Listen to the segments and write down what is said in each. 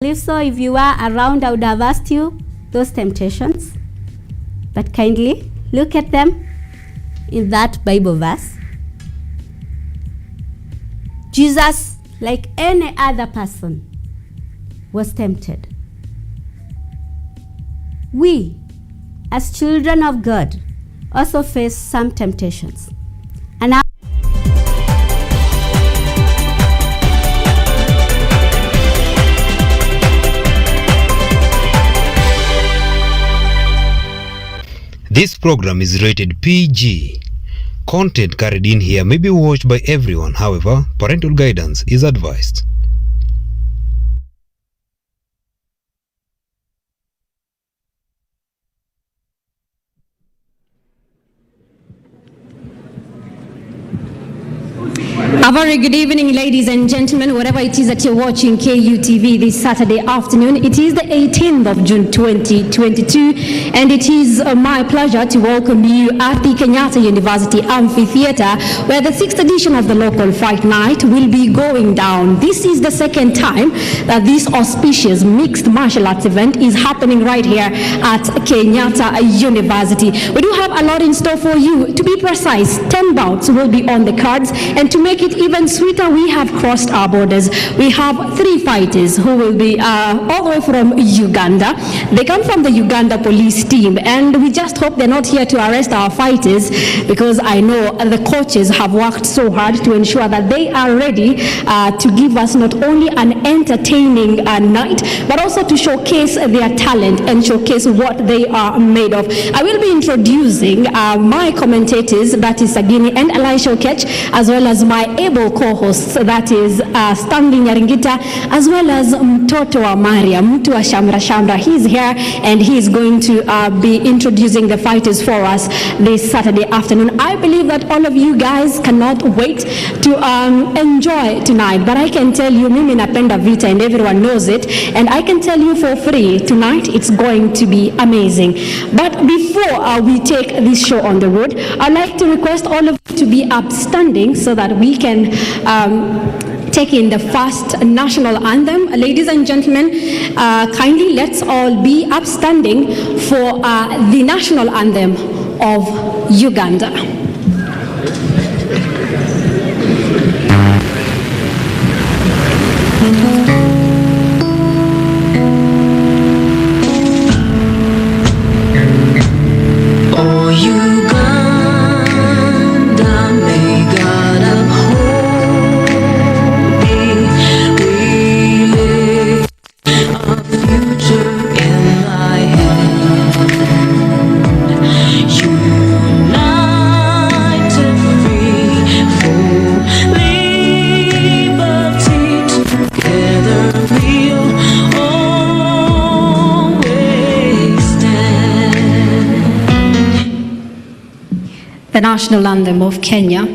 If so, if you were around, I would have asked you those temptations. But kindly look at them in that Bible verse. Jesus, like any other person, was tempted. We, as children of God, also face some temptations. And this program is rated PG. Content carried in here may be watched by everyone. However, parental guidance is advised. A very good evening, ladies and gentlemen, wherever it is that you're watching KUTV this Saturday afternoon. It is the 18th of June 2022, and it is my pleasure to welcome you at the Kenyatta University Amphitheater, where the 6th edition of the local fight night will be going down. This is the second time that this auspicious mixed martial arts event is happening right here at Kenyatta University. We do have a lot in store for you. To be precise, 10 bouts will be on the cards, and to make it even sweeter, we have crossed our borders. We have 3 fighters who will be all the way from Uganda. They come from the Uganda police team, and we just hope they're not here to arrest our fighters, because I know the coaches have worked so hard to ensure that they are ready to give us not only an entertaining night, but also to showcase their talent and showcase what they are made of. I will be introducing my commentators, that is Sagini and Elisha Okech, as well as my able co-hosts, that is Stanley Nyaringita, as well as Mtoto wa Maria, Mtu wa Shamra Shamra. He's here and he's going to be introducing the fighters for us this Saturday afternoon. I believe that all of you guys cannot wait to enjoy tonight, but I can tell you, mimi napenda vita and everyone knows it, and I can tell you for free, tonight it's going to be amazing. But before we take this show on the road, I'd like to request all of you to be upstanding so that we can take in the first national anthem. Ladies and gentlemen, kindly let's all be upstanding for the national anthem of Uganda. The national anthem of Kenya.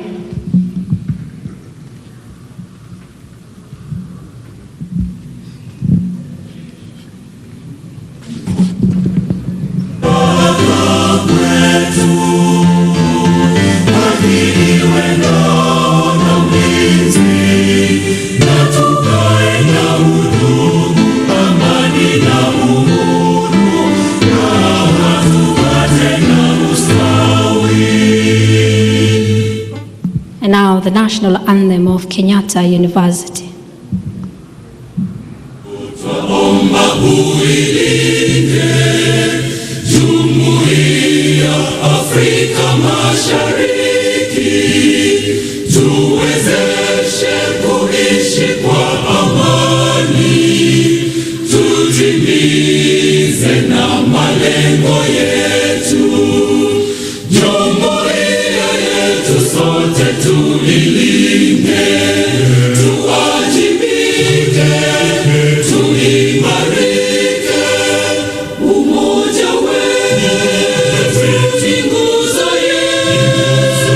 The national anthem of Kenyatta University. Jumuiya Afrika Mashariki, tuwezeshe kuishi kwa amani, tutimize na malengo yetu. Jumuiya yetu sote tulilinde, tuwajibike, tuimarike. Umoja wetu ni nguzo yetu,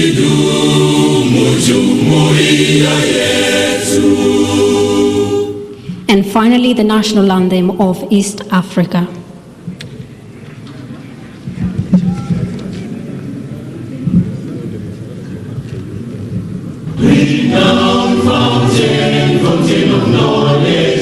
idumu jumuiya yetu. And finally, the national anthem of East Africa. Renowned fountain of knowledge.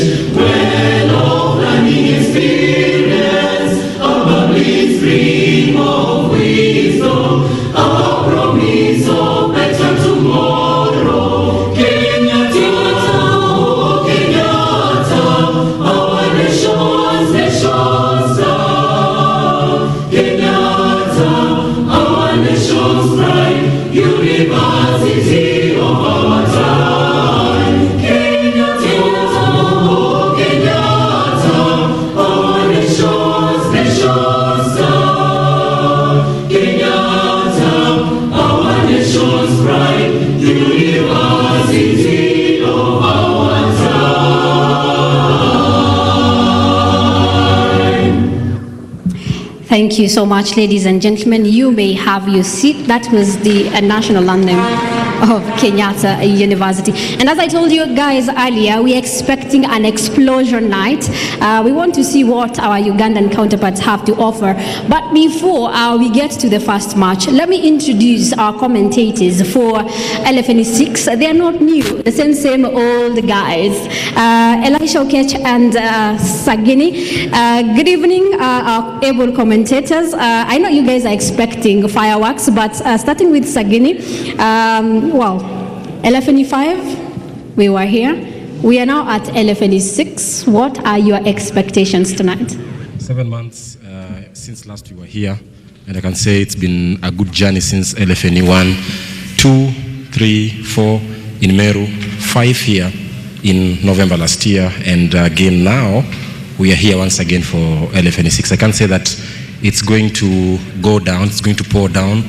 Thank you so much, ladies and gentlemen. You may have your seat. That was the national anthem of Kenyatta University. And as I told you guys earlier, we're expecting an explosion night. We want to see what our Ugandan counterparts have to offer. But before we get to the first match, let me introduce our commentators for LFNE6. They are not new, the same old guys. Elisha Okech and Sagini. Good evening, our able commentators. I know you guys are expecting fireworks, but starting with Sagini, well, LFNE5, we were here. We are now at LFNE6. What are your expectations tonight? 7 months since last we were here, and I can say it's been a good journey since LFNE1, 2, 3, 4 in Meru, 5 here in November last year, and again now we are here once again for LFNE6. I can say that it's going to go down, it's going to pour down.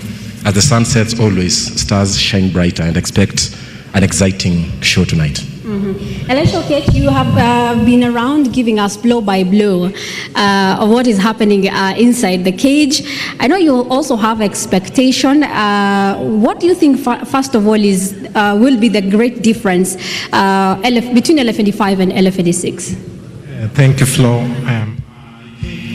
As the sun sets, always stars shine brighter, and expect an exciting show tonight. Elisha Okech, you have been around giving us blow by blow of what is happening inside the cage. I know you also have expectation. What do you think, first of all, will be the great difference between LFNE5 and LFNE6? Thank you, Flo.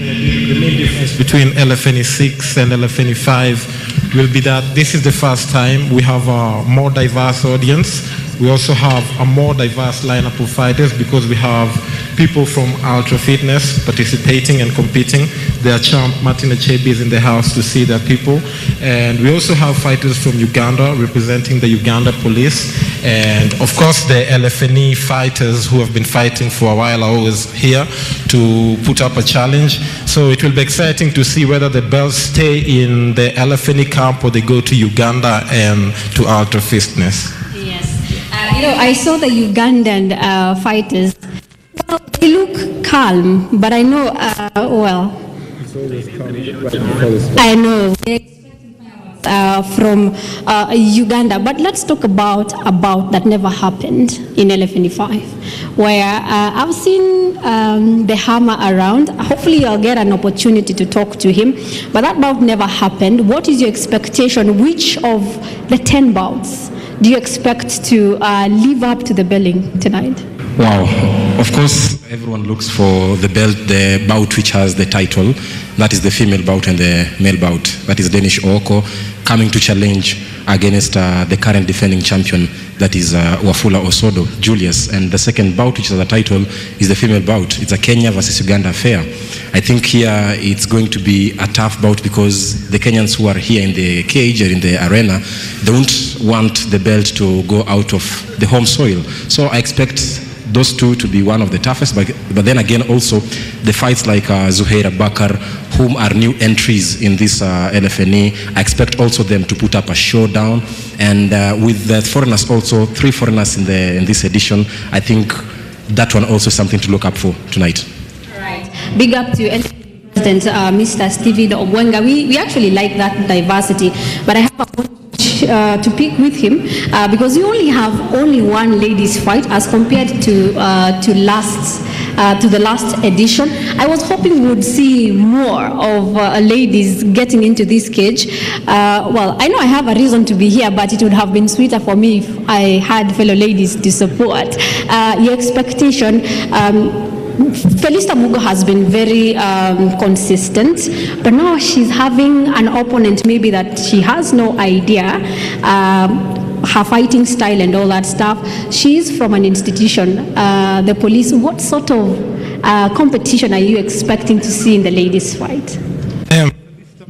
The main difference between LFNE6 and LFNE5 will be that this is the first time we have a more diverse audience. We also have a more diverse lineup of fighters because we have people from Ultra Fitness participating and competing. Their champ Martin Achebi is in the house to see their people. And we also have fighters from Uganda representing the Uganda police. And of course the LFNE fighters who have been fighting for a while are always here to put up a challenge. So it will be exciting to see whether the belts stay in the LFNE camp or they go to Uganda and to Ultra Fitness. You know, I saw the Ugandan fighters. Well, they look calm, but I know, well, I know they're expecting fireworks from Uganda. But let's talk about that never happened in LFNE5, where I've seen the hammer around. Hopefully, I'll get an opportunity to talk to him. But that bout never happened. What is your expectation? Which of the 10 bouts do you expect to live up to the billing tonight? Wow. Of course, everyone looks for the belt, the bout which has the title. That is the female bout and the male bout. That is Danish Oko coming to challenge against the current defending champion, that is Wafula Osodo, Julius. And the second bout, which has a title, is the female bout. It's a Kenya versus Uganda affair. I think here it's going to be a tough bout because the Kenyans who are here in the cage or in the arena don't want the belt to go out of the home soil. So I expect those two to be one of the toughest, but then again also the fights like Zuhair Bakar, whom are new entries in this LFNE, I expect also them to put up a showdown. And with the foreigners also, 3 foreigners in this edition, I think that one also is something to look up for tonight. Right. Big up to President Mr. Stephen Obwenga. We actually like that diversity, but I have a point to pick with him because we only have one ladies fight as compared to the last edition. I was hoping we would see more of ladies getting into this cage. Well, I know I have a reason to be here, but it would have been sweeter for me if I had fellow ladies to support. Your expectation, Felista Mugo has been very consistent, but now she's having an opponent maybe that she has no idea her fighting style and all that stuff. She's from an institution, the police. What sort of competition are you expecting to see in the ladies' fight?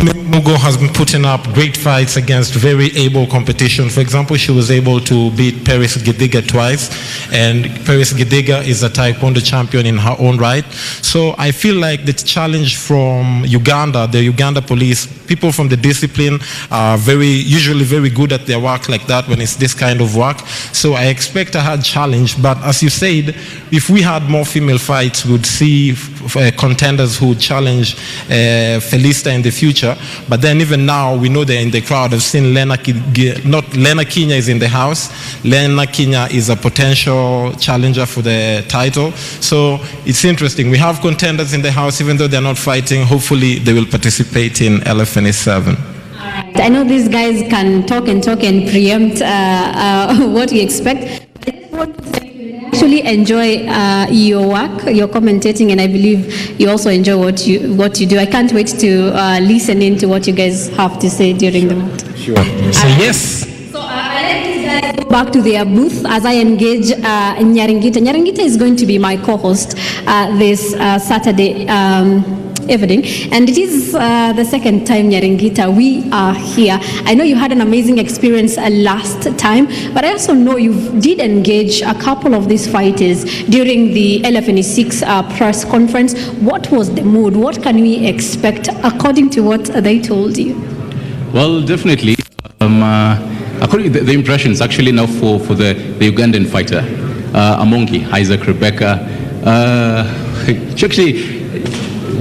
Mugo has been putting up great fights against very able competition. For example, she was able to beat Paris Gidiga twice, and Paris Gidiga is a Taekwondo champion in her own right. So I feel like the challenge from Uganda, the Uganda police, people from the discipline are usually very good at their work like that when it's this kind of work. So I expect a hard challenge, but as you said, if we had more female fights, we would see contenders who would challenge Felista in the future. future. But then even now, we know they're in the crowd. I've seen Lfne Kinya is in the house. Lfne Kinya is a potential challenger for the title. So it's interesting. We have contenders in the house, even though they're not fighting. Hopefully, they will participate in LFNE7. I know these guys can talk and preempt what you expect. I just want to say you actually enjoy your work, your commentating, and I believe you also enjoy what you do. I can't wait to listen into what you guys have to say during the vote. Sure. So yes. So I let these guys go back to their booth as I engage Nyaringita. Nyaringita is going to be my co-host this Saturday evening, and it is the second time, Nyaringita, we are here. I know you had an amazing experience last time, but I also know you did engage a couple of these fighters during the LFNE6 press conference. What was the mood? What can we expect according to what they told you? Well, definitely. According to the impressions, actually now for the Ugandan fighter, Amongi, Isaac Rebecca,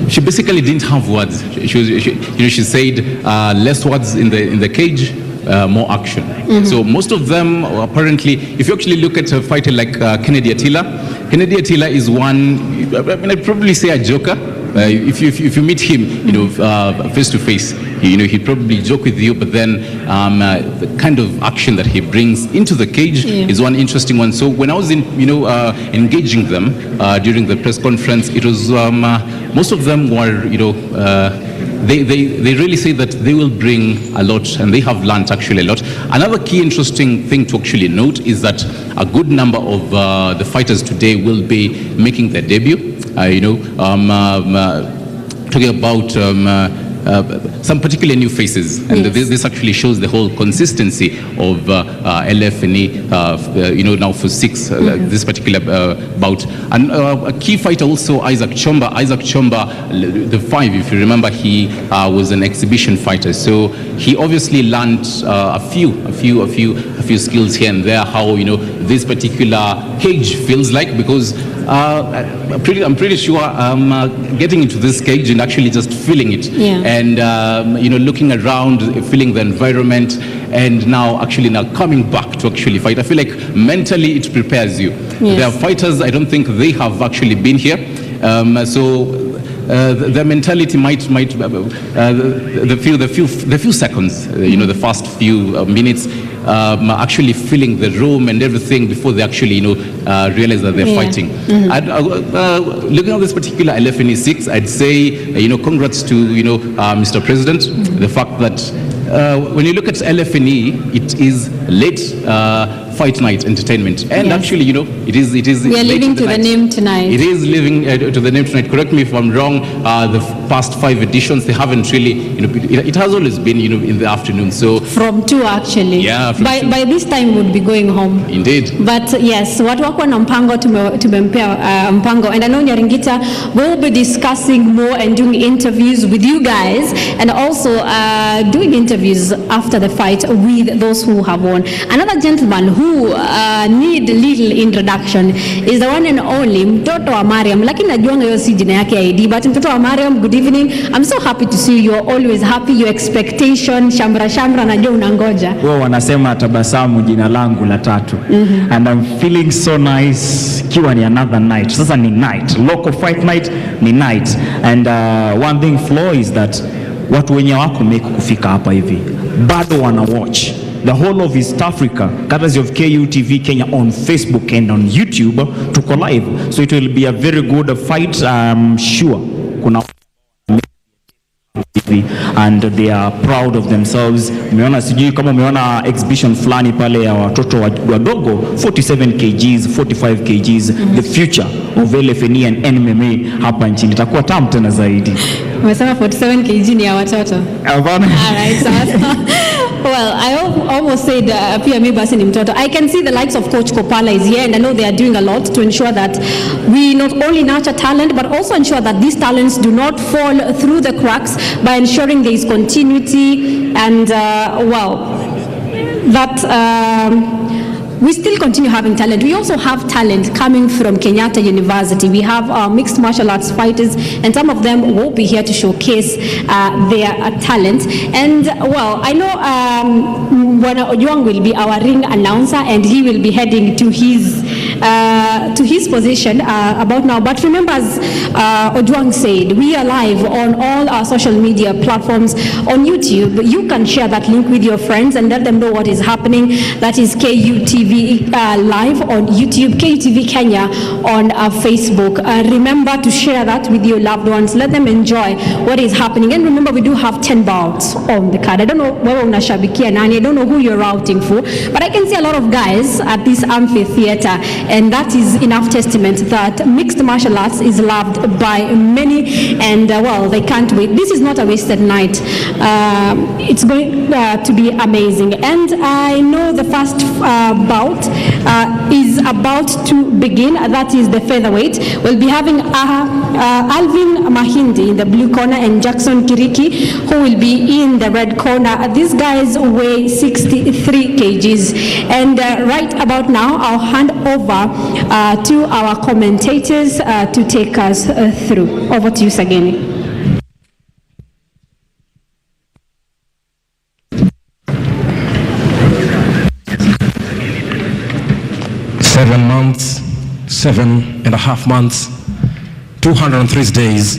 she basically didn't have words. She said less words in the cage, more action. Mm-hmm. So most of them apparently, if you actually look at a fighter like Kennedy Attila is one. I'd probably say a joker. If you meet him, face to face, he'd probably joke with you, but then the kind of action that he brings into the cage is one interesting one. So when I was engaging them during the press conference, it was most of them were they really say that they will bring a lot, and they have learned actually a lot. Another key interesting thing to actually note is that a good number of the fighters today will be making their debut. Talking about some particular new faces, and this actually shows the whole consistency of LFNE, now for 6, this particular bout. And a key fighter also, Isaac Chomba, the 5, if you remember, he was an exhibition fighter, so he obviously learned a few skills here and there, how this particular cage feels like, because I'm pretty sure getting into this cage and actually just feeling it, and looking around, feeling the environment, and now coming back to actually fight. I feel like mentally it prepares you. Yes. There are fighters, I don't think they have actually been here, so their mentality might the few seconds, the first few minutes, actually feeling the room and everything before they actually realize that they're fighting. Mm-hmm. Looking at this particular LFNE6, I'd say congrats to Mr. President. Mm-hmm. The fact that when you look at LFNE, it is late fight night entertainment, and actually it is we are living to the name tonight. It is living to the name tonight. Correct me if I'm wrong. The past 5 editions, they haven't really it has always been in the afternoon. So from 2 actually. Yeah. By this time would be going home. Indeed. But yes, watu wako na mpango tumempea mpango, and I know Nyaringita will be discussing more and doing interviews with you guys, and also doing interviews after the fight with those who have won. Another gentleman who need little introduction is the one and only mtoto wa Mariam, lakini najuanga hiyo si jina yake ID, but mtoto wa Mariam, good evening. I'm so happy to see you. You're always happy. Your expectation, shamra najua unangoja. Wao wanasema tabasamu jina langu la 3. Mm-hmm. And I'm feeling so nice. Kiwa ni another night. Sasa ni night. Local fight night ni night. And one thing Flo is that watu wenye wako make kufika hapa hivi bado wana watch the whole of East Africa, courtesy of KUTV Kenya on Facebook and on YouTube, tuko live. So it will be a very good fight, I'm sure. Kuna and they are proud of themselves. Umeona sijui kama umeona exhibition fulani pale ya watoto wadogo 47 kgs, 45 kgs, the future of LFNE and NMMA hapa nchini. Itakuwa tamu tena zaidi. Umesema 47 kg ni ya watoto. Alright, so well, I almost said pia mimi basi ni mtoto. I can see the likes of Coach Kopala is here, and I know they are doing a lot to ensure that we not only nurture talent but also ensure that these talents do not fall through the cracks by ensuring there is continuity and that we still continue having talent. We also have talent coming from Kenyatta University. We have mixed martial arts fighters, and some of them will be here to showcase their talent. And well, I know Bwana Ojwang will be our ring announcer, and he will be heading to his position about now. But remember, as Ojwang said, we are live on all our social media platforms. On YouTube, you can share that link with your friends and let them know what is happening. That is KUTV live on YouTube, KUTV Kenya on Facebook. Remember to share that with your loved ones. Let them enjoy what is happening. And remember, we do have 10 bouts on the card. I don't know whether unashabikia nani, I don't know who you're routing for, but I can see a lot of guys at this amphitheater, and that is enough testament that mixed martial arts is loved by many, and well, they can't wait. This is not a wasted night. It's going to be amazing. And I know the first bout is about to begin. That is the featherweight. We'll be having Lfne Mahindi in the blue corner and Jackson Kiriki, who will be in the red corner. These guys weigh 63 kgs. And right about now, I'll hand over to our commentators to take us through. Over to you, Sageni. 7 months, 7.5 months, 203 days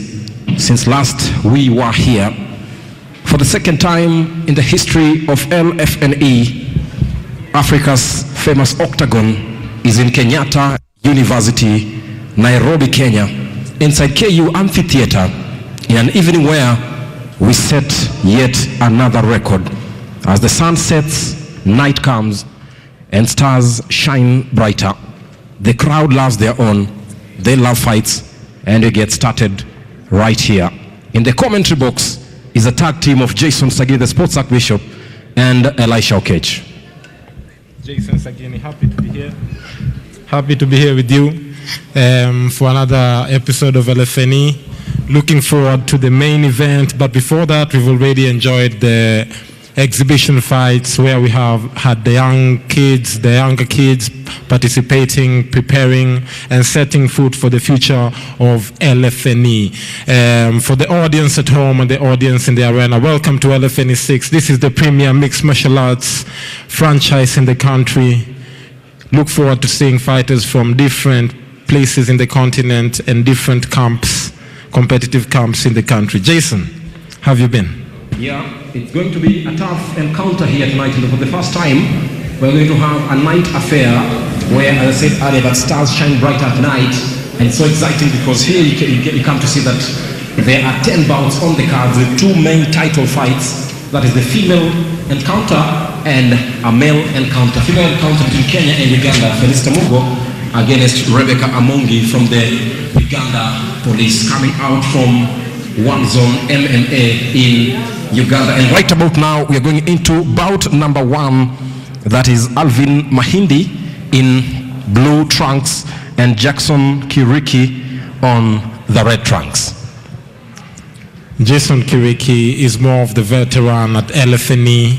since last we were here. For the second time in the history of LFNE, Africa's famous octagon is in Kenyatta University, Nairobi, Kenya, inside KU Amphitheater, in an evening where we set yet another record. As the sun sets, night comes, and stars shine brighter. The crowd loves their own, they love fights, and we get started right here. In the commentary box is a tag team of Jason Sagini, the sports archbishop, and Elisha Okech. Jason Sagini, happy to be here. Happy to be here with you for another episode of LFNE. Looking forward to the main event, but before that, we've already enjoyed the exhibition fights where we have had the younger kids participating, preparing, and setting foot for the future of LFNE. For the audience at home and the audience in the arena, welcome to LFNE6. This is the premier mixed martial arts franchise in the country. Look forward to seeing fighters from different places in the continent and different camps, competitive camps in the country. Jason, how have you been? Yeah, it's going to be a tough encounter here tonight. For the first time, we're going to have a night affair where, as I said earlier, that stars shine brighter at night. And it's so exciting because here you come to see that there are 10 bouts on the cards with 2 main title fights. That is the female encounter and a male encounter. Female encounter between Kenya and Uganda, Felicita Mugo against Rebecca Amongi from the Uganda police, coming out from One Zone MMA in Uganda. And right about now, we are going into bout number 1. That is Lfne Mahindi in blue trunks and Jackson Kiriki on the red trunks. Jason Kiriki is more of the veteran at LFNE,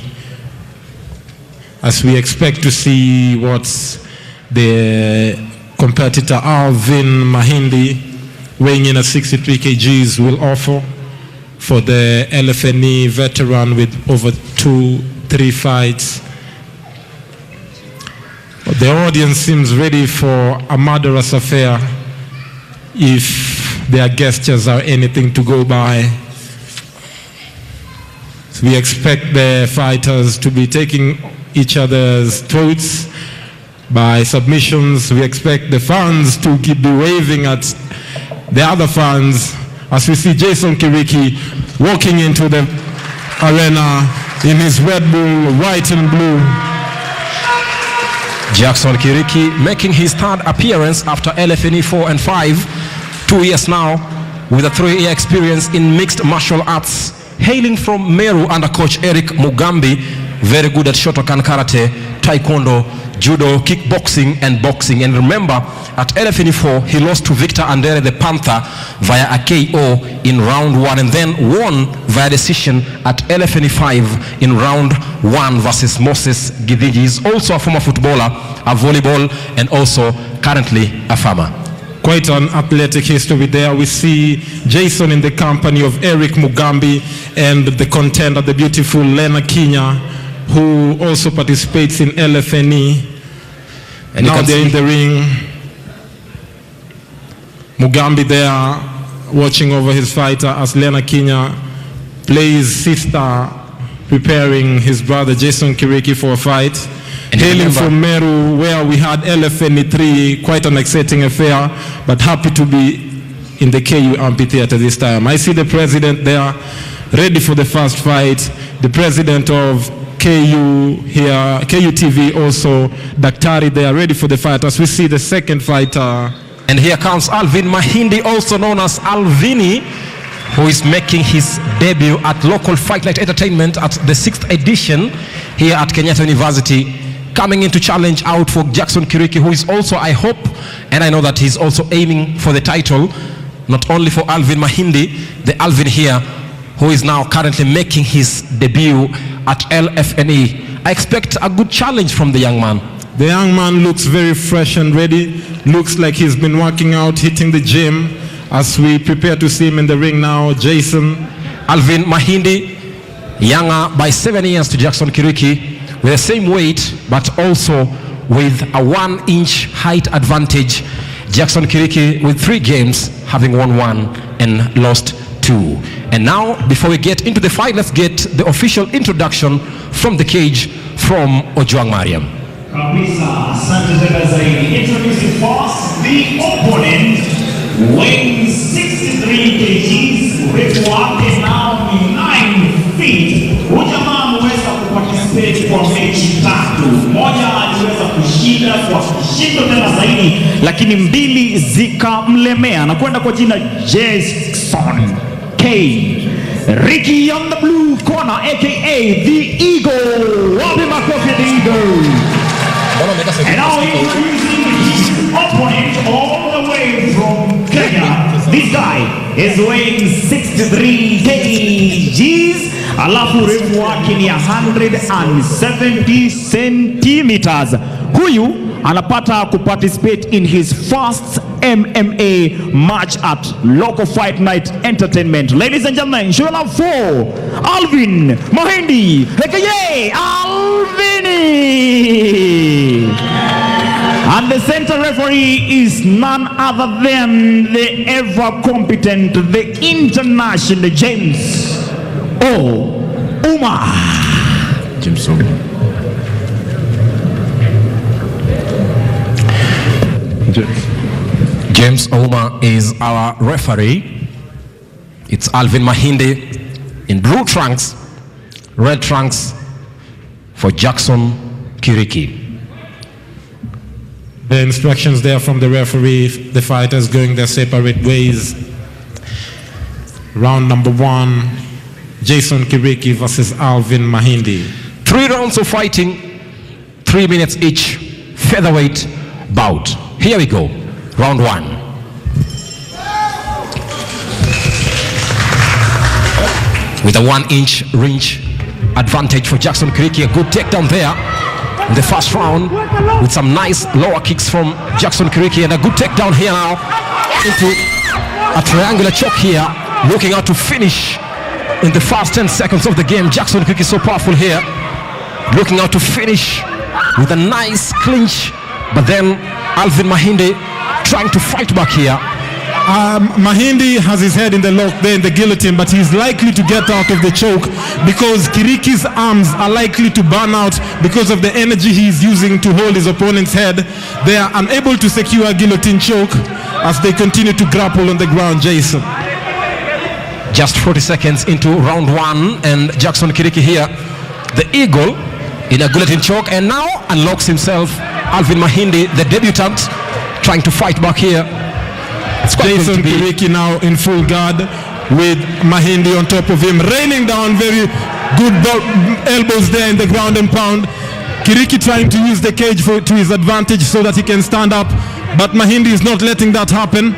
as we expect to see what's the competitor Lfne Mahindi, weighing in at 63 kgs, will offer for the LFNE veteran with over 2-3 fights. The audience seems ready for a murderous affair if their gestures are anything to go by. So we expect the fighters to be taking each other's throats by submissions. We expect the fans to keep waving at the other fans as we see Jason Kiriki walking into the arena in his Red Bull, white and blue. Jackson Kiriki making his 3rd appearance after LFNE 4 and 5, 2 years now, with a 3-year experience in mixed martial arts, hailing from Meru under coach Eric Mugambi, very good at Shotokan Karate, Taekwondo, judo, kickboxing, and boxing. And remember, at LFNE4, he lost to Victor Andere the Panther via a KO in round 1, and then won via decision at LFNE5 in round 1 versus Moses Gidiji. He's also a former footballer, a volleyball, and also currently a farmer. Quite an athletic history there. We see Jason in the company of Eric Mugambi and the contender, the beautiful Lena Kinya, who also participates in LFNE. And now they're in the ring. Mugambi there watching over his fighter as Lena Kinya plays sister, preparing his brother Jason Kiriki for a fight. Hailing from Meru, where we had LFNE3, quite an exciting affair, but happy to be in the KU amphitheater this time. I see the president there, ready for the first fight. The president of KU here, KU TV also, Daktari there, ready for the fight as we see the second fighter. And here comes Alvin Mahindi, also known as Alvini, who is making his debut at local Fight Night Entertainment at the 6th edition here at Kenyatta University, coming in to challenge out for Jackson Kiriki, who is also, I hope, and I know that he's also aiming for the title, not only for Alvin Mahindi, the Alvin here, who is now currently making his debut at LFNE. I expect a good challenge from the young man. The young man looks very fresh and ready, looks like he's been working out, hitting the gym, as we prepare to see him in the ring now. Jason. Alvin Mahindi, younger by 7 years to Jackson Kiriki, with the same weight, but also with a 1-inch height advantage. Jackson Kiriki with 3 games, having won 1 and lost 2. And now, before we get into the fight, let's get the official introduction from the cage from Ojwang Mariam. Introducing first the opponent, weighing 63 kgs, refu wake now ni 9 feet. Ujamaa ameweza kuparticipate kwa mechi 3. Moja aliweza kushinda kwa kishindo tena zaidi, lakini 2 zikamlemea na kwenda kwa jina Jason K. Ricky on the blue corner, aka the Eagle. Wapi makofi the Eagle. And now introducing his opponent all the way from Kenya. This guy is weighing 63 kgs. Alafu refu wake ni 170 centimeters. Huyu anapata kuparticipate in his first MMA match at local Fight Night Entertainment. Ladies and gentlemen, show love for Alvin Mahindi, aka Alvini. And the center referee is none other than the ever competent, the international James Ouma. James Ouma. James Ouma is our referee. It's Alvin Mahindi in blue trunks, red trunks for Jackson Kiriki. The instructions there from the referee, the fighters going their separate ways. Round number 1, Jason Kiriki versus Alvin Mahindi. 3 rounds of fighting, 3 minutes each, featherweight bout. Here we go, round 1. With a 1-inch range advantage for Jackson Kiriki, a good takedown there in the first round with some nice lower kicks from Jackson Kiriki, and a good takedown here now into a triangular choke here, looking out to finish in the first 10 seconds of the game. Jackson Kiriki so powerful here, looking out to finish with a nice clinch, but then Alvin Mahindi trying to fight back here. Mahindi has his head in the lock there in the guillotine, but he's likely to get out of the choke because Kiriki's arms are likely to burn out because of the energy he's using to hold his opponent's head. They are unable to secure a guillotine choke as they continue to grapple on the ground. Jason. Just 40 seconds into round 1, and Jackson Kiriki here, the Eagle, in a guillotine choke, and now unlocks himself. Alvin Mahindi, the debutant, trying to fight back here. Jason Kiriki now in full guard with Mahindi on top of him, raining down very good elbows there in the ground and pound. Kiriki trying to use the cage to his advantage so that he can stand up, but Mahindi is not letting that happen.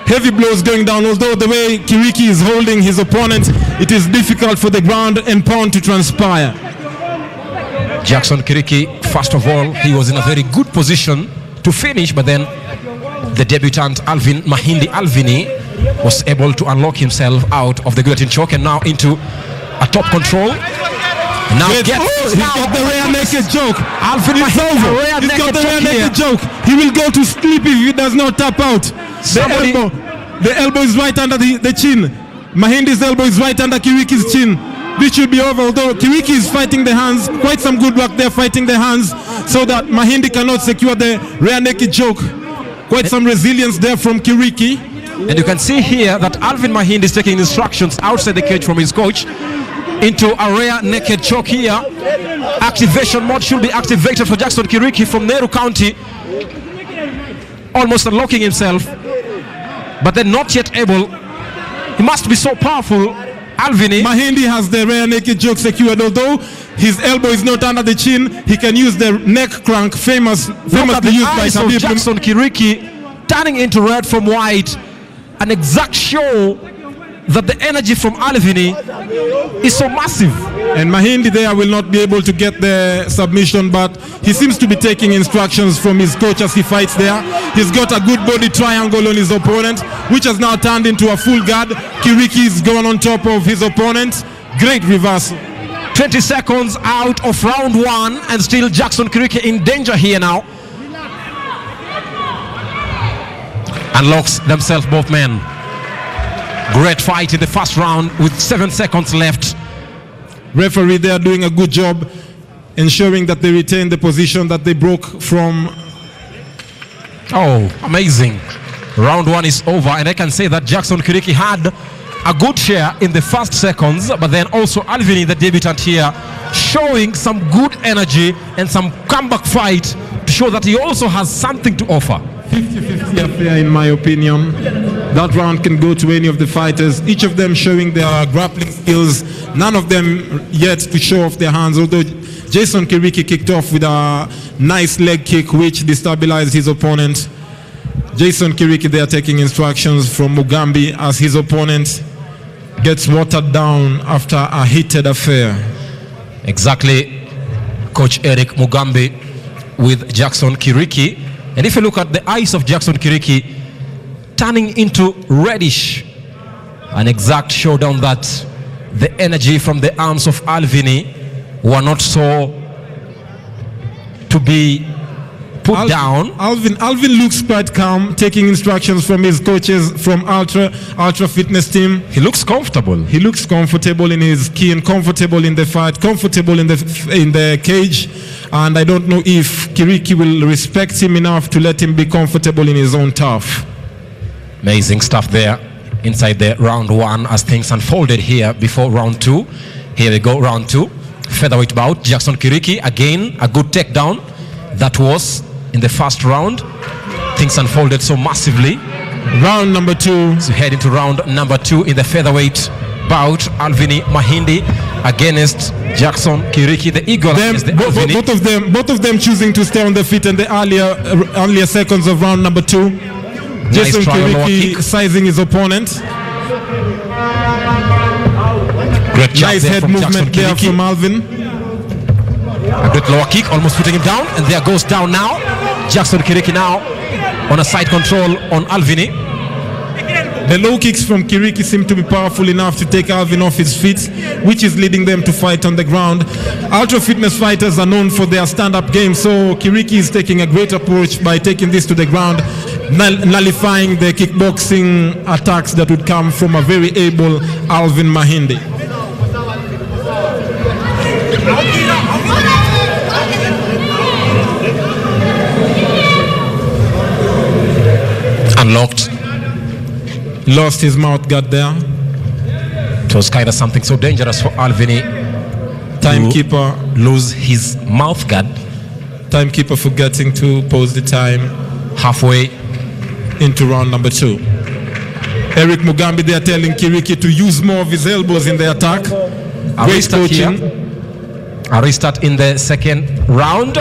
Heavy blows going down, although the way Kiriki is holding his opponent, it is difficult for the ground and pound to transpire. Jackson Kiriki, first of all, he was in a very good position to finish, but then the debutant Lfne was able to unlock himself out of the guillotine choke and now into a top control. Now he's got the rear naked choke. Lfne it's over. He's got the rear naked choke. He will go to sleep if he does not tap out. The elbow is right under the chin. Mahindi's elbow is right under Kiriki's chin. This should be over, although Kiriki is fighting the hands. Quite some good work there fighting the hands so that Mahindi cannot secure the rear naked choke. Quite some resilience there from Kiriki. And you can see here that Alvin Mahindi is taking instructions outside the cage from his coach into a rear naked choke here. Activation mode should be activated for Jackson Kiriki from Nehru County. Almost unlocking himself, but then not yet able. He must be so powerful. Lfne. Mahindi has the rear naked choke secured, although his elbow is not under the chin. He can use the neck crank, famously used by Khabib. Jackson Kiriki turning into red from white. An exact show that the energy from Lfne is so massive. And Mahindi there will not be able to get the submission, but he seems to be taking instructions from his coach as he fights there. He's got a good body triangle on his opponent, which has now turned into a full guard. Kiriki is gone on top of his opponent. Great reversal. 20 seconds out of round one, and still Jackson Kiriki in danger here now. Unlocks themselves, both men. Great fight in the first round with 7 seconds left. Referee there doing a good job ensuring that they retain the position that they broke from. Oh, amazing. Round one is over, and I can say that Jackson Kiriki had a good share in the first seconds, but then also Lfne, the debutant here, showing some good energy and some comeback fight to show that he also has something to offer. 50-50 affair in my opinion. That round can go to any of the fighters, each of them showing their grappling skills, none of them yet to show off their hands, although Jason Kiriki kicked off with a nice leg kick which destabilized his opponent. Jason Kiriki there taking instructions from Mugambi as his opponent gets watered down after a heated affair. Exactly, Coach Eric Mugambi with Jackson Kiriki. And if you look at the eyes of Jackson Kiriki turning into reddish, an exact showdown that the energy from the arms of Lfne were not so to be put down. Alvin looks quite calm, taking instructions from his coaches from Ultra Fitness team. He looks comfortable. He looks comfortable in his skin, comfortable in the fight, comfortable in the cage. And I don't know if Kiriki will respect him enough to let him be comfortable in his own turf. Amazing stuff there inside the round one as things unfolded here before round two. Here we go, round two. Featherweight bout. Jackson Kiriki, again, a good takedown. That was in the first round. Things unfolded so massively. Round number two. So head into round number two in the featherweight bout. Lfne Mahindi against Jackson Kiriki, the eagle. Both of them choosing to stay on their feet in the earlier seconds of round number two. Nice Jason Kiriki sizing his opponent. Great job nice there head from movement Jackson there Kiriki. from Alvin. A good lower kick, almost putting him down, and there goes down now. Jackson Kiriki now on a side control on Lfne. The low kicks from Kiriki seem to be powerful enough to take Alvin off his feet, which is leading them to fight on the ground. Ultra Fitness fighters are known for their stand-up game, so Kiriki is taking a great approach by taking this to the ground, nullifying the kickboxing attacks that would come from a very able Alvin Mahindi. Unlocked. Lost his mouth guard there. It was kind of something so dangerous for Lfne. Timekeeper lose his mouth guard. Timekeeper forgetting to pause the time halfway into round number two. Eric Mugambi there telling Kiriki to use more of his elbows in the attack. Great coaching. A restart in the second round.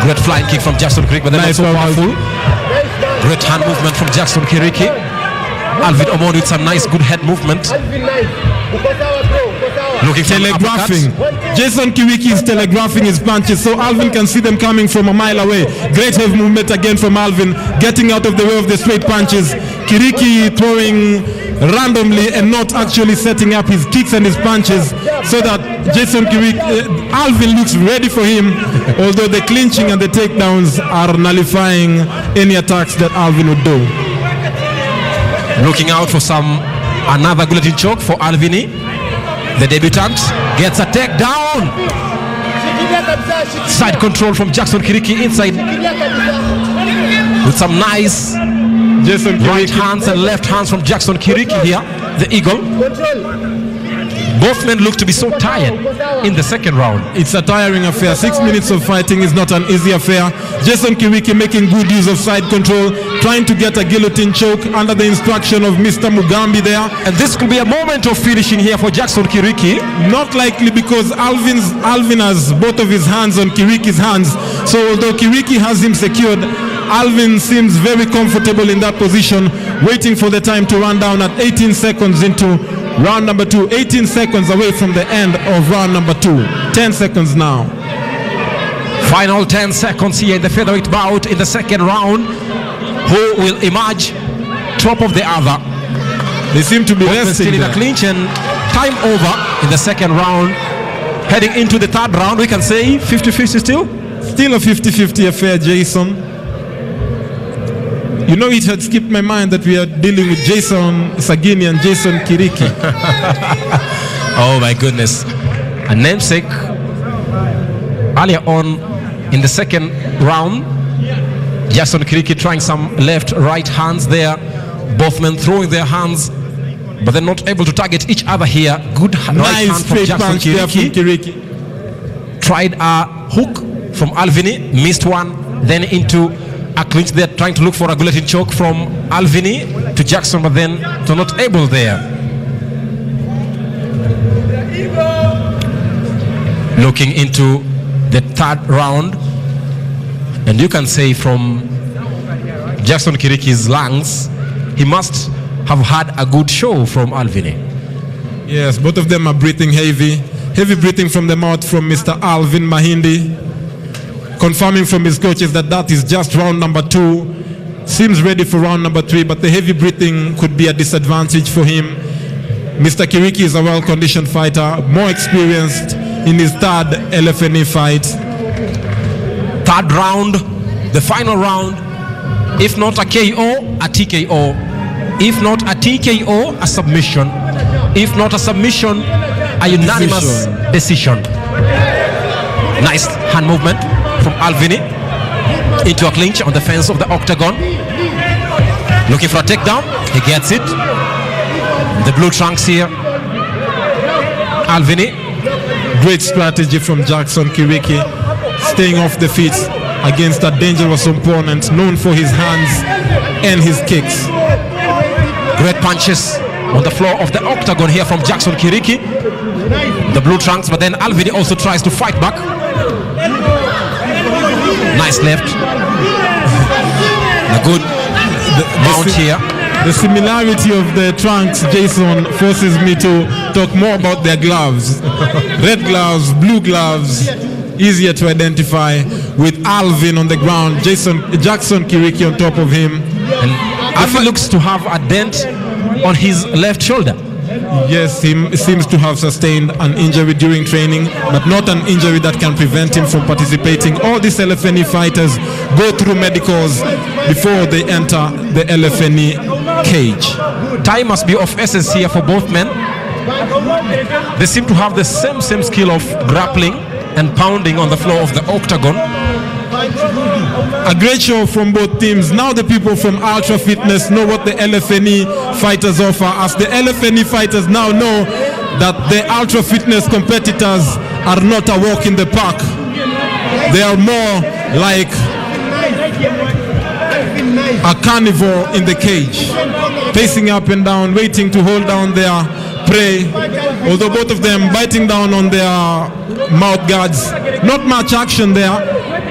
Great flying kick from Jackson Kiriki, but then Nice also powerful. powerful. Great hand movement from Jackson Kiriki. Alvin Omoni with some nice good head movement. Looking for Telegraphing. Jason Kiriki is telegraphing his punches so Alvin can see them coming from a mile away. Great head movement again from Alvin, getting out of the way of the straight punches. Kiriki throwing randomly and not actually setting up his kicks and his punches so that Jason Kiriki, Alvin looks ready for him, although the clinching and the takedowns are nullifying any attacks that Alvin would do. looking out for another guillotine choke for Alvini. The debutant gets a takedown. Side control from Jackson Kiriki inside with some nice right hands and left hands from Jackson Kiriki here, the Eagle. Both men look to be so tired in the second round. It's a tiring affair. 6 minutes of fighting is not an easy affair. Jason Kiriki making good use of side control, trying to get a guillotine choke under the instruction of Mr. Mugambi there. And this could be a moment of finishing here for Jackson Kiriki. Not likely, because Alvin has both of his hands on Kiriki's hands. So although Kiriki has him secured, Alvin seems very comfortable in that position, waiting for the time to run down at 18 seconds into round number 2. 18 seconds away from the end of round number 2. 10 seconds now. Final 10 seconds here in the featherweight bout in the second round. Who will emerge top of the other? They seem to be Both still in a clinch, and time over in the second round. Heading into the third round, we can say 50-50 still? Still a 50-50 affair, Jason. You know, it had skipped my mind that we are dealing with Jason Sagini and Jason Kiriki. Oh my goodness. A namesake. Earlier on in the second round, Jackson Kiriki trying some left-right hands there. Both men throwing their hands, but they're not able to target each other here. Good right hand from Jackson Kiriki. Tried a hook from Alvini, missed one, then into a clinch. They're trying to look for a guillotine choke from Alvini to Jackson, but then they're not able there. Looking into the third round, and you can say from Jackson Kiriki's lungs, he must have had a good show from Alvini. Yes, both of them are breathing heavy. Heavy breathing from the mouth from Mr. Alvin Mahindi, confirming from his coaches that is just round number 2. Seems ready for round number 3, but the heavy breathing could be a disadvantage for him. Mr. Kiriki is a well-conditioned fighter, more experienced in his third LFNE fight. Third round, the final round. If not a KO, a TKO. If not a TKO, a submission. If not a submission, a unanimous decision. Nice hand movement from Alvini into a clinch on the fence of the octagon. Looking for a takedown. He gets it. The blue trunks here. Alvini. Great strategy from Jackson Kiriki, staying off the feet against a dangerous opponent known for his hands and his kicks. Great punches on the floor of the octagon here from Jackson Kiriki. The blue trunks, but then Alvini also tries to fight back. Nice left. A good mount here. The similarity of the trunks, Jason, forces me to talk more about their gloves. Red gloves, blue gloves, easier to identify, with Alvin on the ground, Jackson Kiriki on top of him. And Alvin looks to have a dent on his left shoulder. Yes, he seems to have sustained an injury during training, but not an injury that can prevent him from participating. All these LFNE fighters go through medicals before they enter the LFNE cage. Time must be of essence here for both men. They seem to have the same skill of grappling and pounding on the floor of the octagon. A great show from both teams. Now the people from Ultra Fitness know what the LFNE fighters offer, as the LFNE fighters now know that the Ultra Fitness competitors are not a walk in the park. They are more like a carnivore in the cage, pacing up and down, waiting to hold down their prey, although both of them biting down on their mouth guards. Not much action there,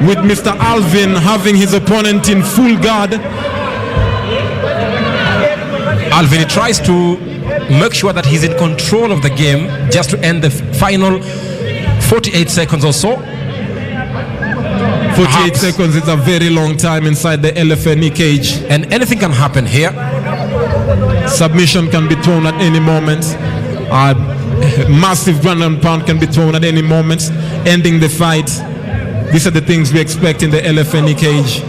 with Mr. Alvin having his opponent in full guard. Alvin tries to make sure that he's in control of the game just to end the final 48 seconds or so. 48 seconds is a very long time inside the LFNE cage. And anything can happen here. Submission can be thrown at any moment. Massive ground and pound can be thrown at any moment, ending the fight. These are the things we expect in the LFNE cage.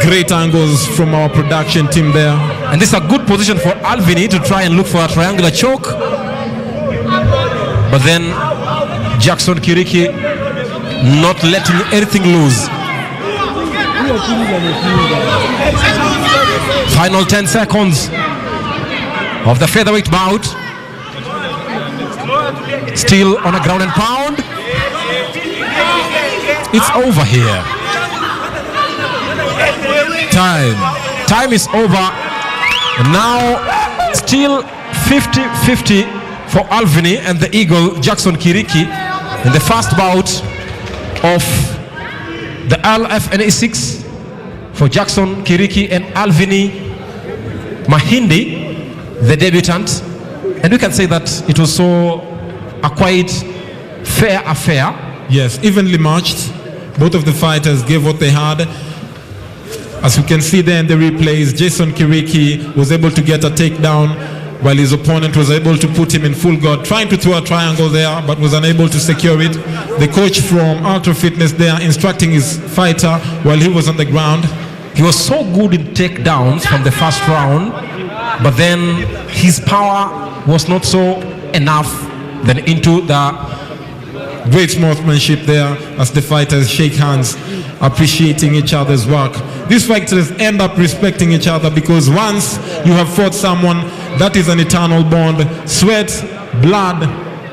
Great angles from our production team there. And this is a good position for Alvin to try and look for a triangular choke. But then Jackson Kiriki not letting anything loose. Final 10 seconds of the featherweight bout. Still on a ground and pound. It's over here. Time is over. And now still 50-50 for Lfne and the Eagle Jackson Kiriki in the first bout of the LFNE6 for Jackson Kiriki and Lfne Mahindi, the debutant. And we can say that it was so a quite fair affair. Yes, evenly matched. Both of the fighters gave what they had. As we can see there in the replays, Jason Kiriki was able to get a takedown while his opponent was able to put him in full guard, trying to throw a triangle there, but was unable to secure it. The coach from Ultra Fitness there instructing his fighter while he was on the ground. He was so good in takedowns from the first round, but then his power was not so enough. Then into the great sportsmanship there as the fighters shake hands, appreciating each other's work. These fighters end up respecting each other because once you have fought someone, that is an eternal bond. Sweat, blood,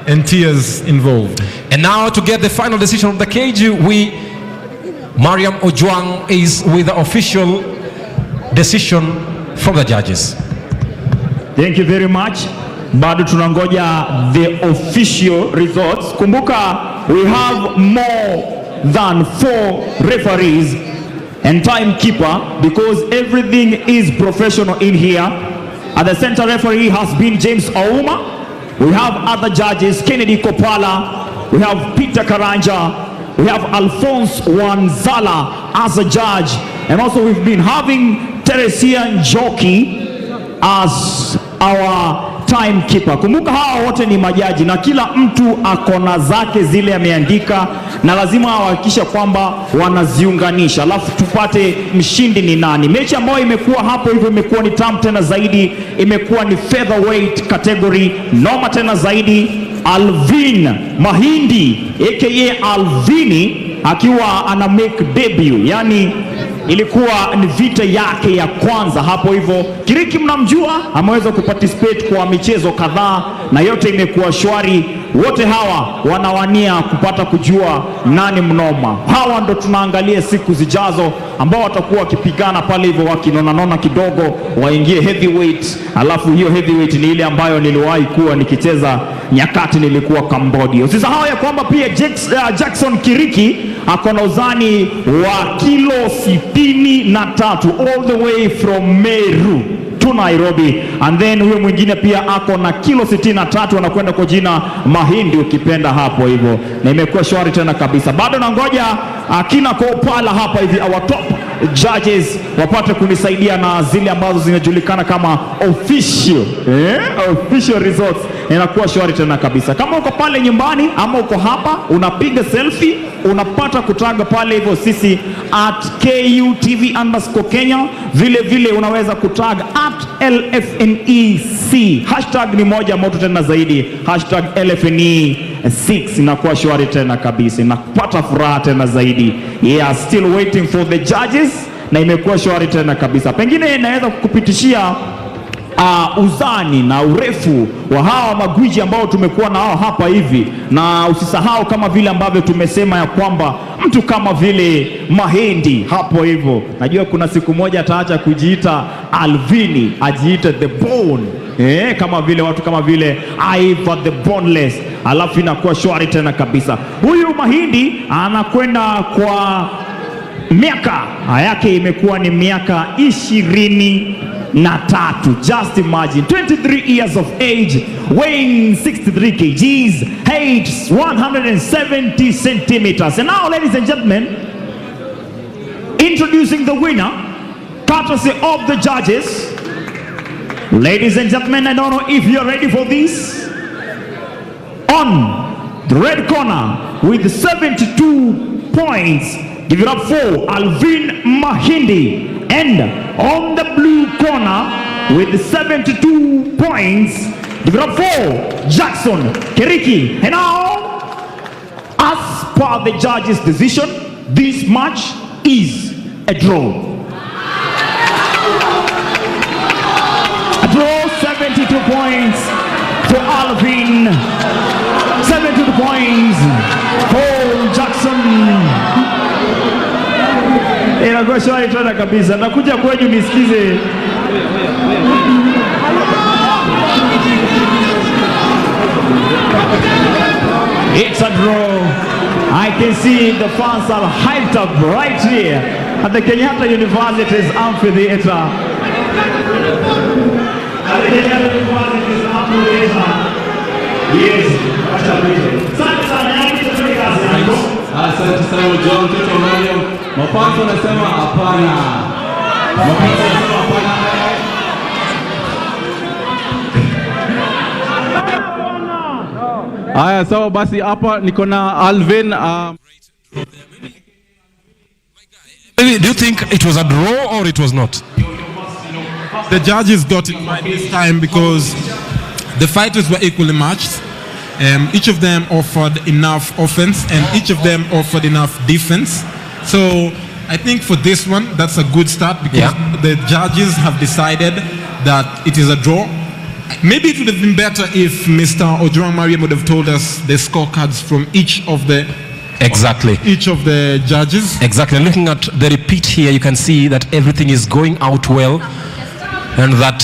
and tears involved. And now to get the final decision of the cage, Mariam Ojwang is with the official decision from the judges. Thank you very much. Bado tunangoja the official results. Kumbuka, we have more than 4 referees and timekeeper because everything is professional in here. At the center referee has been James Ouma. We have other judges, Kennedy Kopala. We have Peter Karanja. We have Alphonse Wanzala as a judge. And also we've been having Teresia Njoki as our timekeeper. Kumbuka hawa wote ni majaji na kila mtu akona zake zile ameandika na lazima hawahakikisha kwamba wanaziunganisha, alafu tupate mshindi ni nani. Mechi ambayo imekuwa hapo hivyo imekuwa ni tamu tena zaidi, imekuwa ni featherweight category, noma tena zaidi. Alvin Mahindi aka Alvini akiwa ana make debut, yani ilikuwa ni vita yake ya kwanza hapo hivyo. Kiriki mnamjua, ameweza kuparticipate kwa michezo kadhaa na yote imekuwa shwari. Wote hawa wanawania kupata kujua nani mnoma. Hawa ndo tunaangalia siku zijazo ambao watakuwa wakipigana pale hivyo, wakinona kidogo waingie heavyweight. Alafu hiyo heavyweight ni ile ambayo niliwahi kuwa nikicheza nyakati nilikuwa Cambodia. Usisahau ya kwamba pia Jackson Kiriki akona uzani wa kilo 63 all the way from Meru to Nairobi. And then huyo mwingine pia ako na kilo 63 anakwenda kwa jina Mahindi ukipenda hapo hivyo. Na imekuwa shwari tena kabisa. Bado nangoja akina Kopala hapa hivi, our top judges wapate kunisaidia na zile ambazo zinajulikana kama official results. Inakuwa shwari tena kabisa. Kama uko pale nyumbani ama uko hapa unapiga selfie, unapata kutaga pale hivyo sisi at KUTV_Kenya. Vile unaweza kutaga at LFNE6. Hashtag ni moja moto tena zaidi, hashtag LFNE6. Inakuwa shwari tena kabisa, inapata furaha tena zaidi. Yeah, still waiting for the judges na imekuwa shwari tena kabisa. Pengine inaweza kukupitishia uzani na urefu wa hawa magwiji ambao tumekuwa na hao hapa hivi. Na usisahau kama vile ambavyo tumesema ya kwamba mtu kama vile Mahindi hapo hivyo, najua kuna siku moja ataacha kujiita Alvini, ajiite the bone kama vile watu kama vile Iva the Boneless, alafu inakuwa shwari tena kabisa. Huyu Mahindi anakwenda kwa miaka yake imekuwa ni miaka 23. Just imagine, 23 years of age, weighing 63 kgs, height 170 centimeters. And now, ladies and gentlemen, introducing the winner, courtesy of the judges. Ladies and gentlemen, I don't know if you're ready for this. On the red corner with 72 points, give it up for Lfne Mahindi. And on the blue corner with 72 points, give it up for Jackson Kiriki. And now, as per the judge's decision, this match is a draw. A draw, 72 points for Lfne, 72 points for Jackson. Inakuwa shwari tena kabisa. Nakuja kwenyu nisikize. It's a draw. I can see the fans are hyped up right here at the Kenyatta University's amphitheater. At the Kenyatta University's amphitheater. Yes, asante sana John Tito Mariam. Mapanzo anasema hapana. Mapanzo anasema hapana. Haya, sawa basi hapa niko na Lfne. Do you think it was a draw or it was not? The judges got it right this time because the fighters were equally matched. Each of them offered enough offense and each of them offered enough defense. So I think for this one, that's a good start because the judges have decided that it is a draw. Maybe it would have been better if Mr. Ojwang Mariam would have told us the scorecards from each of the judges. Exactly. Looking at the repeat here, you can see that everything is going out well and that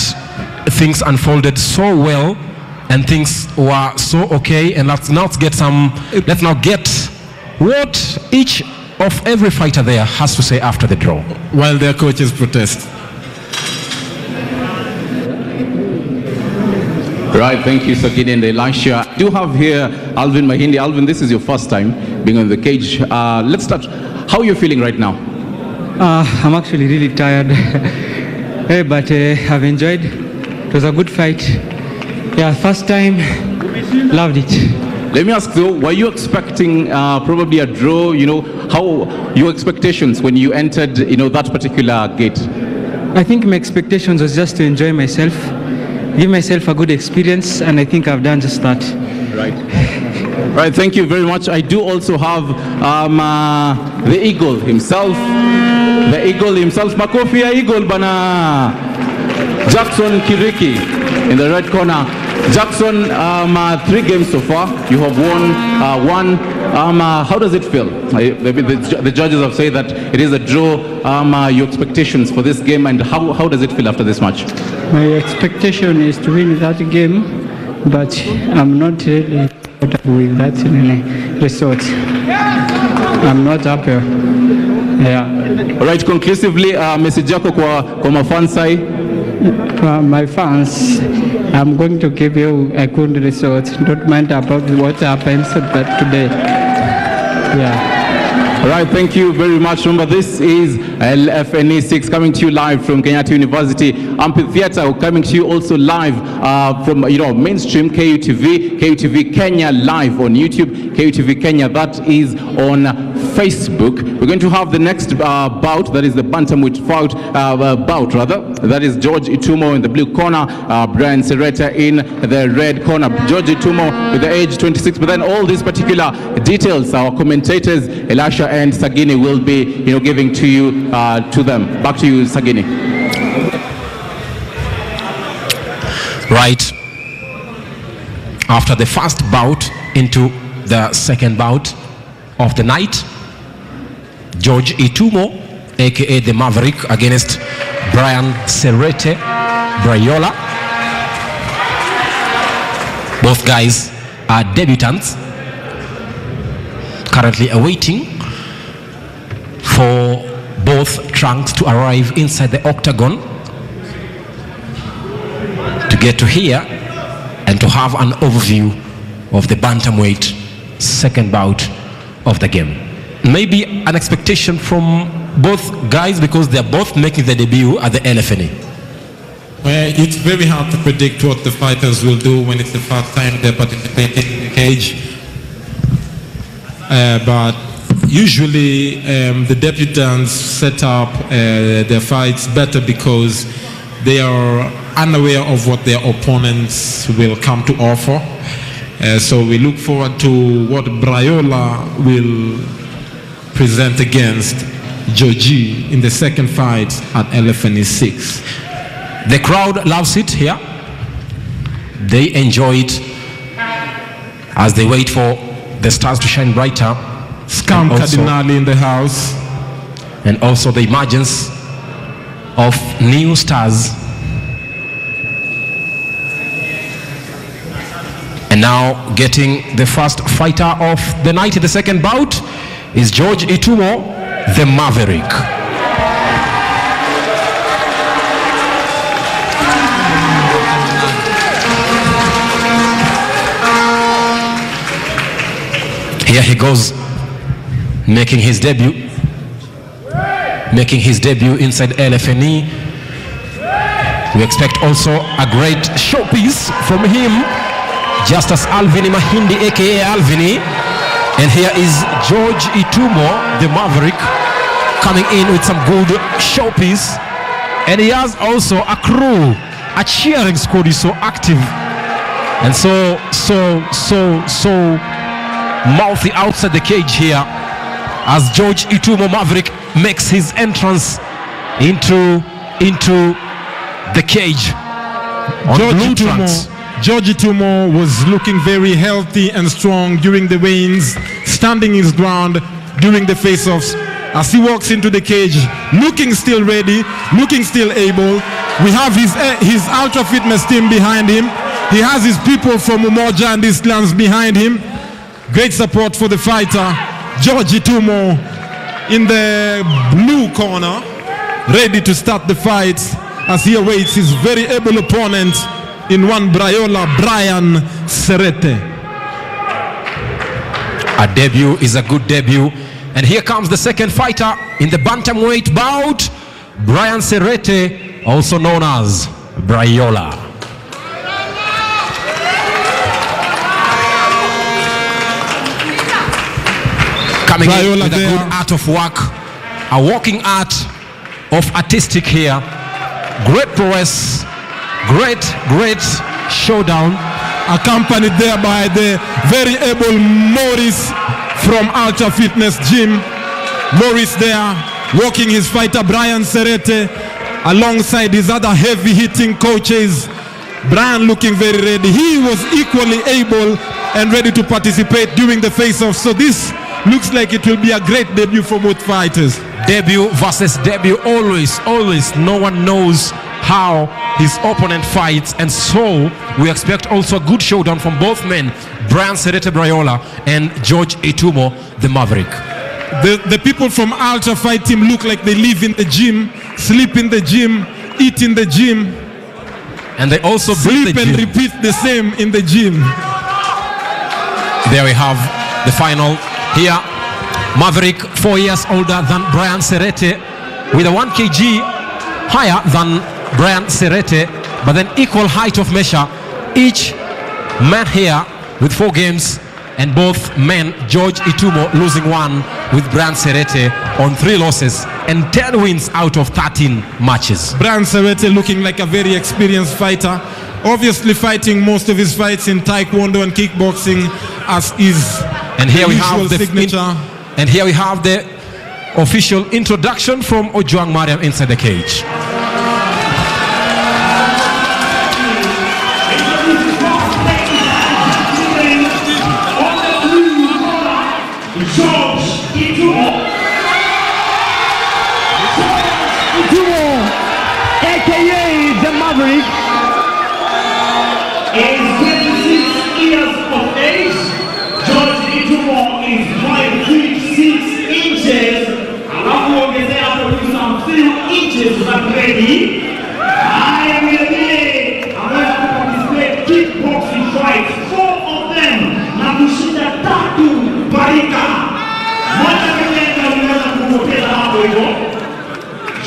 things unfolded so well and things were so okay. And let's now get what each of every fighter there has to say after the draw, while their coaches protest. Right, thank you, Sagini and Elisha. I do have here Lfne Mahindi. Lfne, this is your first time being on the cage. Let's start. How are you feeling right now? I'm actually really tired, but I've enjoyed. It was a good fight. Yeah, first time, loved it. Let me ask though, were you expecting probably a draw? You know, how your expectations when you entered, that particular gate? I think my expectations was just to enjoy myself, give myself a good experience, and I think I've done just that. Right, thank you very much. I do also have the eagle himself. Makofi ya eagle bana. Jackson Kiriki in the red corner. Jackson, 3 games so far. You have won one. How does it feel? The judges have said that it is a draw. Your expectations for this game, and how does it feel after this match? My expectation is to win that game, but I'm not really with that result. I'm not happy. Yeah. All right, conclusively, message yako kwa mafansai. My fans, I'm going to give you a good result. Don't mind about what happens today. Yeah. All right, thank you very much. Remember, this is LFNE6 coming to you live from Kenyatta University Amphitheater, coming to you also live from mainstream KUTV Kenya live on YouTube, KUTV Kenya, that is on Facebook. We're going to have the next bout, that is the bantamweight bout rather. That is George Itumo in the blue corner, Brian Serreta in the red corner. George Itumo with the age 26, but then all these particular details, our commentators Elisha and Sagini will be giving to you to them. Back to you, Sagini. Right. After the first bout into the second bout of the night, George Itumo, aka the Maverick, against Brian Serrete Brayola. Both guys are debutants, currently awaiting for both trunks to arrive inside the octagon to get to hear and to have an overview of the bantamweight second bout of the game. Maybe an expectation from both guys because they're both making their debut at the LFNE. Well, it's very hard to predict what the fighters will do when it's the first time they're participating in the cage. But usually the debutants set up their fights better because they are unaware of what their opponents will come to offer. So we look forward to what Brayola will present against Joji in the second fight at LFNE6. The crowd loves it here. They enjoy it as they wait for the stars to shine brighter. Scam Cardinali in the house. And also the emergence of new stars. And now getting the first fighter of the night in the second bout is George Itumo, the Maverick. Here he goes, making his debut inside LFNE. We expect also a great showpiece from him, just as Lfne Mahindi aka Lfne. And here is George Itumo, the Maverick, coming in with some good showpiece. And he has also a crew, a cheering squad is so active and so mouthy outside the cage here as George Itumo Maverick makes his entrance into the cage on blue trunks. George Itumo was looking very healthy and strong during the weigh-ins, standing his ground during the face-offs. As he walks into the cage, looking still ready, looking still able. We have his ultra fitness team behind him. He has his people from Umoja and his clans behind him. Great support for the fighter, George Itumo in the blue corner, ready to start the fight as he awaits his very able opponent in one Brayola, Brian Serete. A debut is a good debut. And here comes the second fighter in the bantamweight bout, Brian Serete, also known as Brayola. Coming in with a good art of work, a walking art of artistic here. Great prowess, great showdown. Accompanied there by the very able Morris from Ultra Fitness Gym. Morris there walking his fighter Brian Serete alongside his other heavy hitting coaches. Brian looking very ready. He was equally able and ready to participate during the face-off. So this looks like it will be a great debut for both fighters. Debut versus debut, always. No one knows how his opponent fights, and so we expect also a good showdown from both men, Brian Serete Brayola and George Itumo, the Maverick. The people from Ultra Fight Team look like they live in the gym, sleep in the gym, eat in the gym, and they also sleep and repeat the same in the gym. There we have the final. Here, Maverick, 4 years older than Brian Serete, with a 1 kg higher than Brian Serete, but then equal height of measure. Each man here with 4 games, and both men, George Itumo losing 1 with Brian Serete on 3 losses and 10 wins out of 13 matches. Brian Serete looking like a very experienced fighter, obviously fighting most of his fights in Taekwondo and kickboxing as is. And here we have the signature. And here we have the official introduction from Ojwang Mariam inside the cage. aka the Maverick, is 26 stand ready. I will be aware to participate kickboxing fights, 4 of them, na kushinda 3 barika. Moja kwenye unaweza kupoteza hapo hivyo.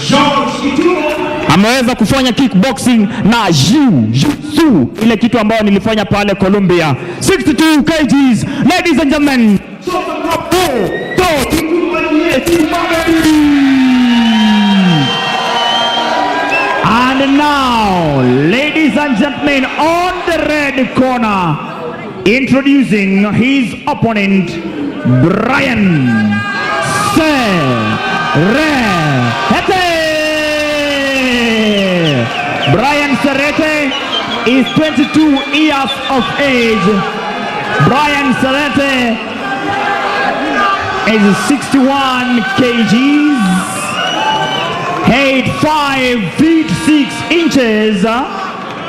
George Itumo ameweza kufanya kickboxing na jiu-jitsu, ile kitu ambayo nilifanya pale Colombia. 62 kgs, ladies and gentlemen. And now, ladies and gentlemen, on the red corner, introducing his opponent, Brian Serrete. Brian Serrete is 22 years of age. Brian Serrete is 61 kgs, height 5 feet 6 inches.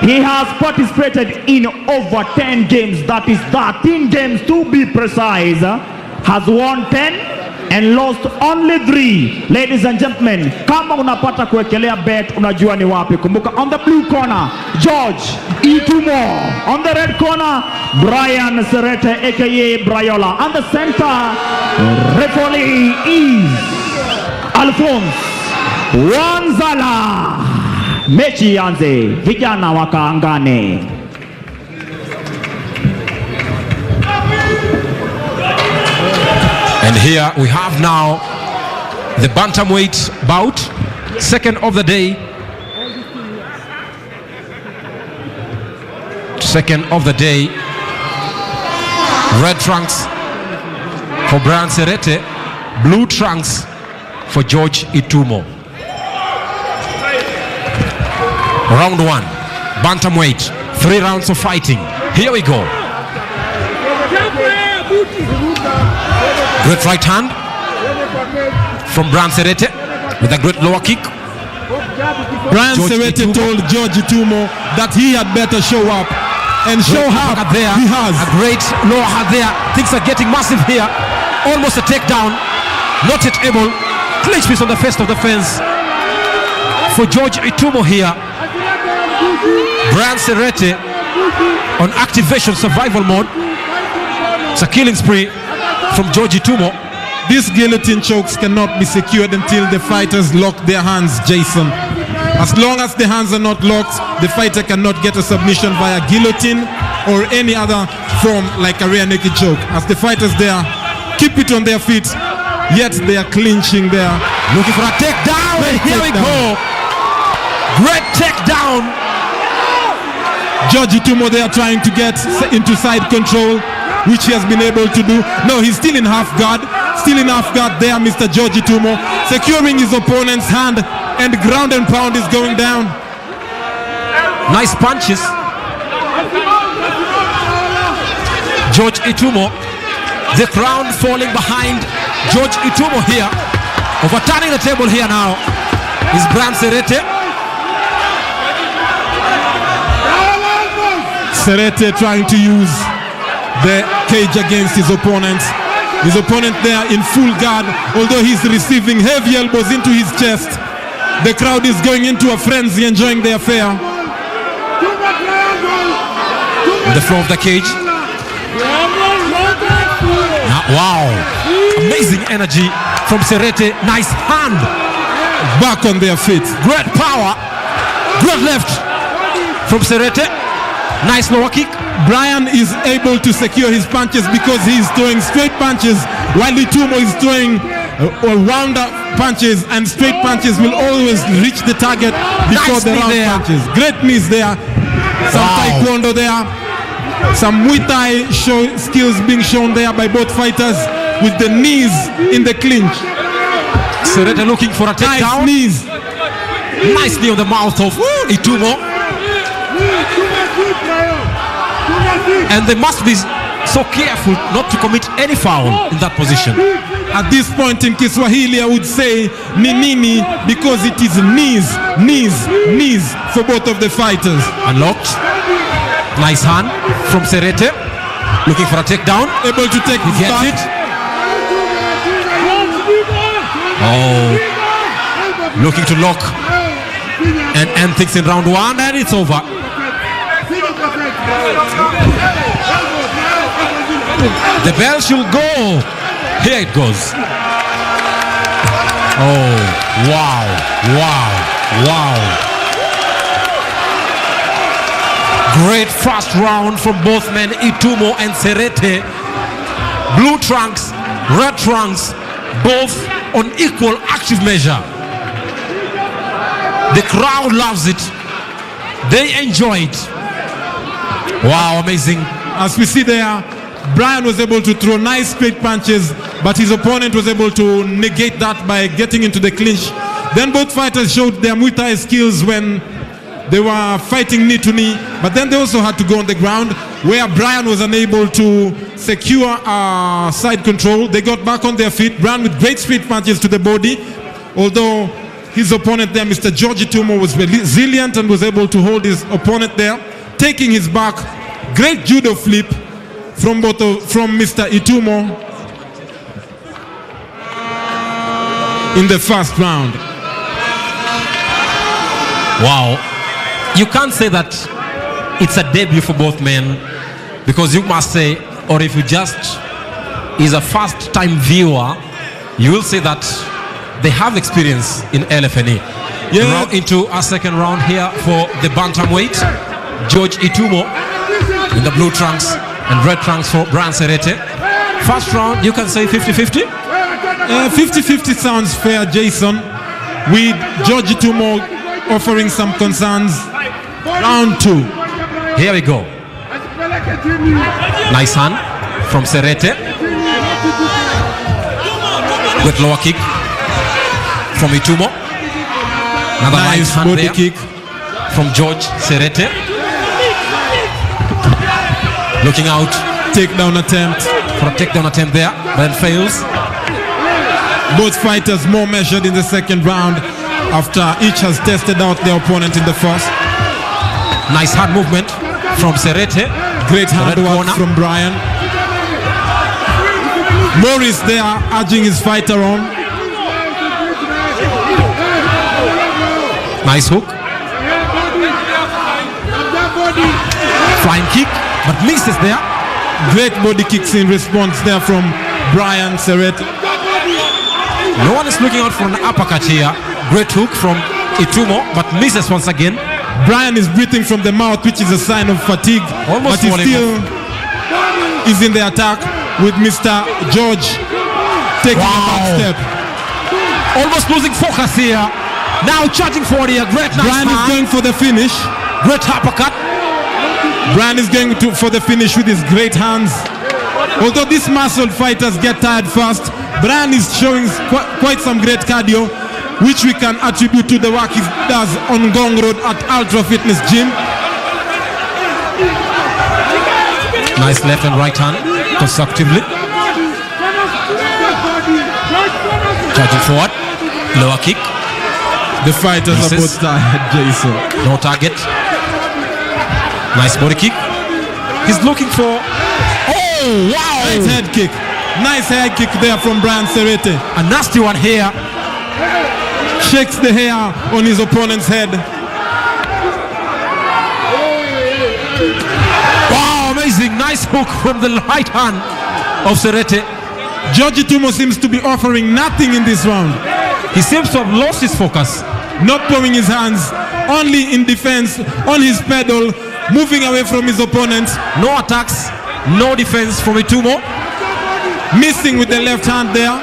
He has participated in over 10 games, that is 13 games to be precise. Has won 10 and lost only 3. Ladies and gentlemen, kama unapata kuwekelea bet, unajua ni wapi. Kumbuka, on the blue corner, George Itumo. On the red corner, Brian Serrete aka Brayola. On the center, referee is Alphonse Wanzala. Mechi anze, vijana wakaangane. And here we have now the bantamweight bout, second of the day. Second of the day. Red trunks for Brian Serrete, blue trunks for George Itumo. Round 1, bantamweight, 3 rounds of fighting. Here we go. Great right hand from Brian Serrete with a great lower kick. Brian Serrete told George Itumo that he had better show up and show how there. He has a great lower hand there. Things are getting massive here. Almost a takedown. Not yet able. Clinch piece on the face of the fence for George Itumo here. Brian Serrete on activation survival mode. It's a killing spree from George Itumo. These guillotine chokes cannot be secured until the fighters lock their hands, Jason. As long as the hands are not locked, the fighter cannot get a submission via guillotine or any other form like a rear naked choke. As the fighters there keep it on their feet, yet they are clinching there. Looking for a takedown, and here we go. Great takedown. George Itumo they are trying to get into side control, which he has been able to do. No, he's still in half guard. Still in half guard there, Mr. George Itumo, securing his opponent's hand, and ground and pound is going down. Nice punches. George Itumo, the crown falling behind George Itumo here. Overturning the table here now is Brian Serrete. Serrete trying to use the cage against his opponent. His opponent there in full guard, although he's receiving heavy elbows into his chest. The crowd is going into a frenzy, enjoying the affair. On the floor of the cage. Now, wow, amazing energy from Serrete. Nice hand. Back on their feet. Great power. Great left from Serrete. Nice lower kick. Brian is able to secure his punches because he's throwing straight punches, while Itumo is throwing round up punches, and straight punches will always reach the target before the round punches. Great miss there. Some taekwondo there. Some Muay Thai skills being shown there by both fighters with the knees in the clinch. Serrete looking for a takedown. Nice knees. Nice knee on the mouth of Itumo. And they must be so careful not to commit any foul in that position. At this point in Kiswahili, I would say ninini, because it is knees, knees, knees for both of the fighters. Unlocked. Nice hand from Serrete. Looking for a takedown. Able to take it. It. Oh. Looking to lock end things in round 1 and it's over. The bell should go. Here it goes. Oh, wow, wow, wow. Great first round from both men, Itumo and Serete. Blue trunks, red trunks, both on equal active measure. The crowd loves it. They enjoy it. Wow, amazing. As we see there, Brian was able to throw nice straight punches, but his opponent was able to negate that by getting into the clinch. Then both fighters showed their Muay Thai skills when they were fighting knee to knee, but then they also had to go on the ground where Brian was unable to secure side control. They got back on their feet, Brian with great straight punches to the body, although his opponent there, Mr. George Itumo, was resilient and was able to hold his opponent there, taking his back. Great judo flip from Mr. Itumo in the first round. Wow. You can't say that it's a debut for both men, because you must say, or if you just is a first time viewer, you will say that they have experience in LFNE. Yeah. Now into a second round here for the bantamweight. George Itumo in the blue trunks and red trunks for Brian Serete. First round, you can say 50-50? 50-50 sounds fair, Jason, with George Itumo offering some concerns. Round 2. Here we go. Nice hand from Serete. With lower kick from Itumo. Another nice hand body there kick from George Serete. Looking out. Takedown attempt. For a takedown attempt there, but then fails. Both fighters more measured in the second round after each has tested out their opponent in the first. Nice hand movement from Serete. Great hand work from Brian. Morris there urging his fighter on. Nice hook. Flying kick, but misses there. Great body kicks in response there from Brian Serete. No one is looking out for an uppercut here. Great hook from Itumo, but misses once again. Brian is breathing from the mouth, which is a sign of fatigue. Almost but he still is in the attack with Mr. George taking a back step. Almost losing focus here. Now charging forward here. Great nice Brian is going for the finish. Great uppercut. Brian is going for the finish with his great hands. Although these muscled fighters get tired fast, Brian is showing quite some great cardio, which we can attribute to the work he does on Gong Road at Ultra Fitness Gym. Nice left and right hand consecutively. Charging forward. Lower kick. The fighters are both tired, Jason. No target. Nice body kick. He's looking for... Oh, wow! Nice head kick. Nice head kick there from Brian Serete. A nasty one here. Shakes the hair on his opponent's head. Wow, amazing. Nice hook from the right hand of Serete. George Itumo seems to be offering nothing in this round. He seems to have lost his focus. Not throwing his hands, only in defense, on his pedal, moving away from his opponent. No attacks, no defense from Itumo. Missing with the left hand there,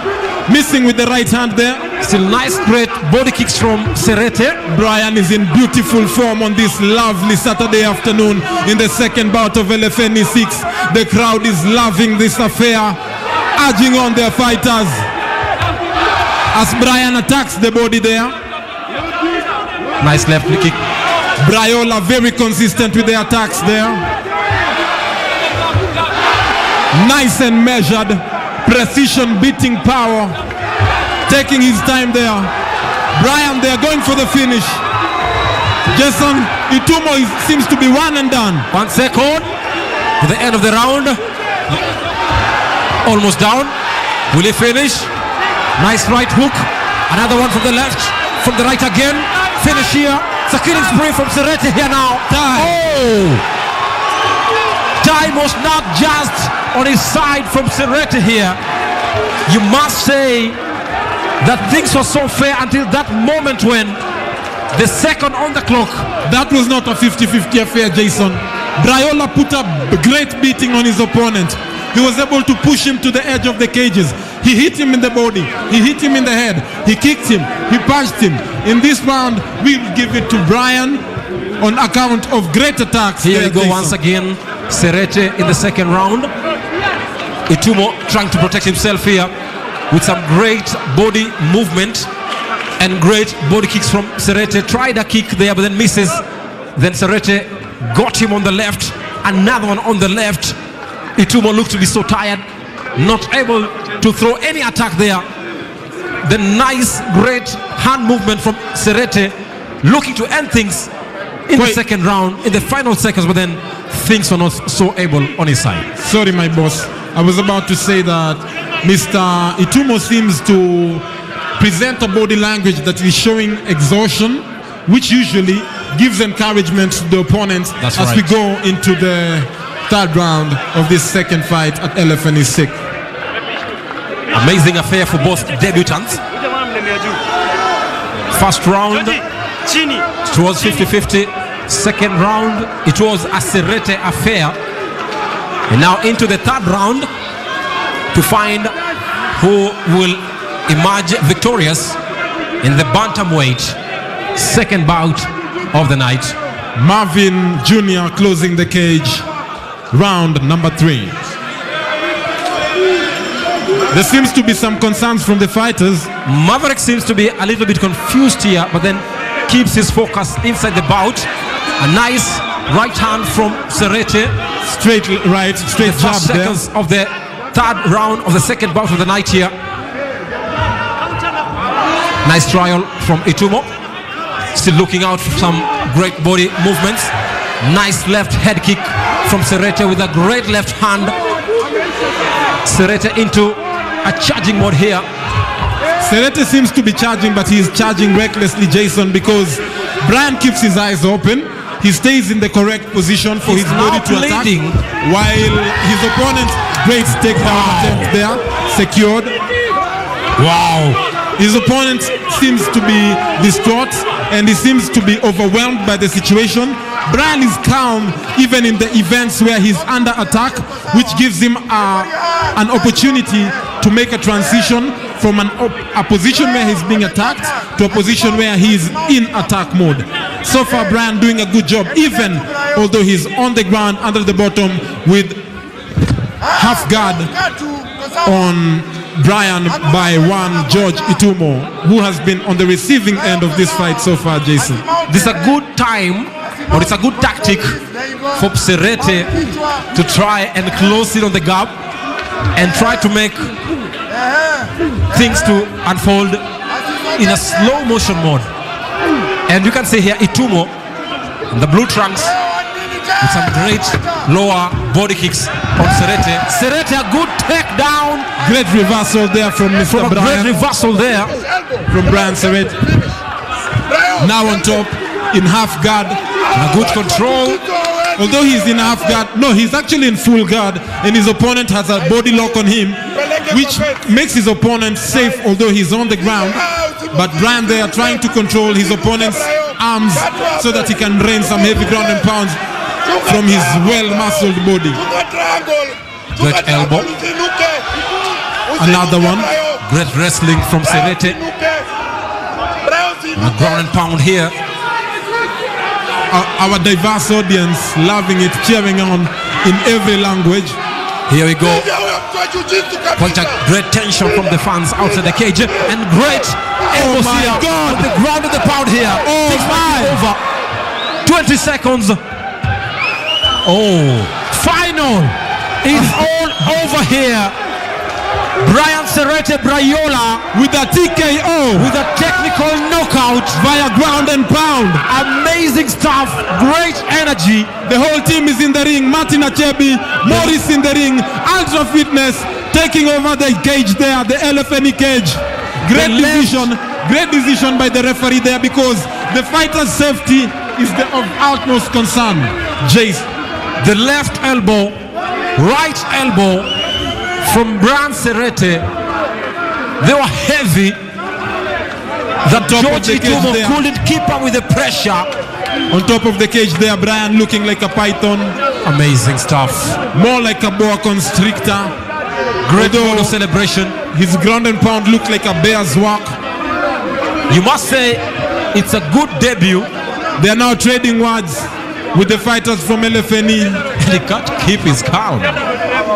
missing with the right hand there. Still nice, great body kicks from Serete. Brian is in beautiful form on this lovely Saturday afternoon in the second bout of LFNE6. The crowd is loving this affair, urging on their fighters as Brian attacks the body there. Nice left kick. Briola very consistent with the attacks there. Nice and measured, precision beating power. Taking his time there. Brian, they're going for the finish. Jason Itumo seems to be one and done. 1 second to the end of the round. Almost down. Will he finish? Nice right hook. Another one from the left. From the right again. Finish here It's a killing spree from Serete here now. Time was not just on his side from Serete here. You must say that things were so fair until that moment when the second on the clock. That was not a 50-50 affair, Jason. Brayola put a great beating on his opponent. He was able to push him to the edge of the cages. He hit him in the body. He hit him in the head. He kicked him. He punched him. In this round, we'll give it to Brian on account of great attacks. Here we go once again. Serete in the second round. Itumo trying to protect himself here with some great body movement and great body kicks from Serete. Tried a kick there but then misses. Then Serete got him on the left. Another one on the left. Itumo looked to be so tired, not able to throw any attack there. The nice, great hand movement from Serete, looking to end things in the second round, in the final seconds, but then things were not so able on his side. Sorry, my boss. I was about to say that Mr. Itumo seems to present a body language that is showing exhaustion, which usually gives encouragement to the opponent as we go into the third round of this second fight at LFNE6. Amazing affair for both debutants. First round, it was 50-50. Second round, it was a Serete affair. And now into the third round to find who will emerge victorious in the bantamweight second bout of the night. Marvin Jr. closing the cage. Round number 3. There seems to be some concerns from the fighters. Maverick seems to be a little bit confused here, but then keeps his focus inside the bout. A nice right hand from Serete. Straight right, straight jab there. Seconds of the third round of the second bout of the night here. Nice trial from Itumo. Still looking out for some great body movements. Nice left head kick from Serete with a great left hand. Serete into a charging mode here. Serete seems to be charging, but he's charging recklessly, Jason, because Brian keeps his eyes open. He stays in the correct position for his body to attack, while his opponent's great takedown attempt there, secured. Wow. His opponent seems to be distraught and he seems to be overwhelmed by the situation. Brian is calm even in the events where he's under attack, which gives him an opportunity to make a transition from a position where he's being attacked to a position where he's in attack mode. So far, Brian doing a good job, even although he's on the ground under the bottom with half guard on Brian by one George Itumo, who has been on the receiving end of this fight so far, Jason. This is a good time, or it's a good tactic for Serete to try and close in on the gap and try to make things to unfold in a slow motion mode. And you can see here Itumo in the blue trunks with some great lower body kicks on Serete. Serete, a good takedown. Great reversal there from Mr. Brian. Great reversal there from Brian Serete. Now on top in half guard. A good control. Although he's in half guard, no, he's actually in full guard, and his opponent has a body lock on him, which makes his opponent safe, although he's on the ground. But Brian there trying to control his opponent's arms so that he can drain some heavy ground and pounds from his well-muscled body. Great elbow. Another one. Great wrestling from Serete. A ground and pound here. Our diverse audience loving it, cheering on in every language. Here we go. Quite a great tension from the fans outside the cage, and great elbows here. God. On the ground of the pound here. Oh my. Over 20 seconds. Oh, final is all over here. Brian Serete Brayola with a TKO, with a technical knockout via ground and pound. Amazing stuff, great energy. The whole team is in the ring. Martin Achebi, Morris in the ring, Ultra Fitness taking over the cage there, the LFNE cage. Great decision by the referee there, because The fighter's safety is of utmost concern. Jace, the left elbow, right elbow from Brian Serete, they were heavy. That Georgie Tumo couldn't keep up with the pressure. On top of the cage there, Brian looking like a python. Amazing stuff. More like a boa constrictor. Great mode of celebration. His ground and pound looked like a bear's work. You must say it's a good debut. They are now trading words with the fighters from LFNE. And he can't keep his calm.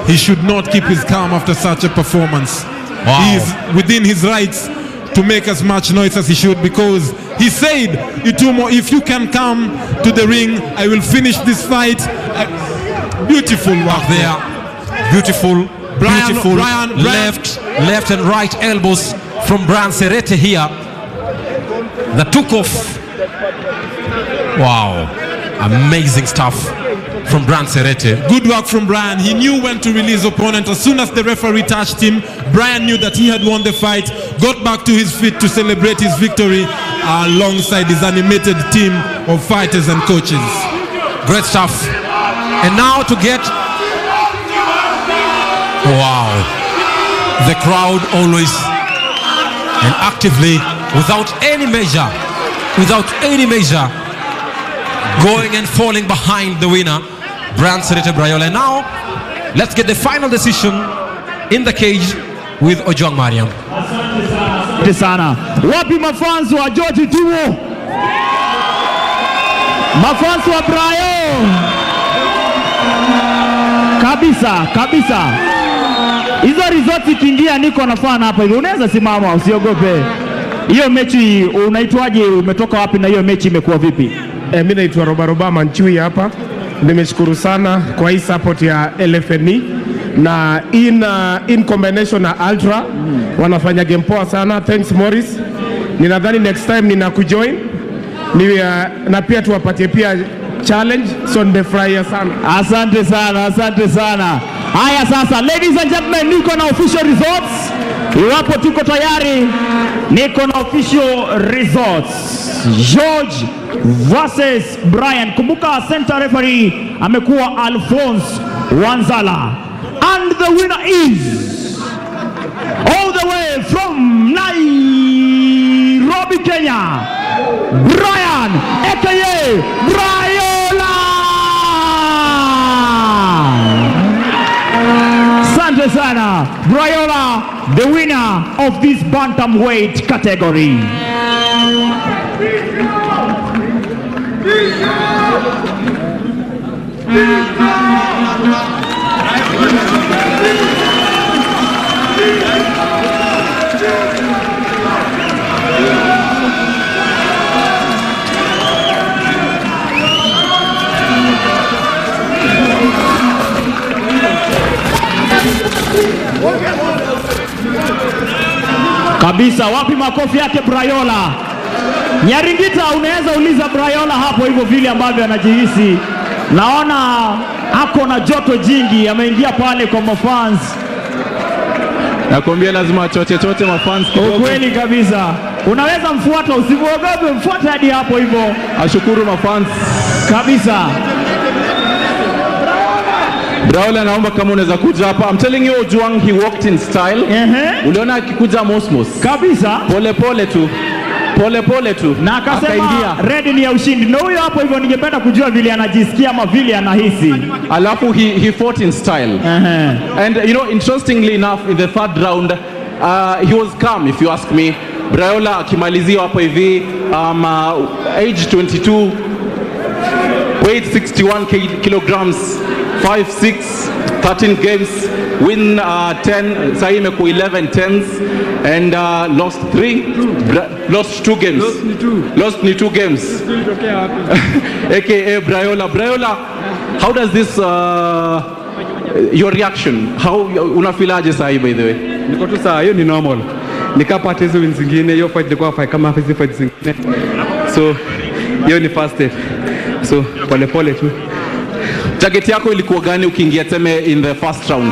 He should not keep his calm after such a performance. Wow. He is within his rights to make as much noise as he should, because he said, Itumo, if you can come to the ring, I will finish this fight. Beautiful work there. Beautiful, Brian, beautiful Brian. Left and right elbows from Brian Serete here. That took off. Wow, amazing stuff from Brian Serete. Good work from Brian. He knew when to release opponent. As soon as the referee touched him, Brian knew that he had won the fight, got back to his feet to celebrate his victory alongside his animated team of fighters and coaches. Great stuff. And now to get... Wow. The crowd always and actively, without any measure, going and falling behind the winner, Brian Serete Brayola. And now, let's get the final decision in the cage with Ojwang Mariam. Sana. Wapi mafans wa Georgie Tumo? Mafans wa Brayo? Kabisa. Hizo results ikiingia niko nafana hapa hivi. Unaweza simama, usiogope. Hiyo mechi unaitwaje? Umetoka wapi na hiyo mechi imekuwa vipi? Mimi naitwa Roba Manchui hapa. Nimeshukuru sana kwa hii support ya LFNE na in combination na Ultra wanafanya game poa sana. Thanks Morris. Ninadhani next time ninakujoin. Na pia tuwapatie pia challenge, so nimefurahia sana. Asante sana. Haya sasa, ladies and gentlemen, niko na official results. Iwapo tuko tayari, niko na official results. George versus Brian. Kumbuka center referee amekuwa Alphonse Wanzala. And the winner is, all the way from Nairobi, Kenya, Brian aka Brayola. Asante sana. Brayola, the winner of this bantamweight category. Kabisa, wapi makofi yake Brayola? Nyaringita, unaweza uliza Brayola hapo hivyo vile ambavyo anajihisi. Naona ako na joto jingi, ameingia pale kwa mafans. Nakwambia lazima chote mafans kidogo. Ukweli kabisa. Unaweza mfuata, usimuogope, mfuata hadi hapo hivyo. Ashukuru mafans kabisa. Brayola, naomba kama unaweza kuja hapa. I'm telling you, Ojwang, he walked in style. Uliona akikuja mosmos. Kabisa. Pole tu. Na akasema red ni ya ushindi. Na huyo hapo hivyo ningependa kujua vile anajisikia ama vile anahisi. Alafu he fought in style. And you know, interestingly enough, in the third round, he was calm, if you ask me. Brayola akimalizia hapo hivi, age 22, weight 61 kilograms, 5'6", 13 games, win 10, sahi imekuwa 11 10s, and lost 2 games. Lost 2 games. AKA Brayola, how does this, your reaction, how unafilaje sahi by the way? Niko tu sawa, hiyo ni normal. Nikapata hizo wins zingine, hiyo fight ilikuwa fight kama hizo fight zingine. So, hiyo ni first step. So, pole tu. Target yako ilikuwa gani ukiingia teme in the first round?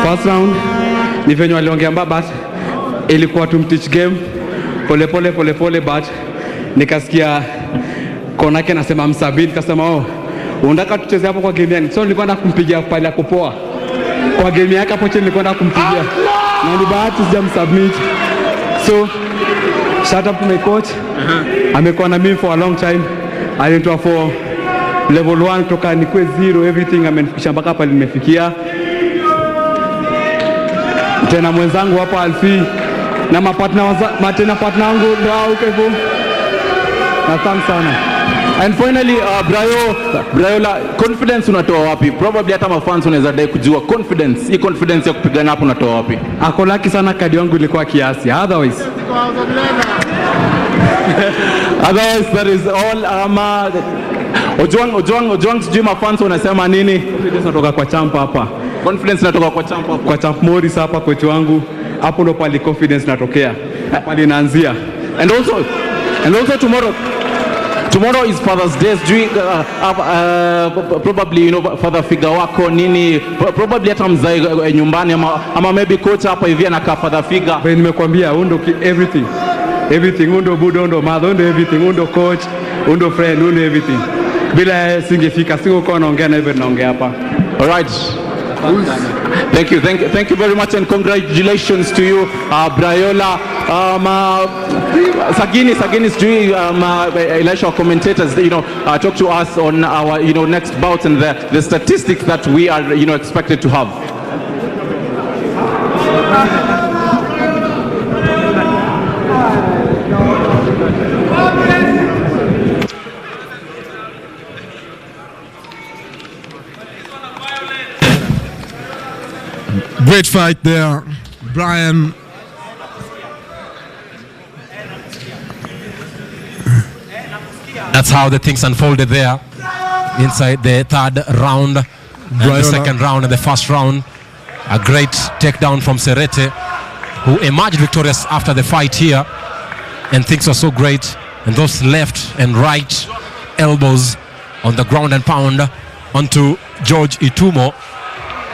First round ni venye waliongea but ilikuwa to teach game pole but nikasikia kona yake anasema msabini, nikasema oh, unataka tucheze hapo kwa game yani? So nilikuwa nataka kumpigia pale ya kupoa kwa game yake hapo chini, nilikuwa nataka kumpigia na ni bahati sijamsubmit. So shout out to my coach. Amekuwa na mimi for a long time. Alinitoa for level 1 kutoka nikuwe 0 everything, amenifikisha mpaka hapa nimefikia. Tena mwenzangu hapa Alfi na partner wangu ndio huko hivyo. Na thanks sana. And finally, Brayola, confidence unatoa wapi? Probably hata mafans unaweza dai kujua confidence. Hii confidence ya kupigana hapo unatoa wapi? Ako lucky sana, kadi yangu ilikuwa kiasi. Otherwise that is all. Ojwang sijui mafans unasema nini? Confidence natoka kwa champ hapa. Confidence natoka kwa champ hapa. Kwa champ Morris hapa coach wangu. Hapo ndo pale confidence natokea. Pale inaanzia. And also tomorrow is Father's Day. Probably father figure wako nini, probably hata mzai nyumbani ama maybe coach hapa hivi anakaa father figure. Wewe nimekwambia undo everything undo budo undo mother undo everything undo coach undo friend undo everything. Bila singefika singekuwa naongea na hivyo naongea hapa. All right. Thank you very much, and congratulations to you, Brayola. Sagini sijui Elisha, commentators, talk to us on our next bouts and the statistics that we are expected to have. Great fight there, Brian. That's how the things unfolded there inside the third round and the second round and the first round. A great takedown from Serete, who emerged victorious after the fight here, and things were so great, and those left and right elbows on the ground and pound onto George Itumo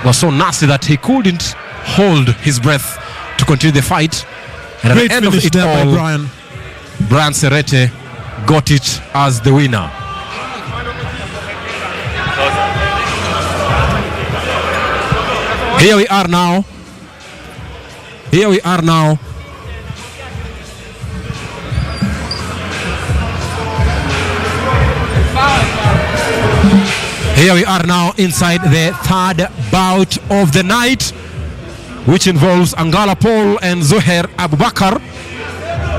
was so nasty that he couldn't hold his breath to continue the fight. And at Great the end of it all, Brian Serete got it as the winner. Here we are now. Here we are now. Here we are now inside the third bout of the night, which involves Angala Paul and Zuhair Abubakar.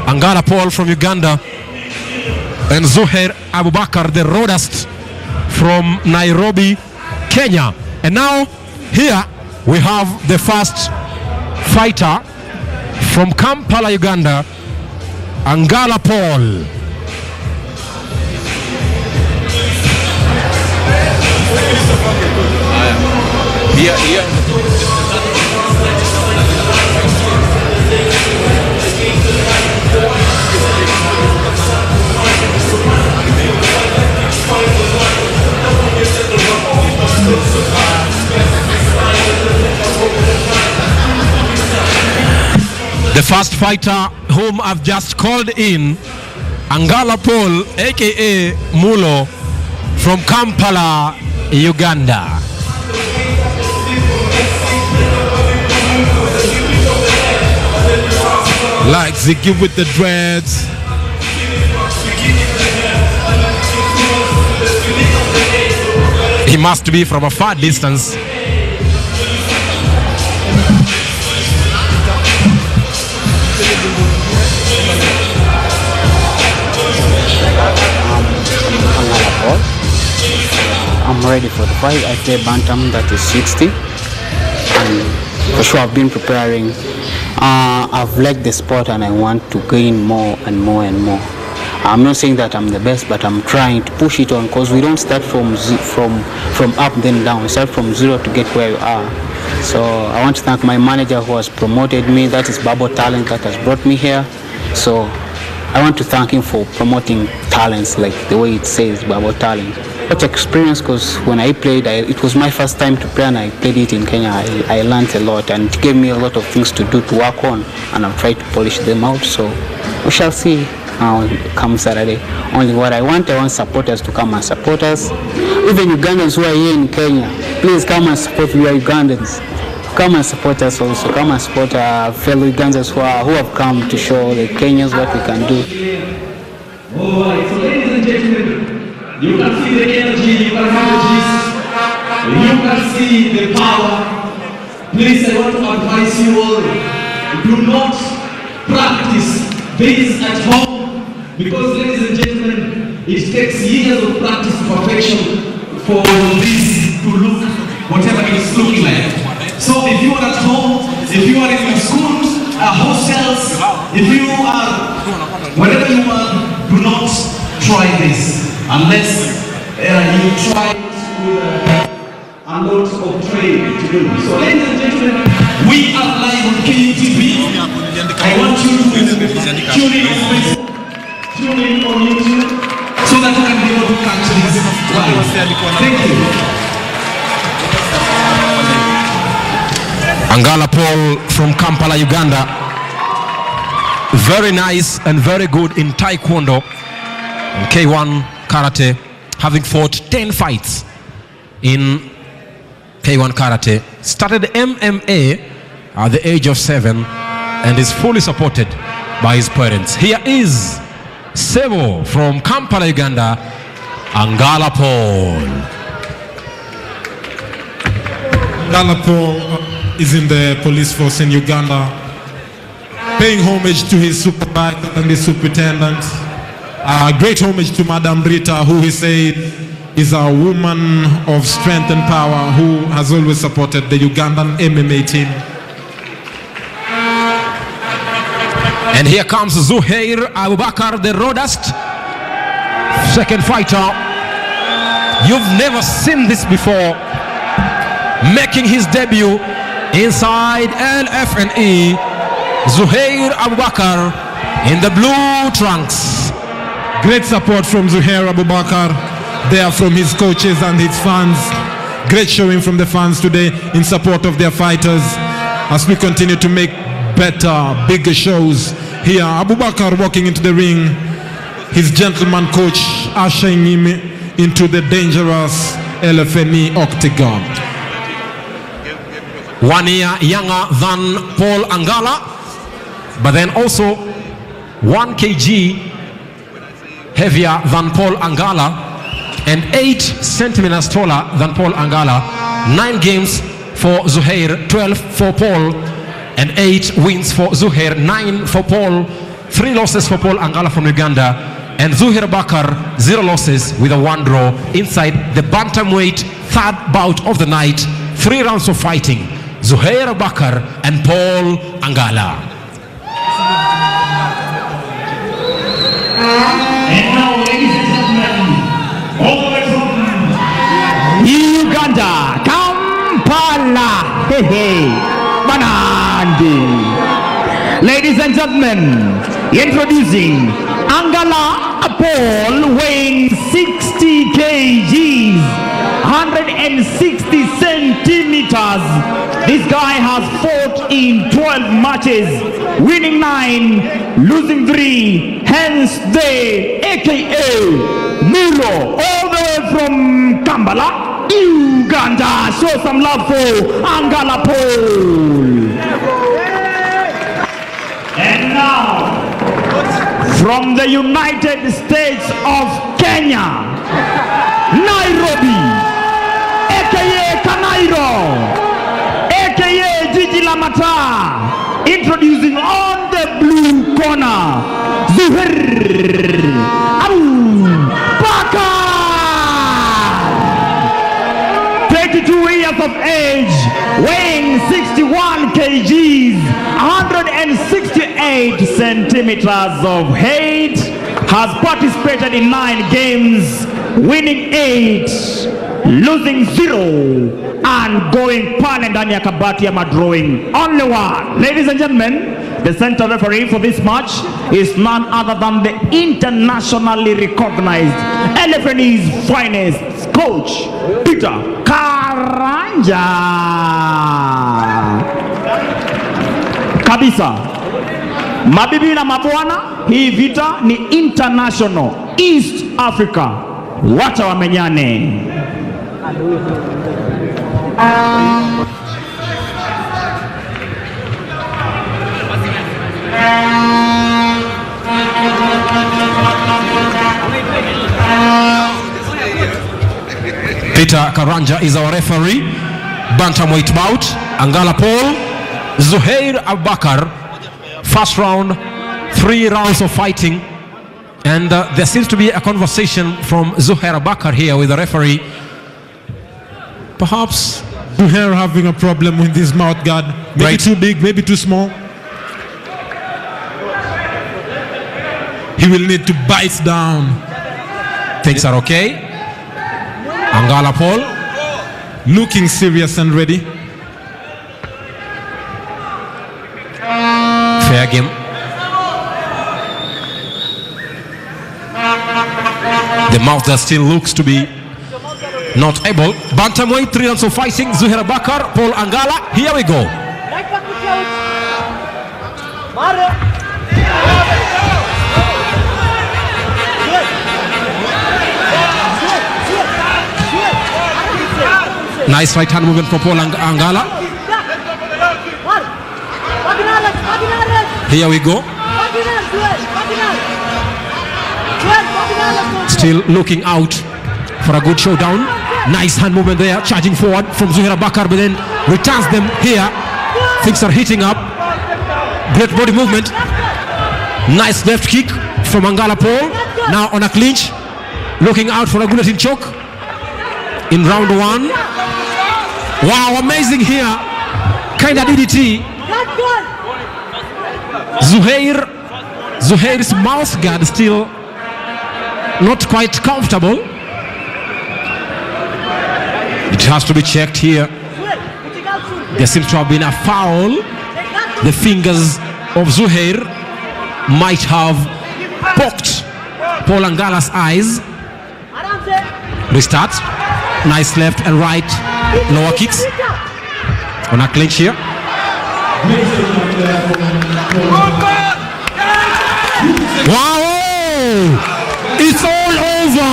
Angala Paul from Uganda and Zuhair Abubakar, the roadest from Nairobi, Kenya. And now here we have the first fighter from Kampala, Uganda, Angala Paul. The first fighter whom I've just called in, Angala Paul, aka Mulo, from Kampala, Uganda. Like Ziggy with the dreads. He must be from a far distance. I'm ready for the fight. I play bantam, that is 60, and for sure I've been preparing. I've liked the sport and I want to gain more and more and more. I'm not saying that I'm the best, but I'm trying to push it on, because we don't start from up then down. We start from zero to get where you are. So I want to thank my manager who has promoted me. That is Bout Talent that has brought me here. So I want to thank him for promoting talents like the way it says Bout Talent. What experience, because when I played, it was my first time to play and I played it in Kenya. I learned a lot and it gave me a lot of things to do, to work on, and I've tried to polish them out. So we shall see come Saturday. Only what I want supporters to come and support us. Even Ugandans who are here in Kenya, please come and support. We are Ugandans. Come and support us also. Come and support our fellow Ugandans who have come to show the Kenyans what we can do. Alright, so ladies and gentlemen, you can see the energy, you can see the gist, you can see the power. Please, I want to advise you all, do not practice this at home, because ladies and gentlemen, it takes years of practice to perfection for this to look whatever it's looking like. So if you are at home, if you are in your schools, hostels, if you are wherever you are, do not try this unless you try with a lot of training to do. So ladies and gentlemen, we are live on KUTV. I want you to tune in on Facebook, tune in on YouTube, so that you can be able to catch this live. Thank you. Angala Paul from Kampala, Uganda. Very nice and very good in Taekwondo and K1 Karate, having fought 10 fights in K1 Karate. Started MMA at the age of 7 and is fully supported by his parents. Here is Sebo from Kampala, Uganda, Angala Paul. Angala Paul is in the police force in Uganda, paying homage to his supervisor and his superintendent. Great homage to Madam Rita, who he said is a woman of strength and power, who has always supported the Ugandan MMA team. And here comes Zuhair Abubakar, the Rodast, second fighter. You've never seen this before, making his debut inside LFNE. Zuhair Abubakar in the blue trunks. Great support from Zuhair Abubakar, there from his coaches and his fans. Great showing from the fans today in support of their fighters as we continue to make better, bigger shows here. Abubakar walking into the ring, his gentleman coach ushering him into the dangerous LFNE octagon. 1 year younger than Paul Angala, but then also 1 kg heavier than Paul Angala and 8 centimeters taller than Paul Angala. 9 games for Zuhair, 12 for Paul, and 8 wins for Zuhair, 9 for Paul, 3 losses for Paul Angala from Uganda, and Zuhair Bakar 0 losses with a 1 draw inside the bantamweight third bout of the night. 3 rounds of fighting. Zuhair Bakar and Paul Angala. And now, ladies and gentlemen, all the way from Uganda, Kampala, Banandi. Ladies and gentlemen, introducing Angala Paul, weighing 60 kgs, 160 centimeters. This guy has fought in 12 matches, winning 9, losing 3, hence the AKA Mulo, all the way from Kampala, Uganda. Show some love for Angala Paul. And now, from the United States of Kenya, Nairobi, aka Kanairo, aka Gigi Lamata, introducing on the blue corner, Zuhair Abubakar, 22 years of age, weighing 61 kgs, 168 centimeters of height, has participated in 9 games, winning 8, losing 0, and going pale ndani ya kabati ama drawing only 1. Ladies and gentlemen, the center referee for this match is none other than the internationally recognized LFNE's finest coach, Peter Karanja. Kabisa. Mabibi na mabwana, hii vita ni international, East Africa. Wacha wamenyane. Peter Karanja is our referee. Bantamweight bout, Angala Paul, Zuhair Abubakar. First round, 3 rounds of fighting. And there seems to be a conversation from Zuhair Abubakar here with the referee. Perhaps Zuhair having a problem with his mouth guard. Maybe Right. too big, maybe too small. He will need to bite down. Things are okay. Angala Paul looking serious and ready. Fair game. The mouth that still looks to be not able. Bantamweight, 3 rounds of fighting. Zuhair Abubakar, Paul Angala. Here we go. Nice right hand movement for Paul Angala. Here we go. Still looking out for a good showdown. Nice hand movement there, charging forward from Zuhair Abubakar, but then returns them here. Things are heating up. Great body movement. Nice left kick from Angala Paul. Now on a clinch, looking out for a guillotine choke in round 1. Wow, amazing here. Kind of DDT. Zuhair's mouth guard still not quite comfortable. It has to be checked here. There seems to have been a foul. The fingers of Zuhair might have poked Paul Angala's eyes. Restart. Nice left and right lower kicks. On a clinch here. Wow! It's all over!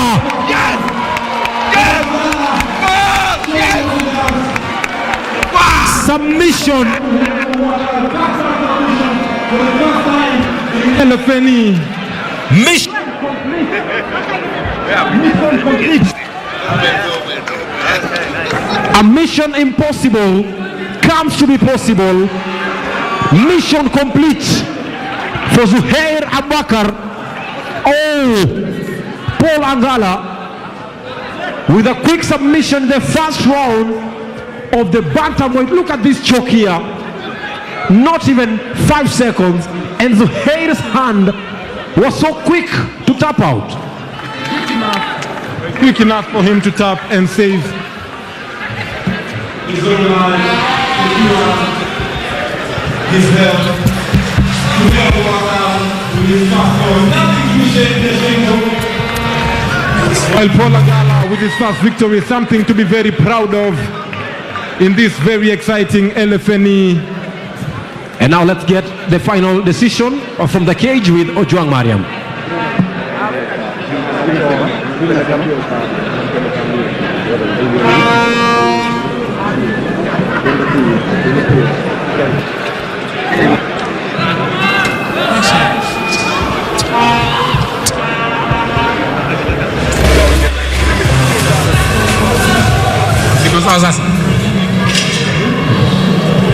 Submission! Lfne. Mission! A mission impossible comes to be possible. Mission complete for Zuhair Abubakar. Oh, Paul Angala with a quick submission the first round of the bantamweight. Look at this choke here. Not even 5 seconds, and Zuhair's hand was so quick to tap out. Quick enough for him to tap and save. His own life, his health, to help walk out with his passport. Nothing to shake the shingle. While Paul Angala with his first victory is something to be very proud of in this very exciting LFNE. And now let's get the final decision from the cage with Ojuang Mariam.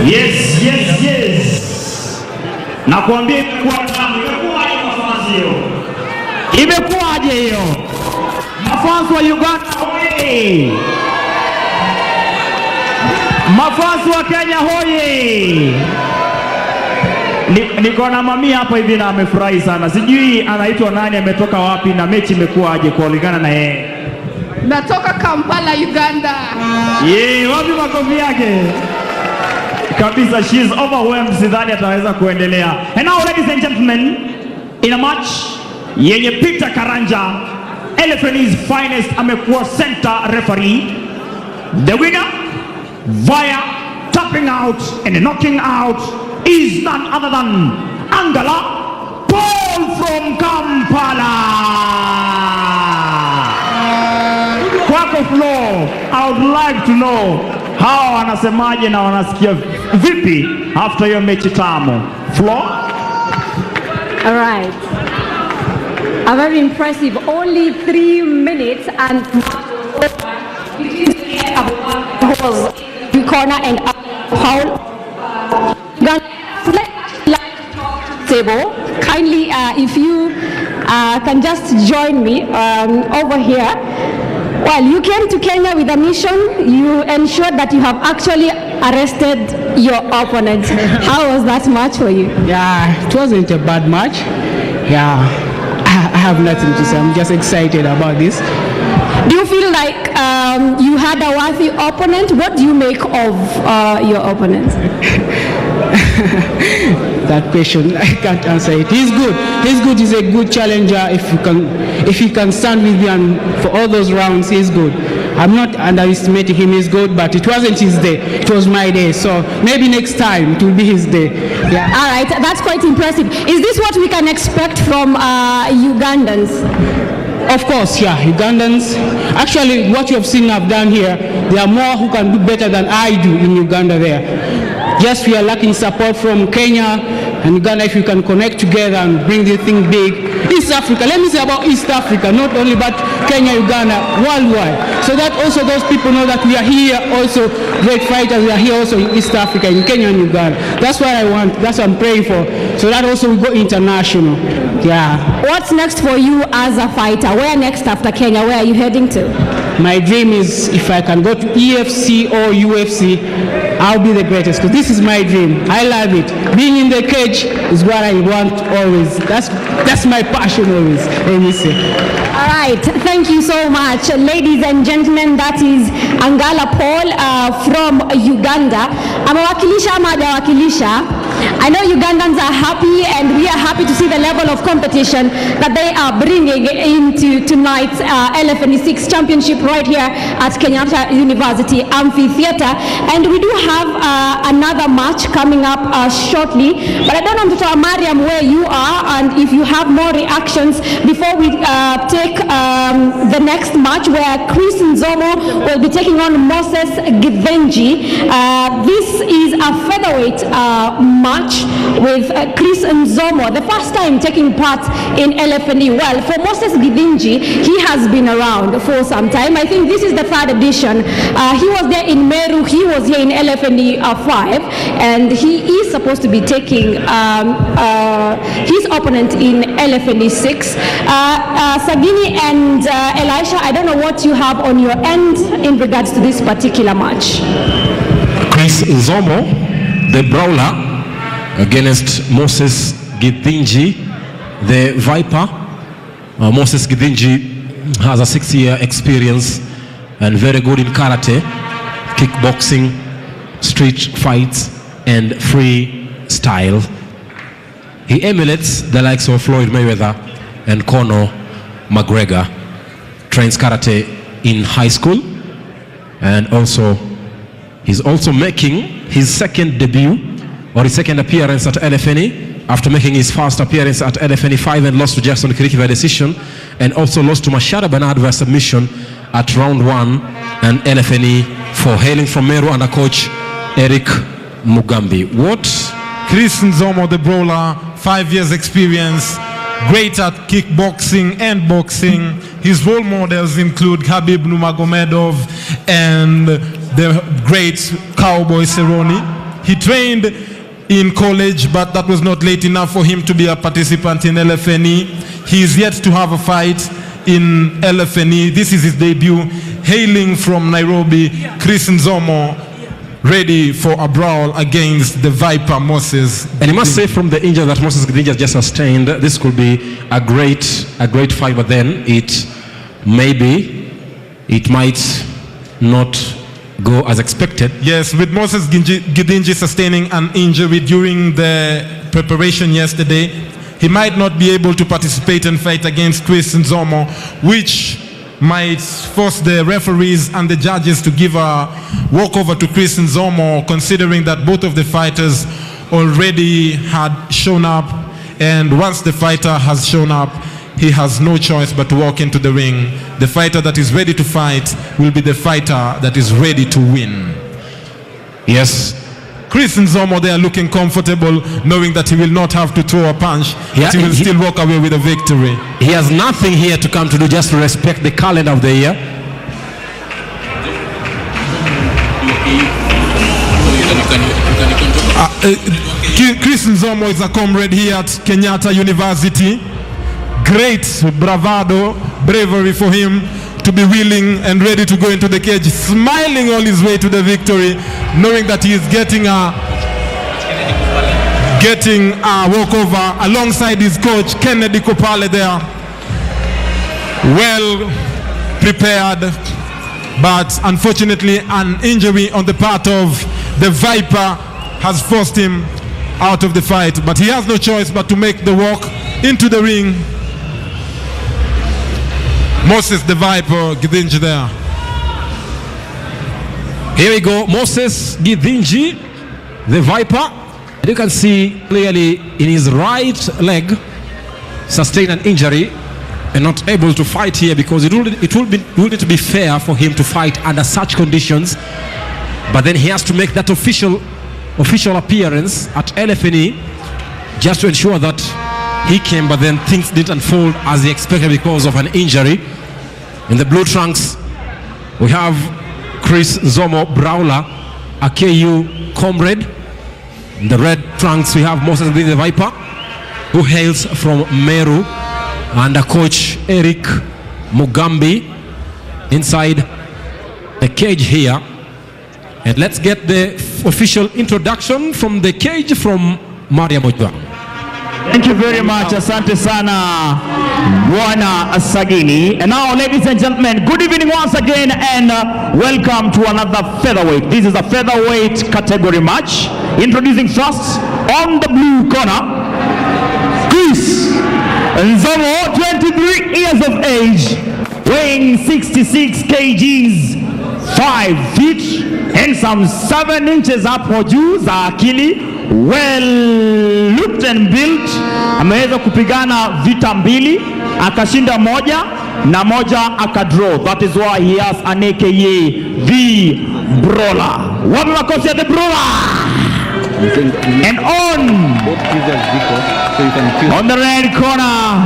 Yes, yes, yes. Nakwambia imekuwaje mafansi hiyo? Imekuwaje hiyo? Mafansi wa Uganda hoye! Mafansi wa Kenya hoye! Niko na mamia hapa hivi na amefurahi sana. Sijui anaitwa nani, ametoka wapi na mechi imekuwaje kulingana na yeye? Natoka Kampala, Uganda. Wapi makofi yake? Kabisa, she's overwhelmed, sidhani ataweza kuendelea. And now, ladies and gentlemen, in a match yenye Peter Karanja, LFNE's finest, amekuwa center referee. The winner via tapping out and knocking out is none other than Angala Paul from Kampala. Kwako Flo, I would like to know hawa wanasemaje na wanasikia vipi after hiyo mechi tamu. Flo? All right. A very impressive. Only 3 minutes and was corner and Paul. Table. Kindly, if you can just join me over here. Well, you came to Kenya with a mission. You ensured that you have actually arrested your opponent. How was that match for you? Yeah, it wasn't a bad match. Yeah, I have nothing to say. I'm just excited about this. Do you feel like you had a worthy opponent? What do you make of your opponent? That question, I can't answer it. He's good. He's good. He's a good challenger. If he can stand with me and for all those rounds, he's good. I'm not underestimating him. He's good, but it wasn't his day. It was my day. So maybe next time it will be his day. Yeah. All right, that's quite impressive. Is this what we can expect from Ugandans? Of course, yeah, Ugandans. Actually, what you have seen I've done here, there are more who can do better than I do in Uganda there. Yes, we are lacking support from Kenya and Uganda. If you can connect together and bring the thing big. East Africa, let me say about East Africa, not only but Kenya, Uganda, worldwide. So that also those people know that we are here also great fighters. We are here also in East Africa, in Kenya and Uganda. That's what I want, that's what I'm praying for. So that also we go international. Yeah. What's next for you as a fighter? Where next after Kenya? Where are you heading to? My dream is if I can go to EFC or UFC, I'll be the greatest, because this is my dream. I love it. Being in the cage is what I want always. That's my passion always. Let me say. All right, thank you so much. Ladies and gentlemen, that is Angala Paul from Uganda. Amewakilisha ama hajawakilisha? I know Ugandans are happy, and we are happy to see the level of competition that they are bringing into tonight's LFNE6 championship right here at Kenyatta University Amphitheater. And we do have another match coming up shortly, but I don't know, Mtoto Mariam, where you are and if you have more reactions before we take the next match, where Chris Nzomo will be taking on Moses Githinji. This is a featherweight match with Chris Nzomo, the first time taking part in LFNE. Well, for Moses Githinji, he has been around for some time. I think this is the 3rd edition. He was there in Meru, he was here in LFNE 5, and he is supposed to be taking his opponent in LFNE 6. Sagini and Elisha, I don't know what you have on your end in regards to this particular match. Chris Nzomo, the brawler, against Moses Githinji, the Viper. Moses Githinji has a 6-year experience and very good in karate, kickboxing, street fights, and freestyle. He emulates the likes of Floyd Mayweather and Conor McGregor. Trains karate in high school, and he's also making his second debut or his second appearance at LFNE after making his first appearance at LFNE 5 and lost to Jackson Kiriki by decision, and also lost to Mashada Bernard via submission at round 1 and LFNE 4. Hailing from Meru under coach Eric Mugambi. What? Chris Nzomo, the brawler, 5 years experience, great at kickboxing and boxing. His role models include Khabib Nurmagomedov and the great Cowboy Cerrone. He trained in college, but that was not late enough for him to be a participant in LFNE. He is yet to have a fight in LFNE. This is his debut. Hailing from Nairobi, Chris Nzomo, ready for a brawl against the Viper Moses. And you must say, from the injury that Moses Githinji has just sustained, this could be a great fight, but then it might not go as expected. Yes, with Moses Githinji sustaining an injury during the preparation yesterday, he might not be able to participate and fight against Chris Nzomo, which might force the referees and the judges to give a walkover to Chris Nzomo, considering that both of the fighters already had shown up And once the fighter has shown up, he has no choice but to walk into the ring. The fighter that is ready to fight will be the fighter that is ready to win. Yes, Chris Nzomo, they are looking comfortable, knowing that he will not have to throw a punch, but he will still walk away with a victory. He has nothing here to come to do, just to respect the calendar of the year. Chris Nzomo is a comrade here at Kenyatta University. Great bravado, bravery for him to be willing and ready to go into the cage, smiling all his way to the victory, knowing that he is getting a walkover alongside his coach, Kennedy Kopale there. Well prepared, but unfortunately an injury on the part of the Viper has forced him out of the fight, but he has no choice but to make the walk into the ring. Moses the Viper Githinji there. Here we go, Moses Githinji, the Viper. You can see clearly in his right leg sustained an injury and not able to fight here, because it would need to be fair for him to fight under such conditions. But then he has to make that official appearance at LFNE just to ensure that he came, but then things didn't unfold as he expected because of an injury. In the blue trunks, we have Chris Nzomo Brawler, a KU comrade. In the red trunks, we have Moses the Viper, who hails from Meru, under coach Eric Mugambi inside the cage here. And let's get the official introduction from the cage from Maria Mojwa. Thank you very much. Asante sana, Bwana Asagini. And now, ladies and gentlemen, good evening once again, and welcome to another featherweight. This is a featherweight category match. Introducing first, on the blue corner, Chris Nzomo, 23 years of age, weighing 66 kgs, 5 feet, and some 7 inches hapo juu za akili. Well looked and built. Ameweza kupigana vita mbili, akashinda moja na moja akadraw. That is why he has an AKA, the Brawler. Wapi makofi ya the Brawler? And on the red corner,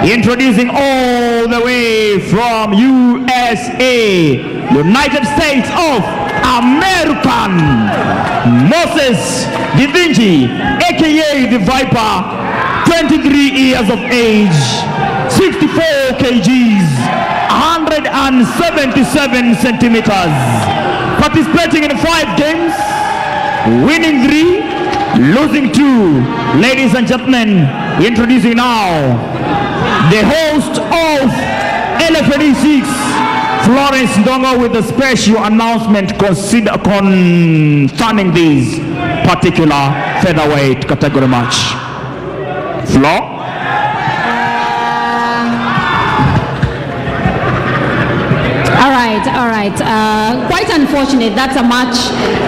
introducing all the way from USA, United States of American, Moses Githinji, aka the Viper, 23 years of age, 64 kgs, 177 centimeters, participating in 5 games, winning 3, losing 2. Ladies and gentlemen, introducing now the host of LFNE6, Florence Ndongo, with a special announcement concerning this particular featherweight category match. Flo? All right. Quite unfortunate. That's a match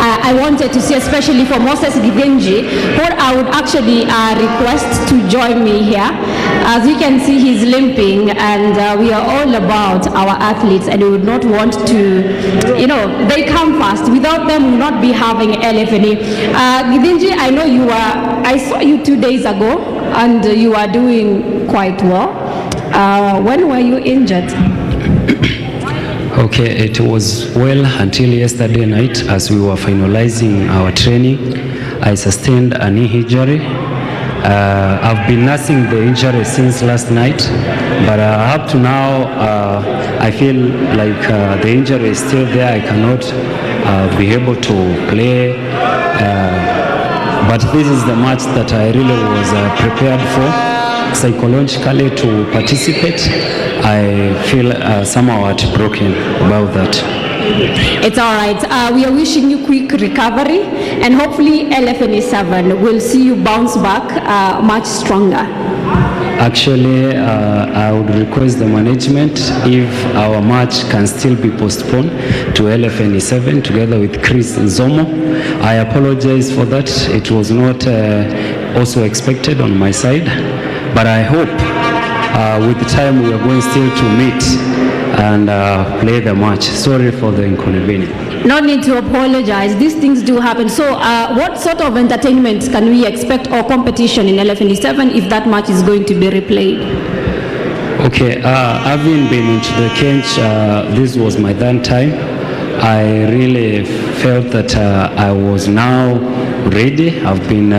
I wanted to see, especially for Moses Githinji, who I would actually request to join me here. As you can see, he's limping, and we are all about our athletes, and we would not want to, they come first. Without them, we would not be having LFNE. Githinji, I know I saw you 2 days ago, and you are doing quite well. When were you injured? Okay, it was well until yesterday night as we were finalizing our training. I sustained a knee injury. I've been nursing the injury since last night, but up to now, I feel like the injury is still there. I cannot be able to play, but this is the match that I really was prepared for. Psychologically to participate, I feel somewhat broken about that. It's all right. We are wishing you quick recovery, and hopefully LFNE7 will see you bounce back much stronger. Actually, I would request the management if our match can still be postponed to LFNE7 together with Chris Nzomo. I apologize for that. It was not also expected on my side. But I hope with time we are going still to meet and play the match. Sorry for the inconvenience. No need to apologize. These things do happen. So what sort of entertainment can we expect or competition in LFNE7 if that match is going to be replayed? Okay, having been into the cage, this was my third time. I really felt that I was now ready. I've been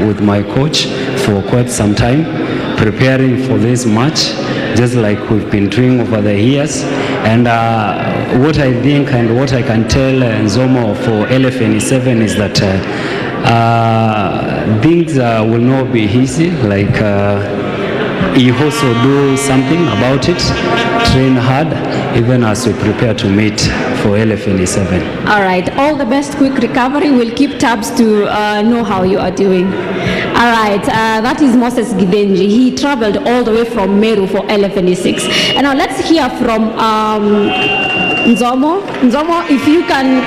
with my coach for quite some time, preparing for this match, just like we've been doing over the years. And what I think and what I can tell Nzomo for LFNE7 is that things will not be easy. Like he also do something about it, train hard, even as we prepare to meet for LFNE7. All right, all the best, quick recovery. We'll keep tabs to know how you are doing. All right, that is Moses Gidenji. He traveled all the way from Meru for LFNE6. And now let's hear from Nzomo. Nzomo, if you can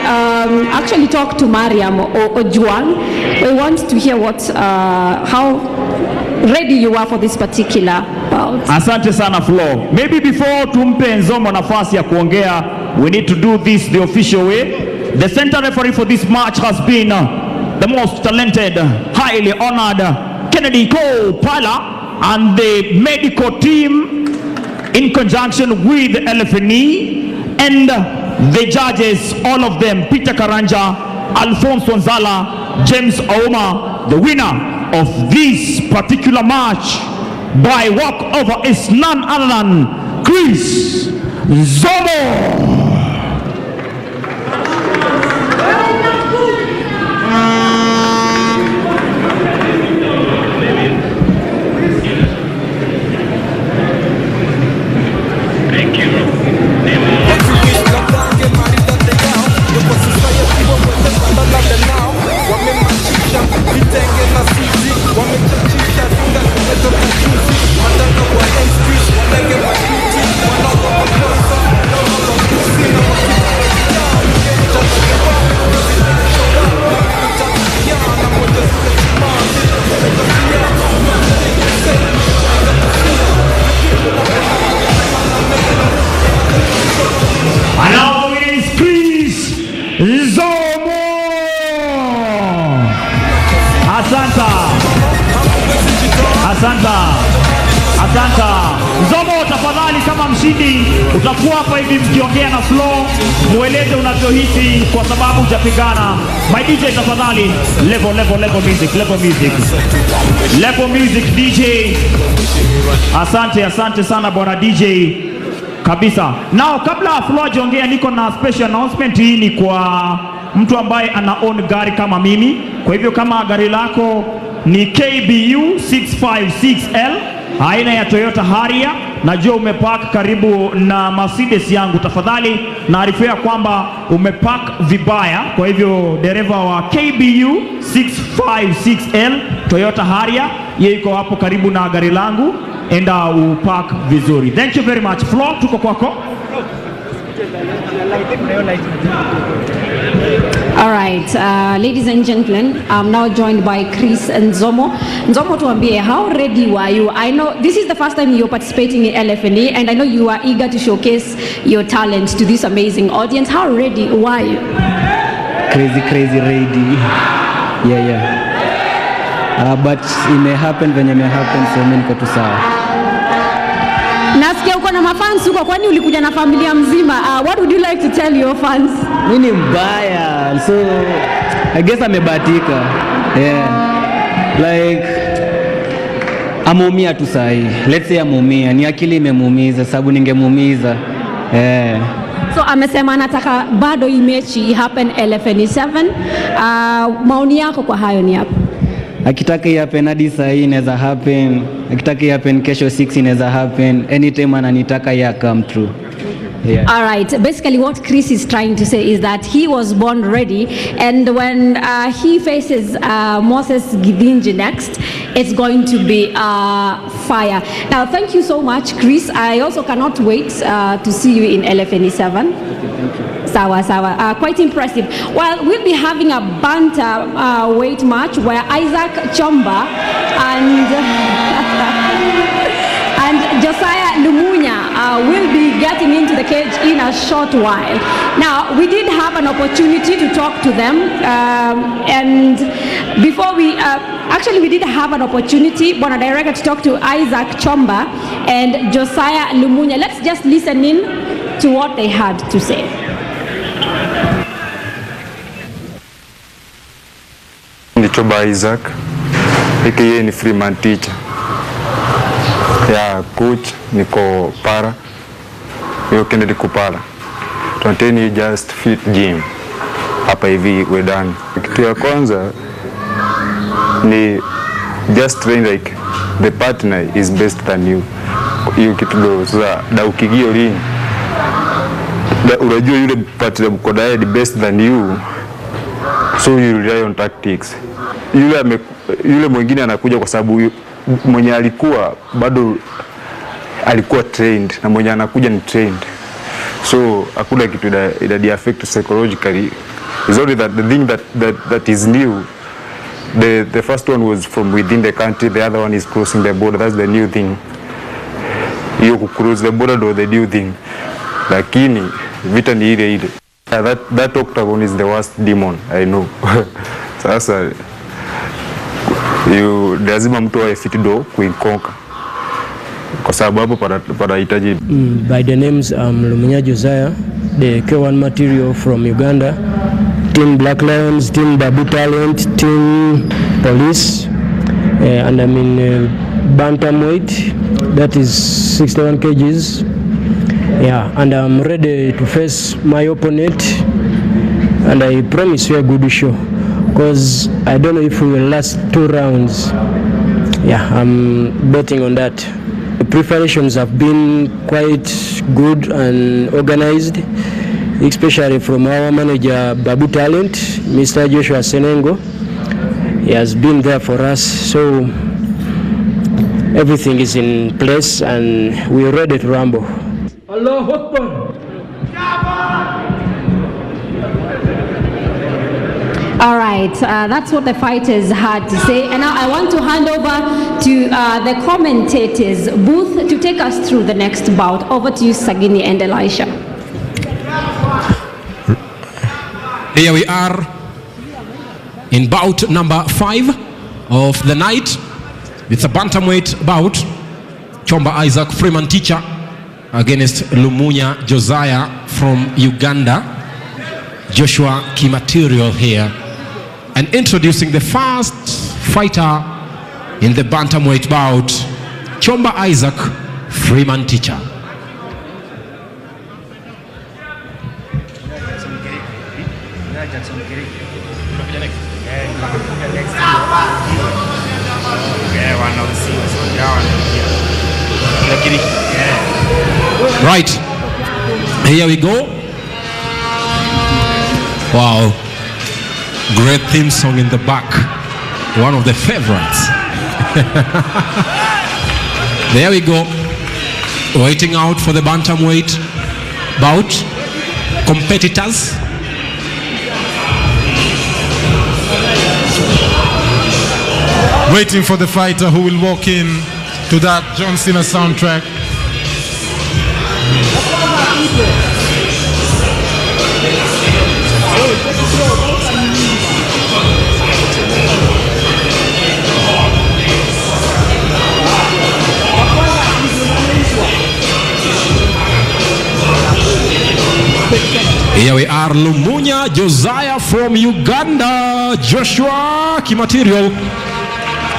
actually talk to Mariam or Juan, we want to hear what, how ready you are for this particular bout. Asante sana Flo. Maybe before tumpe Nzomo nafasi ya kuongea, we need to do this the official way. The center referee for this match has been the most talented, highly honored Kennedy Cole Pala, and the medical team in conjunction with LFNE, and the judges, all of them, Peter Karanja, Alphonse Wanzala, James Auma. The winner of this particular match by walkover is none other than Chris Zomo. Asante. Nzomo, tafadhali kama mshindi utakuwa hapa hivi mkiongea na flow, mueleze unavyohisi kwa sababu hujapigana. My DJ tafadhali, level music DJ. Asante sana bwana DJ kabisa. Now kabla flow ajiongea, niko na special announcement. Hii ni kwa mtu ambaye ana own gari kama mimi. Kwa hivyo kama gari lako ni KBU 656L aina ya Toyota Harrier, najua umepark karibu na Mercedes yangu, tafadhali naarifia kwamba umepark vibaya. Kwa hivyo dereva wa KBU 656L Toyota Harrier, yeye iko hapo karibu na gari langu, enda upark vizuri. Thank you very much. Flo, tuko kwako. All right, ladies and gentlemen, I'm now joined by Chris and Nzomo. Nzomo, tuambie, how ready were you? I know this is the first time you're participating in LFNE, and I know you are eager to showcase your talent to this amazing audience. How ready were you? Crazy ready. Yeah. But it may happen when it may happen, so mimi niko tu sawa. Nasikia uko na mafans huko, kwani ulikuja na familia mzima? What would you like to tell your fans? Mimi mbaya, so I guess amebatika. Yeah. Like ameumia tu sahi. Let's say ameumia, ni akili imemuumiza sababu ningemuumiza. Yeah. So amesema anataka bado hii mechi happen LFNE7. Maoni yako kwa hayo ni yapi? Akitaka happen hadi saa hii inaweza happen. Akitaka happen kesho 6 inaweza happen. Anytime ananitaka ya come true. Yeah. All right. Basically what Chris is trying to say is that he was born ready, and when he faces Moses Gidinji next, it's going to be fire. Now, thank you so much, Chris. I also cannot wait to see you in LFNE7. Thank you. Sawa, sawa. Quite impressive. Well, we'll be having a banter weight match where Isaac Chomba and Josiah Lumunya will be getting into the cage in a short while. Now, we did have an opportunity to talk to them, and before we, actually we did have an opportunity, Bwana Director, to talk to Isaac Chomba and Josiah Lumunya. Let's just listen in to what they had to say. Ni Chomba Isaac, aka ni Freeman teacher. Ya coach niko para. Yo Kennedy Kupala. Tuanteni just fit gym. Hapa hivi wedani. Kitu ya kwanza ni just train like the partner is best than you. Hiyo kitu ndo sasa da ukigio lini. Da unajua yule partner mko naye the best than you. So you rely on tactics. Yule mwingine anakuja kwa sababu mwenye alikuwa bado alikuwa trained na mwenye anakuja ni trained. So hakuna kitu ida affect psychologically. It's only that the thing that is new. The first one was from within the country, the other one is crossing the border. That's the new thing. You cross the border or the new thing. Lakini vita ni ile ile. That octagon is the worst demon, I know. Sasa lazima mtu awe fit do kuikonka. Kwa sababu hapo panahitaji. By the names Lumunya Josiah, the K1 material from Uganda, Team Black Lions, Team Babu Talent, Team Police, and I'm in bantamweight, that is 61 kgs. Yeah, and I'm ready to face my opponent, and I promise you a good show, because I don't know if we will last 2 rounds. Yeah, I'm betting on that. The preparations have been quite good and organized, especially from our manager Babu Talent, Mr. Joshua Senengo. He has been there for us, so everything is in place and we're ready to rumble. Allahu Akbar. All right, that's what the fighters had to say. And now I want to hand over to the commentators booth to take us through the next bout. Over to you, Sagini and Elisha. Here we are in bout number 5 of the night. It's a bantamweight bout. Chomba Isaac, Freeman teacher, against Lumunya Josiah from Uganda. Joshua Kimaterial here. And introducing the first fighter in the bantamweight bout, Chomba Isaac, Freeman teacher. Right, here we go. Wow, great theme song in the back, one of the favorites. There we go, waiting out for the bantamweight bout. Competitors. Waiting for the fighter who will walk in to that John Cena soundtrack. Here we are, Lumunya Josiah from Uganda, Joshua Kimaterial,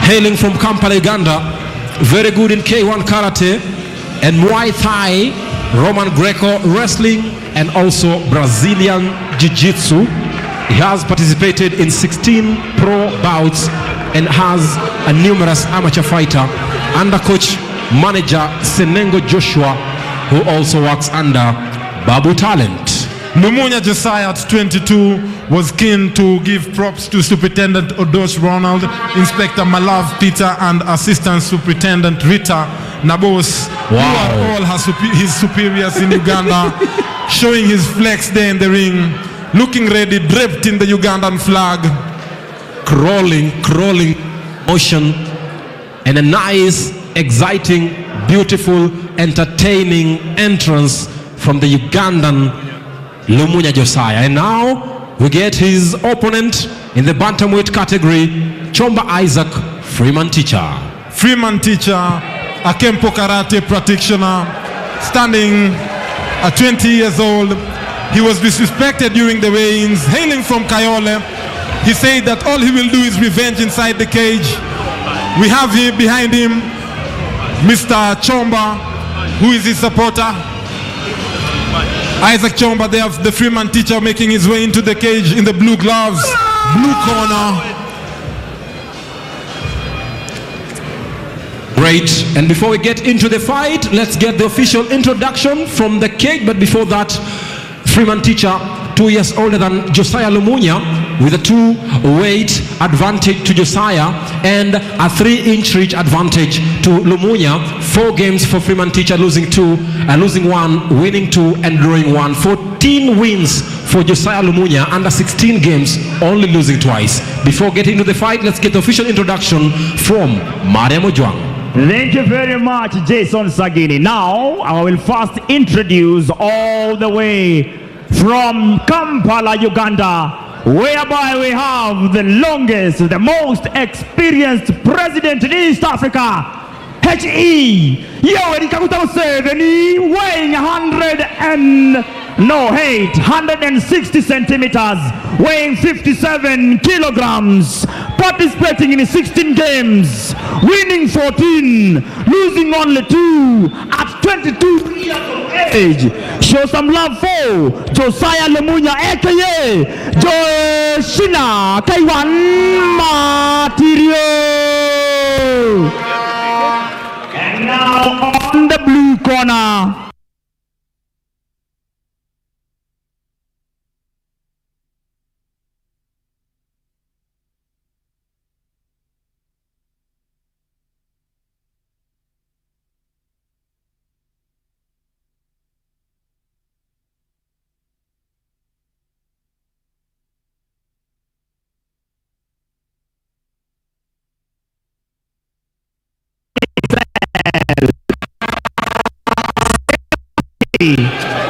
hailing from Kampala, Uganda. Very good in K1 Karate and Muay Thai, Roman Greco wrestling, and also Brazilian Jiu-Jitsu. He has participated in 16 pro bouts and has a numerous amateur fighter under coach manager Senengo Joshua, who also works under Babu Talent. Lumunya Josiah at 22 was keen to give props to Superintendent Odosh Ronald, Inspector Malav Peter, and Assistant Superintendent Rita Nabos, who are all his superiors in Uganda. showing his flex there in the ring, looking ready, draped in the Ugandan flag. Crawling motion, and a nice, exciting, beautiful, entertaining entrance from the Ugandan Lumunya Josiah. And now we get his opponent in the bantamweight category, Chomba Isaac Freeman Teacher. Freeman Teacher, a Kempo karate practitioner, standing at 20 years old. He was disrespected during the weigh-ins, hailing from Kayole. He said that all he will do is revenge inside the cage. We have here behind him Mr. Chomba, who is his supporter. Isaac Chomba, they have the Freeman Teacher making his way into the cage in the blue gloves, blue corner. Great. And before we get into the fight, let's get the official introduction from the cage. But before that, Freeman Teacher, 2 years older than Josiah Lumunya, with a 2-weight advantage to Josiah and a 3-inch reach advantage to Lumunya. 4 games for Freeman Teacher, losing 2, losing 1, winning 2, and drawing 1. 14 wins for Josiah Lumunya, under 16 games, only losing twice. Before getting into the fight, let's get the official introduction from Mariam Ojwang. Thank you very much, Jason Sagini. Now, I will first introduce all the way from Kampala, Uganda, whereby we have the longest, the most experienced president in East Africa, H.E. Yoweri Kaguta Museveni, weighing 160 centimeters, weighing 57 kilograms, participating in 16 games, winning 14, losing only 2 at 22 years of age. Show some love for Josiah Lumunya, aka Joshina Kaiwan Material. And now on the blue corner,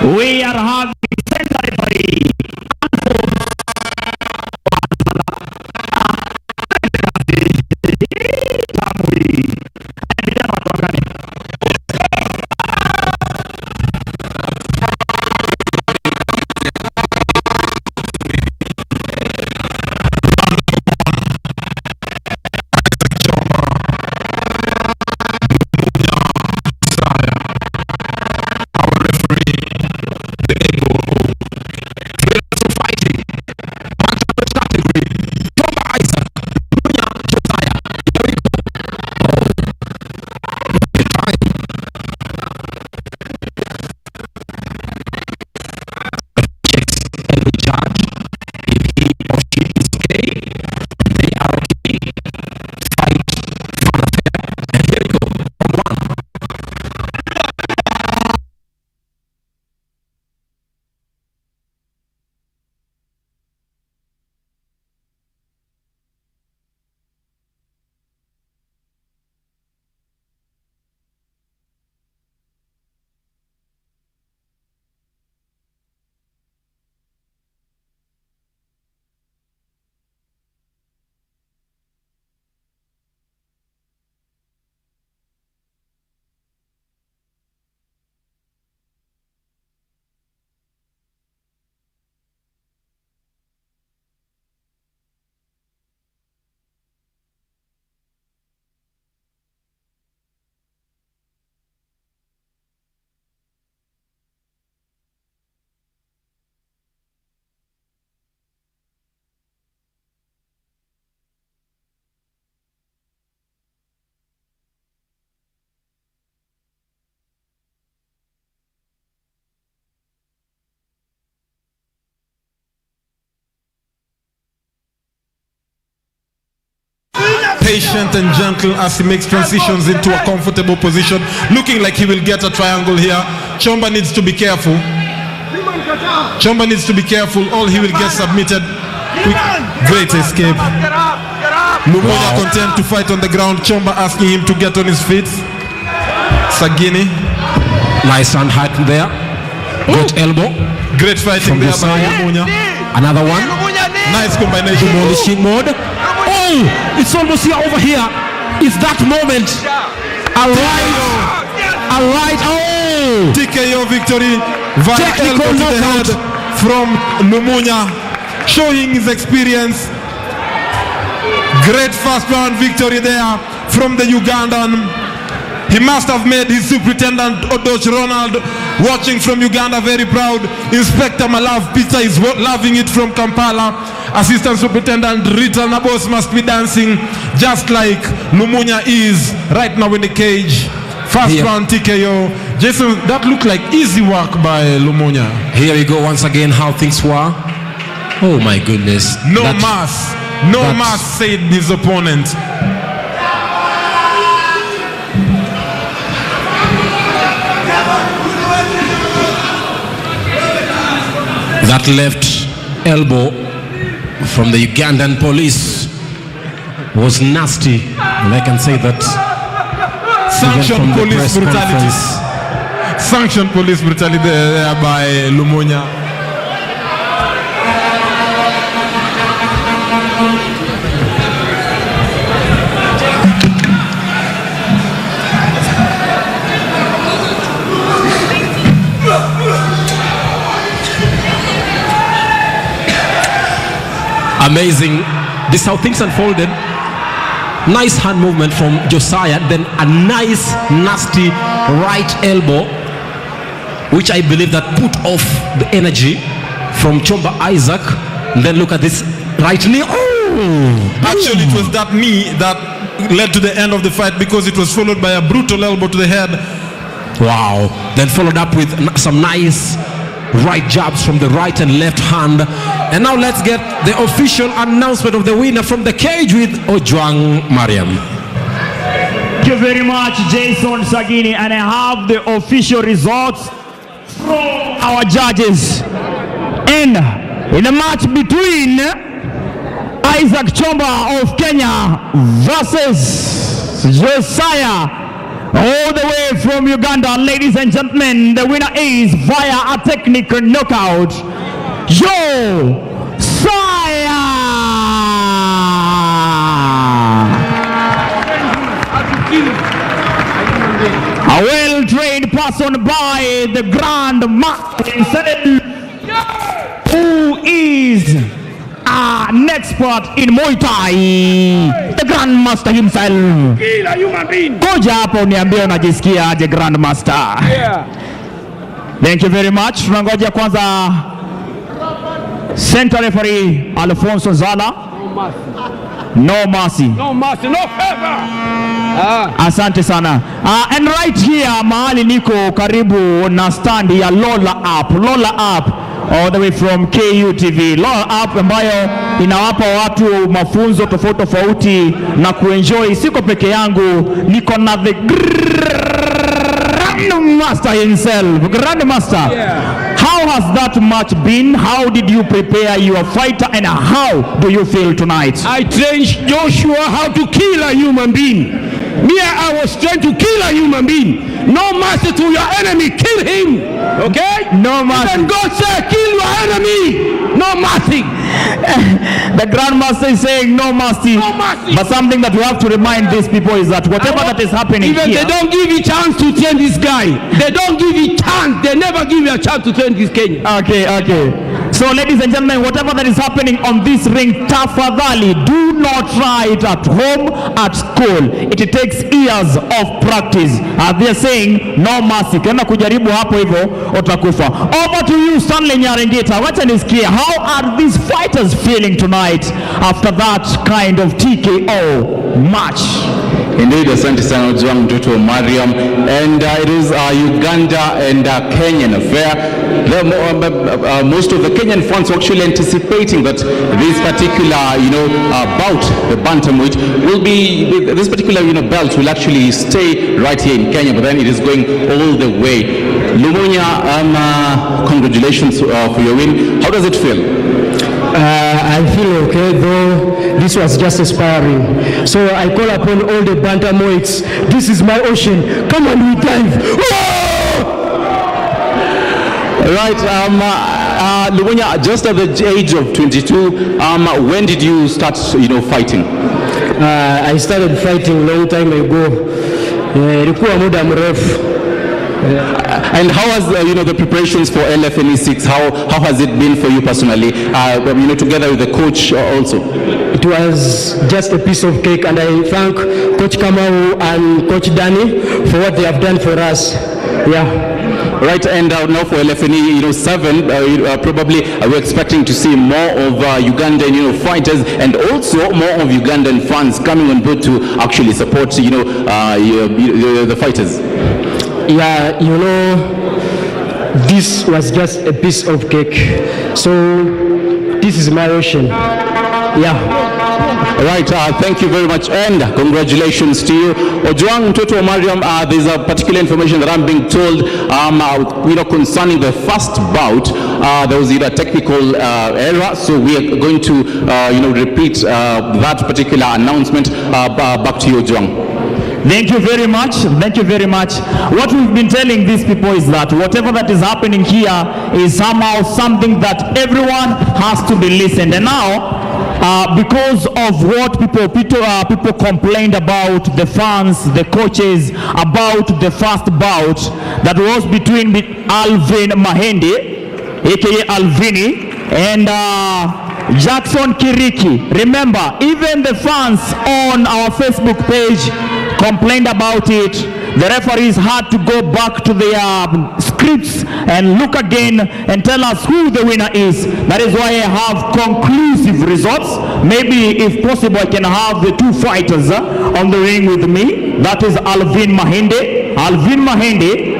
we are having center referee. Patient and gentle as he makes transitions into a comfortable position, looking like he will get a triangle here. Chomba needs to be careful. Chomba needs to be careful, or he will get submitted. Great escape. Lumunya content to fight on the ground. Chomba asking him to get on his feet. Sagini. Nice hand height there. Good elbow. Great fighting there by Lumunya. Another one. Nice combination. Demolishing mode. Oh, it's almost here over here. It's that moment. Alright. Oh. TKO victory via Technical elbow to the knockout head from Lumunya, showing his experience. Great first round victory there from the Ugandan. He must have made his superintendent Odoch Ronald, watching from Uganda, very proud. Inspector Malav Peter is loving it from Kampala. Assistant Superintendent Rita Nabos must be dancing just like Lumunya is right now in the cage. First round TKO. Jason, that looked like easy work by Lumunya. Here we go once again, how things were. Oh my goodness. No mass, said his opponent. That left elbow from the Ugandan police was nasty, and I can say that. Sanctioned police brutality. Sanctioned police brutality there by Lumunya. Amazing. This is how things unfolded. Nice hand movement from Josiah, then a nice nasty right elbow, which I believe that put off the energy from Chomba Isaac. And then look at this right knee. Oh! Actually, it was that knee that led to the end of the fight, because it was followed by a brutal elbow to the head. Wow. Then followed up with some nice right jabs from the right and left hand. And now let's get the official announcement of the winner from the cage with Ojwang Mariam. Thank you very much, Jason Sagini, and I have the official results from our judges. And in a match between Isaac Chomba of Kenya versus Josiah all the way from Uganda, ladies and gentlemen, the winner is via a technical knockout, Josiah. A well-trained person by the Grand Master himself, who is an expert in Muay Thai, the Grand Master himself. Kila human being. Koja hapo uniambie unajisikia aje Grand Master. Yeah. Thank you very much. Tunangoja kwanza center referee Alfonso Zala. No mercy. No mercy, no favor. Asante sana. And right here mahali niko karibu na stand ya Lola Up all the way from KUTV. Lola Up ambayo inawapa watu mafunzo tofauti na kuenjoy. Siko peke yangu, niko na the Grand Master himself. Grand Master. Yeah. How has that match been? How did you prepare your fighter, and how do you feel tonight? I trained Joshua how to kill a human being. Me, I was trained to kill a human being. No mercy to your enemy, kill him. Okay? No mercy. Even God said, kill your enemy. No mercy. The Grand Master is saying no mercy. No mercy. But something that we have to remind these people is that whatever that is happening even here, they don't give you chance to train this guy. They don't give you chance. They never give you a chance to train this Kenyan. Okay. So ladies and gentlemen, whatever that is happening on this ring, tafadhali, do not try it at home, at school. It takes years of practice. They're saying no mercy. Kena kujaribu hapo hivyo utakufa. Over to you, Stanley Nyarengeta. Wacha nisikie, how are these fighters feeling tonight after that kind of TKO match? Indeed, asante sana Ojwang mtoto wa Mariam. And it is Uganda and Kenyan affair. Most of the Kenyan fans were actually anticipating that this particular, bout, the bantamweight, will be, this particular, belt will actually stay right here in Kenya, but then it is going all the way. Lumunya, congratulations for your win. How does it feel? I feel okay, though this was just aspiring. So I call upon all the bantamweights. This is my ocean. Come on, we dive. Right, Lumunya, just at the age of 22, when did you start, fighting? I started fighting long time ago. Ilikuwa muda mrefu. And how has the preparations for LFNE6? How has it been for you personally? Together with the coach also. It was just a piece of cake, and I thank Coach Kamau and Coach Danny for what they have done for us. Yeah. Right, and now for LFNE7, probably we're expecting to see more of Ugandan fighters, and also more of Ugandan fans coming on board to actually support the fighters. Yeah, this was just a piece of cake. So this is my ocean. Yeah. Right, thank you very much, and congratulations to you. Ojwang mtoto wa Mariam, there's a particular information that I'm being told, concerning the first bout. There was a technical error, so we are going to, repeat that particular announcement. Back to you, Ojwang. Thank you very much. Thank you very much. What we've been telling these people is that whatever that is happening here is somehow something that everyone has to be listened. And now, because of what people complained about, the fans, the coaches, about the first bout that was between Lfne Mahende, aka Alvini, and Jackson Kiriki. Remember, even the fans on our Facebook page complained about it. The referees had to go back to their scripts and look again and tell us who the winner is. That is why I have conclusive results. Maybe if possible I can have the two fighters on the ring with me. That is Lfne Mahende. Lfne Mahende,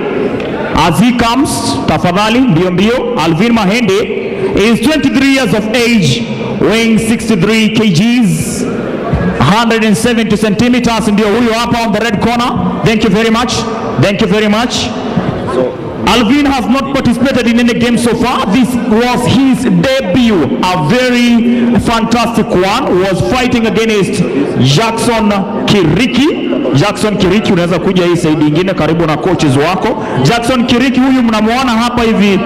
as he comes, tafadhali mbio mbio. Lfne Mahende is 23 years of age, weighing 63 kgs. 170 centimeters, ndio huyo hapa on the red corner. Thank you very much. Thank you very much. Lfne has not participated in any game so far. This was his debut, a very fantastic one. Was fighting against Jackson Kiriki. Jackson Kiriki, unaweza kuja hii side nyingine karibu na coaches wako. Jackson Kiriki huyu mnamuona hapa hivi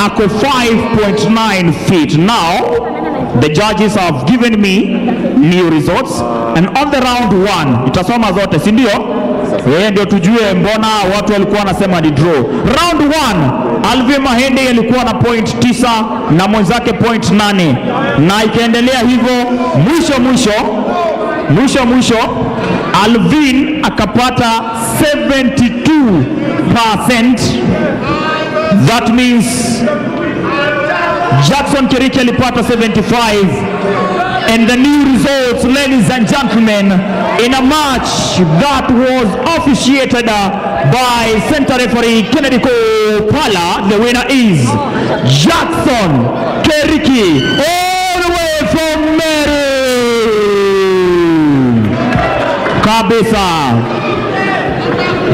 ako 5.9 feet. Now the judges have given me new results, and on the round 1 itasoma zote, si ndio? Ndio tujue mbona watu walikuwa wanasema ni draw. Round 1 Lfne Mahende alikuwa na point 9 na mwenzake point 8, na ikaendelea hivyo mwisho Lfne akapata 72%. That means Jackson Kiriki alipata 75. And the new results, ladies and gentlemen, in a match that was officiated by center referee Kennedy Kopala, the winner is Jackson Kiriki, all the way from Meru.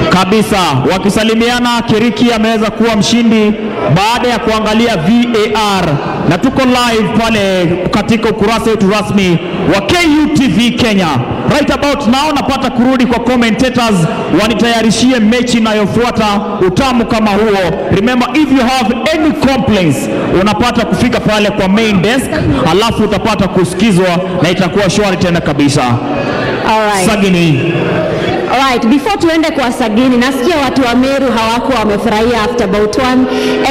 Kabisa wakisalimiana. Kiriki ameweza kuwa mshindi baada ya kuangalia VAR, na tuko live pale katika ukurasa wetu rasmi wa KUTV Kenya. Right about now napata kurudi kwa commentators wanitayarishie mechi inayofuata utamu kama huo. Remember, if you have any complaints unapata kufika pale kwa main desk, alafu utapata kusikizwa na itakuwa shwari tena kabisa. Alright. Sagini. Alright, before tuende kwa Sagini, nasikia watu wa Meru hawako wamefurahia after Bout 1,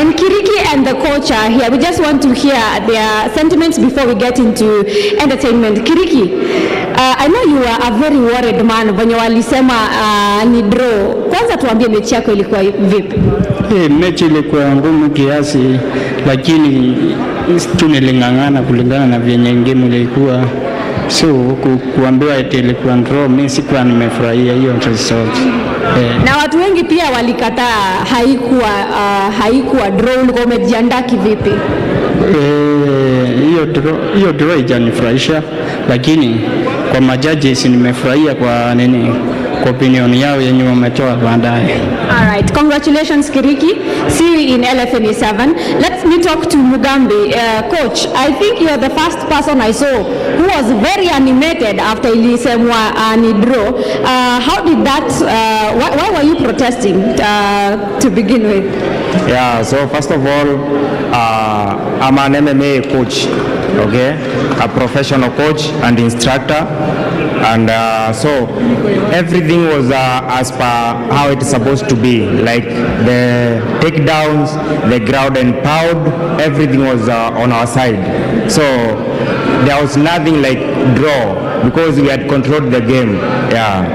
and Kiriki and the coach are here. We just want to hear their sentiments before we get into entertainment. Kiriki, I know you were a very worried man when you walisema ni draw. Kwanza tuambie mechi yako ilikuwa vipi? Mechi ilikuwa ngumu kiasi, lakini tunilingangana kulingana na vyenye game ilikuwa. So kuambiwa eti ilikuwa draw, mimi sikuwa nimefurahia hiyo result. Na watu wengi pia walikataa, haikuwa draw. Ulikuwa umejiandaa kivipi? Hiyo draw haijanifurahisha, lakini kwa majudges nimefurahia kwa nini, kwa opinion yao yenye wametoa baadaye. All right, congratulations Kiriki. See you in LFNE7. Let me talk to Mugambi. Coach, I think you're the first person I saw who was very animated after ilisemwa ni draw. How did that, why were you protesting to begin with? Yeah, so first of all, I'm an MMA coach, okay? A professional coach and instructor. And so everything was as per how it's supposed to be, like the takedowns, the ground and pound, everything was on our side. So there was nothing like draw because we had controlled the game. Yeah,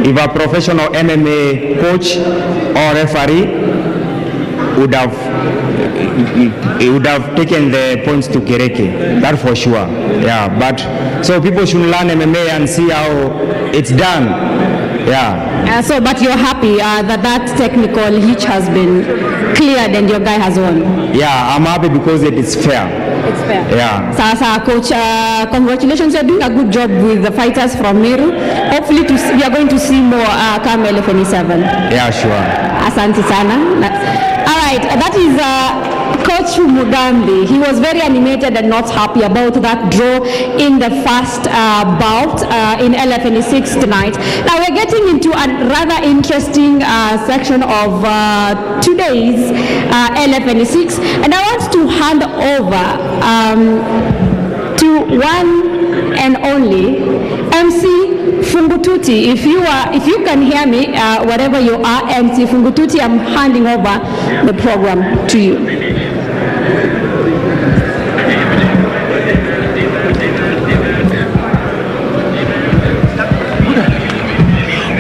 if a professional MMA coach or referee would have taken the points to Kiriki, that for sure. Yeah, but so people should learn MMA and see how it's done. Yeah. But you're happy that technical hitch has been cleared and your guy has won? Yeah, I'm happy because it is fair. It's fair. Yeah. Sasa coach, congratulations, you're doing a good job with the fighters from Meru. Hopefully we are going to see more come LFNE7. Yeah, sure. Asante sana. All right, that is Coach Mugambi. He was very animated and not happy about that draw in the first bout in LFNE6 tonight. Now we're getting into a rather interesting section of today's LFNE6, and I want to hand over to one and only MC Fungututi. If you can hear me, wherever you are, MC Fungututi, I'm handing over the program to you.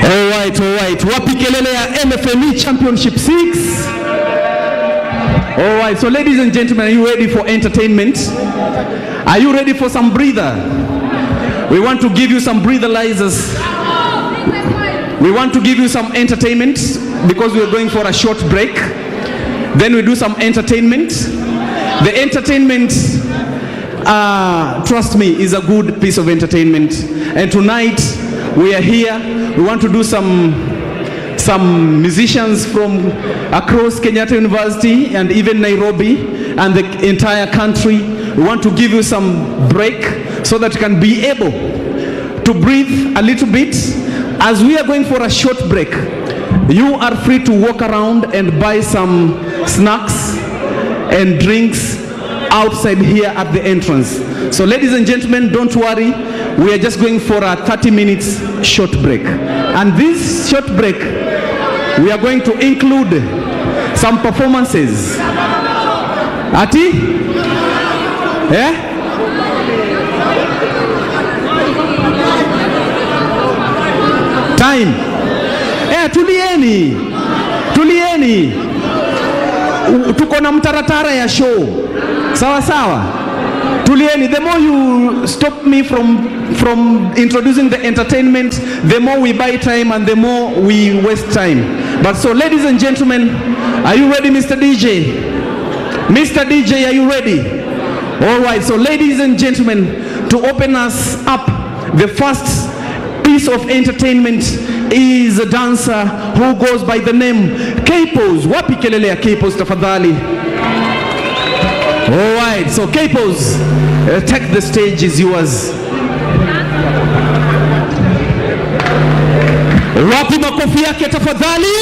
All right. Wapi kelele ya LFNE Championship 6? All right, so ladies and gentlemen, are you ready for entertainment? Are you ready for some breather? We want to give you some breathalyzers. We want to give you some entertainment because we're going for a short break. Then we do some entertainment. The entertainment, trust me, is a good piece of entertainment. And tonight we are here. We want to do some musicians from across Kenyatta University and even Nairobi and the entire country. We want to give you some break so that you can be able to breathe a little bit. As we are going for a short break, you are free to walk around and buy some snacks and drinks outside here at the entrance. So ladies and gentlemen, don't worry. We are just going for a 30 minutes short break. And this short break, we are going to include some performances. Ati? Yeah? Time. Tulieni. Tuko na mtaratara ya show. Sawa sawa. Tulieni. The more you stop me from introducing the entertainment, the more we buy time and the more we waste time. But so ladies and gentlemen, are you ready, Mr. DJ? Mr. DJ, are you ready? All right, so ladies and gentlemen, to open us up, the first piece of entertainment is a dancer who goes by the name K-Pose. Wapi kelele ya K-Pose tafadhali? All right, so K-Pose, take the stage, is yours. Wapi makofi yake tafadhali?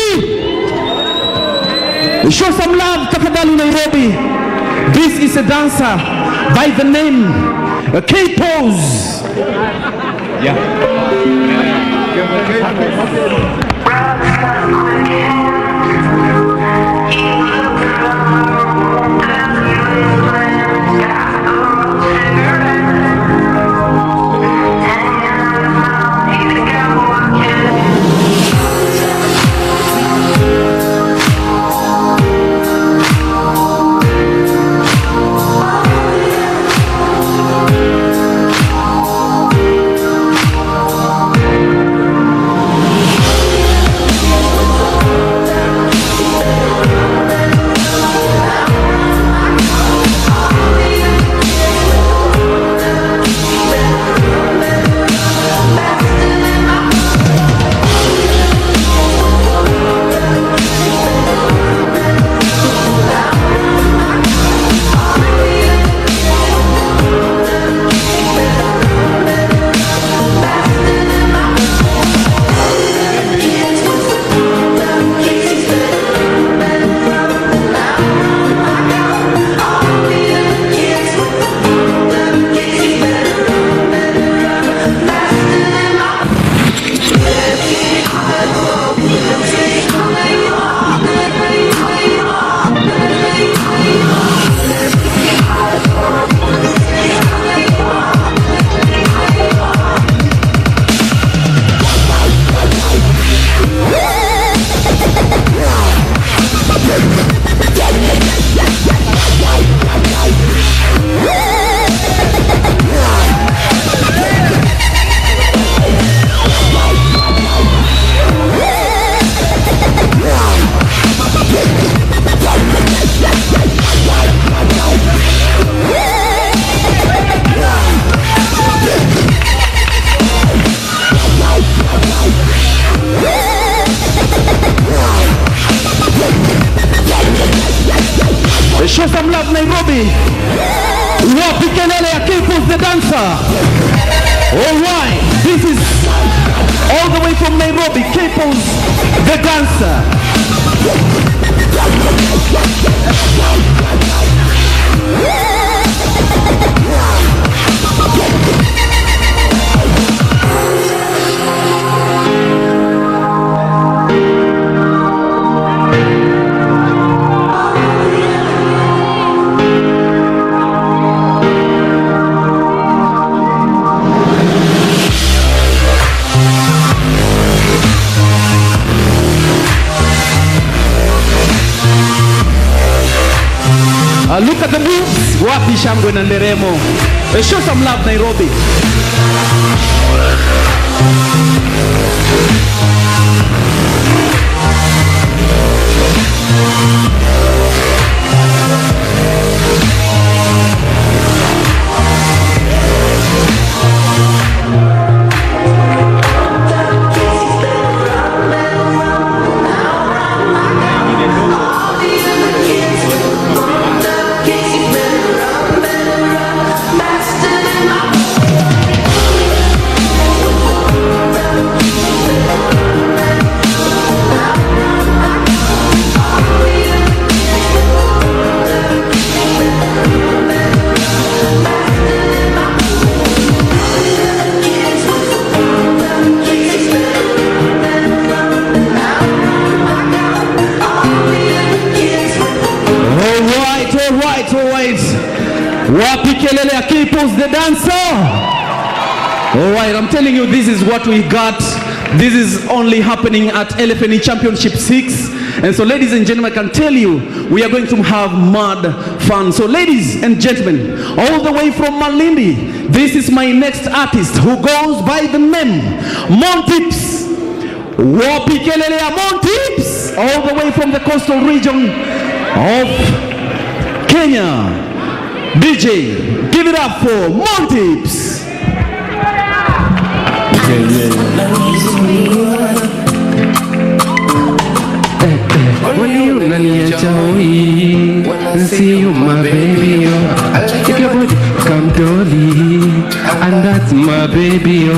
Show some love tafadhali Nairobi. This is a dancer by the name K-Pose. Yeah. All right, this is all the way from Nairobi, Capos, the dancer. Look at the moves. Wapi shangwe na nderemo. Show some love, Nairobi. Wapi kelele ya Capos the dancer. All right, I'm telling you, this is what we got. This is only happening at LFNE Championship 6. And so, ladies and gentlemen, I can tell you, we are going to have mad fun. So, ladies and gentlemen, all the way from Malindi, this is my next artist who goes by the name Montips. Wapi kelele ya Montips, all the way from the coastal region of Kenya. DJ, give it up for Montips. When you see you, my baby, oh. I like your body, come dolly, and that's my baby, oh.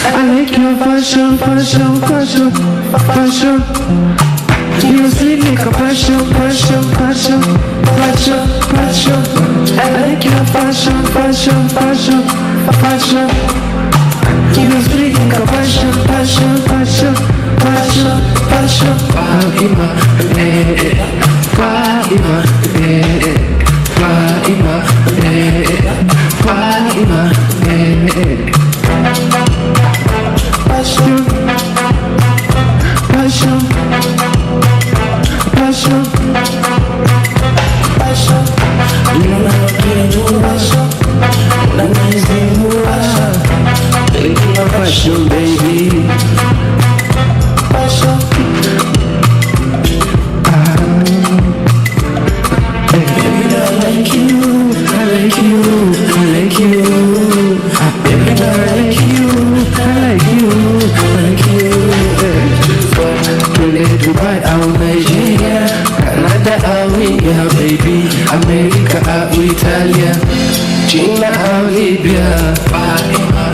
I like your fashion, fashion, fashion, fashion. You see me like a passion, passion, passion, passion, passion. I like your fashion, fashion, fashion, fashion. You see me like a passion, passion, passion, passion, passion. Fatima, Fatima, Fatima, Fatima, passion, passion. Passion, passion. You know I'm getting to passion. I'm nice and passion. Taking my passion, baby. Passion. Baby, I like you. I like you. I like you. Baby, I like you. I like you. I like you. Dubai, out Nigeria, Canada, out India, baby, America, out Italia, China, out Libya, Fatima,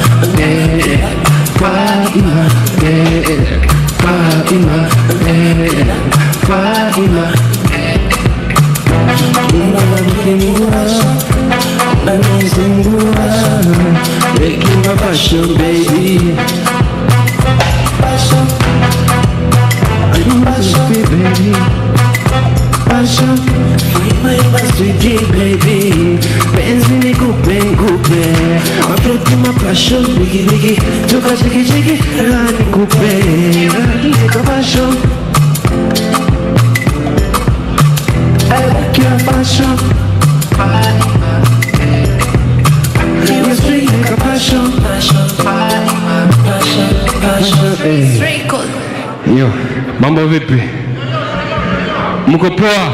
Fatima, Fatima, Fatima. Making my passion, baby. Passion. Baby, passion, my sweetie baby, penzi ni kupe, maproti ma passion, bigi bigi, chuka chiki chiki, rani kupe, rani passion. I like your passion, you speak like a passion, passion. Yo, mambo vipi? Mko poa?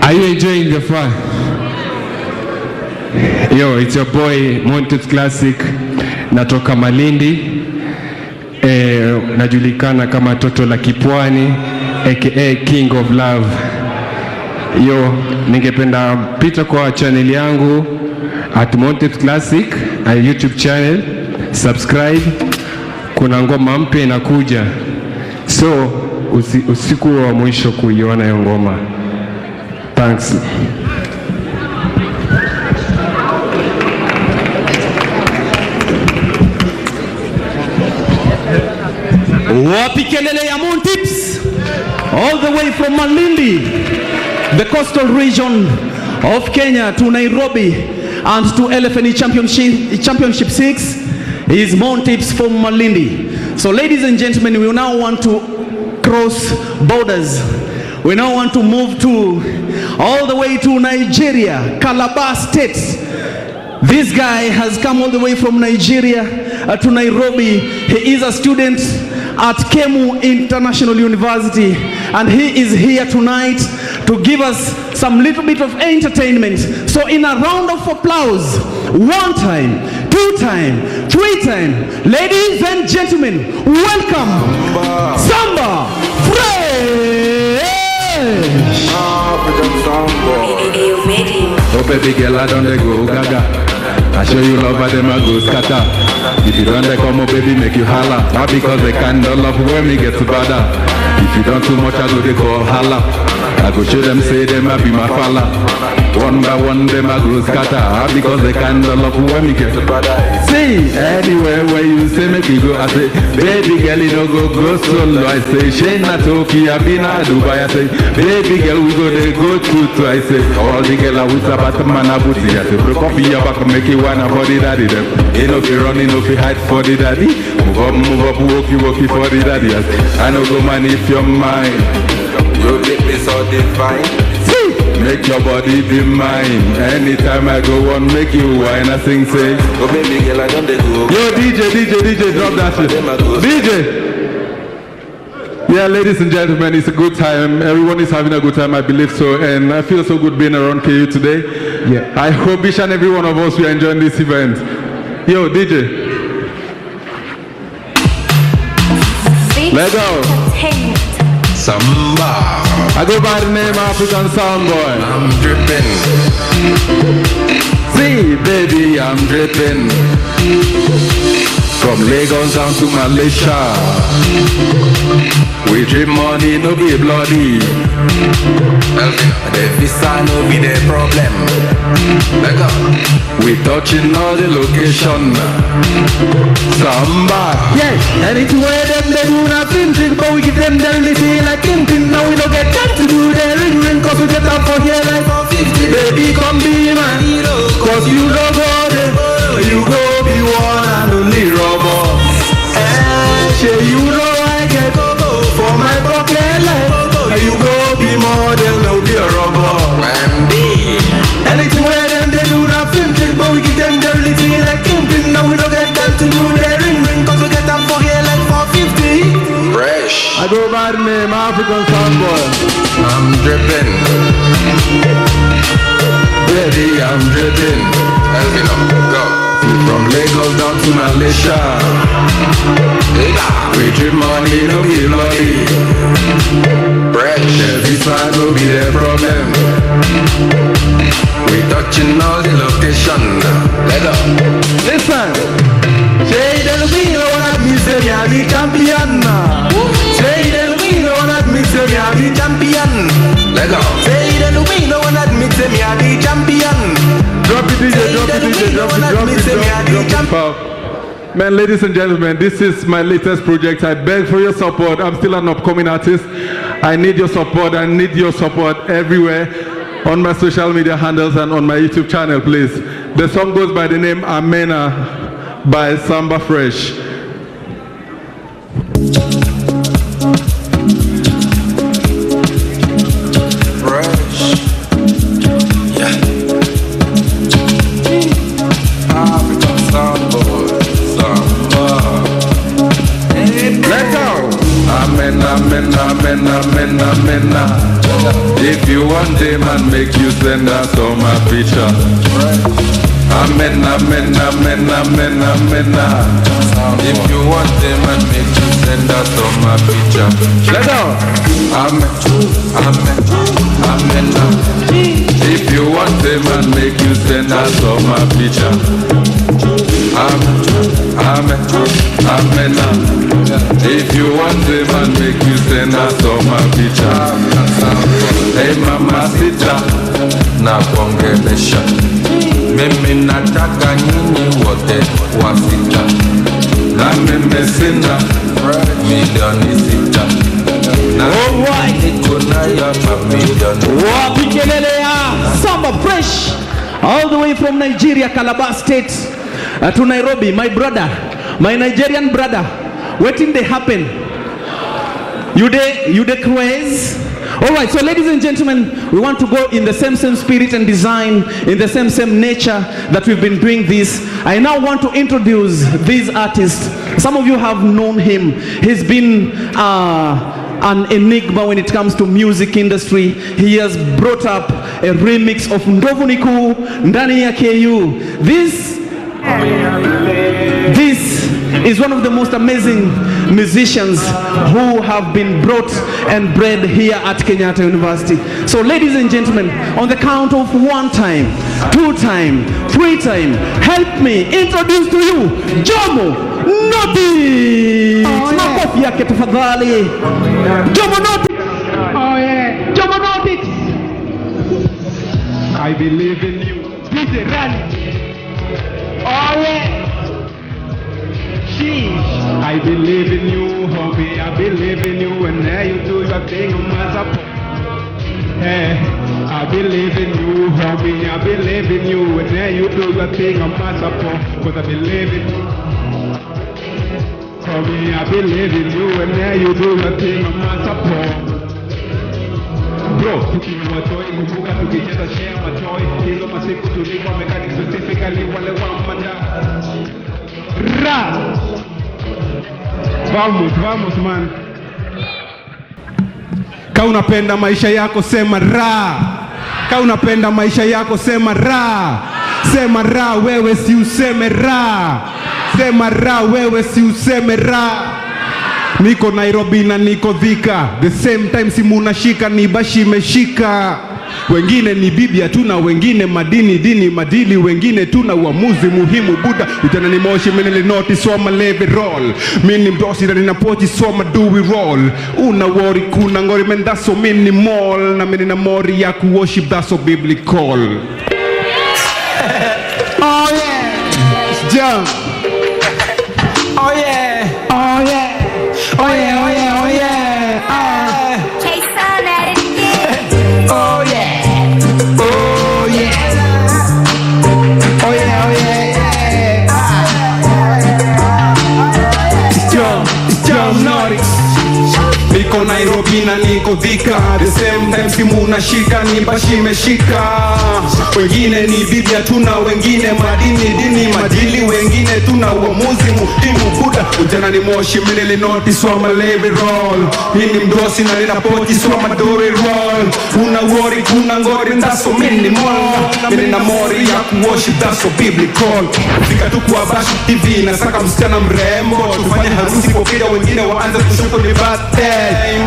Are you enjoying the fun? Yo, it's your boy Montips Classic. Natoka Malindi. Najulikana kama toto la Kipwani, aka King of Love. Yo, ningependa pita kwa channel yangu at Montet Classic YouTube channel, subscribe. Kuna ngoma mpya inakuja, so usiku wa mwisho kuiona hiyo ngoma. Thanks. Wapi kelele ya Montips, all the way from Malindi, the coastal region of Kenya, to Nairobi and to LFNE Championship 6 is Montips from Malindi. So ladies and gentlemen, we now want to cross borders. We now want to move to all the way to Nigeria, Calabar State. This guy has come all the way from Nigeria to Nairobi. He is a student at Kemu International University, and he is here tonight to give us some little bit of entertainment. So in a round of applause, 1 time, 2 time, 3 time, ladies and gentlemen, welcome Samba Fresh! Oh baby girl, I don't go gaga. I show you love, but them I go scatter. If you don't come, oh baby, make you holla. Not because they kind of love when me get better. If you don't too much, I go they call holla. I go show them, say them I be my fella. One by one, them I go scatter. Because they kind of love when me get better. See, anywhere where you say make you go, I say, baby girl, you know go solo. I say, Shane na Tokyo, I be na Dubai. I say, baby girl, we go they go to. I say, all the girl I was about to man a booty. I say, broke up your back, make you wanna for the daddy. Them, ain't no fear running, no fear hide for the daddy. Move up, walk you for the daddy. I say, I know go man if you're mine. You make me so divine. See, make your body be mine. Anytime I go on, make you whine. I sing, say, go baby girl, I don't go. Yo, DJ, drop that shit. DJ. Yeah, ladies and gentlemen, it's a good time. Everyone is having a good time, I believe so. And I feel so good being around KU today. Yeah. I hope each and every one of us will enjoy this event. Yo, DJ. Let's go. Samba. I go by the name African Soundboy. I'm dripping. See, baby, I'm dripping. From Lagos down to Malaysia. We drip money, no be bloody. The visa no be the problem. We touching all the location. Samba. Yes, and it's where them they do nothing, but we give them the little like Tintin. Now we don't get time to do the ring, cause we get up for here like 50. Baby, come be my hero, cause you don't go there. You go be one and only rubber. And you know I get for my pocket life. You go be more than no be a rubber. Anything where them they do nothing, but we give them the little like Tintin. Now we don't get time to do the ring, cause we get up for here like 450. Fresh. I go by the name African Soundboy. I'm dripping. Baby, I'm dripping. Go. From Lagos down to Malaysia. We drip money, no be bloody. Fresh. The visa no be the problem. We touching all the location. Let go. Listen. Say that we know what me say, me a the champion. Say that we know what me say, me a the champion. Let go. Say that we know what me say, me a the champion. Drop it, DJ, drop it. Man, ladies and gentlemen, this is my latest project. I beg for your support. I'm still an upcoming artist. I need your support. I need your support everywhere on my social media handles and on my YouTube channel, please. The song goes by the name Amena by Samba Fresh. If you want them and make you send us all my picture. Amen, amen, amen, amen, amen. If you want them and make you send us on my picture. Let go. Amen, amen, amen. If you want them and make you send us on my picture. Amen, amen, amen. If you want them and make you send us on my picture. Hey mama sita na kuongelesha. Mimi nataka nyinyi wote wasita. Na mimi sina milioni sita. Na niko na ya milioni. Wapi kelele ya Samba Fresh all the way from Nigeria, Calabar State to Nairobi. My brother, my Nigerian brother, waiting they happen. You the craze? All right, so ladies and gentlemen, we want to go in the same spirit and design, in the same nature that we've been doing this. I now want to introduce this artist. Some of you have known him. He's been an enigma when it comes to music industry. He has brought up a remix of Ndovuniku ndani ya KU. This is one of the most amazing musicians who have been brought and bred here at Kenyatta University. So ladies and gentlemen, on the count of 1 time, 2 time, 3 time, help me introduce to you Jomo Noti. Makofi yake tafadhali. Jomo Noti. Oh yeah. Jomo Noti. I believe in you. Please run. Oh yeah. I believe in you, homie, I believe in you, and now you do your thing on my support. Hey, I believe in you, homie, I believe in you, and now you do your thing on my support. Cause I believe in you. Homie, I believe in you, and now you do your thing on my support. Bro, tukiwa watoi, kumbuka tukicheza share matoi. Hizo masiku tulikuwa mechanic specifically wale wa manda. Ra! Vamos man. Ka unapenda maisha yako sema ra. Ka unapenda maisha yako sema ra. Sema ra wewe si useme ra. Sema ra wewe si useme ra. Niko Nairobi na niko Thika. The same time simu nashika ni bashi meshika. Wengine ni bibi hatuna, wengine dini madili, wengine tuna uamuzi muhimu buda. Ujana ni moshi mimi noti soma leve roll. Mimi mdosi na nina pochi soma do we roll. Una worry kuna ngori menda so minimal. Na mimi na mori ya ku worship that's so biblical. Oh yeah. Jump. Oh yeah. Oh yeah. Oh yeah, oh yeah, oh yeah. Oh yeah. Oh yeah. Oh yeah, oh yeah. It's John Norris. Niko Nairobi na niko Thika. The same time simu nashika ni bashi meshika. Wengine ni bibi hatuna, wengine dini madili, wengine tuna uamuzi muhimu buda. Ujana ni moshi mimi noti soma leve roll. Mimi mdosi na nina pochi soma do we roll. Una worry kuna ngori ndaso minimal. Mimi na mori ya ku worship that's so biblical. Fika tu kwa Bash TV na saka msichana mrembo. Tufanye harusi pokea wengine waanze kushuka ni birthday.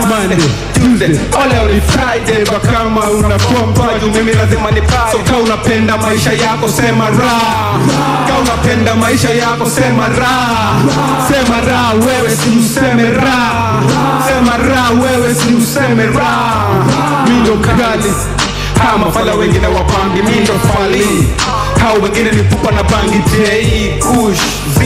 Monday, Tuesday, all on Friday. Bakama unakuwa mpaju mimi lazima ni pay. So ka unapenda maisha yako sema ra. Ka unapenda maisha yako sema ra. Sema ra wewe si useme ra. Sema ra wewe si useme ra. Mindo kali kama fala wengine wapambi mindo fali. Hao wengine ni pupa na bangi J Kush Z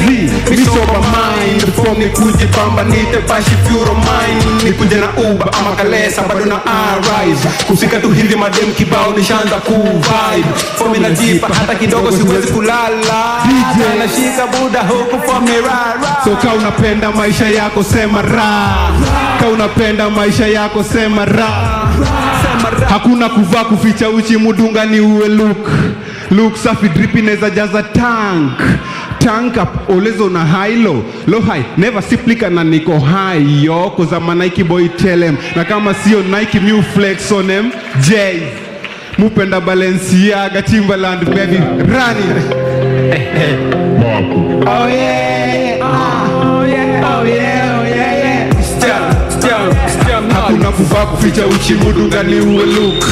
Misoba mind form ni kujipamba nite bashi pure mind. Ni kunje na Uber ama Kalesa bado na arise. Kufika tu hivi madem kibao nishaanza ku-vibe. Form ina jipa hata kidogo siwezi kulala. DJ nashika buda huku form ni rara. So ka unapenda maisha yako sema ra. Ka unapenda maisha yako sema ra. Hakuna kuvaa kuficha uchi mudunga ni uwe look safi drippy neza jaza tank up olezo na high low high never siplika na niko high yo cause I'm a Nike boy tell him. Na kama sio Nike mu flex on them J's mupenda Balenciaga Timberland baby running. Oh yeah, oh yeah, oh yeah, oh yeah. Hakuna kuvaa kuficha uchi mudu ngani uwe look.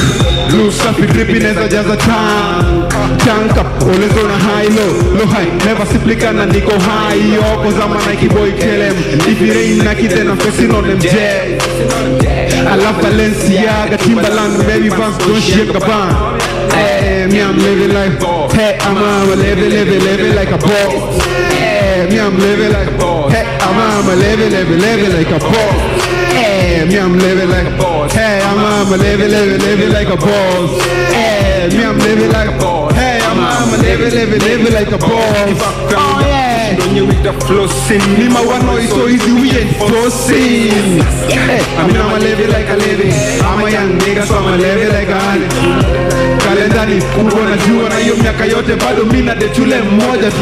Blue stuffy drippy neza jaza tank up. Olezo na high low high. Never siplika na niko high. Yoko zama Nike boy kelem. If it ain't Nike then I'm facing on them jet. I love Balenciaga, Timberland, baby Vans, don't shake the band. Hey, me I'm living like hey, I'm living like a boss. Hey, me I'm living like hey, I'm living like a boss. Hey, me I'm living like hey, I'm living like a boss. Hey, me I'm living like hey, I'm living like a boss. Oh yeah. When you with the flossing, me my one noise so easy we ain't flossing. Hey, I'm living like a lady. I'm a young nigga so I'm living like a honey. Kalendani uko na jua na hiyo miaka yote bado mimi na detule mmoja tu.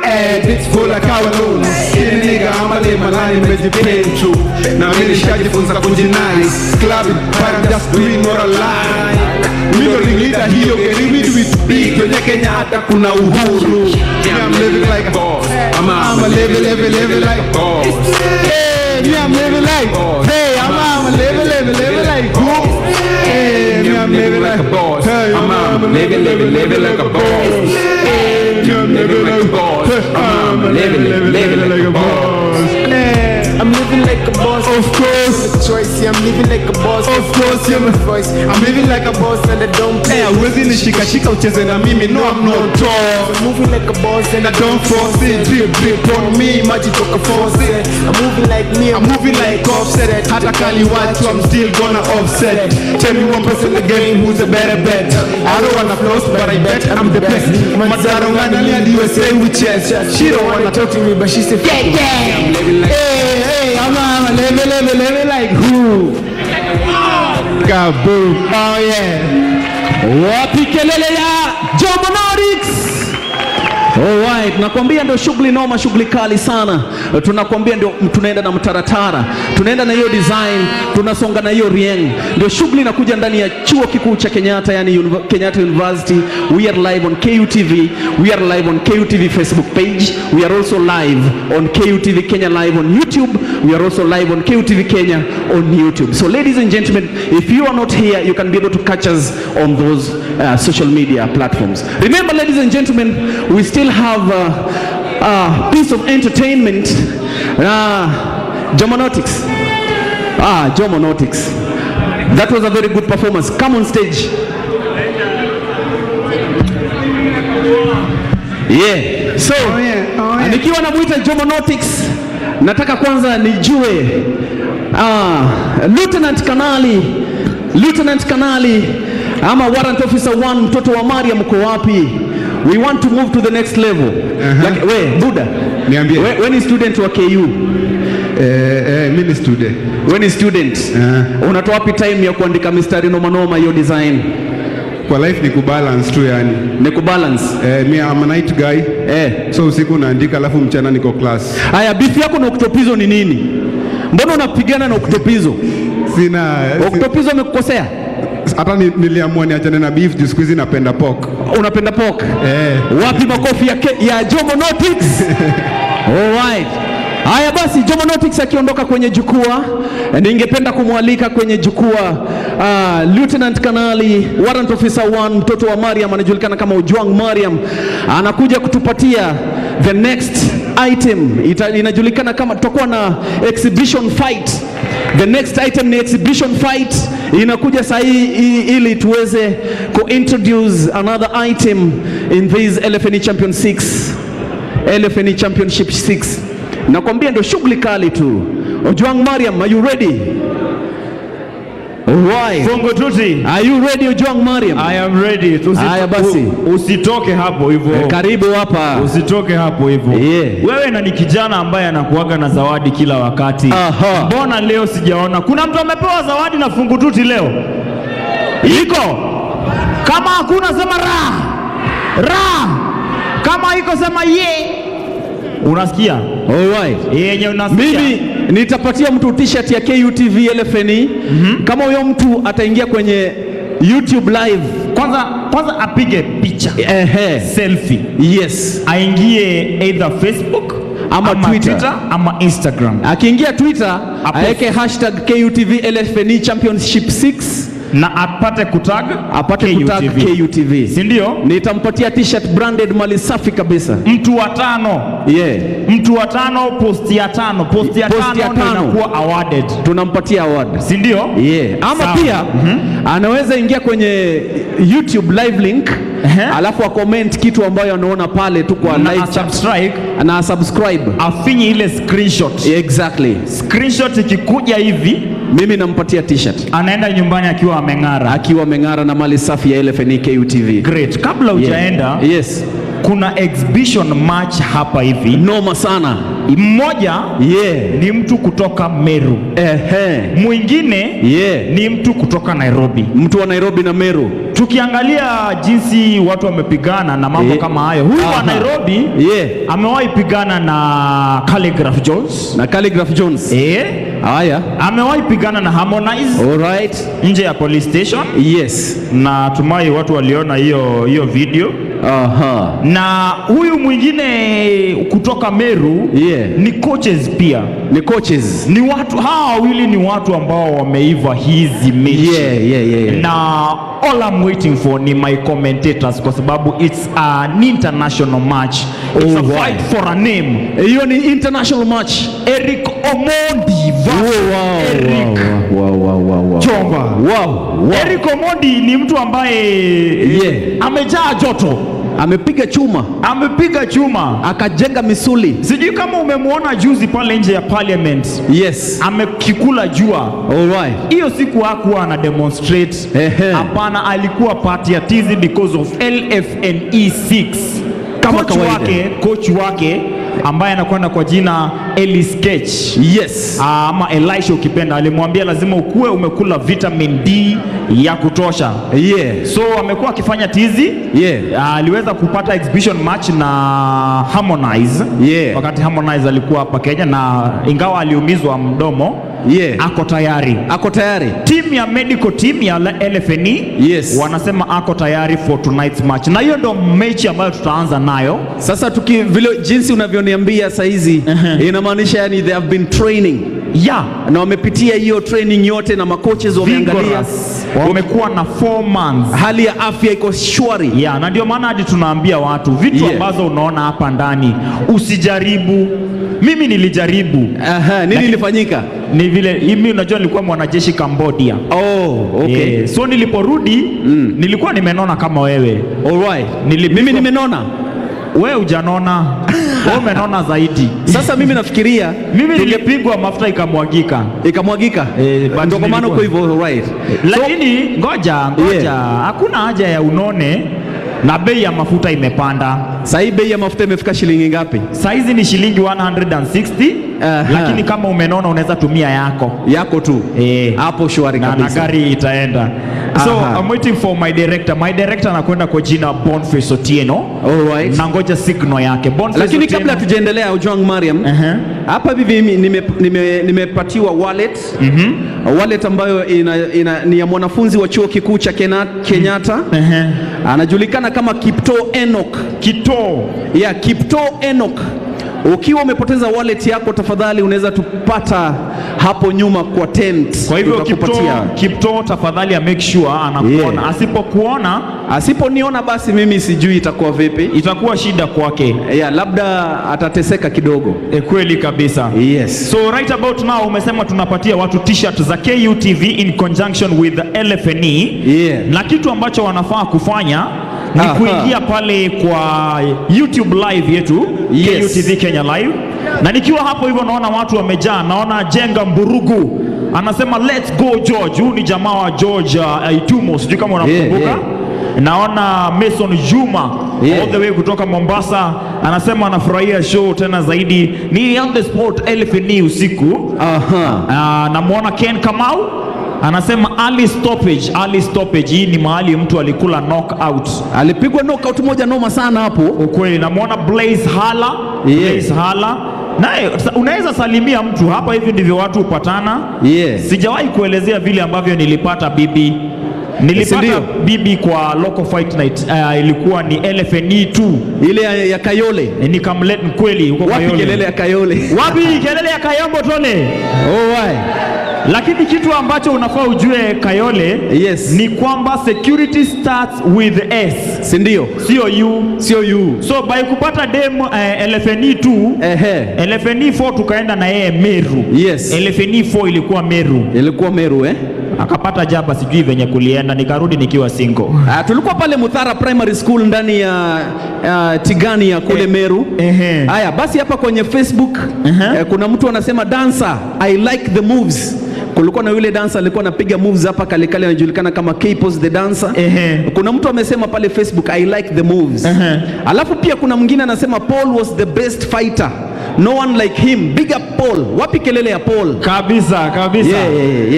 It's full like our own. Skinny nigga, I'm a lame line, meditating true. Now I'm in the shajifunza kujinai. Clubbing, but I'm just doing what I like. We don't really that here, okay? We do it big. Kwenye Kenya hata kuna uhuru. I'm living like a boss. I'm a living like a boss. Hey, me I'm living like hey, I'm living like boss. Hey, me I'm living like a boss. Hey, I'm living like a boss. Hey, I'm living like a boss. I'm living like a boss. I'm living like a boss. Of course. Choice, I'm living like a boss. Of course, yeah, my voice. I'm living like a boss and I don't play. Hey, wezi nishika ucheze na mimi, no I'm not tall. I'm moving like a boss and I don't force it. Drip on me, maji toka force it. I'm moving like me, I'm moving like offset. Hata kali watu, I'm still gonna offset. Tell me one person in the game who's a better bet. I don't wanna floss, but I bet I'm the best. Mazaro nganalia the USA with chest. She don't wanna talk to me, but she said yeah. I'm living like hey, I'm living like who? Kaboom. Oh yeah. Wapi kelele ya Jomonorics? Alright, nakwambia ndio shughuli noma, shughuli kali sana. Tunakwambia ndio tunaenda na mtaratara. Tunaenda na hiyo design, tunasonga na hiyo rieng. Ndio shughuli inakuja ndani ya chuo kikuu cha Kenyatta, yani Kenyatta University. We are live on KUTV. We are live on KUTV Facebook page. We are also live on KUTV Kenya live on YouTube. We are also live on KUTV Kenya on YouTube. So ladies and gentlemen, if you are not here, you can be able to catch us on those social media platforms. Remember ladies and gentlemen, we still have a piece of entertainment. Jomonotics. Jomonotics. That was a very good performance. Come on stage. Yeah. So, nikiwa namuita Jomonotics, nataka kwanza nijue Lieutenant Kanali ama Warrant Officer 1 mtoto wa Mariam mko wapi? We want to move to the next level. Like, Buddha, niambie. When is student wa KU? Mimi ni student. When is student? Unatoa wapi time ya kuandika mistari noma hiyo design? Kwa life ni kubalance tu yani. Ni kubalance. Mimi am a night guy. So usiku naandika alafu mchana niko class. Haya, beef yako na Octopizo ni nini? Mbona unapigana na Octopizo? Octopizo amekukosea? Hata niliamua niachane na beef juu siku hizi napenda pork. Unapenda pork? Wapi makofi ya Jomonotics? Alright. Haya basi, Jomonotics akiondoka kwenye jukwaa, ningependa kumwalika kwenye jukwaa Lieutenant Kanali Warrant Officer 1 mtoto wa Mariam, anajulikana kama Ojwang Mariam, anakuja kutupatia the next item. Inajulikana kama tutakuwa na exhibition fight. The next item ni exhibition fight. Inakuja sahi ili tuweze introduce another item in this LFNE Championship 6. Nakwambia ndio shughuli kali tu. Ojwang Mariam, are you ready? Alright. Bongo Tuti. Are you ready Ojwang Mariam? I am ready. Haya basi. Usitoke hapo hivyo. Karibu hapa. Usitoke hapo hivyo. Yeah. Wewe na ni kijana ambaye anakuaga na zawadi kila wakati. Mbona leo sijaona? Kuna mtu amepewa zawadi na Fungu Tuti leo? Iko? Kama hakuna sema ra. Kama iko sema ye. Unasikia? Alright. Yenye unasikia. Mimi nitapatia mtu t-shirt ya KUTV LFNE. Kama huyo mtu ataingia kwenye YouTube live kwanza apige picha. Selfie. Yes. Aingie either Facebook ama Twitter ama Instagram. Akiingia Twitter aweke hashtag KUTV LFNE Championship 6 na apate kutag KUTV. Si ndio? Nitampatia t-shirt branded mali safi kabisa. Mtu wa 5. Yeah. Mtu wa 5, post ya 5. Post ya 5 inakuwa awarded. Tunampatia award. Si ndio? Yeah. Ama pia anaweza ingia kwenye YouTube live link alafu a comment kitu ambayo anaona pale tu kwa live subscribe na subscribe. Afinyi ile screenshot. Exactly. Screenshot ikikuja hivi mimi nampatia t-shirt. Anaenda nyumbani akiwa ameng'ara. Akiwa ameng'ara na mali safi ya LFNE KUTV. Great. Kabla hujaenda, yes. Kuna exhibition match hapa hivi. Noma sana. Mmoja ni mtu kutoka Meru. Mwingine ni mtu kutoka Nairobi. Mtu wa Nairobi na Meru. Tukiangalia jinsi watu wamepigana na mambo kama hayo. Huyu wa Nairobi amewahi pigana na Calligraph Jones. Na Calligraph Jones. Haya. Amewahi pigana na Harmonize. Alright. Nje ya police station. Yes. Na tumai watu waliona hiyo video. Na huyu mwingine kutoka Meru ni coaches pia. Ni coaches. Ni watu hawa wawili ni watu ambao wameiva hizi mechi. Na all I'm waiting for ni my commentators kwa sababu it's an international match. It's a fight for a name. Hiyo ni international match. Eric Omondi versus Eric Chomba. Eric Omondi ni mtu ambaye amejaa joto. Amepiga chuma. Akajenga misuli. Sijui kama umemwona juzi pale nje ya parliament. Yes. Amekikula jua. Alright. Hiyo siku hakuwa na demonstrate. Hapana, alikuwa party ya tizi because of LFNE6. Kama coach wake ambaye anakwenda kwa jina Eli Sketch. Yes. Ama Elisha ukipenda, alimwambia lazima ukue umekula vitamin D ya kutosha. So amekuwa akifanya tizi. Aliweza kupata exhibition match na Harmonize. Wakati Harmonize alikuwa hapa Kenya na ingawa aliumizwa mdomo. Ako tayari. Team ya medical team ya LFNE wanasema ako tayari for tonight's match. Na hiyo ndo mechi ambayo tutaanza nayo. Sasa vile jinsi unavyoniambia saizi inamaanisha yani they have been training. Na wamepitia hiyo training yote na makoches wameangalia. Wamekuwa na 4 months. Hali ya afya iko shwari. Na ndio maana hadi tunaambia watu vitu ambazo unaona hapa ndani usijaribu. Mimi nilijaribu. Nini ilifanyika? Ni vile mimi unajua nilikuwa mwanajeshi Cambodia. Okay. So niliporudi nilikuwa nimenona kama wewe. Alright. Mimi nimenona. Wewe hujanona. Wewe umenona zaidi. Sasa mimi nafikiria mimi nilipigwa mafuta ikamwagika. Ndio kwa maana uko hivyo, right. Lakini ngoja hakuna haja ya unone. Na bei ya mafuta imepanda. Sasa hii bei ya mafuta imefika shilingi ngapi? Sasa hizi ni shilingi 160. Lakini kama umenona unaweza tumia yako tu. Hapo shwari kabisa. Na gari itaenda. So I'm waiting for my director. My director anakwenda kwa jina Boniface Otieno. Alright. Na ngoja signal yake. Lakini kabla tujaendelea Ojwang Mariam, hapa hivi nimepatiwa wallet. Wallet ambayo ni ya mwanafunzi wa chuo kikuu cha Kenyatta. Anajulikana kama Kipto Enoch. Kipto Enoch. Ukiwa umepoteza wallet yako, tafadhali unaweza tupata hapo nyuma kwa tent. Kwa hivyo Kipto tafadhali make sure anakuona. Asiponiona basi mimi sijui itakuwa vipi. Itakuwa shida kwake. Labda atateseka kidogo. Kweli kabisa. Yes. So right about now umesema tunapatia watu t-shirt za KUTV in conjunction with the LFNE. Na kitu ambacho wanafaa kufanya ni kuingia pale kwa YouTube live yetu, KUTV Kenya Live. Na nikiwa hapo hivyo naona watu wamejaa. Naona Jenga Mburugu anasema let's go George. Huyu ni jamaa wa George Itumo, sijui kama unamkumbuka. Naona Mason Juma all the way kutoka Mombasa anasema anafurahia show tena zaidi. Ni on the sport LFNE usiku. Namuona Ken Kamau anasema early stoppage. Hii ni mahali mtu alikula knockout. Alipigwa knockout moja noma sana hapo. Ukweli. Namuona Blaze Hala. Naye unaweza salimia mtu hapa, hivi ndivyo watu hupatana. Sijawahi kuelezea vile ambavyo nilipata bibi. Nilipata bibi kwa local fight night, ilikuwa ni LFNE6 ile ya Kayole. Nikamlet kweli huko Kayole. Wapi kelele ya Kayole? Wapi kelele ya Kayombo tole? Why? Lakini kitu ambacho unafaa ujue Kayole, ni kwamba security starts with S. Si ndio? Sio U. So by kupata dem LFNE2, LFNE4 tukaenda na yeye Meru. LFNE4 ilikuwa Meru. Akapata jaba sijui venye kulienda, nikarudi nikiwa single. Tulikuwa pale Muthara Primary School ndani ya Tigani ya kule Meru. Haya, basi hapa kwenye Facebook kuna mtu anasema dancer, I like the moves. Kulikuwa na yule dancer alikuwa anapiga moves hapa Kalikali, anajulikana kama K-Pose the dancer. Kuna mtu amesema pale Facebook, I like the moves. Alafu pia kuna mwingine anasema Paul was the best fighter, no one like him, big up Paul. Wapi kelele ya Paul? Kabisa.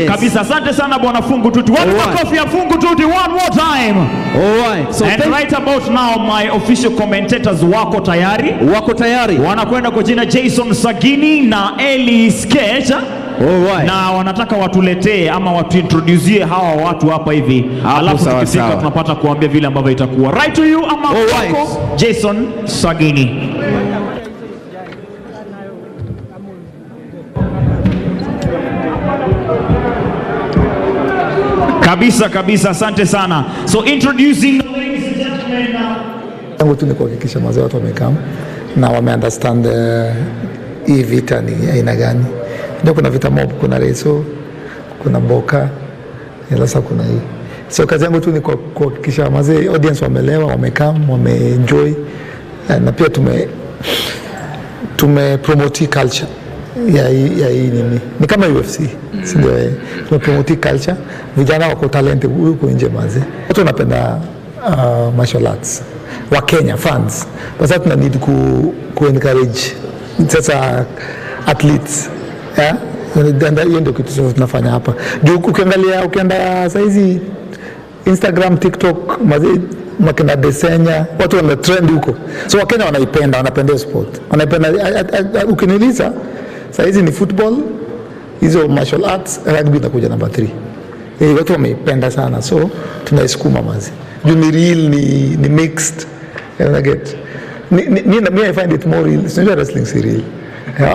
Kabisa. Asante sana bwana Fungu Tuti. One more coffee ya Fungu Tuti one more time. Alright. So and right about now my official commentators wako tayari. Wanakwenda kwa jina Jason Sagini na Eli Sketch. Na wanataka watuletee ama watuintroduce hawa watu hapa hivi. Alafu tukifika tunapata kuambia vile ambavyo itakuwa. Right to you ama wako Jason Sagini. Kabisa, asante sana. So introducing the ladies and gentlemen now. Tangu tu ni kuhakikisha mazao watu wamekaa na wameunderstand hii vita ni aina gani. Ndio kuna vita mob, kuna reso, kuna boka, sasa kuna hii. So kazi yangu tu ni kuhakikisha mazee audience wamelewa, wamekaa, wameenjoy, na pia tume promote culture ya hii ni kama UFC, ndio tumepromote culture. Vijana wako talented huko nje mazee. Watu wanapenda martial arts. Wa Kenya fans. Sasa tuna need ku encourage sasa athletes. Hiyo ndio kitu tunafanya hapa. Juu ukienda saizi Instagram, TikTok, mazee makina desenya, watu wana trend huko. So Wakenya wanapenda sport. Wanapenda, ukiniuliza saizi ni football, hizo martial arts, rugby inakuja namba 3. Watu wameipenda sana, so tunaisukuma mazi. Juu ni real, ni mixed. I get. I find it more real. It's not wrestling si real.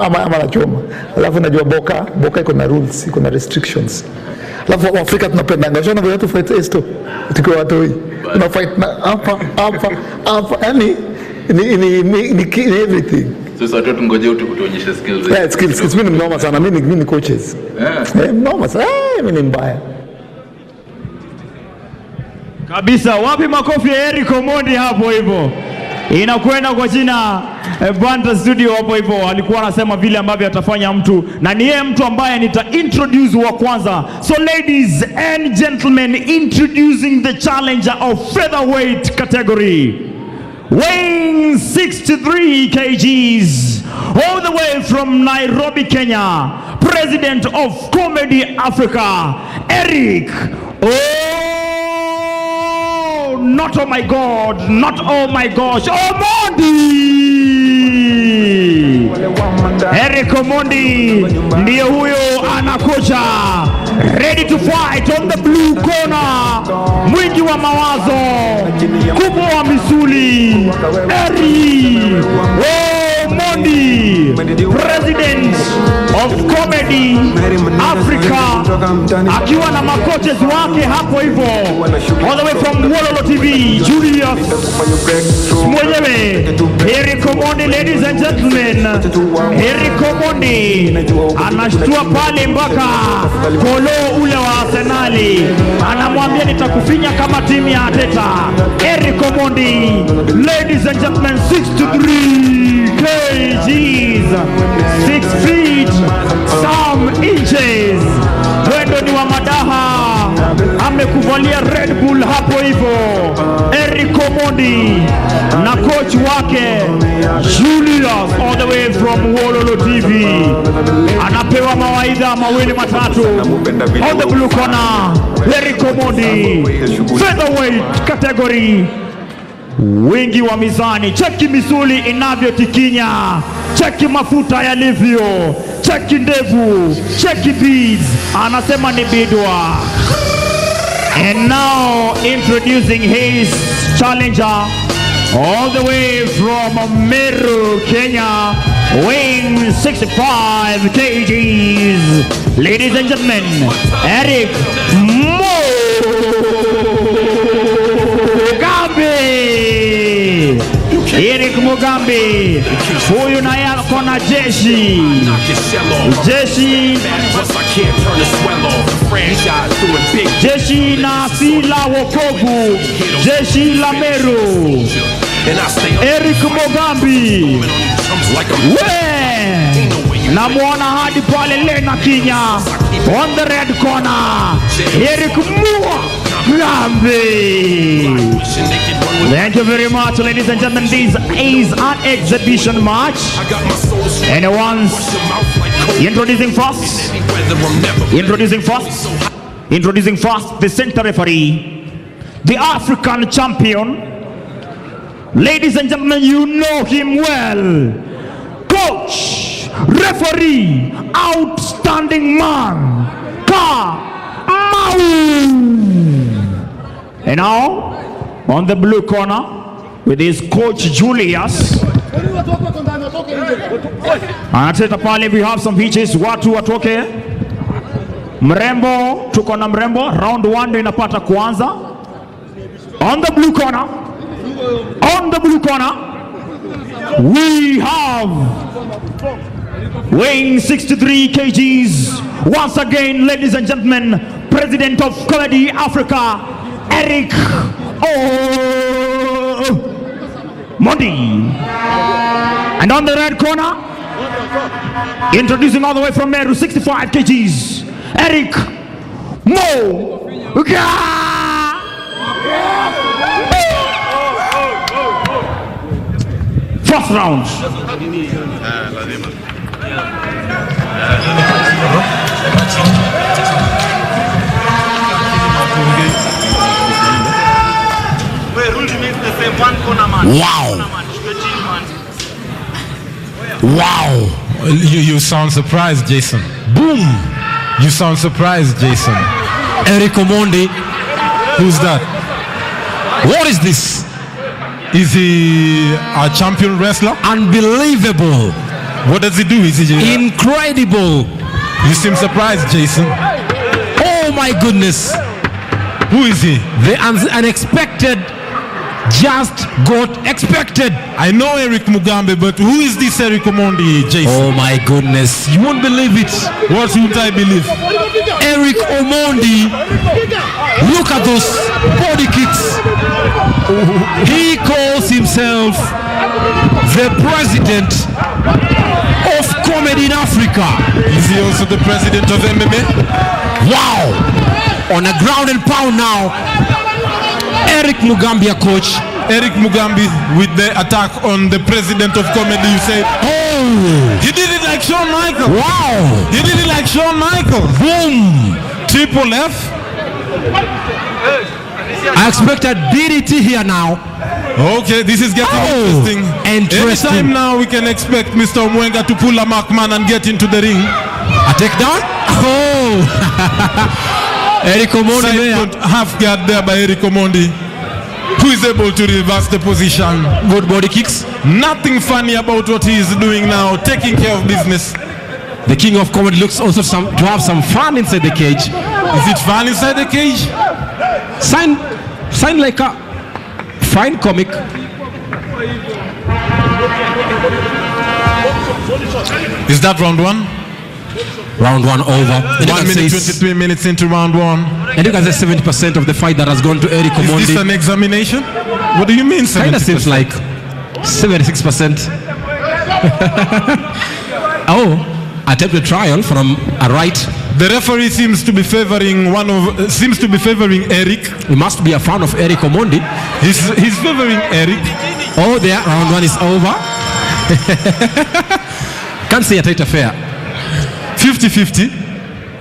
Ama na choma. Alafu najua boka iko na rules, iko na restrictions. Alafu Afrika tunapenda ngashona vile tu fight esto. Tukiwa watu hii. Una fight na hapa. Yaani ni everything. Sasa watu tungoje utuonyeshe skills. Yeah, skills. Mimi ni mnoma sana. Mimi ni coaches. Mnoma sana. Mimi ni mbaya. Kabisa. Wapi makofi ya Eric Omondi hapo hivyo? Inakwenda kwa jina Banda Studio hapo hivyo. Alikuwa anasema vile ambavyo atafanya mtu, na ni yeye mtu ambaye nita introduce wa kwanza. So ladies and gentlemen, introducing the challenger of featherweight category, weighing 63 kgs, all the way from Nairobi, Kenya, President of Comedy Africa, Eric not oh my God, not oh my gosh, Omondi! Eric Omondi ndiye huyo anakocha, ready to fight on the blue corner, mwingi wa mawazo, kubwa wa misuli, Eric Omondi, President of Comedy Africa, akiwa na makoches wake hapo hivyo, all the way from Wololo TV, Julius mwenyewe Eric Omondi. Ladies and gentlemen, Eric Omondi anashtua pale mpaka kolo ule wa Arsenali, anamwambia nitakufinya kama timu ya Ateta. Eric Omondi, ladies and gentlemen, 63 kgs, 6 feet some inches. Wendo ni wa madaha, amekuvalia Red Bull hapo hivyo. Eric Omondi na coach wake Julius all the way from Wololo TV, anapewa mawaidha mawili matatu. On the blue corner, Eric Omondi, featherweight category, wingi wa mizani. Cheki misuli inavyotikinya, cheki mafuta yalivyo, cheki ndevu, cheki beads. Anasema ni bidwa. And now introducing his challenger all the way from Meru, Kenya, weighing 65 kgs. Ladies and gentlemen, Eric Mugambi. Eric Mugambi, huyu na yako na jeshi jeshi na Fila Wokovu, jeshi la Meru. Eric Mugambi, namuona hadi pale Lena Kinya on the red corner. Eric Mugambi. Thank you very much, ladies and gentlemen. This is an exhibition match. And once introducing first the center referee, the African champion. Ladies and gentlemen, you know him well. Coach, referee, outstanding man, Mau. And now, on the blue corner, with his coach Julius. Anateta pale, we have some pitches, watu watoke. Mrembo, tuko na mrembo, round 1 ndio inapata kuanza. On the blue corner, we have weighing 63 kgs. Once again, ladies and gentlemen, President of Comedy Africa, Eric Mondi. And on the red corner, introducing all the way from Meru, 65 kgs, Eric First round. Wow. You sound surprised, Jason. Boom. You sound surprised, Jason. Eric Omondi. Who's that? What is this? Is he a champion wrestler? Unbelievable. What does he do? Is he incredible? You seem surprised, Jason. Oh my goodness. Who is he? The unexpected just got expected. I know Eric Mugambe, but who is this Eric Omondi, Jason? Oh my goodness. You won't believe it. What won't I believe? Eric Omondi. Look at those body kicks. He calls himself the president of comedy in Africa. Is he also the president of MMA? Wow! On a ground and pound now, Eric Mugambi, a coach. Eric Mugambi with the attack on the president of comedy. You say, oh! He did it like Shawn Michaels. Wow! He did it like Shawn Michaels. Boom! Triple F. I expect a DDT here now. Okay, this is getting interesting. Anytime now we can expect Mr. Mwenga to pull a markman and get into the ring. A takedown? Oh! Eric Omondi half guard there by Eric Omondi, who is able to reverse the position. Good body kicks. Nothing funny about what he is doing now, taking care of business. The king of comedy looks also to have some fun inside the cage. Is it fun inside the cage? Sign like a fine comic. Is that round 1? Round 1 over. 1 minute 23 minutes into round 1. And you can say 70% of the fight that has gone to Eric Omondi. Is this an examination? What do you mean 70%? Kind of seems like 76%. Oh, attempted trial from a right. The referee seems to be favoring Eric. He must be a fan of Eric Omondi. He's favoring Eric. Oh, there, round 1 is over. Can't say a tight affair. 50-50.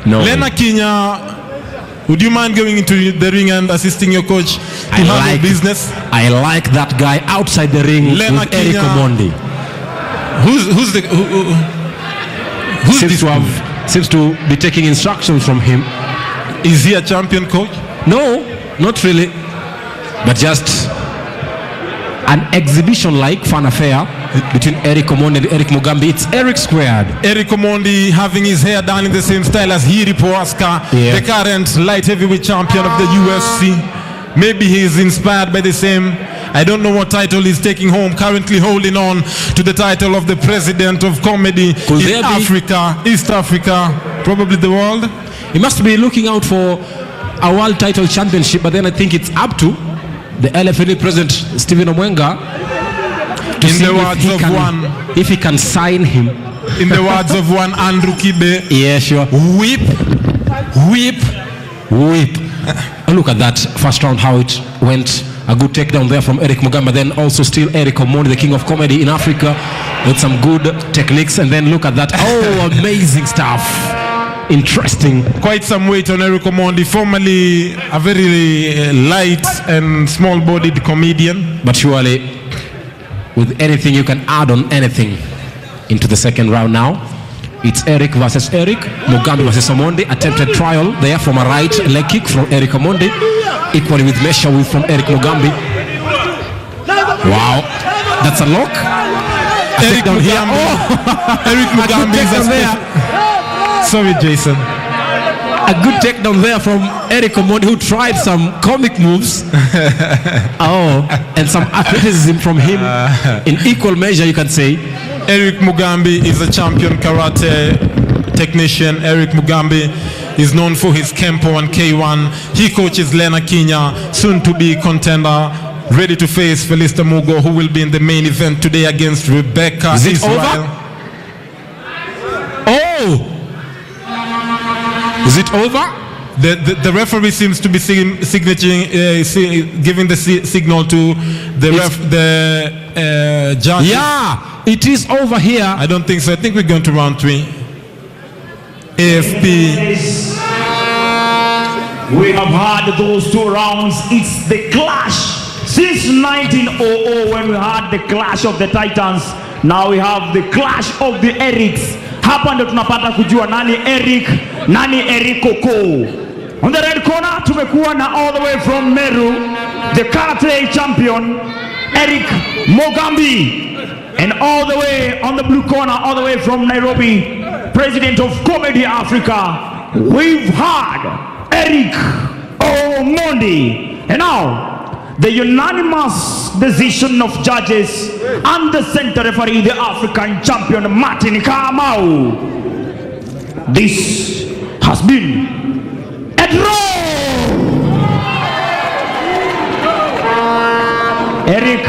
No. Lena Kinya, would you mind going into the ring and assisting your coach to handle business? I like that guy outside the ring Lena with Kinya, Eric Omondi. Who's this one? Seems to be taking instructions from him. Is he a champion coach? No, not really. But just an exhibition-like fun affair between Eric Omondi and Eric Mugambi. It's Eric squared. Eric Omondi having his hair done in the same style as Hiri Poaska, the current light heavyweight champion of the UFC. Maybe he is inspired by the same. I don't know what title he's taking home, currently holding on to the title of the president of comedy in Africa, East Africa, probably the world. He must be looking out for a world title championship, but then I think it's up to the LFNE president, Stephen Omwenga, to see if he can sign him. In the words of one Andrew Kibe. Yeah, sure. Whip, whip, whip. Look at that first round, how it went. A good takedown there from Eric Mugambi. Then also still Eric Omondi, the king of comedy in Africa, with some good techniques. And then look at that. Oh, amazing stuff. Interesting. Quite some weight on Eric Omondi, formerly a very light and small-bodied comedian. But surely, with anything you can add on anything into the second round now. It's Eric versus Eric, Mugambi versus Omondi. Attempted trial there from a right leg kick from Eric Omondi. Equally with measure with from Eric Mugambi. Wow, that's a lock. Eric Mugambi. Here. Oh. Eric Mugambi is there. Sorry, Jason. A good takedown there from Eric Omondi, who tried some comic moves. And some athleticism from him in equal measure, you can say. Eric Mugambi is a champion karate technician. Eric Mugambi is known for his Kempo and K1. He coaches Lena Kinya, soon to be contender, ready to face Felista Mugo, who will be in the main event today against Rebecca Is it Israel. over? Oh! Is it over? The referee seems to be giving the signal to the judge. Yeah, it is over here. I don't think so. I think we're going to round 3. AFP. We have had those 2 rounds. It's the clash since 1900 when we had the clash of the Titans. Now we have the clash of the Erics. Hapa ndo tunapata kujua nani Eric, nani Eric Koko. On the red corner tumekuwa na all the way from Meru, the karate champion Eric Mugambi. And all the way on the blue corner, all the way from Nairobi, president of Comedy Africa, we've had Eric Omondi. And now, the unanimous decision of judges and the center referee, the African champion Martin Kamau. This has been a draw. Eric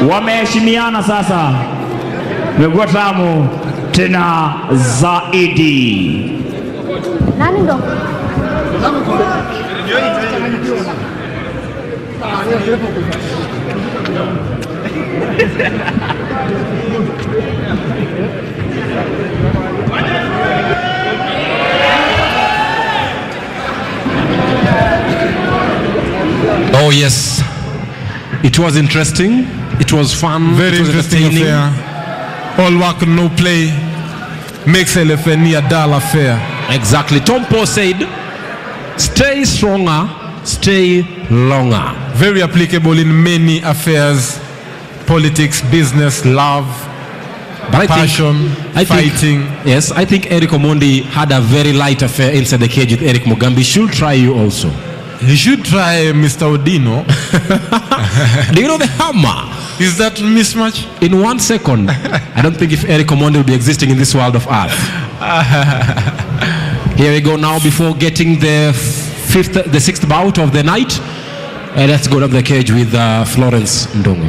wameheshimiana sasa, imekuwa tamu tena zaidi. Nani ndo? Oh yes, it was interesting. It was fun. Very interesting affair. All work and no play makes LFNE a dull affair. Exactly. Tom Poe said, "Stay stronger, stay longer." Very applicable in many affairs, politics, business, love, passion, fighting. Yes, I think Eric Omondi had a very light affair inside the cage with Eric Mugambi. Should try you also. He should try Mr. Odino. Do you know the hammer? Is that mismatch? In 1 second. I don't think if Eric Omondi will be existing in this world of earth. Here we go now before getting the 6th bout of the night. Let's go to the cage with Florence Ndongo.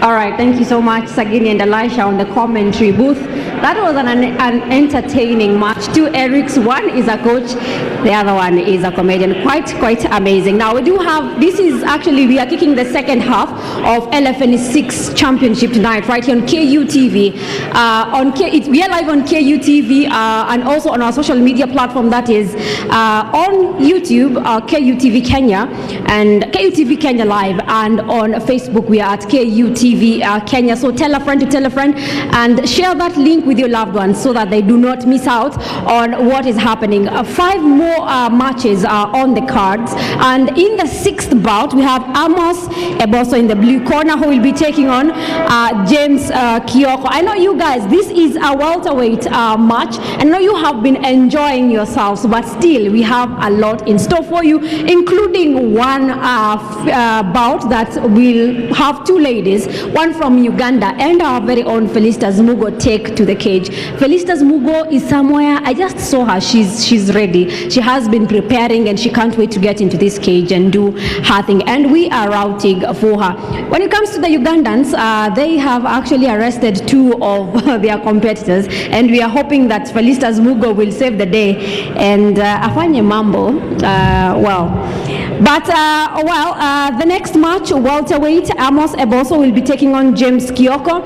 All right, thank you so much, Sagini and Elisha on the commentary booth. That was an entertaining match. 2 Erics, one is a coach, the other one is a comedian. Quite amazing. Now we do have, we are kicking the second half of LFNE6 championship tonight, right here on KUTV. We are live on KUTV and also on our social media platform, that is on YouTube, KUTV Kenya and KUTV Kenya Live, and on Facebook we are at KUTV Kenya. So tell a friend to tell a friend and share that link with with your loved ones so that they do not miss out on what is happening. 5 more matches are on the cards, and in the 6th bout we have Amos Eboso in the blue corner who will be taking on James Kioko. I know you guys, this is a welterweight match, and I know you have been enjoying yourselves, but still we have a lot in store for you, including one bout that will have 2 ladies, one from Uganda and our very own Felicitas Mugo take to the cage. Felicitas Mugo is somewhere, I just saw her, she's ready. She has been preparing and she can't wait to get into this cage and do her thing, and we are routing for her. When it comes to the Ugandans, they have actually arrested 2 of their competitors, and we are hoping that Felicitas Mugo will save the day and afanye mambo the next match, welterweight, Amos Eboso will be taking on James Kioko.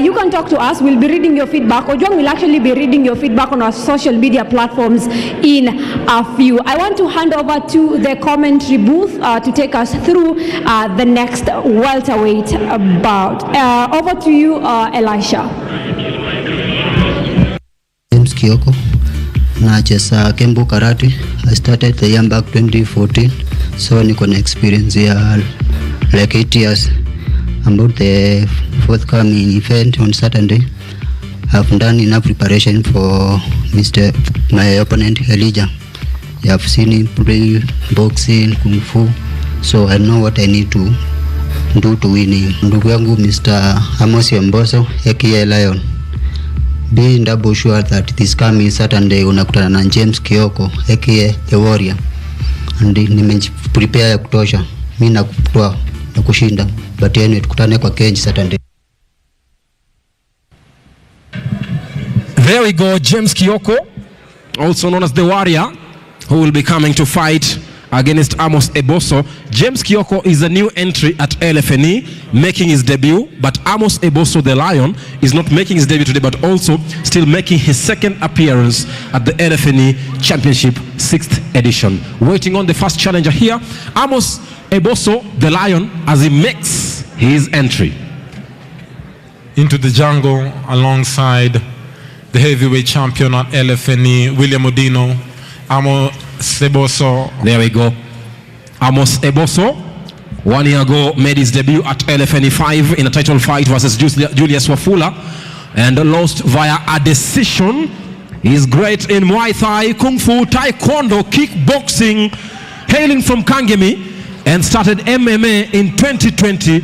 You can talk to us. We'll be reading your feedback. Ojwang will actually be reading your feedback on our social media platforms in a few. I want to hand over to the commentary booth to take us through the next welterweight bout. Over to you, Elisha. James Kioko, nacheza Kembu Karate. I started the year back 2014, so niko na experience ya like 8 years. About the forthcoming event on Saturday, I've done enough preparation for my opponent Elijah. I've seen him play boxing, kung fu, so I know what I need to do to win him. Ndugu yangu Mr. Amos Eboso aka Lion, being double sure that this coming Saturday unakutana na James Kioko aka the Warrior, and nimeprepare ya kutosha mimi na kutoa na kushinda, but anyway tukutane kwa cage Saturday. There we go, James Kioko, also known as the Warrior, who will be coming to fight against Amos Eboso. James Kioko is a new entry at LFNE, making his debut, but Amos Eboso, the Lion, is not making his debut today, but also still making his 2nd appearance at the LFNE Championship 6th edition. Waiting on the first challenger here, Amos Eboso, the Lion, as he makes his entry into the jungle alongside the heavyweight champion at LFNE, William Odino, Amos Eboso. There we go. Amos Eboso, 1 year ago, made his debut at LFNE5 in a title fight versus Julius Wafula and lost via a decision. He's great in Muay Thai, Kung Fu, Taekwondo, kickboxing, hailing from Kangemi, and started MMA in 2020.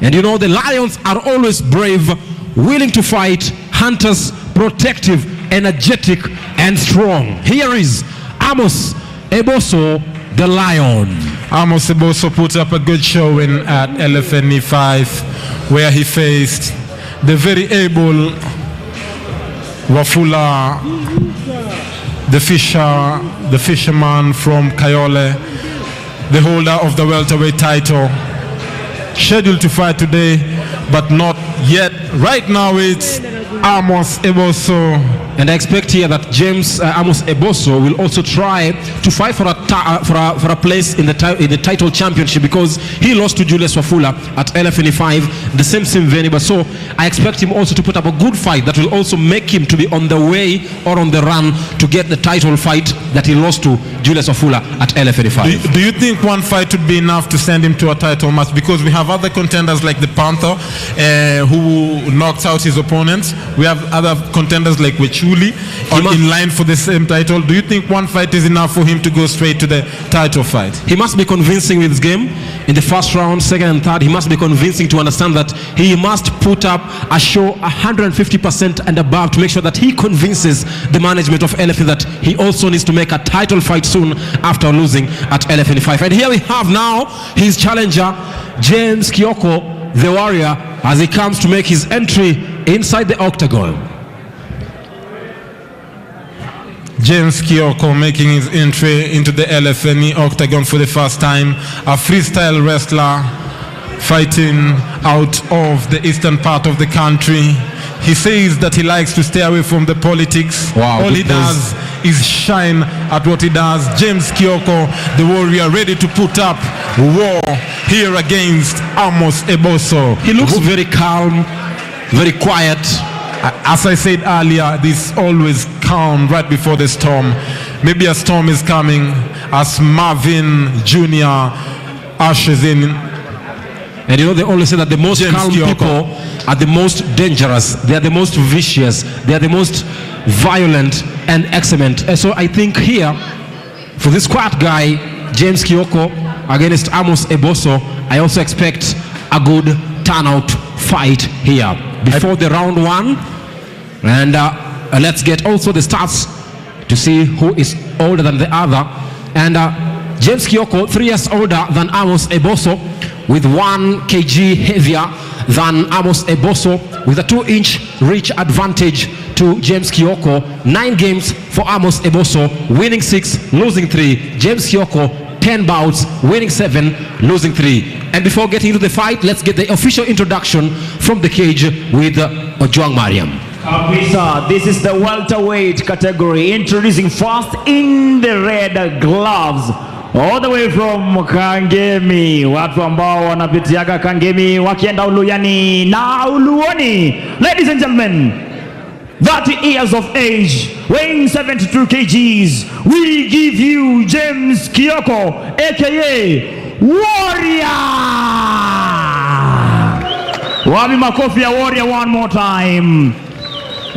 And you know, the Lions are always brave, willing to fight, hunters, protective, energetic, and strong. Here is Amos Eboso, the Lion. Amos Eboso put up a good showing at LFNE5, where he faced the very able Wafula, the fisherman from Kayole, the holder of the welterweight title, scheduled to fight today, but not yet. Right now it's Amos Eboso. And I expect here that Amos Eboso will also try to fight for a place in the title championship, because he lost to Julius Wafula at LFNE5, the same venue. But so I expect him also to put up a good fight that will also make him to be on the way or on the run to get the title fight that he lost to Julius Wafula at LFNE5. Do you think one fight would be enough to send him to a title match? Because we have other contenders like the Panther, who knocked out his opponents. We have other contenders like Wechuli in line for the same title. Do you think one fight is enough for him to go straight to the title fight? He must be convincing with his game in the first round, second and third. He must be convincing to understand that he must put up a show 150% and above to make sure that he convinces the management of LFN that he also needs to make a title fight soon after losing at LFN5. And here we have now his challenger, James Kioko, the Warrior, as he comes to make his entry inside the octagon. James Kioko making his entry into the LFNE octagon for the first time. A freestyle wrestler fighting out of the eastern part of the country. He says that he likes to stay away from the politics. Wow, all he does is shine at what he does. James Kioko, the Warrior, ready to put up war here against Amos Eboso. He looks very calm, very quiet, As I said earlier, this always calm right before the storm. Maybe a storm is coming as Marvin Jr. ushers in. And you know, they always say that the most James calm Kioko. people are the most dangerous, they are the most vicious, they are the most violent and excellent. And so I think here, for this quiet guy, James Kioko, against Amos Eboso, I also expect a good turnout fight here before the round one. And let's get also the stats to see who is older than the other. And James Kioko, 3 years older than Amos Eboso, with 1 kg heavier than Amos Eboso, with a 2-inch reach advantage to James Kioko. 9 games for Amos Eboso, winning 6, losing 3. James Kioko, 10 bouts, winning 7, losing 3. And before getting into the fight, let's get the official introduction from the cage with Ojwang Mariam. This is the welterweight category. Introducing first in the red gloves, all the way from Kangemi, watu ambao wanapitiaga Kangemi wakienda Uluyani na Uluoni. Ladies and gentlemen, 30 years of age, weighing 72 kgs, we give you James Kioko, aka Warrior. Wapi makofi ya Warrior one more time.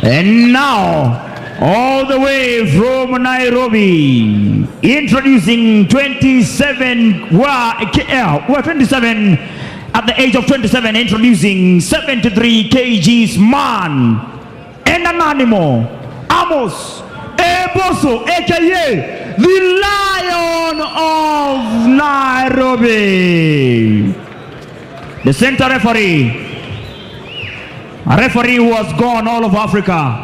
And now, all the way from Nairobi, introducing 27 at the age of 27, introducing 73 kgs man and an animal, Amos Eboso, aka the Lion of Nairobi. The center referee, a referee who has gone all over Africa,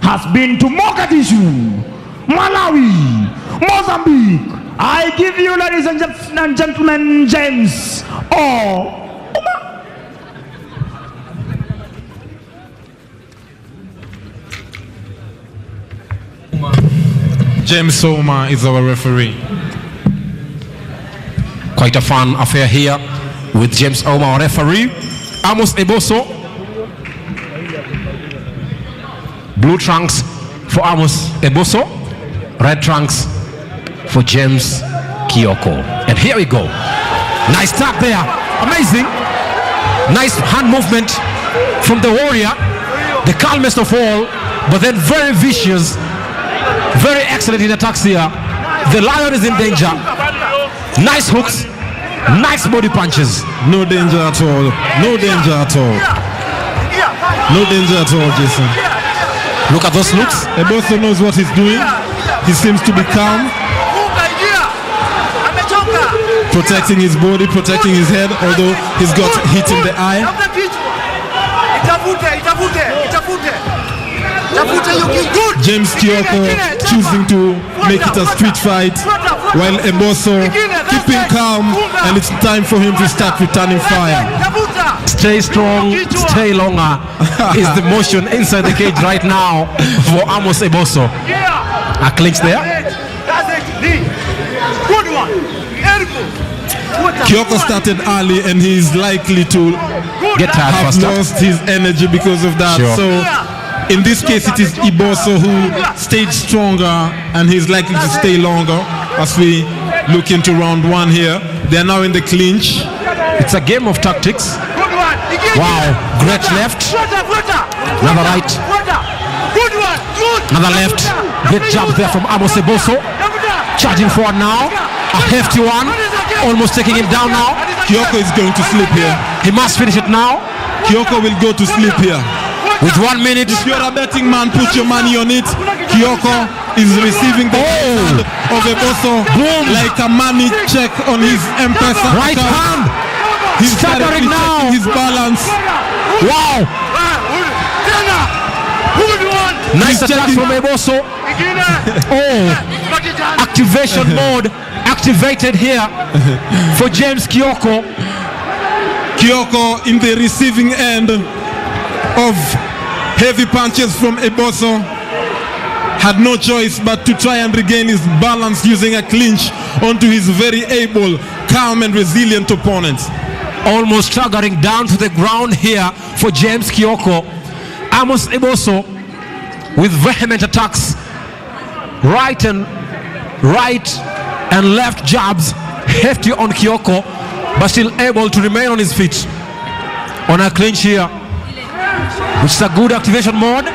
has been to Mogadishu, Malawi, Mozambique. I give you, ladies and gentlemen, James James Oma is our referee. Quite a fun affair here with James Oma, our referee. Amos Eboso, blue trunks for Amos Eboso, red trunks for James Kioko. And here we go. Nice tap there. Amazing. Nice hand movement from the Warrior. The calmest of all, but then very vicious. Very excellent in attacks here. The Lion is in danger. Nice hooks. Nice body punches. No danger at all. No danger at all. No danger at all, Jason. Look at those looks. Eboso knows what he's doing. He seems to be calm. Protecting his body, protecting his head, although he's got hit in the eye. James Kioko choosing to make it a street fight, while Eboso keeping calm, and it's time for him to start returning fire. Stay strong, stay longer is the motion inside the cage right now for Amos Eboso. A clinch there. Kioko started early and he's likely to get tired have faster. lost his energy because of that. Sure. So in this case it is Eboso who stayed stronger and he's likely to stay longer as we look into round 1 here. They're now in the clinch. It's a game of tactics. Wow, great left. Another right. Another left. Great jump there from Amos Eboso. Charging forward now. A hefty one. Almost taking him down now. Kioko is going to sleep here. He must finish it now. Kioko will go to sleep here. With 1 minute. If you're a betting man, put your money on it. Kioko is receiving the hand of Eboso like a money check on his M-Pesa right account. hand. He's staggering now. his balance. Wow. Nice attack from Eboso. Activation mode activated here for James Kioko. Kioko in the receiving end of heavy punches from Eboso. Had no choice but to try and regain his balance using a clinch onto his very able, calm and resilient opponent. Almost staggering down to the ground here for James Kioko. Amos Eboso with vehement attacks, right and left jabs, hefty on Kioko, but still able to remain on his feet on a clinch here, which is a good activation mode,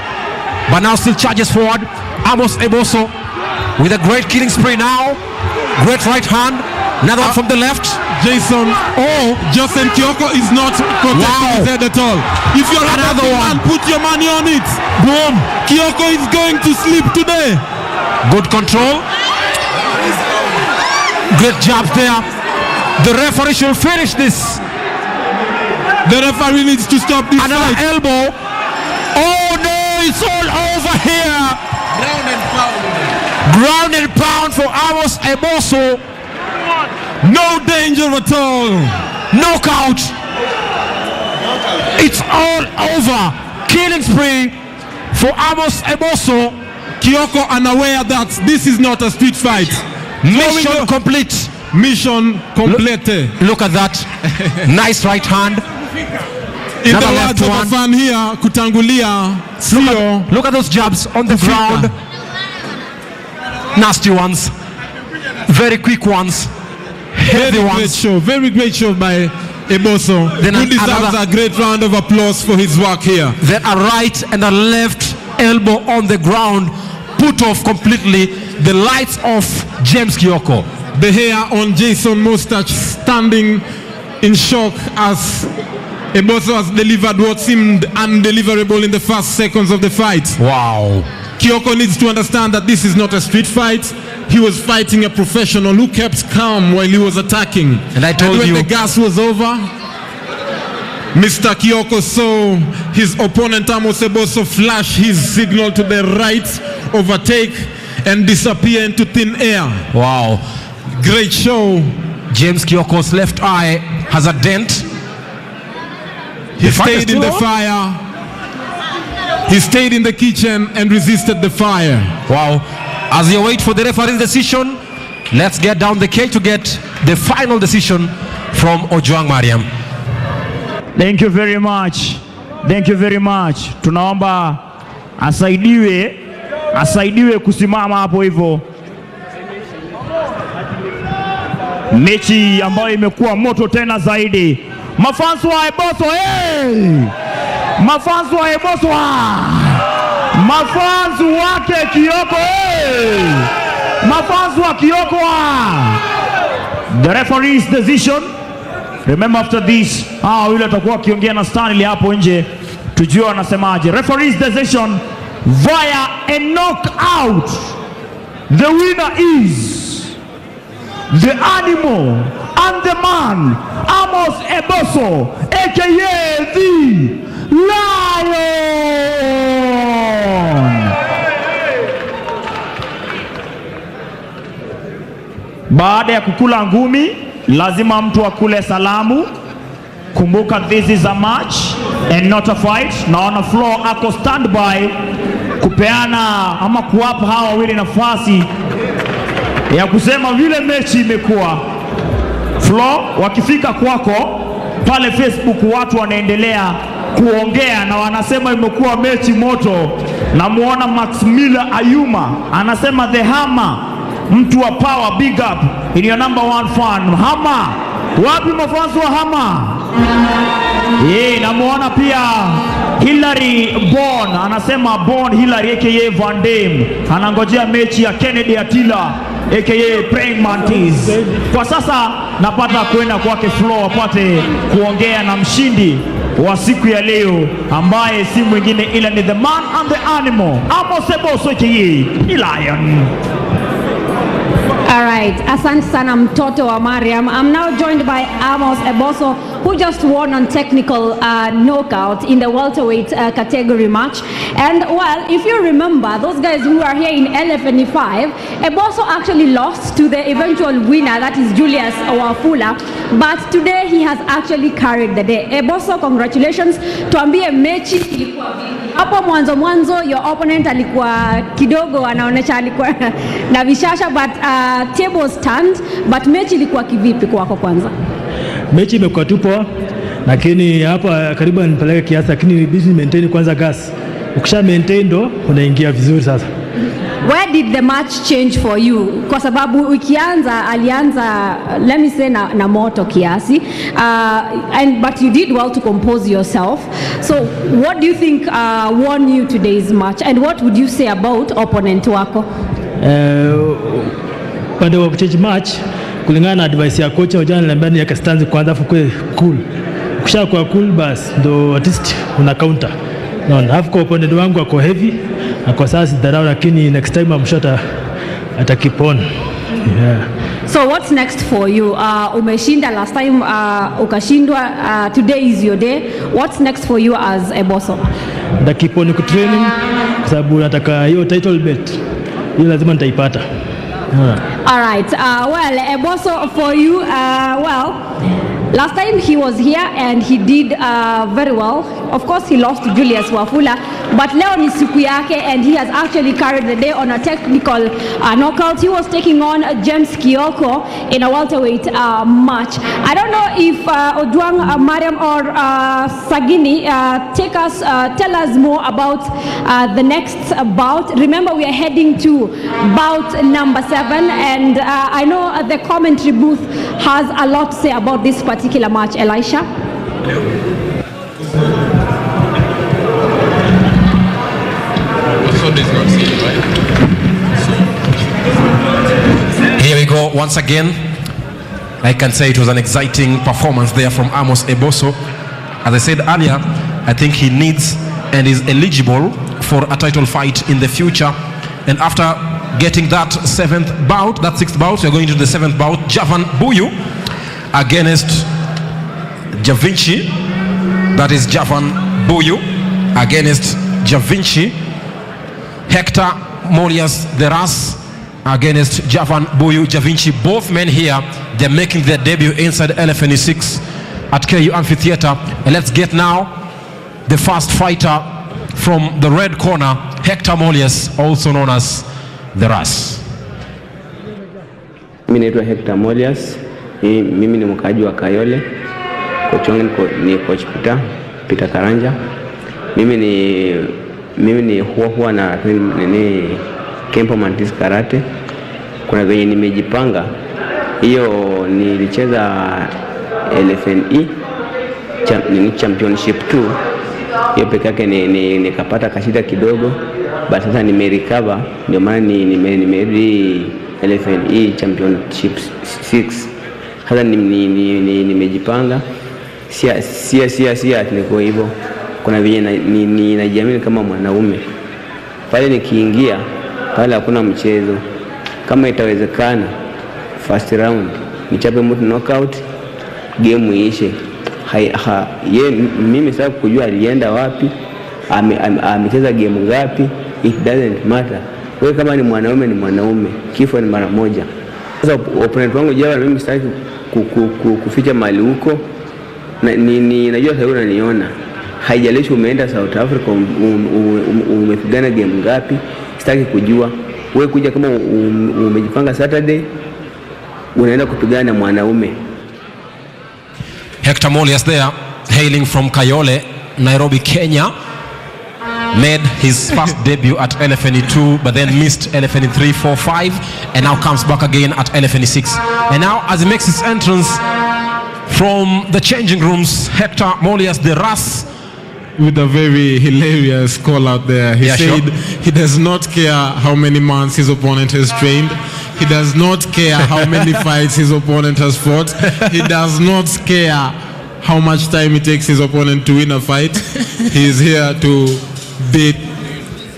but now still charges forward. Amos Eboso with a great killing spree now, great right hand, another one from the left. Jason, Justin Kioko is not protecting his head at all. If you're another one, put your money on it. Boom! Kioko is going to sleep today. Good control. Great jabs there. The referee should finish this. The referee needs to stop this Another fight. elbow. Oh no, it's all over here. Ground and pound for Amos Eboso. No danger at all. Knockout. It's all over. Killing spree for Amos Eboso. Kioko unaware that this is not a street fight. Mission complete. Mission complete. Look at that. Nice right hand. In the words of a fan here, kutangulia. Look at those jabs on the ground. Nasty ones. Very quick ones. Very great show by Eboso. Who deserves a great round of applause for his work here. Then a right and a left elbow on the ground, put off completely the lights off James Kioko. The hair on Jason Moustache standing in shock as Eboso has delivered what seemed undeliverable in the first seconds of the fight. Wow. Kioko needs to understand that this is not a street fight. He was fighting a professional who kept calm while he was attacking. And I told when the gas was over, Mr. Kioko saw his opponent Amos Eboso flash his signal to the right, overtake, and disappear into thin air. Wow. Great show. James Kioko's left eye has a dent. He stayed in the fire. He stayed in the kitchen and resisted the fire. Wow. As you wait for the referee's decision, let's get down the cage to get the final decision from Ojwang Mariam. Thank you very much. Thank you very much. Tunaomba asaidiwe kusimama hapo hivyo. Mechi ambayo imekuwa moto tena zaidi. Mafans wa Eboso, Mafans wa Eboso, mafans wake Kioko, mafans wa Kioko. The referee's decision. Remember after this, yule atakuwa akiongea na Stanley hapo nje, tujue anasemaje. Referee's decision via a knockout. The winner is the animal and the man, Amos Eboso, aka the Lion. Baada ya kukula ngumi, lazima mtu akule salamu. Kumbuka, this is a match and not a fight. Naona Flo ako standby kupeana ama kuwapa hawa wawili nafasi ya kusema vile mechi imekuwa. Flo, wakifika kwako pale Facebook, watu wanaendelea kuongea na wanasema imekuwa mechi moto. Namuona Max Miller Ayuma anasema the Hammer, mtu wa power, big up in your number one fan. Hammer, wapi mafansi wa Hammer? Namuona pia Hillary Bon anasema Bon Hillary aka Van Dam anangojea mechi ya Kennedy Atila aka Praying Mantis. Kwa sasa napata kwenda kwake Flo apate kuongea na mshindi wa siku ya leo ambaye si mwingine ila ni the man and the animal, Amos Eboso aka Lion. All right, asante sana mtoto wa Mariam. I'm now joined by Amos Eboso, who just won on technical knockout in the welterweight category match. And well, if you remember, those guys who are here in LFNE6, Eboso actually lost to the eventual winner, that is Julius Wafula. But today he has actually carried the day. Eboso, congratulations. Tuambie mechi ilikuwa vipi? Hapo mwanzo your opponent alikuwa kidogo anaonesha alikuwa na vishasha, but table stand, but mechi ilikuwa kivipi kwako kwanza? Mechi imekuwa tu poa, lakini hapa karibu nipeleke kiasi, lakini busy maintain kwanza gas. ukisha maintain ndo unaingia vizuri sasa. Where did the match change for you? Kwa sababu alianza let me say na moto kiasi, but you did well to compose yourself. So what do you think won you today's match, and what would you say about opponent wako? Pande wa change match kulingana na advice ya coach jana, niambia niweke stance kwanza fukwe cool. Ukishakuwa cool bas ndo at least una counter. Hafu kwa opponent wangu ako heavy na kwa sasa dharau, lakini next time I'm sure ata keep on. Yeah. So what's next for you? Umeshinda last time, ukashindwa, today is your day. What's next for you as Eboso? Da keep on training kwa sababu nataka hiyo title belt. Hiyo lazima nitaipata. All right. Well, Eboso, for you, last time he was here and he did very well. Of course, he lost to Julius Wafula, but leo ni siku yake and he has actually carried the day on a technical knockout. He was taking on James Kioko in a welterweight match. I don't know if Ojwang, Mariam or Sagini tell us more about the next bout. Remember, we are heading to bout number 7, and I know the commentary booth has a lot to say about this particular match. Elisha? Here we go once again. I can say it was an exciting performance there from Amos Eboso. As I said earlier, I think he needs and is eligible for a title fight in the future. And after getting that 6th bout, we're going to the 7th bout. Javan Buyu against Javinci. That is Javan Buyu against Javinci. Hector Molias Deras against Javan Buyu Javinci. Both men here, they're making their debut inside LFNE6 at KU Amphitheater. And let's get now the first fighter from the red corner, Hector Molias, also known as Deras. Mimi naitwa Hector Molias. Mimi ni mkaaji wa Kayole. Coach wangu ni coach Peter Karanja. Mimi ni huwa na Kempo Mantis Karate. Kuna venye nimejipanga. Hiyo nilicheza LFNE championship 2. Hiyo peke yake nikapata kashida kidogo. But sasa nimerecover, ndio maana nimerudi LFNE championship 6. Sasa nimejipanga. Si niko hivyo. Kuna venye najiamini kama mwanaume. Pale nikiingia, pale hakuna mchezo. Kama itawezekana, first round nichape mtu knockout, game iishe. Mimi sasa kujua alienda wapi, amecheza game ngapi, it doesn't matter. Wewe kama ni mwanaume ni mwanaume, kifo ni mara moja. Sasa opponent wangu jana, mimi sitaki kuficha mali huko. Najua sasa unaniona. Haijalishi umeenda South Africa, umepigana game ngapi, sitaki kujua. Wewe kuja kama umejipanga Saturday, unaenda kupigana na mwanaume. Hector Molias there, hailing from Kayole, Nairobi, Kenya. Made his first debut at LFNE2, but then missed LFNE3, 4, 5, and now comes back again at LFNE6. And now, as he makes his entrance from the changing rooms, Hector Molias Deras, with a very hilarious call out there. He said he does not care how many months his opponent has trained. He does not care how many fights his opponent has fought. He does not care how much time it takes his opponent to win a fight. He is here to beat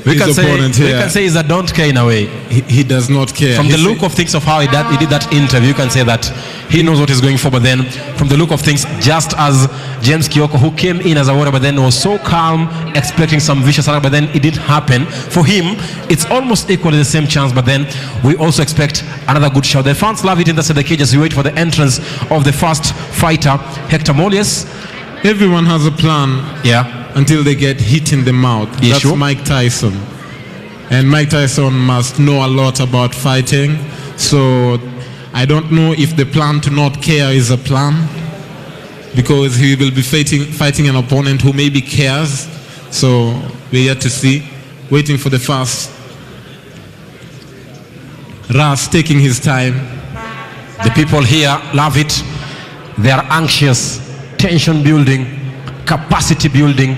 his opponent here. We can say he's a don't care in a way. He does not care. From the look of things of how he did that interview, you can say that he knows what he's going for. But then, from the look of things, just as James Kioko, who came in as a warrior, but then was so calm, expecting some vicious attack, but then it didn't happen. For him, it's almost equally the same chance, but then we also expect another good show. The fans love it in the cage as we wait for the entrance of the first fighter, Hector Molias. Everyone has a plan. Yeah. Until they get hit in the mouth. Yeah, that's sure. Mike Tyson. And Mike Tyson must know a lot about fighting. So I don't know if the plan to not care is a plan, because he will be fighting an opponent who maybe cares. So we're yet to see. Waiting for the first. Ras taking his time. The people here love it. They are anxious, tension building, capacity building,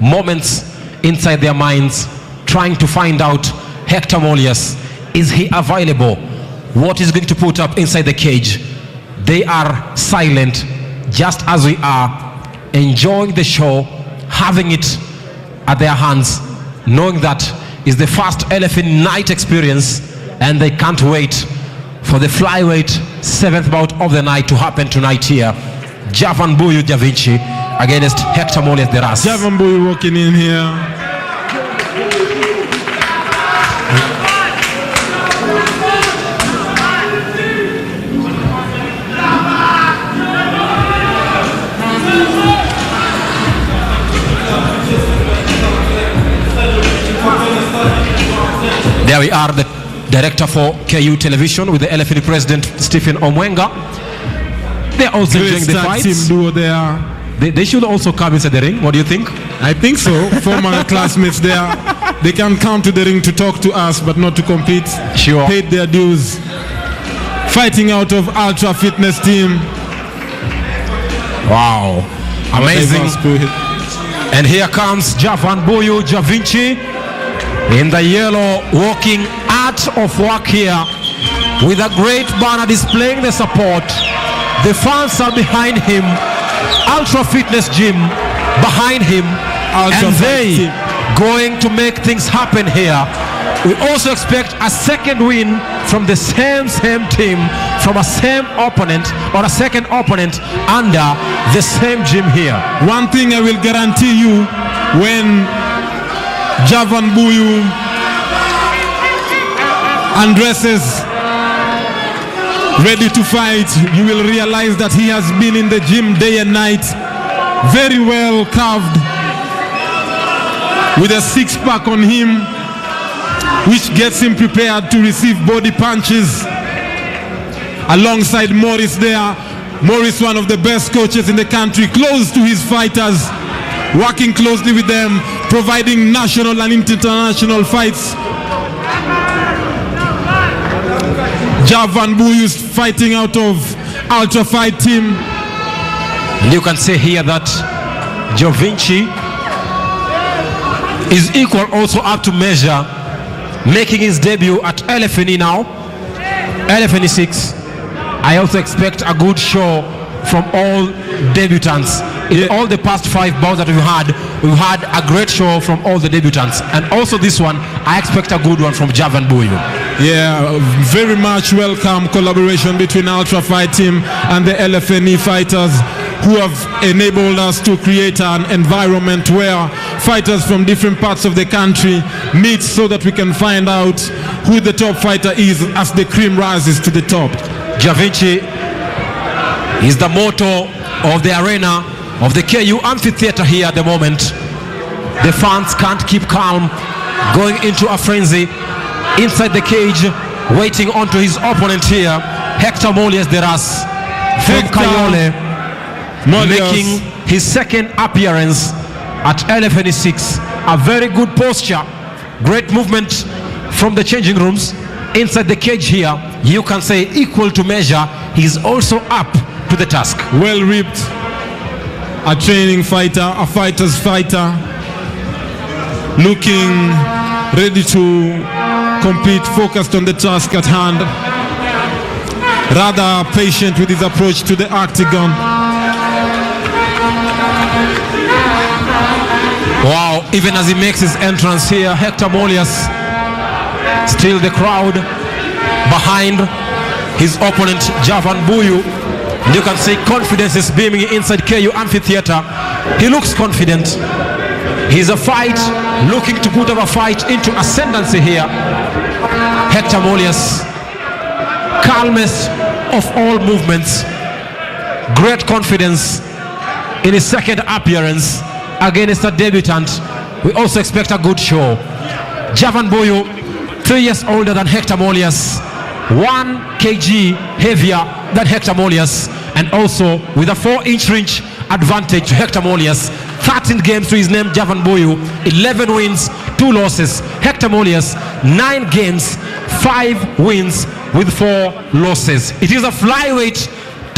moments inside their minds, trying to find out Hector Molias, is he available? What is going to put up inside the cage? They are silent, just as we are, enjoying the show, having it at their hands, knowing that is the first LFNE night experience, and they can't wait for the flyweight 7th bout of the night to happen tonight here. Javan Buyu Da Vinci against Hector Molias de Ras. Javan Buyu walking in here. There we are, the director for KU Television with the LFNE president Stephen Omwenga. They're also enjoying the fights. Team duo there. They should also come inside the ring. What do you think? I think so. Former classmates there. They can come to the ring to talk to us, but not to compete. Sure. Paid their dues. Fighting out of Ultra Fitness team. Wow. Amazing. And here comes Javan Buyu Da Vinci in the yellow, walking out of work here with a great banner displaying the support. The fans are behind him. Ultra Fitness Gym behind him. And they going to make things happen here. We also expect a second win from the same team, from a same opponent or a second opponent under the same gym here. One thing I will guarantee you, when Javan Buyu undresses ready to fight, you will realize that he has been in the gym day and night, very well carved, with a six-pack on him, which gets him prepared to receive body punches. Alongside Morris there, Morris, one of the best coaches in the country, close to his fighters, working closely with them, providing national and international fights. Javan Buyu is fighting out of Ultra Fight team. And you can see here that Da Vinci is equal also up to measure, making his debut at LFNE now, LFNE6. I also expect a good show from all debutants. In all the past 5 bouts that we've had a great show from all the debutants. And also this one, I expect a good one from Javan Buyu. Yeah, very much welcome collaboration between Ultra Fight team and the LFNE fighters, who have enabled us to create an environment where fighters from different parts of the country meet so that we can find out who the top fighter is as the cream rises to the top. Da Vinci is the motto of the arena of the KU Amphitheater here at the moment. The fans can't keep calm, going into a frenzy inside the cage, waiting onto his opponent here, Hector Molias de Ras from Kayole, making his second appearance at LFNE6. A very good posture, great movement from the changing rooms. Inside the cage here, you can say equal to measure. He's also up to the task. Well ripped, a training fighter, a fighter's fighter, looking ready to compete, focused on the task at hand, rather patient with his approach to the octagon. Wow, even as he makes his entrance here, Hector Molias, still the crowd behind his opponent Javan Buyu. And you can see confidence is beaming inside KU Amphitheater. He looks confident. He's a fight, looking to put our fight into ascendancy here. Hector Molias, calmest of all movements, great confidence in his second appearance against a debutant. We also expect a good show. Javan Buyu, 3 years older than Hector Molias, 1 kg heavier than Hector Molias, and also with a 4-inch reach advantage to Hector Molias, 13 games to his name, Javan Boyu. 11 wins, 2 losses. Hector Molias, 9 games, 5 wins with 4 losses. It is a flyweight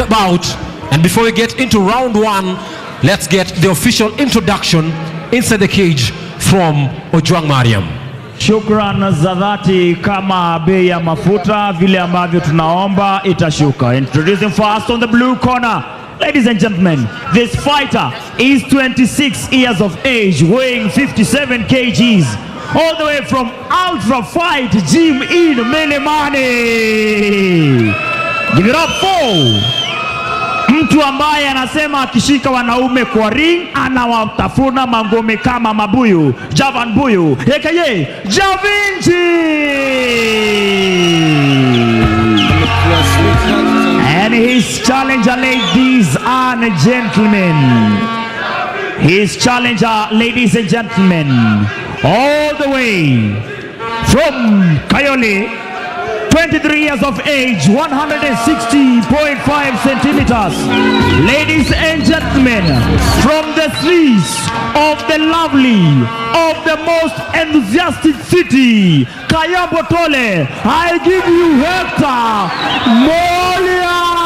bout. And before we get into round 1, let's get the official introduction inside the cage from Ojwang Mariam. Shukran za dhati, kama bei ya mafuta vile ambavyo tunaomba itashuka. Introducing first on the blue corner, ladies and gentlemen, this fighter is 26 years of age, weighing 57 kgs, all the way from Ultra Fight Gym in Milimani. Give it up for mtu ambaye anasema akishika wanaume kwa ring anawatafuna mangome kama mabuyu, Javan Boyu aka Javinci. And his challenger, ladies and gentlemen, all the way from Kayole, 23 years of age, 160.5 centimeters. Ladies and gentlemen, from the streets of the lovely, of the most enthusiastic city, Kayambo Tole, I give you Hector Molias.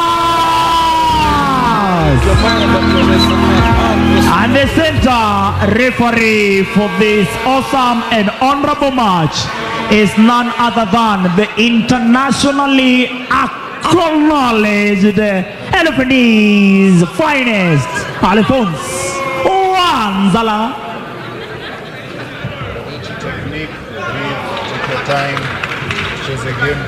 And the center referee for this awesome and honorable match is none other than the internationally acknowledged LFNE's finest, Alphonse Wanzala. Technique, breathe, take your time, chase again.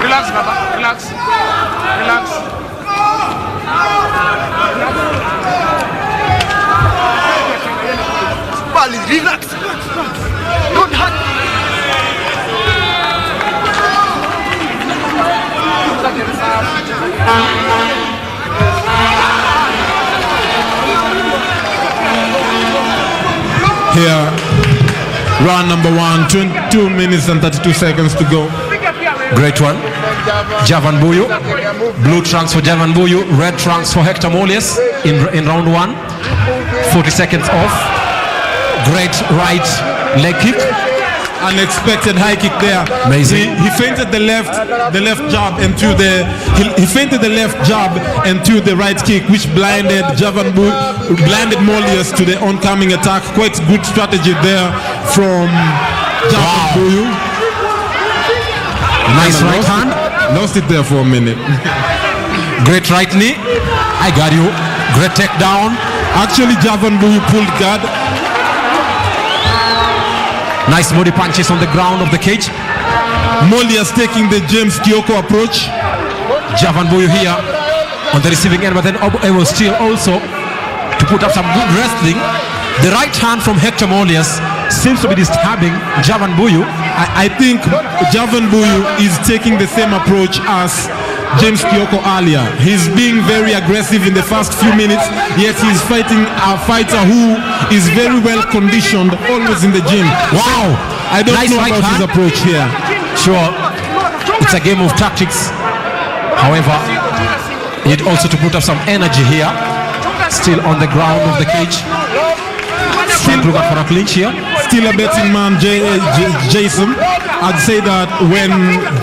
Relax, Baba. Relax. Relax. Bali, relax. Don't hurt. Here, round number 1, 22 minutes and 32 seconds to go. Great one. Javan Boyu. Blue trunks for Javan Boyu. Red trunks for Hector Molias in round 1. 40 seconds off. Great right leg kick. Unexpected high kick there. Amazing. He feinted the left jab into he feinted the left jab into the right kick, which blinded Molias to the oncoming attack. Quite good strategy there from Javan Boyu. Nice right hand. Lost it there for a minute. Great right knee. I got you. Great takedown. Actually, Javan Boyu pulled guard. Nice body punches on the ground of the cage. Molias taking the James Kioko approach. Javan Boyu here on the receiving end, but then able still also to put up some good wrestling. The right hand from Hector Molias seems to be disturbing Javan Boyu. I think Javan Boyu is taking the same approach as James Kioko earlier. He's being very aggressive in the first few minutes, yet he's fighting a fighter who is very well conditioned, always in the gym. Wow! I don't know about his approach here. Sure, it's a game of tactics. However, you need also to put up some energy here. Still on the ground of the cage. Still looking for a clinch here. Still a betting man, Jason. I'd say that when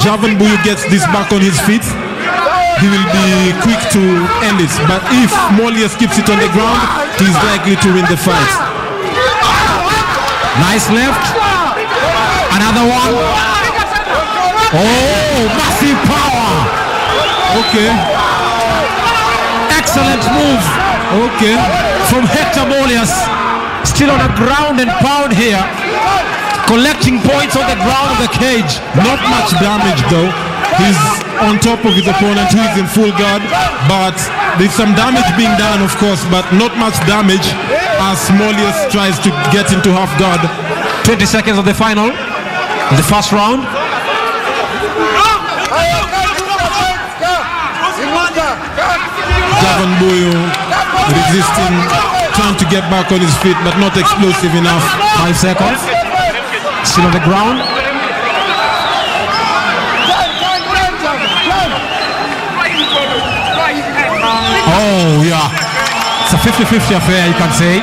Javan Boyu gets this back on his feet, he will be quick to end it. But if Molias keeps it on the ground, he's likely to win the fight. Nice left. Another one. Oh, massive power. Okay. Excellent move. Okay. From Hector Molias. Still on the ground and pound here. Collecting points on the ground of the cage. Not much damage though. He's on top of his opponent who is in full guard, but there's some damage being done, of course, but not much damage as Molias tries to get into half guard. 20 seconds of the final, the first round. Javan Boyu resisting, trying to get back on his feet, but not explosive enough. 5 seconds. Still on the ground. Oh, yeah. It's a 50-50 affair, you can say.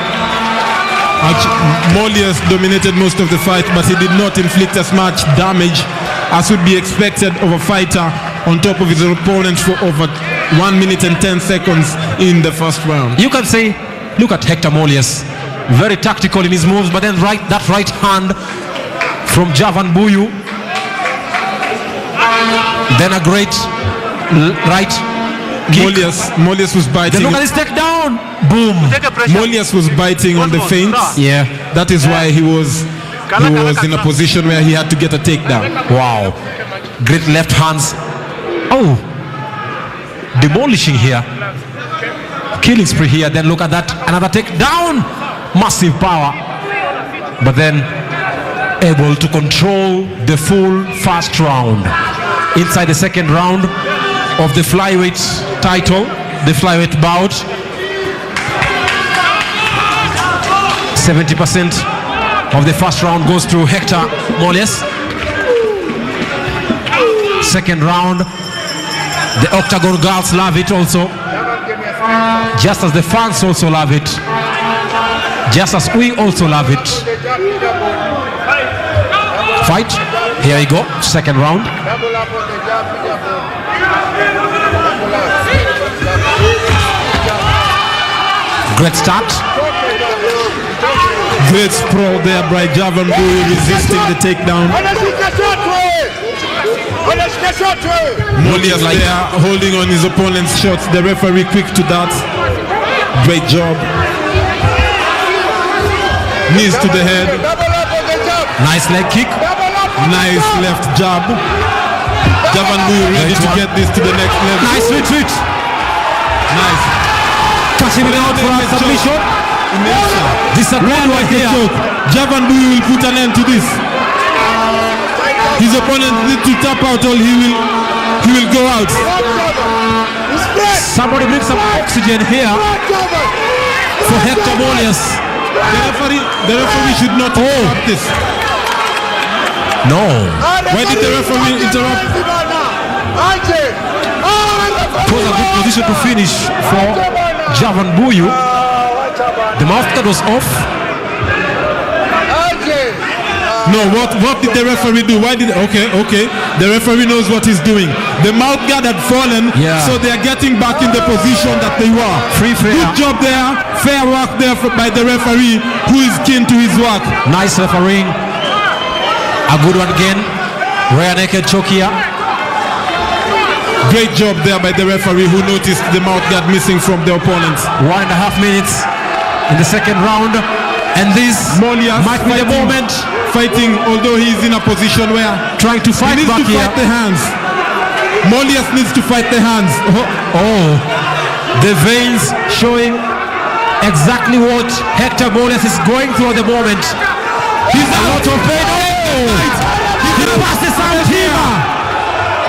Molius dominated most of the fight, but he did not inflict as much damage as would be expected of a fighter on top of his opponents for over 1 minute and 10 seconds in the first round. You can say, look at Hector Molius. Very tactical in his moves, but then that right hand from Javan Boyu. Then a great right kick. Molius was biting. Then look at this takedown. Boom. Molius was biting on the feints. Yeah. That is why he was in a position where he had to get a takedown. Wow. Great left hands. Oh. Demolishing here. Killing spree here. Then look at that. Another takedown. Massive power. But then able to control the full first round. Inside the second round of the flyweight title, the flyweight bout. 70% of the first round goes to Hector Molius. Second round, the Octagon girls love it also. Just as the fans also love it. Just as we also love it. Fight. Here we go. Second round. Great start. Great sprawl there by Javan Boyu, resisting the takedown. Molius there holding on his opponent's shots. The referee quick to that. Great job. Knees to the head. Nice leg kick. Nice left jab. Javan Boyu ready to get this to the next level. Nice retreat. Nice. Catching it out for a submission. This is a good one here. Javan Boyu will put an end to this. His opponent needs to tap out or he will go out. Somebody bring some oxygen here for Hector Molius. The referee should not interrupt this. No. Why did the referee interrupt? It was a good position to finish for Javan Boyu. The mouth guard was off. No, what did the referee do? Why did okay. The referee knows what he's doing. The mouth guard had fallen, so they are getting back in the position that they were. Fair. Good job there. Fair work there by the referee, who is keen to his work. Nice refereeing. A good one again. Rear naked choke here. Great job there by the referee, who noticed the mouth guard missing from the opponent. 1.5 minutes in the second round, and this Molius might be the moment. Fighting, although he's in a position where trying to fight he needs back to here. fight the hands. Molius needs to fight the hands. Oh, the veins showing exactly what Hector Molius is going through at the moment. He's a lot of pain. He passes out here.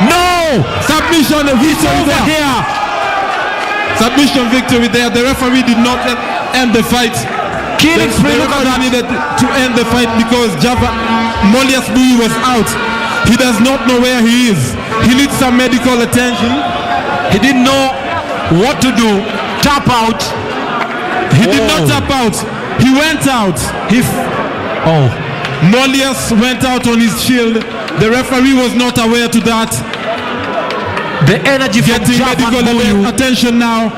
No! Submission victory there. Here. Submission victory there. The referee did not end the fight. Killing spree. The referee needed to end the fight because Molius Boyu was out. He does not know where he is. He needs some medical attention. He didn't know what to do. Tap out. He did not tap out. He went out. Molius went out on his shield. The referee was not aware to that. The energy from getting medical attention now.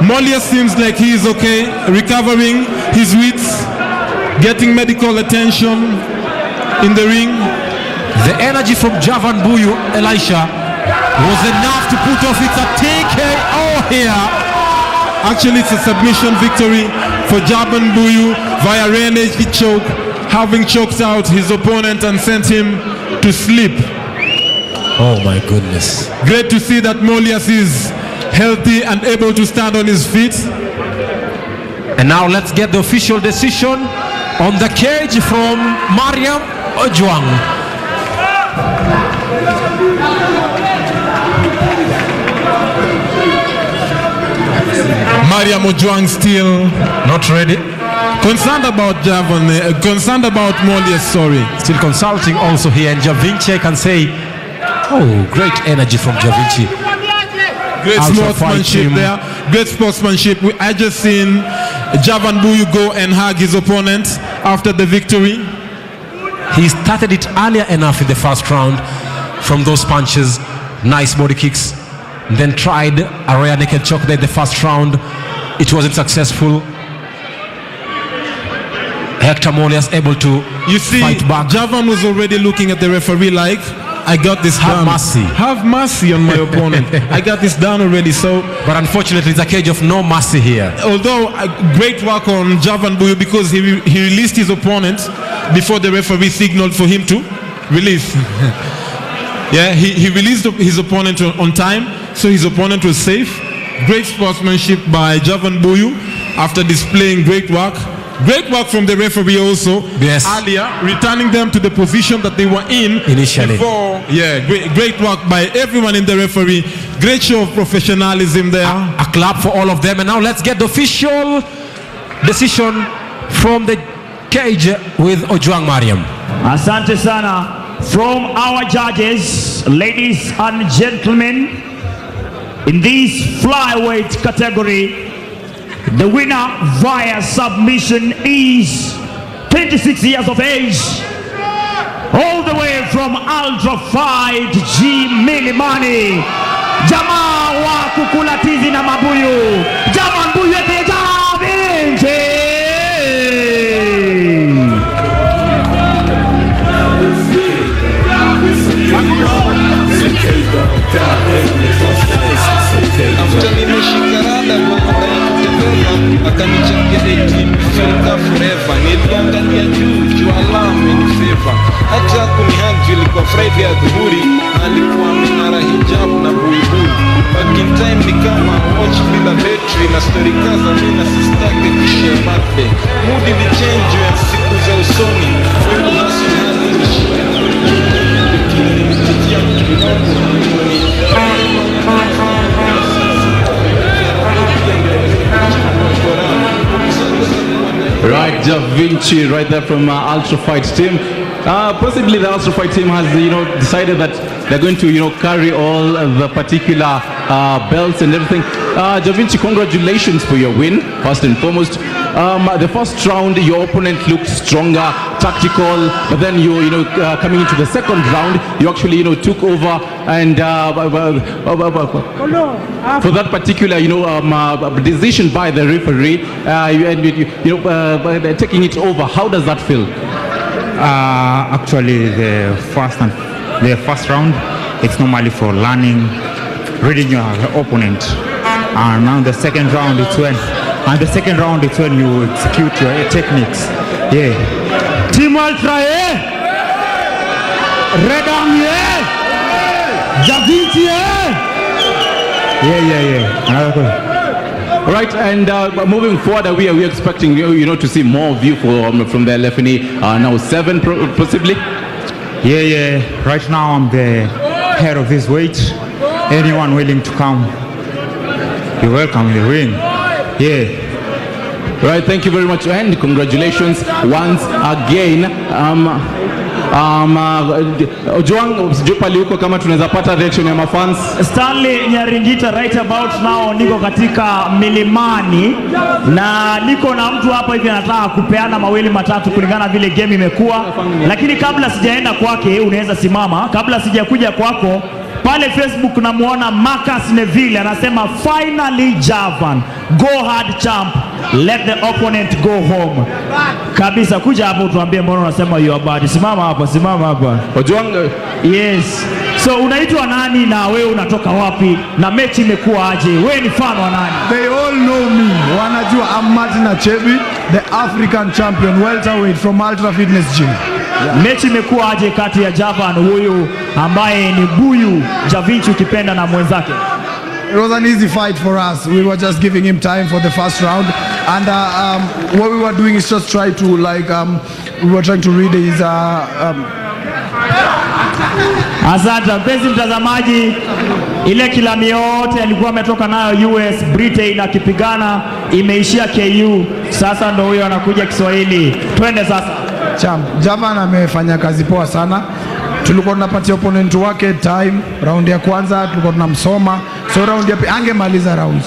Molius seems like he is okay, recovering his wits, getting medical attention in the ring. The energy from Javan Boyu, Elisha, was enough to put off. It's a TKO here. Actually, it's a submission victory for Javan Boyu via rear naked choke, having choked out his opponent and sent him to sleep. Oh my goodness. Great to see that Molius is healthy and able to stand on his feet. And now let's get the official decision on the cage from Mariam Ojwang. Mariam Ojwang still not ready. Concerned about Javan, concerned about Molius, sorry. Still consulting also here, and Javinci, I can say, oh, great energy from Javinci. Great sportsmanship there. Great sportsmanship. I just seen Javan Buyu go and hug his opponent after the victory. He started it earlier enough in the first round from those punches. Nice body kicks. Then tried a rear naked choke there in the first round. It wasn't successful. Hector Molias able to fight back. Javan was already looking at the referee like, I got this Have done. mercy. Have mercy on my opponent. I got this done already. So, but unfortunately, it's a cage of no mercy here. Although great work on Javan Buyu because he released his opponent before the referee signaled for him to release. Yeah, he released his opponent on time, so his opponent was safe. Great sportsmanship by Javan Buyu after displaying great work. Great work from the referee also. Yes. Earlier, returning them to the position that they were in initially. Before, yeah, great work by everyone in the referee. Great show of professionalism there. A clap for all of them. And now let's get the official decision from the cage with Ojwang Mariam. Asante sana. From our judges, ladies and gentlemen, in this flyweight category, the winner via submission is 26 years of age, all the way from Ultra Fight G Milimani, jamaa wa kukulatizi na mabuyu, Javan Buyu Javinci. After nimeshika rada akanichapia 18 fake forever, niliangalia juu alama ni favor, hata kunihug ilikuwa Friday adhuhuri, alikuwa minara hijab na buibui. Back in time ni kama watch bila battery na story kaza mina sistake kushare birthday. Mood ili change ya siku za usoni, wewe nasi Right, Javinci, right there from Ultra Fight team. Possibly the Ultra Fight team has, decided that they're going to, carry all the particular belts and everything. Javinci, congratulations for your win, first and foremost. The first round, your opponent looked stronger, tactical, but then coming into the second round, you actually, took over, and for that particular, decision by the referee, taking it over, how does that feel? Actually, the first round, it's normally for learning, reading your opponent, and now the second round it's when you execute your techniques. Yeah. Team Ultra, Red Army, Javinci, Yeah. Another question. Right, and moving forward, we are expecting to see more of you from the LFNE now 7 possibly. Yeah. Right now I'm the head of this weight. Anyone willing to come, you're welcome in the ring. Yeah. Right, thank you very much, and congratulations once again. Ojwang, sijui pali huko kama tunaweza pata reaction ya mafans. Stanley Nyaringita, right about now niko katika Milimani na niko na mtu hapa hivi anataka kupeana mawili matatu kulingana vile game imekuwa, lakini kabla sijaenda kwake, unaweza simama, kabla sijakuja kwako pale Facebook namuona Marcus Neville anasema finally Javan, go hard champ, let the opponent go home. Kabisa, kuja hapo tuambie mbona unasema you are bad. Simama hapa. Ojwang, yes. So unaitwa nani na wewe unatoka wapi na mechi imekuwa aje? Wewe ni fan wa nani? They all know me. Wanajua I'm Martin Achebi, the African champion welterweight from Ultra Fitness Gym. Mechi imekuwa aje kati ya Javan huyu ambaye ni Buyu Javinci ukipenda na mwenzake? It was an easy fight for us. We were just giving him time for the first round, and what we were doing is just try to we were trying to read his Asante mpenzi mtazamaji, Ile kilami yote alikuwa ametoka nayo US, Britain akipigana imeishia KU. Sasa ndo huyo anakuja Kiswahili. Twende sasa. Javan amefanya kazi poa sana. Tulikuwa tunapatia opponent wake time. Round ya kwanza tulikuwa tunamsoma. So round ya pili angemaliza rounds.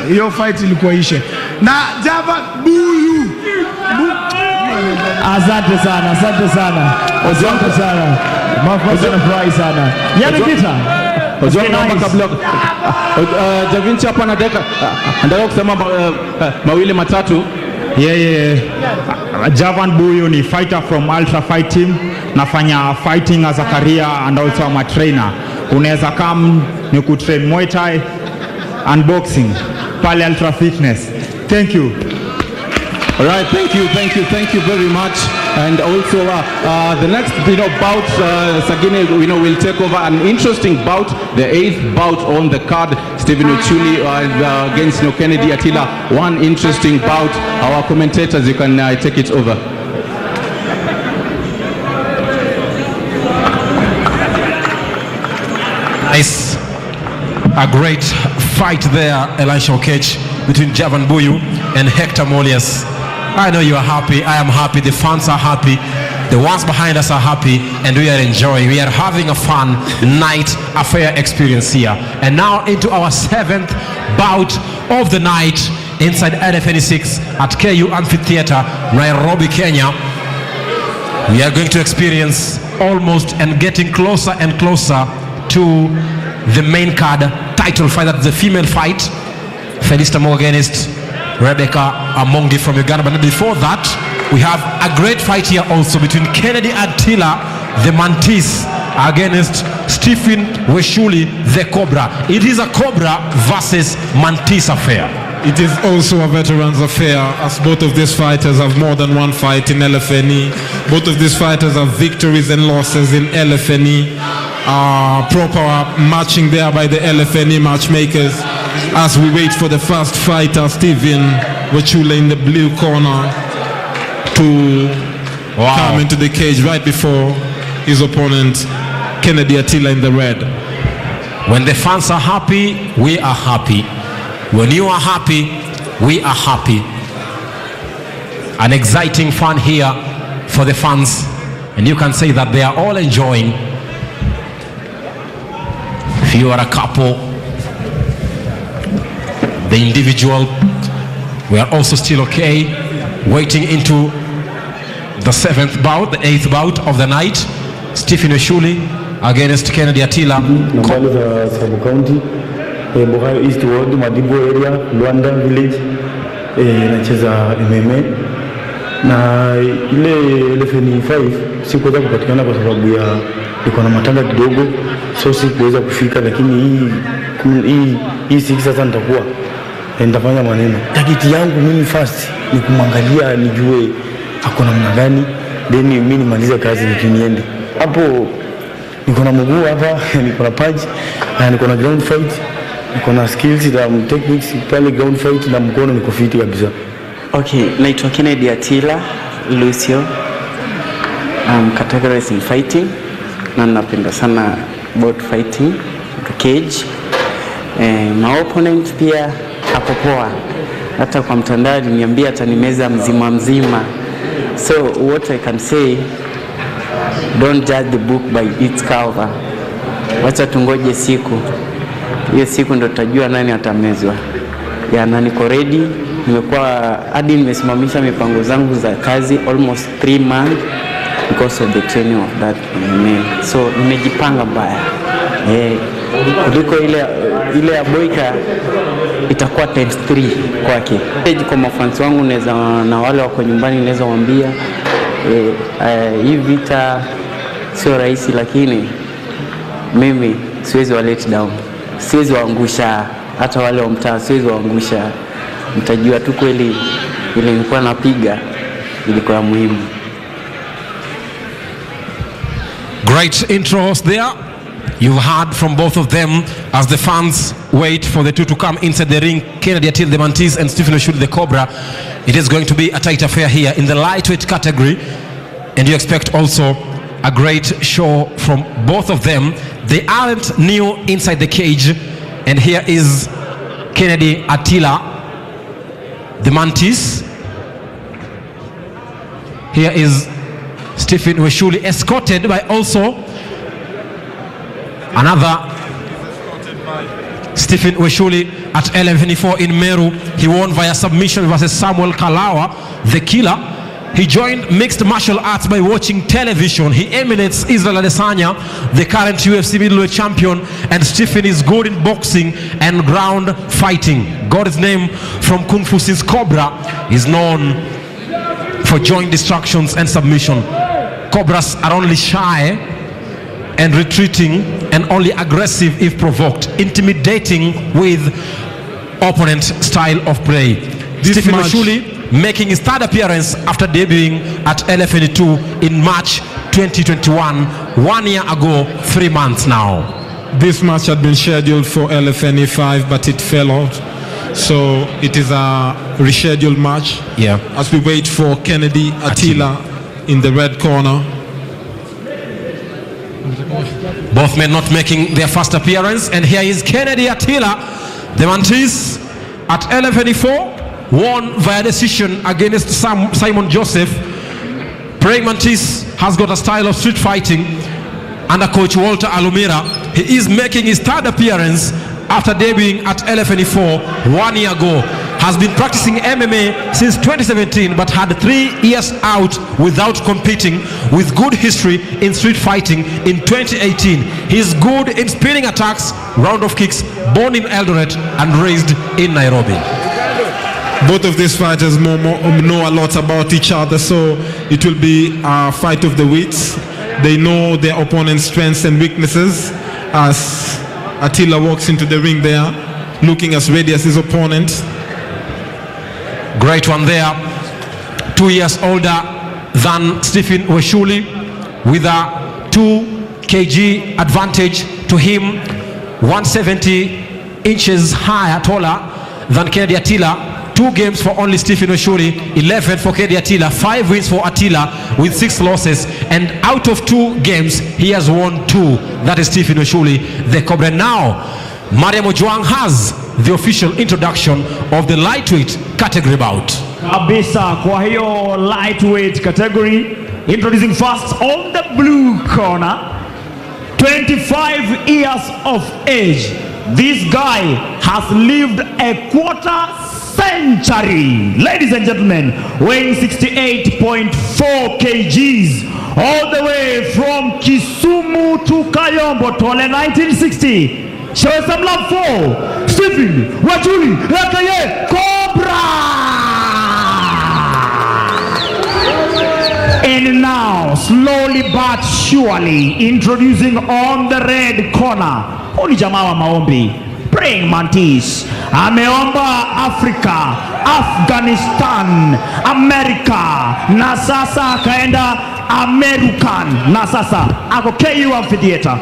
Hiyo fight ilikuwa ishe. Na Javan buyu. Asante sana, asante sana. Asante sana. Mafuzo na furahi sana. Yana kita. Kabla Javinci hapa anataka kusema mawili matatu. Javan Buyu ni fighter from Ultra Fight Team. Nafanya fighting as a career and also I'm a trainer. Unaweza come ni kutrain Muay Thai and boxing pale Ultra Fitness. Thank you. All right, thank you very much. And also the next bout, Sagini, will take over an interesting bout, the 8th bout on the card. Stephen Ochuli against Kennedy Attila. One interesting bout. Our commentators, you can take it over. Nice, a great fight there, Elisha Okech, between Javan Buyu and Hector Molias. I know you are happy, I am happy, the fans are happy, the ones behind us are happy, and we are enjoying. We are having a fun night, a fair experience here. And now into our 7th bout of the night inside LFNE6 at KU Amphitheater, Nairobi, Kenya. We are going to experience almost and getting closer and closer to the main card title fight, that's the female fight. Felista Mo against Rebecca Amongi from Uganda. But before that, we have a great fight here also between Kennedy Attila, the Mantis, against Stephen Weshuli, the Cobra. It is a Cobra versus Mantis affair. It is also a veterans affair, as both of these fighters have more than one fight in LFNE. Both of these fighters have victories and losses in LFNE. Proper matching there by the LFNE matchmakers as we wait for the first fighter, Stephen Wechule in the blue corner, to come into the cage right before his opponent, Kennedy Attila, in the red. When the fans are happy, we are happy. When you are happy, we are happy. An exciting fun here for the fans, and you can say that they are all enjoying. If you are a couple, the individual, we are also still okay. Waiting into the 7th bout, the 8th bout of the night. Stephen Weshuli against Kennedy Attila. Nambali za Sabu County, Buhayo East Ward, Madibo area, Luanda village. Nacheza MMA. Na ile LFNE5 sikuweza kupatikana kwa sababu ya niko na matanga kidogo, so sikuweza kufika, lakini hii siku sasa nitafanya maneno. Target yangu mimi first ni kumwangalia, nijue ako namna gani, then mimi nimalize kazi niende. Hapo niko na mguu hapa, niko na punch, na niko na ground fight, niko na skills na techniques pale ground fight, na mkono niko fit kabisa. Okay, naitwa Kennedy Attila Lucio. I'm categorized in fighting, na napenda sana bout fighting, cage. My opponent pia hapo poa, hata kwa mtandao aliniambia atanimeza mzima. So what I can say, don't judge the book by its cover. Wacha tungoje hiyo siku ndo tutajua nani atamezwa. Na niko ready, nimekuwa hadi nimesimamisha mipango zangu za kazi almost 3 months because of the training of that man. So nimejipanga mbaya. Kuliko ile ya Boyka itakuwa times 3 kwake. Kwa mafans wangu na wale wako nyumbani naweza waambia hii vita sio rahisi, lakini mimi siwezi wa let down. Siwezi waangusha, hata wale wa mtaa siwezi waangusha. Mtajua tu kweli ile nilikuwa napiga ilikuwa muhimu. Great intros there. You've heard from both of them as the fans wait for the two to come inside the ring. Kennedy Attila, the Mantis, and Stephen Weshuli, the Cobra. It is going to be a tight affair here in the lightweight category, and you expect also a great show from both of them. They aren't new inside the cage. And here is Kennedy Attila, the Mantis. Here is Stephen Weshuli, escorted by also another Stephen Weshuli at LFNE6 in Meru. He won via submission versus Samuel Kalawa, the killer. He joined mixed martial arts by watching television. He emulates Israel Adesanya, the current UFC middleweight champion, and Stephen is good in boxing and ground fighting. Got his name from Kung Fu since Cobra is known for joint distractions and submission. Cobras are only shy and retreating and only aggressive if provoked, intimidating with opponent style of play. Stephen Weshuli making his third appearance after debuting at LFNE2 in March 2021, 1 year ago, 3 months now. This match had been scheduled for LFNE5, but it fell out. So it is a rescheduled match. Yeah. As we wait for Kennedy Attila in the red corner. Both men not making their first appearance, and here is Kennedy Attila, the Mantis at LFNE4, won via decision against Simon Joseph. Praying Mantis has got a style of street fighting under coach Walter Alumira. He is making his third appearance after debuting at LFNE4 1 year ago. Has been practicing MMA since 2017 but had 3 years out without competing, with good history in street fighting in 2018. He is good in spinning attacks, round of kicks, born in Eldoret and raised in Nairobi. Both of these fighters know a lot about each other, so it will be a fight of the wits. They know their opponent's strengths and weaknesses. As Attila walks into the ring there, looking as ready as his opponent. Great one there. 2 years older than Stephen Weshuli, with a 2 kg advantage to him. 170 inches higher, taller than Kennedy Attila. 2 games for only Stephen Weshuli, 11 for Kennedy Attila, 5 wins for Attila with 6 losses, and out of 2 games he has won 2. That is Stephen Weshuli, the Cobra. Now Mariam Ojwang has the official introduction of the lightweight category bout. Kabisa, kwa hiyo lightweight category, introducing first on the blue corner, 25 years of age. This guy has lived a quarter century. Ladies and gentlemen, weighing 68.4 kgs, all the way from Kisumu to Kayombo, Tole 1960. Show some love for Stephen Weshuli, aka Cobra. And now, slowly but surely, introducing on the red corner, Oni jamaa wa maombi, Praying Mantis. Ameomba Afrika, Afghanistan, America, na sasa akaenda American, na sasa ako KU Amphitheater.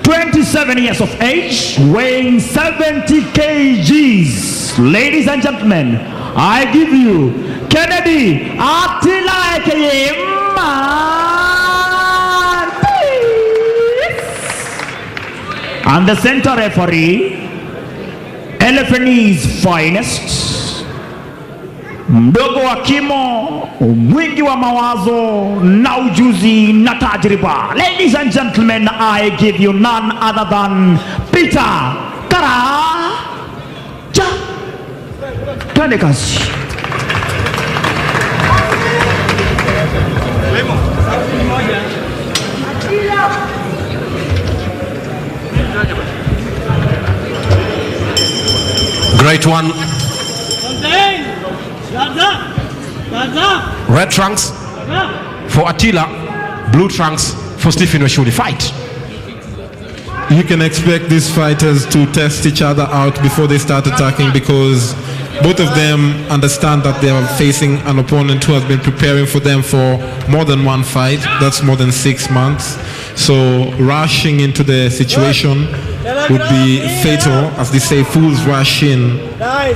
27 years of age, weighing 70 kgs. Ladies and gentlemen, I give you Kennedy Attila, aka Mantis. And the center referee, LFNE's finest, mdogo wa kimo, mwingi wa mawazo na ujuzi na tajriba. Ladies and gentlemen, I give you none other than Peter Karaja. Twende kazi. Great one. Red trunks for Attila, blue trunks for Stephen Weshuli. Fight. You can expect these fighters to test each other out before they start attacking, because both of them understand that they are facing an opponent who has been preparing for them for more than one fight. That's more than 6 months. So rushing into the situation would be fatal. As they say, fools rush in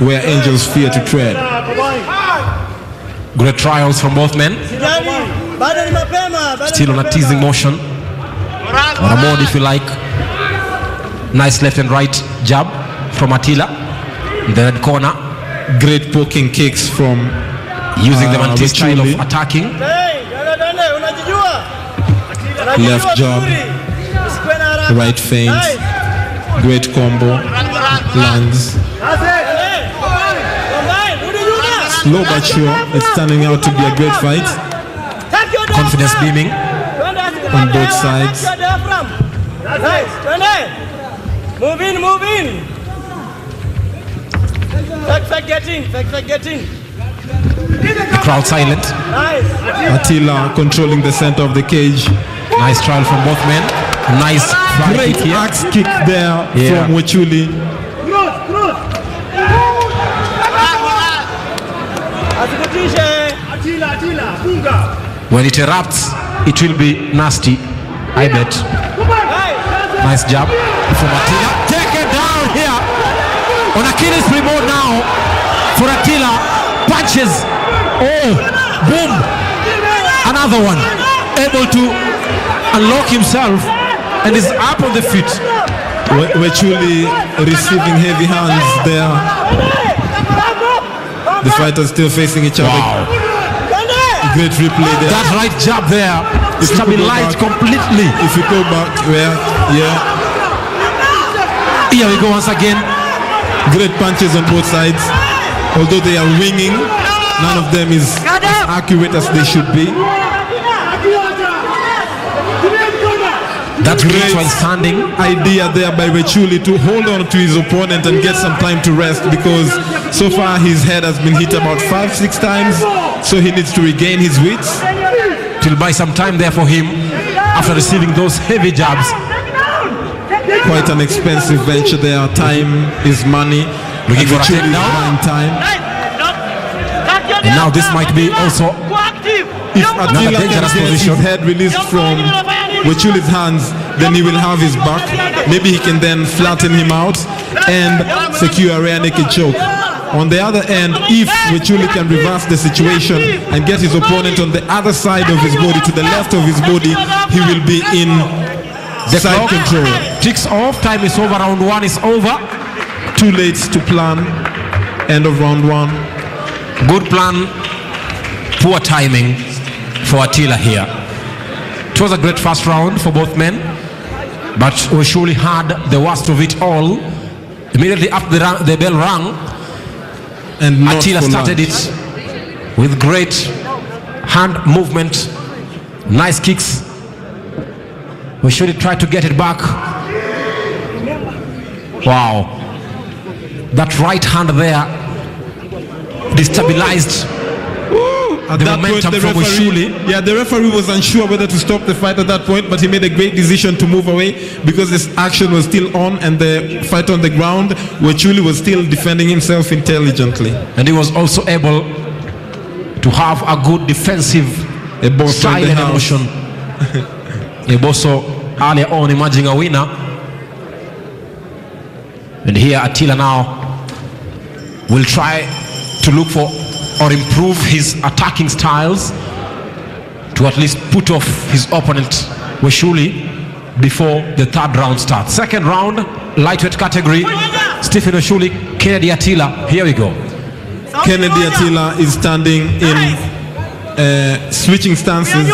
where angels fear to tread. Great trials from both men. Still on a teasing motion. or a mode if you like. Nice left and right jab from Attila in the red corner. Great poking kicks from using the Mantis style of attacking. Left jab, right feint, great combo, lands. Slow but sure, it's turning out to be a great fight. Confidence beaming on both sides. Move in. Fake getting. The crowd silent. Attila controlling the center of the cage. Nice trial from both men. Nice great axe kick there from Wechuli. When it erupts, it will be nasty, I bet. Nice jab from Attila. Take it down here. On Achilles remote now for Attila. Punches. Oh, boom. Another one. Able to unlock himself and is up on the feet. Wechuli receiving heavy hands there. The fighters still facing each other. Wow. Great replay there. That right jab there stabilized completely. If you go back, Here we go once again. Great punches on both sides. Although they are winging, none of them is as accurate as they should be. That great while standing idea there by Wechuli to hold on to his opponent and get some time to rest, because so far his head has been hit about 5-6 times, so he needs to regain his wits. It will buy some time there for him after receiving those heavy jabs. Quite an expensive venture there. Time is money. Looking for a takedown. Time. And now this might be also if Attila can get his head released from Wechuli's hands, then he will have his back. Maybe he can then flatten him out and secure a rear naked choke. On the other end, if Wechuli can reverse the situation and get his opponent on the other side of his body, to the left of his body, he will be in the side control. Ticks off, time is over, round one is over. Too late to plan. End of round one. Good plan, poor timing for Attila here. It was a great first round for both men, but we surely had the worst of it all. Immediately after the bell rang, and Attila started it with great hand movement, nice kicks. We should try to get it back. Wow, that right hand there destabilized at the that momentum point, from Wechuli. The referee was unsure whether to stop the fight at that point, but he made a great decision to move away because this action was still on and the fight on the ground, Wechuli was still defending himself intelligently. And he was also able to have a good defensive style and emotion. Eboso earlier on emerging a winner. And here Attila now will try to look for or improve his attacking styles to at least put off his opponent Wechuli before the third round starts. Second round, lightweight category, Stephen Wechuli, Kennedy Attila. Here we go. Kennedy Attila is standing in switching stances.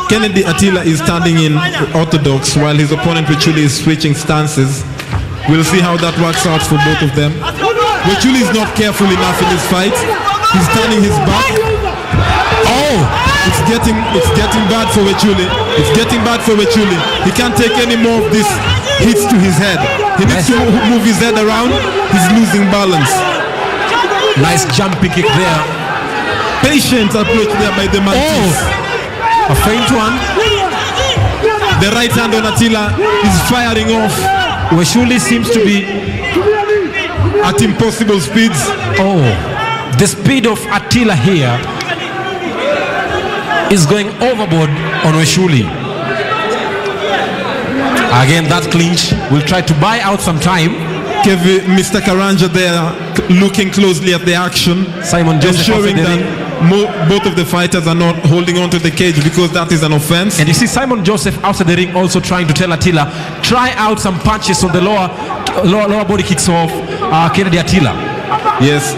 Kennedy Attila is standing in orthodox while his opponent Wechuli is switching stances. We'll see how that works out for both of them. Wechuli is not careful enough in this fight. He's turning his back. Oh, it's getting bad for Wechuli. It's getting bad for Wechuli. He can't take any more of these hits to his head. He needs to move his head around. He's losing balance. Nice jumping kick there. Patient approach there by the Mantis. A feint one. The right hand on Attila is firing off. Wechuli seems to be at impossible speeds. Oh, the speed of Attila here is going overboard on Wechuli. Again, that clinch will try to buy out some time. Mr. Karanja there looking closely at the action, Simon Joseph ensuring that both of the fighters are not holding on to the cage because that is an offense. And you see Simon Joseph outside the ring also trying to tell Attila, try out some punches on the lower body kicks of Kennedy Attila. Yes,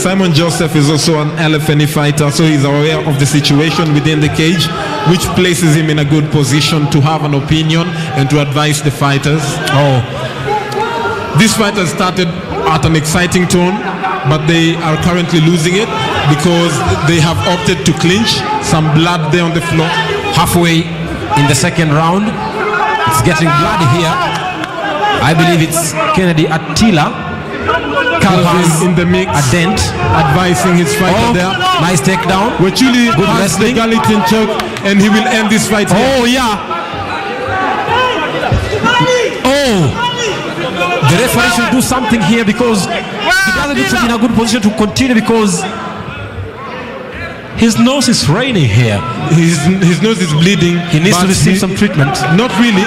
Simon Joseph is also an LFNE fighter, so he's aware of the situation within the cage, which places him in a good position to have an opinion and to advise the fighters. This fight has started at an exciting tone, but they are currently losing it because they have opted to clinch. Some blood there on the floor. Halfway in the second round, it's getting bloody here. I believe it's Kennedy Attila. Calvin in the mix, a dent, advising his fighter there. Nice takedown. Wachuli has the Gallatin choke, and he will end this fight here. Oh yeah. Oh. The referee should do something here because he doesn't look in a good position to continue because his nose is raining here. His nose is bleeding. He needs to receive some treatment. Not really.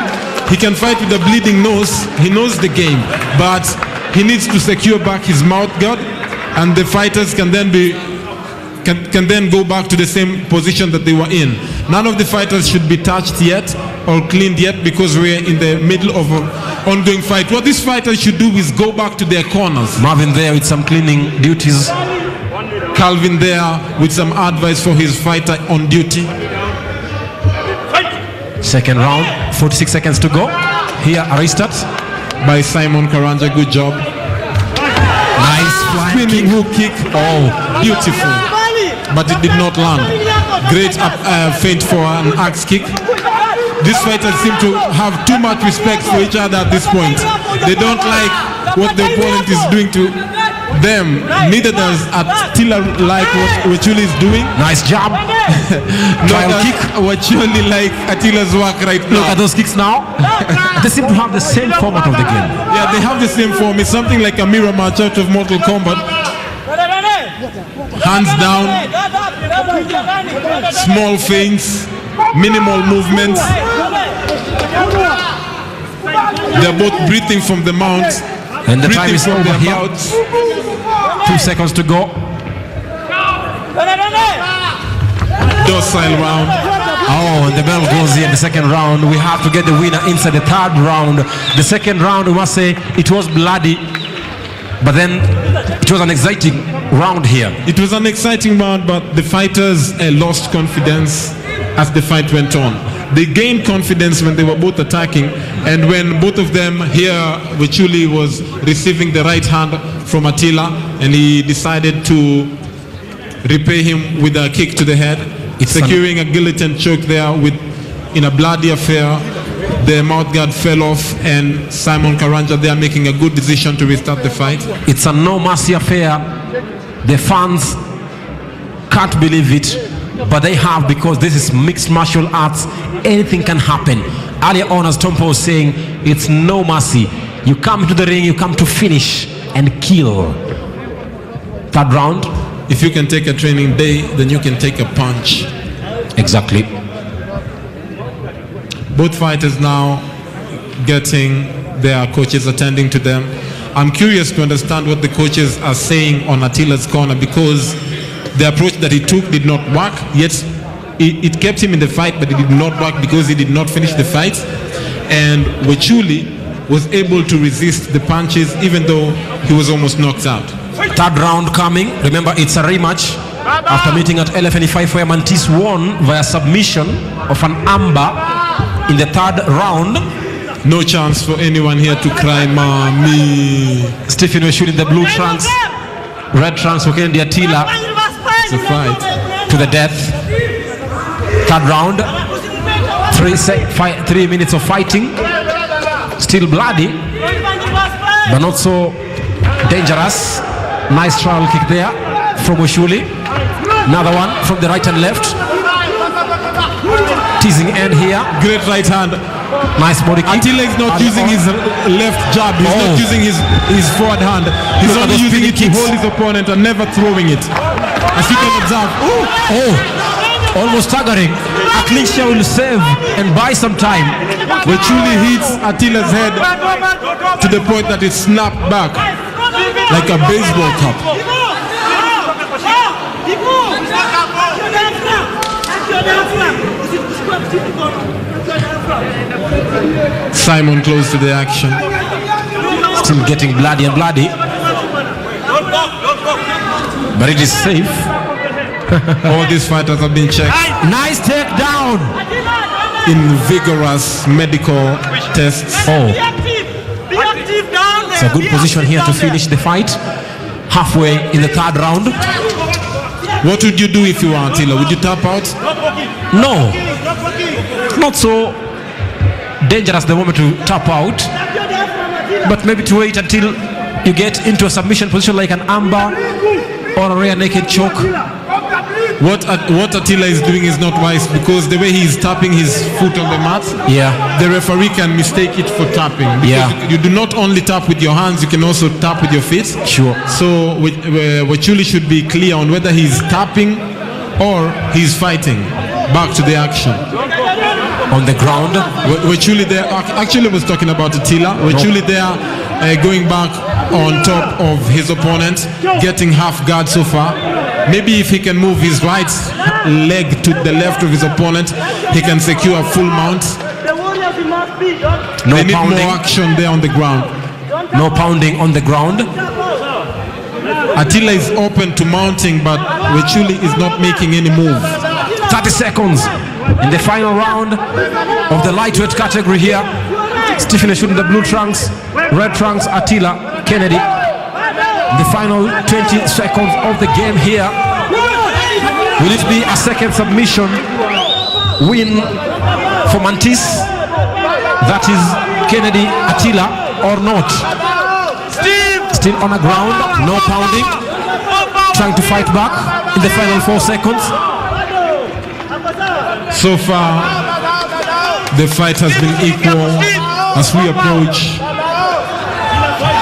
He can fight with a bleeding nose. He knows the game, but he needs to secure back his mouth guard, and the fighters can then go back to the same position that they were in. None of the fighters should be touched yet or cleaned yet because we're in the middle of an ongoing fight. What these fighters should do is go back to their corners. Marvin there with some cleaning duties. Calvin there with some advice for his fighter on duty. Second round, 46 seconds to go. Here, a restart by Simon Karanja. Good job. Nice spinning hook kick. Oh, beautiful. But it did not land. Great feint for an axe kick. These fighters seem to have too much respect for each other at this point. They don't like what the opponent is doing to them. Neither does Attila like what Wachuli is doing. Nice job. Not kick. Wachuli like Attila's work right now. Look at those kicks now. They seem to have the same format of the game. Yeah, they have the same form. It's something like a mirror match out of Mortal Kombat. Hands down, small feints, minimal movements. They're both breathing from the mount. And the time is over here. 2 seconds to go. Docile round. Oh, and the bell goes here in the second round. We have to get the winner inside the third round. The second round, we must say, it was bloody. But then it was an exciting round here. It was an exciting round, but the fighters lost confidence as the fight went on. They gained confidence when they were both attacking, and when both of them here, Wachuli was receiving the right hand from Attila, and he decided to repay him with a kick to the head, securing a guillotine choke there in a bloody affair. The mouth guard fell off, and Simon Karanja there making a good decision to restart the fight. It's a no mercy affair. The fans can't believe it, but they have, because this is mixed martial arts. Anything can happen. Earlier on, as Tompo was saying, it's no mercy. You come to the ring, you come to finish and kill. Third round. If you can take a training day, then you can take a punch. Exactly. Both fighters now getting their coaches attending to them. I'm curious to understand what the coaches are saying on Attila's corner, because the approach that he took did not work, yet it kept him in the fight, but it did not work because he did not finish the fight. And Wachuli was able to resist the punches even though he was almost knocked out. Third round coming. Remember, it's a rematch after meeting at LFNE6 where Mantis won via submission of an armbar in the third round. No chance for anyone here to cry mommy. Stephen Wachuli in the blue trunks, red trunks for Kennedy Attila. It's a fight to the death. Third round. 3 minutes of fighting. Still bloody, but not so dangerous. Nice trial kick there from Wachuli. Another one from the right and left. Teasing end here. Great right hand. Nice body kick. Attila is not using his left jab. He's not using his forward hand. He's only using it to hold his opponent and never throwing it. As you can observe. Almost staggering. A clinch here will save and buy some time. Wachuli hits Attila's head to the point that it snapped back like a baseball cap. Simon close to the action. Still getting bloody and bloody. But it is safe. All these fighters have been checked. Nice takedown. In vigorous medical tests. Oh. It's a good position here to finish the fight. Halfway in the third round. What would you do if you were Attila? Would you tap out? No. Not so dangerous the moment to tap out. But maybe to wait until you get into a submission position like an armbar or a rear naked choke. What Attila is doing is not wise, because the way he is tapping his foot on the mat, the referee can mistake it for tapping. You do not only tap with your hands, you can also tap with your feet. Sure. So Wachuli should be clear on whether he's tapping or he's fighting. Back to the action. On the ground. Wachuli there actually was talking about Attila. Wachuli there going back on top of his opponent, getting half guard so far. Maybe if he can move his right leg to the left of his opponent, he can secure a full mount. No they need pounding. more action there on the ground. No pounding on the ground. Attila is open to mounting, but Wachuli is not making any move. 30 seconds in the final round of the lightweight category here. Stephen shooting the blue trunks, red trunks Attila Kennedy. The final 20 seconds of the game here. Will it be a second submission win for Mantis? That is Kennedy Attila or not? Still on the ground, no pounding. Trying to fight back in the final 4 seconds. So far, the fight has been equal as we approach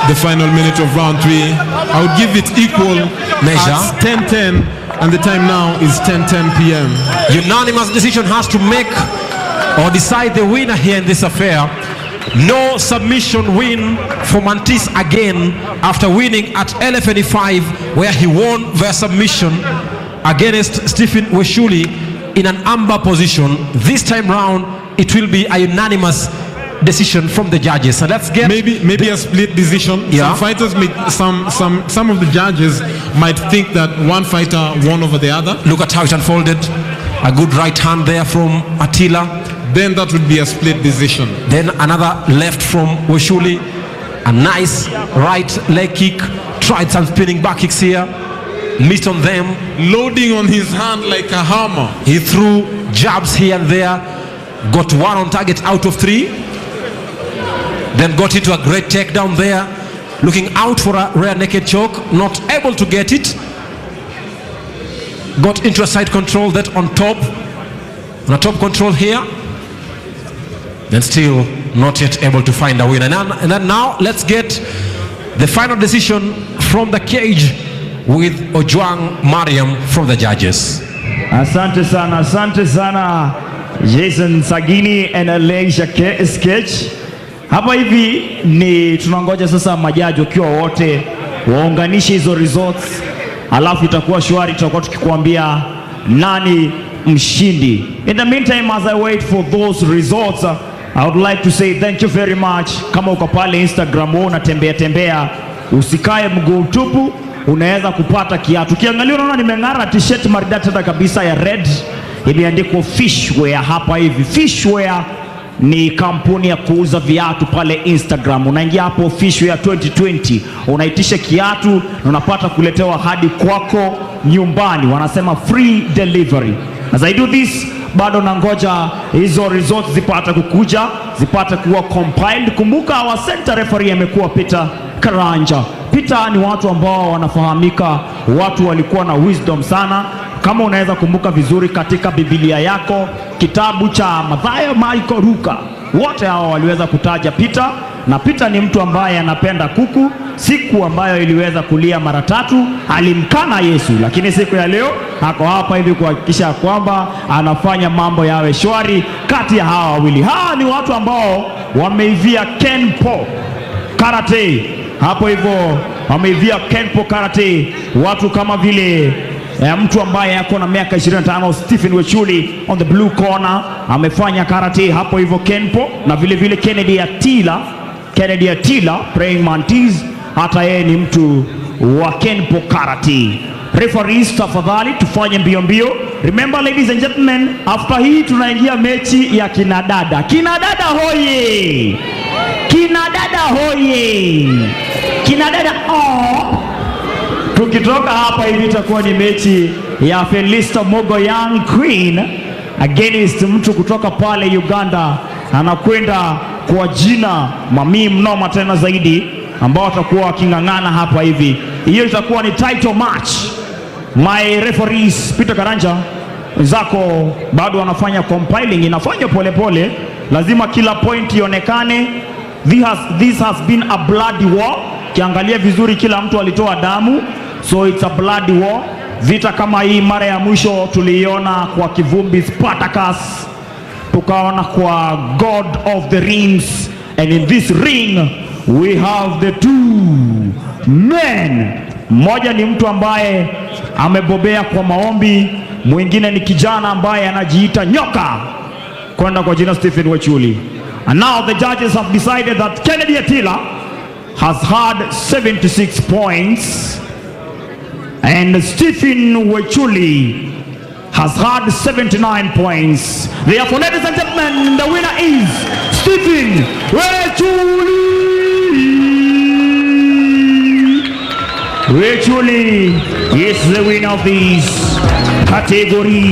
the final minute of round 3. I would give it equal measure. 10:10, and the time now is 10:10 p.m. Unanimous decision has to make or decide the winner here in this affair. No submission win for Mantis again after winning at LFNE6 where he won via submission against Stephen Wachuli in an armbar position. This time round it will be a unanimous decision from the judges. So let's get maybe a split decision. Some fighters some of the judges might think that one fighter won over the other. Look at how it unfolded. A good right hand there from Attila. Then that would be a split decision. Then another left from Wachuli. A nice right leg kick. Tried some spinning back kicks here. Missed on them. Loading on his hand like a hammer. He threw jabs here and there. Got one on target out of 3. Then got into a great takedown there. Looking out for a rear naked choke. Not able to get it. Got into a side control that on top. On a top control here. Then still not yet able to find a winner. And then now let's get the final decision from the cage with Ojwang Mariam from the judges. Asante sana Jason Sagini and Elijah Sketch. Hapa hivi ni tunangoja sasa majaji wakiwa wote waunganishe hizo results, alafu itakuwa shwari, tutakuwa tukikuambia nani mshindi. In the meantime, as I wait for those results, I would like to say thank you very much. Kama uko pale Instagram unatembea, usikae mguu tupu, unaweza kupata kiatu. Kiangalia unaona nimeng'ara t-shirt maridadi kabisa ya red, imeandikwa Fishwear hapa hivi. Fishwear ni kampuni ya kuuza viatu pale Instagram. Unaingia hapo Fishwear 2020, unaitisha kiatu na unapata kuletewa hadi kwako nyumbani. Wanasema free delivery. As I do this, bado nangoja hizo results zipata kukuja, zipata kuwa compiled. Kumbuka our center referee amekuwa Peter Karanja. Peter ni watu ambao wanafahamika, watu walikuwa na wisdom sana. Kama unaweza kumbuka vizuri katika Biblia yako, kitabu cha Mathayo, Marko, Luka, wote hao waliweza kutaja Peter, na Peter ni mtu ambaye anapenda kuku. Siku ambayo iliweza kulia mara 3 alimkana Yesu, lakini siku ya leo hako hapa hivi kuhakikisha kwamba anafanya mambo yawe shwari kati ya hawa wawili. Hawa ni watu ambao wameivia Kenpo Karate. Hapo hivyo wameivia Kenpo Karate, watu kama vile mtu ambaye ako na miaka 25, Stephen Wechuli on the blue corner, amefanya karate hapo hivyo Kenpo, na vile vile Kennedy Atila praying mantis, hata yeye ni mtu wa Kenpo karate. Referees, tafadhali tufanye mbio mbio. Remember ladies and gentlemen, after hii tunaingia mechi ya kinadada. Kinadada hoye! Kinadada hoye! Kinadada tukitoka hapa hivi itakuwa ni mechi ya Felista Mogo Young Queen against mtu kutoka pale Uganda anakwenda kwa jina Mami Mnoma tena zaidi, ambao watakuwa wakingangana hapa hivi. Hiyo itakuwa ni title match. My referees Peter Karanja zako bado wanafanya compiling, inafanya polepole, lazima kila point ionekane. This has been a bloody war. Kiangalia vizuri kila mtu alitoa damu, so it's a bloody war. Vita kama hii mara ya mwisho tuliona kwa kivumbi Spartacus, tukaona kwa God of the Rings, and in this ring we have the two men. Mmoja ni mtu ambaye amebobea kwa maombi, mwingine ni kijana ambaye anajiita nyoka kwenda kwa jina Stephen Wechuli. And now the judges have decided that Kennedy Atila has had 76 points and Stephen Wechuli has had 79 points. Therefore, ladies and gentlemen, the winner is Stephen Wechuli. Wechuli is the winner of this category.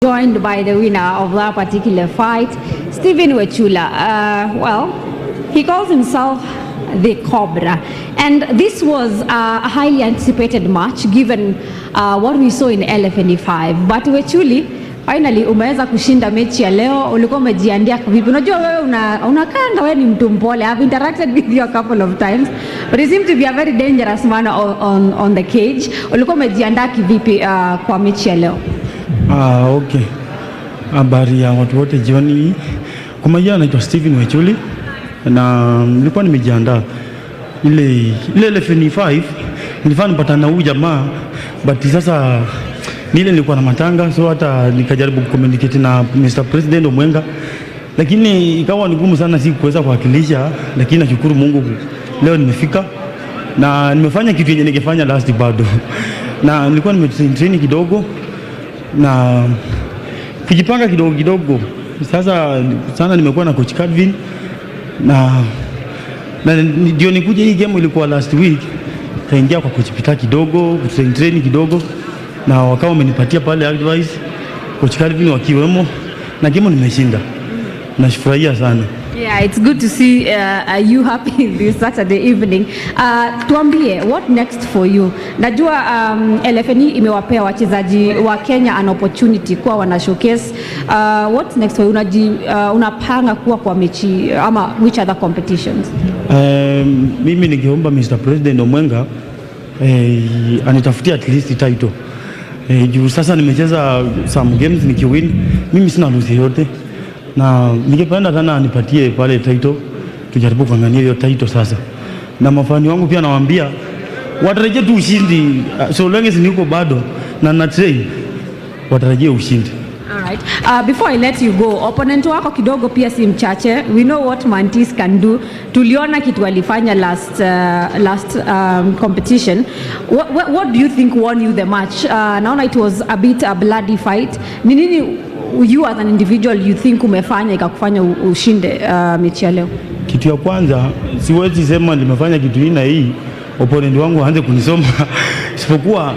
Joined by the winner of that particular fight, Stephen Wechula. Well, he calls himself the Cobra, and this was a highly anticipated match given what we saw in LFNE6. But Wechuli, finally umeweza kushinda mechi ya leo. Ulikuwa umejiandaa vipi? Unajua wewe unakanga, wewe ni mtu mpole. I've interacted with you a couple of times, but you seem to be a very dangerous man on the cage. Ulikuwa umejiandaa kivipi kwa mechi ya leo? Okay. Habari ya watu wote jioni. Kwa majina naitwa Stephen Wechuli na nilikuwa nimejiandaa ile LFNE6 nilifanya nipata na huyu jamaa, but sasa nile nilikuwa na matanga, so hata nikajaribu kucommunicate na Mr. President Omwenga, lakini ikawa ni ngumu sana, si kuweza kuwakilisha, lakini nashukuru Mungu leo nimefika na nimefanya kitu yenye ningefanya last bado. Na nilikuwa nimetrain kidogo na kujipanga kidogo. Sasa sana nimekuwa na coach Calvin na ndio nikuje hii game ilikuwa last week, kaingia kwa coach Peter kidogo, train kidogo, na wakawa wamenipatia pale advice coach Calvin wakiwemo, na game nimeshinda. Nashukuru sana. Yeah, it's good to see you happy this Saturday evening. Tuambie, what next for you? Najua LFNE imewapea wachezaji wa Kenya an opportunity kuwa wana showcase. What's next for you? Unapanga kuwa kwa mechi ama which other competitions? Mimi ningeomba Mr. President Omwenga anitafutie at least title. Juu sasa nimecheza some games nikiwin, mimi sina lose yote. Na ningependa sana anipatie pale title, tujaribu kuangania hiyo title sasa. Na mafani wangu pia nawaambia watarajie tu ushindi, so long as niko bado na train watarajie ushindi. Alright. Before I let you go, opponent wako kidogo pia si mchache. We know what Mantis can do. Tuliona kitu alifanya last competition. What do you think won you the match? Naona it was a bit a bloody fight. Ni nini you as an individual you think umefanya ikakufanya ushinde mechi ya leo? Kitu ya kwanza siwezi sema nimefanya kitu hii na hii opponent wangu aanze kunisoma isipokuwa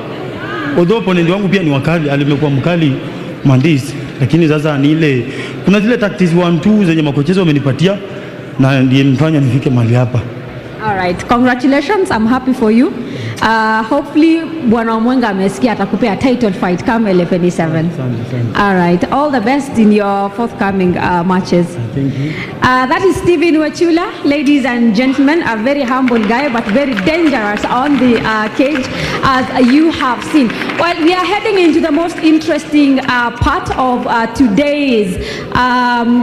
although opponent wangu pia ni wakali, alimekuwa mkali Mandis, lakini sasa ni ile kuna zile tactics 1-2 zenye makochezo wamenipatia na ndiye mfanya nifike mahali hapa. All right, congratulations, I'm happy for you. Hopefully Bwana Omwenga amesikia atakupea title fight kama LFNE6. All right, all the best in your forthcoming matches. Thank you. That is Stephen Wachula, ladies and gentlemen, a very humble guy but very dangerous on the cage, as you have seen. Well, we are heading into the most interesting part of today's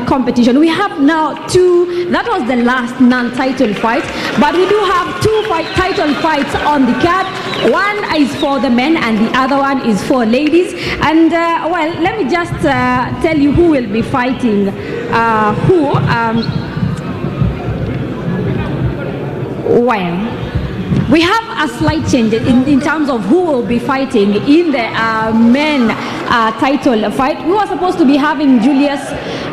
competition. We have now two, that was the last non-title fight, but we do have two title fights on the card. One is for the men and the other one is for ladies. And well, let me just tell you who will be fighting who. Well, we have a slight change in terms of who will be fighting in the men title fight. We were supposed to be having Julius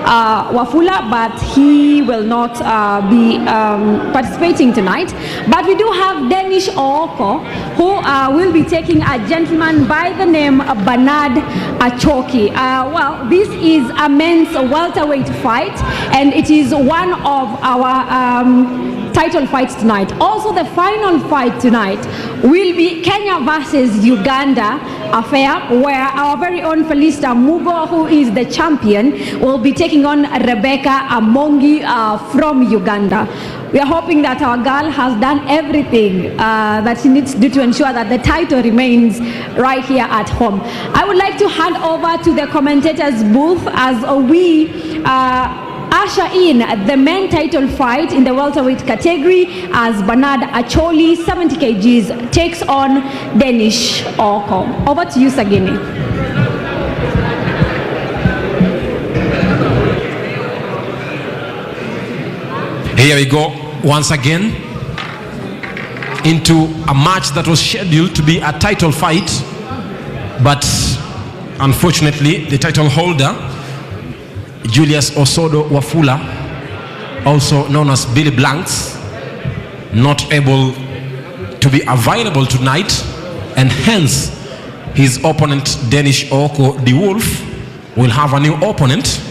Wafula, but he will not be participating tonight. But we do have Danish Ooko, who will be taking a gentleman by the name Bernard Achoki. Well, this is a men's welterweight fight, and it is one of our title fights tonight. Also, the final fight tonight will be Kenya versus Uganda affair, where our very own Felista Mugo, who is the champion, will be taking on Rebecca Amongi from Uganda. We are hoping that our girl has done everything that she needs to do to ensure that the title remains right here at home. I would like to hand over to the commentators booth as we usher in the men title fight in the welterweight category, as Bernard Acholi, 70 kgs, takes on Danish Ooko. Over to you, Sagini. Here we go once again into a match that was scheduled to be a title fight, but unfortunately the title holder, Julius Osodo Wafula, also known as Billy Blanks, not able to be available tonight, and hence his opponent Danish Ooko the Wolf will have a new opponent,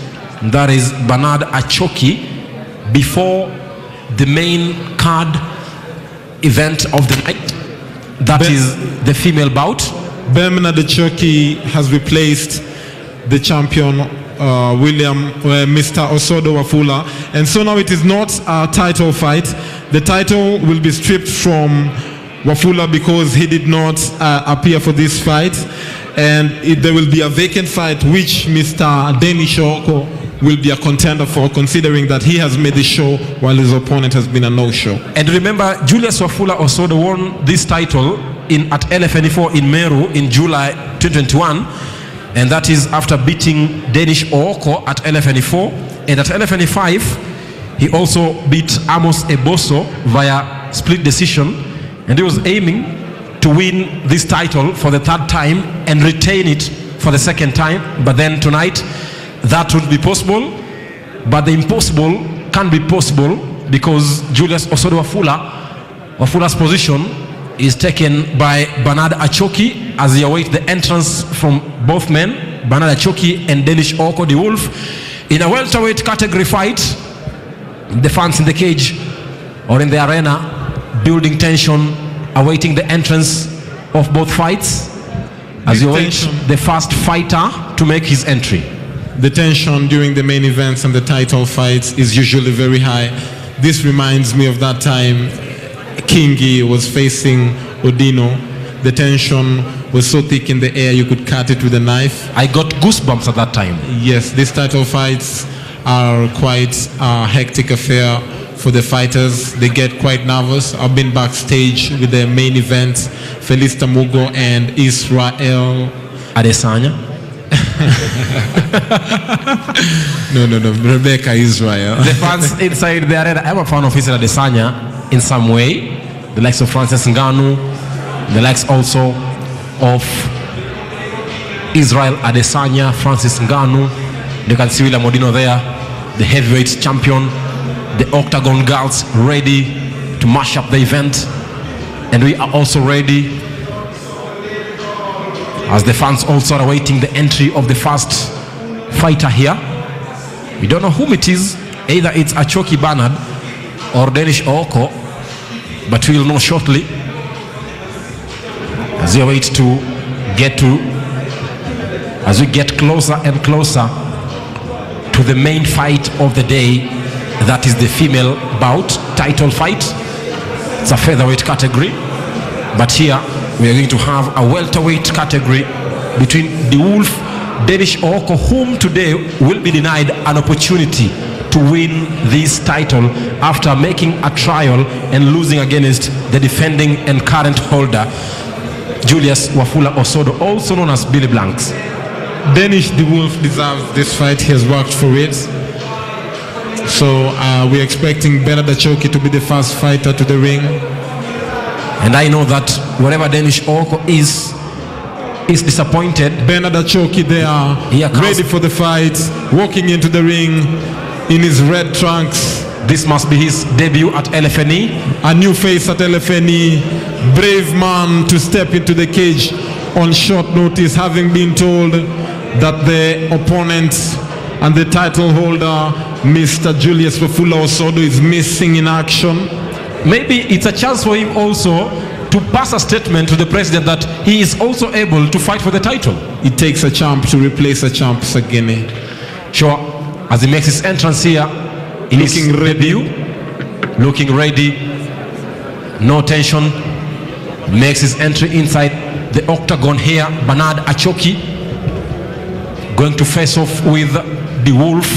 that is Bernard Achoki, before the main card event of the night, that is the female bout. Bernard Achoki has replaced the champion Mr. Osodo Wafula, and so now it is not a title fight. The title will be stripped from Wafula because he did not appear for this fight, and there will be a vacant fight which Mr. Danish Ooko will be a contender for, considering that he has made the show while his opponent has been a no-show. And remember, Julius Wafula Osodo won this title at LFNE6 in Meru in July 2021. And that is after beating Danish Ooko at LFNE4. And at LFNE5, he also beat Amos Eboso via split decision. And he was aiming to win this title for the third time and retain it for the second time. But then tonight, that would be possible. But the impossible can't be possible because Julius Osodo Wafula's position is taken by Bernard Achoki as he awaits the entrance from both men, Bernard Achoki and Danish Ooko the Wolf. In a welterweight category fight, the fans in the cage or in the arena building tension, awaiting the entrance of both fights as you await the first fighter to make his entry. The tension during the main events and the title fights is usually very high. This reminds me of that time Kingi was facing Odino. The tension was so thick in the air you could cut it with a knife. I got goosebumps at that time. Yes, these title fights are quite a hectic affair for the fighters. They get quite nervous. I've been backstage with the main events, Felista Mugo and Israel Adesanya. No. Rebecca Israel. The fans inside the arena, I'm a fan of Israel Adesanya in some way. The likes of Francis Ngannou, the likes also of Israel Adesanya, Francis Ngannou. You can see William Odino there, the heavyweight champion, the Octagon girls ready to mash up the event. And we are also ready as the fans also are awaiting the entry of the first fighter here. We don't know whom it is, either it's Achoki Bernard or Danish Oko, but we'll know shortly as we wait to get to, as we get closer and closer to the main fight of the day, that is the female bout title fight. It's a featherweight category, but here we are going to have a welterweight category between the Wolf, Danish Oko, whom today will be denied an opportunity to win this title after making a trial and losing against the defending and current holder Julius Wafula Osodo, also known as Billy Blanks. Danish the Wolf deserves this fight. He has worked for it. So we're expecting Bernard Achoki to be the first fighter to the ring. And I know that wherever Danish Oko is disappointed. Bernard Achoki there, ready for the fight, walking into the ring in his red trunks. This must be his debut at LFNE. A new face at LFNE. Brave man to step into the cage on short notice, having been told that the opponent and the title holder, Mr. Julius Wafula Osodo, is missing in action. Maybe it's a chance for him also to pass a statement to the president that he is also able to fight for the title. It takes a champ to replace a champ, Sagini. Sure, as he makes his entrance here, in his debut, looking ready, no tension, makes his entry inside the octagon here. Bernard Achoki going to face off with the Wolf,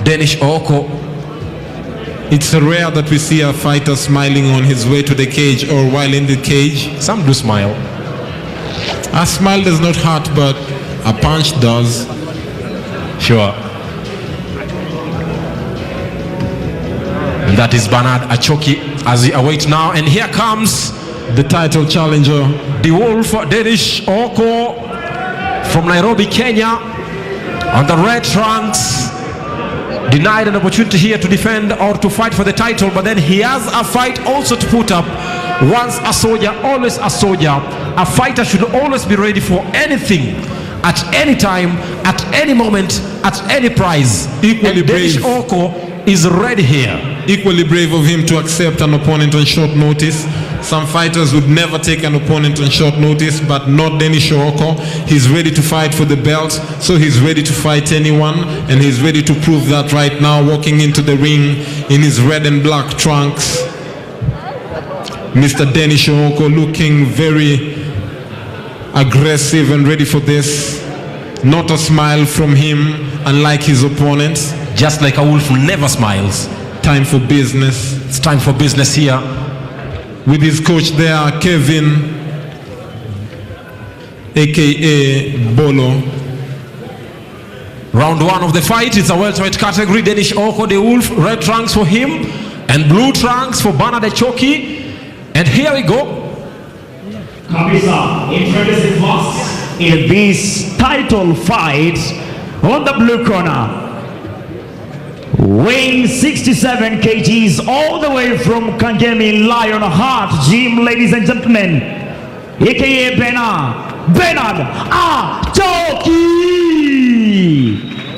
Danish Oko. It's rare that we see a fighter smiling on his way to the cage or while in the cage. Some do smile. A smile does not hurt, but a punch does. Sure. And that is Bernard Achoki as we await now. And here comes the title challenger, the Wolf, Danish Oko from Nairobi, Kenya, on the red trunks. Denied an opportunity here to defend or to fight for the title, but then he has a fight also to put up. Once a soldier, always a soldier. A fighter should always be ready for anything, at any time, at any moment, at any price. Equally and brave. Danish Oko is ready here. Equally brave of him to accept an opponent on short notice. Some fighters would never take an opponent on short notice, but not Danish Oko. He's ready to fight for the belt, so he's ready to fight anyone, and he's ready to prove that right now, walking into the ring in his red and black trunks. Mr. Danish Oko looking very aggressive and ready for this. Not a smile from him, unlike his opponents. Just like a wolf never smiles. Time for business. It's time for business here. With his coach there, Kevin, aka Bolo. Round one of the fight is a welterweight category. Danish Oko, the Wolf, red trunks for him and blue trunks for Bernard Achoki. And here we go. Kabisa, introducing us in this title fight on the blue corner. Weighing 67 kgs all the way from Kangemi Lionheart Gym, ladies and gentlemen, aka Bernard Achoki.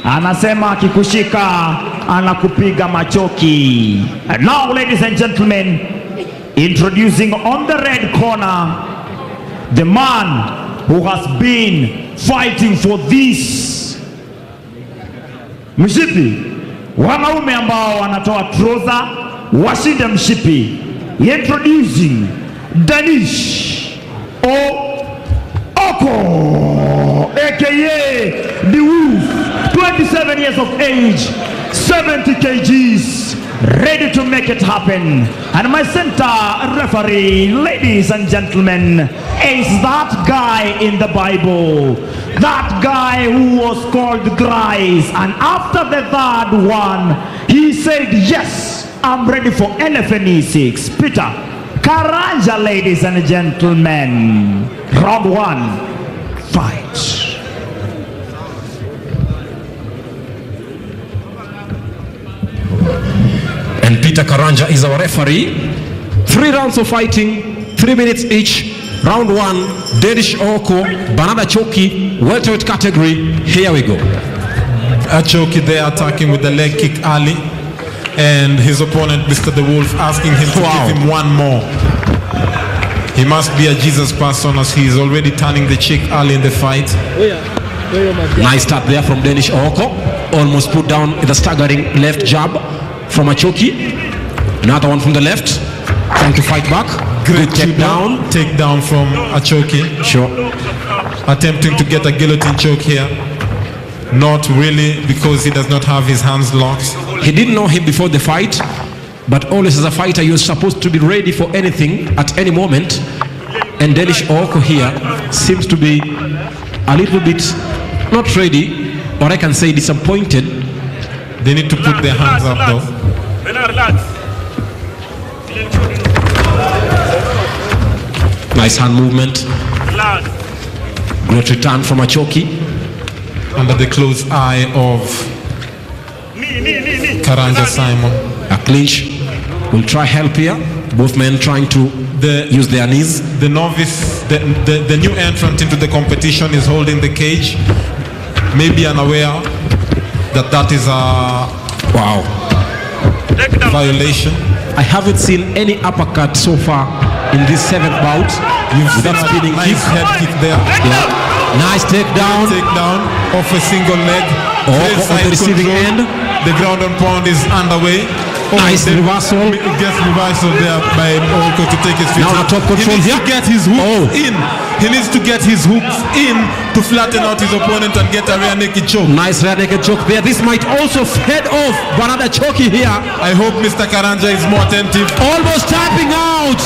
Anasema akikushika anakupiga machoki. And now, ladies and gentlemen, introducing on the red corner, the man who has been fighting for this mshipi. Wanaume ambao wanatoa trouser washinde mshipi. Introducing Danish Oko, aka the Wolf, 27 years of age, 70 kgs, ready to make it happen. And my center referee, ladies and gentlemen, is that guy in the Bible, that guy who was called Grice. And after the third one, he said, yes, I'm ready for LFNE6. Peter Karanja, ladies and gentlemen. Round 1, fight. And Peter Karanja is our referee. 3 rounds of fighting, 3 minutes each. Round 1, Danish Oko, Banana Choki, welterweight category. Here we go. Choki there attacking with the leg kick early, and his opponent, Mr. The Wolf, asking him to give him one more. He must be a Jesus person as he is already turning the cheek early in the fight. Nice start there from Danish Oko. Almost put down with a staggering left jab from Achoki. Another one from the left, trying to fight back. Great takedown from Achoki. Sure. Attempting to get a guillotine choke here. Not really, because he does not have his hands locked. He didn't know him before the fight, but always as a fighter you're supposed to be ready for anything at any moment. And Danish Oko here seems to be a little bit not ready, or I can say disappointed. They need to put their hands up though. Nice hand movement. Great return from Achoki. Under the close eye of Karanja Simon. A clinch will try help here. Both men trying to use their knees. The novice, the new entrant into the competition is holding the cage. Maybe unaware that that is a violation. I haven't seen any uppercut so far in this 7th bout. You've seen a nice head kick there. Yeah. Nice takedown. Takedown off a single leg. On the receiving end. The ground and pound is underway. Nice reversal. It gets reversal there by Oko to take his feet. Now the top control here. He needs to get his hooks in. He needs to get his hooks in to flatten out his opponent and get a rear naked choke. Nice rear naked choke there. This might also head off Banana Choki here. I hope Mr. Karanja is more attentive. Almost tapping out.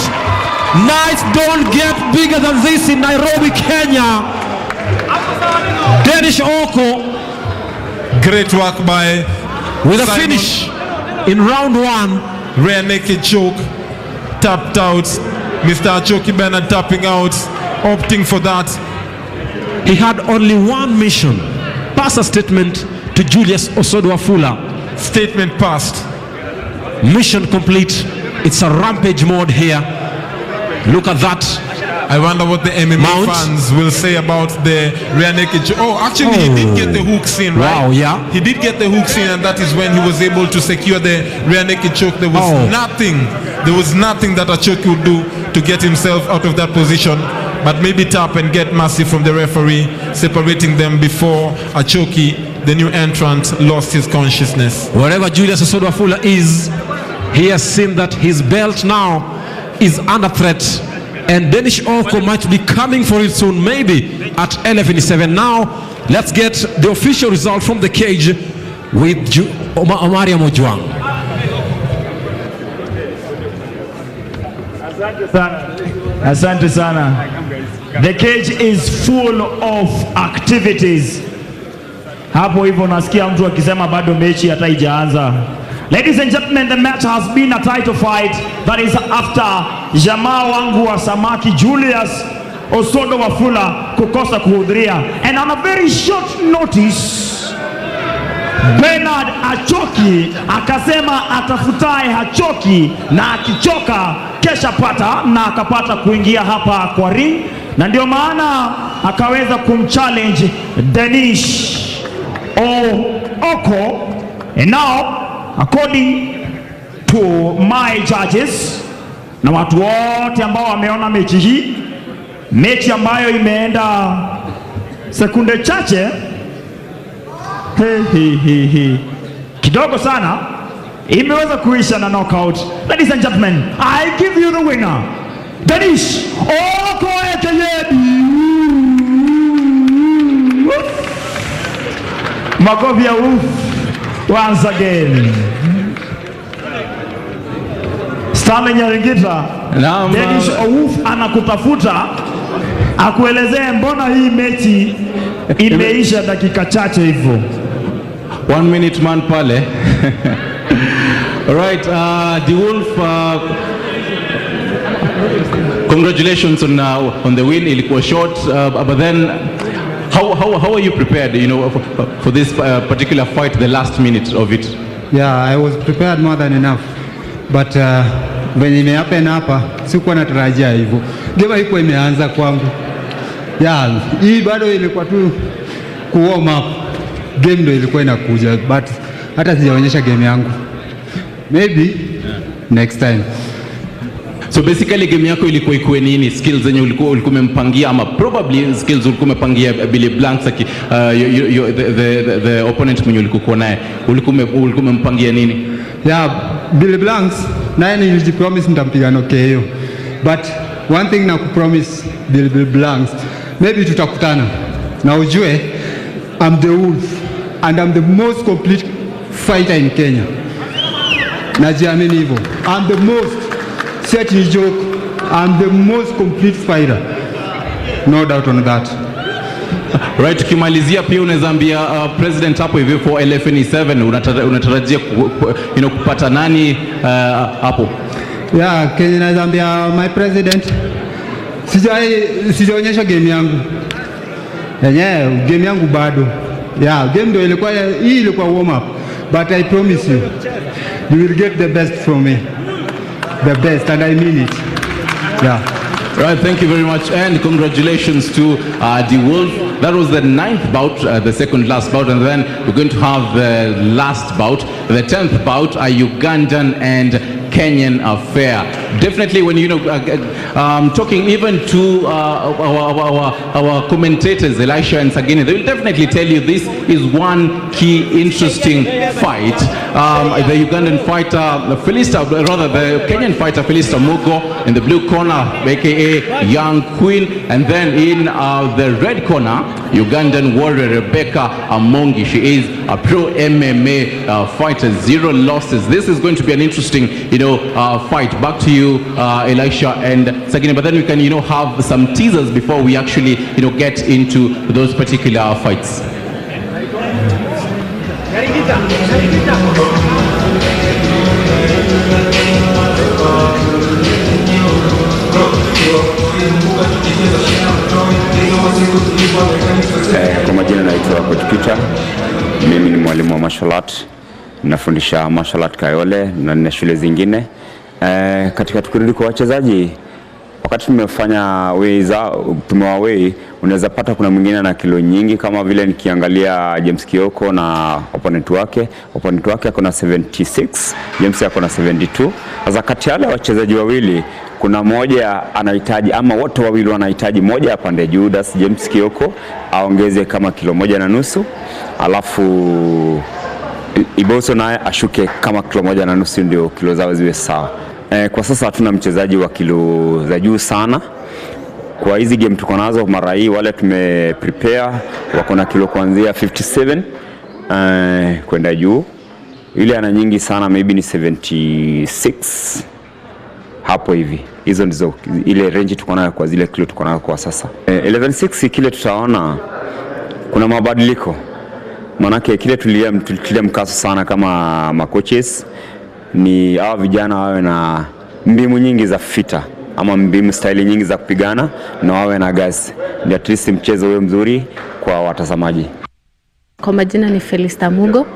Nice, don't get bigger than this in Nairobi, Kenya. Danish Oko. Great work by with a finish in round 1. Rear naked choke. Tapped out. Mr. Achoki Bernard tapping out. Opting for that. He had only one mission. Pass a statement to Julius Osodwafula. Statement passed. Mission complete. It's a rampage mode here. Look at that. I wonder what the MMA fans will say about the rear naked choke. Oh, actually, he did get the hooks in, right? Wow, yeah. He did get the hooks in, and that is when he was able to secure the rear naked choke. There was nothing. There was nothing that Achoki would do to get himself out of that position. But maybe tap and get mercy from the referee, separating them before Achoki, the new entrant, lost his consciousness. Wherever Julius Osodwafula is, he has seen that his belt now is under threat, and Danish Oko might be coming for it soon, maybe at LFNE6. Now, let's get the official result from the cage with Omaria Mojwang. Asante sana. The cage is full of activities. Hapo hivyo nasikia mtu akisema bado mechi hata haijaanza. Ladies and gentlemen, the match has been a title fight. That is after jamaa wangu wa samaki Julius Osodwafula kukosa kuhudhuria. And on a very short notice, Bernard Achoki akasema atafutaye hachoki na akichoka kesha pata, na akapata kuingia hapa kwa ring, na ndio maana akaweza kumchallenge Danish Oko. And now, according to my judges na watu wote ambao wameona mechi hii, mechi ambayo imeenda sekunde chache kidogo sana, imeweza kuisha na knockout. Ladies and gentlemen, I give you the winner, Danish Oko Makovia once again. Stanley Nyaringita, Dennis Ouf anakutafuta akuelezee mbona hii mechi Imeisha dakika chache hivyo. 1 minute man pale. All right, the Wolf, congratulations on the win. Ilikuwa short, but then how are you prepared, for this particular fight, the last minute of it? Yeah, I was prepared more than enough, but when it happened hapa sikuwa natarajia hivyo. Game haikuwa imeanza kwangu. Yeah, hii bado ilikuwa tu warm up. Game ndio ilikuwa inakuja, but hata sijaonyesha game yangu. Maybe next time. So basically game yako ilikuwa ikuwe nini? Skills zenye ulikuwa umempangia, ama probably skills ulikuwa umepangia Billy Blanks the opponent mwenye ulikuwa naye. Ulikuwa umempangia nini? Yeah, Billy Blanks naye nilijipromise nitampiga KO. But one thing na kupromise Billy Blanks, maybe tutakutana. Na ujue I'm the Wolf and I'm the most complete fighter in Kenya. Najiamini hivyo. I'm the most, set ni joke, I'm the most complete fighter. No doubt on that. Right, tukimalizia pia unaweza ambia president hapo hivi for LFNE6 unatarajia kupata nani hapo? Yeah, Kenya naweza ambia my president, sijaonyesha game yangu. Game yangu bado. Yeah, game ndio ilikuwa warm up, but I promise you will get the best from me. The best, and I mean it. Yeah. Right, thank you very much, and congratulations to the Wolf. That was the 9th bout, the second last bout, and then we're going to have the last bout, the 10th bout, a Ugandan and Kenyan affair. Definitely, when talking even to our commentators, Elisha and Sagini, they will definitely tell you this is one key interesting fight. The Ugandan fighter, the Kenyan fighter Felista Mugo in the blue corner, aka Young Queen, and then in the red corner, Ugandan warrior Rebecca Amongi. She is a pro MMA fighter, 0 losses. This is going to be an interesting, fight. Back to you, Elisha and Sagini. But then we can, have some teasers before we actually, get into those particular fights. Kwa majina naitwa Coach Peter. Mimi ni mwalimu wa martial art. Nafundisha martial art Kayole na nina shule zingine. Katika tukirudi kwa wachezaji, wakati tumefanya tumewawei, unaweza pata kuna mwingine na kilo nyingi, kama vile nikiangalia James Kioko na opponent wake ako na 76, James ako na 72. Sasa kati ya wale wachezaji wawili kuna mmoja anahitaji, ama wote wawili wanahitaji, mmoja apande juu, that's James Kioko aongeze kama kilo 1.5, alafu Iboso naye ashuke kama kilo 1.5, ndio kilo zao ziwe sawa. Kwa sasa hatuna mchezaji wa kilo za juu sana. Kwa hizi game tuko nazo mara hii, wale tumeprepare wako na kilo kuanzia 57 kwenda juu. Ile ana nyingi sana, maybe ni 76 hapo hivi. Hizo ndizo ile range tuko nayo kwa zile kilo tuko nayo kwa sasa. 11-6 kile tutaona kuna mabadiliko. Manake kile tulitia mkazo sana kama makoches ni hawa vijana wawe na mbinu nyingi za fita, ama mbinu style nyingi za kupigana, na wawe na gas, ndio at least mchezo uwe mzuri kwa watazamaji. Kwa majina ni Felista Mugo,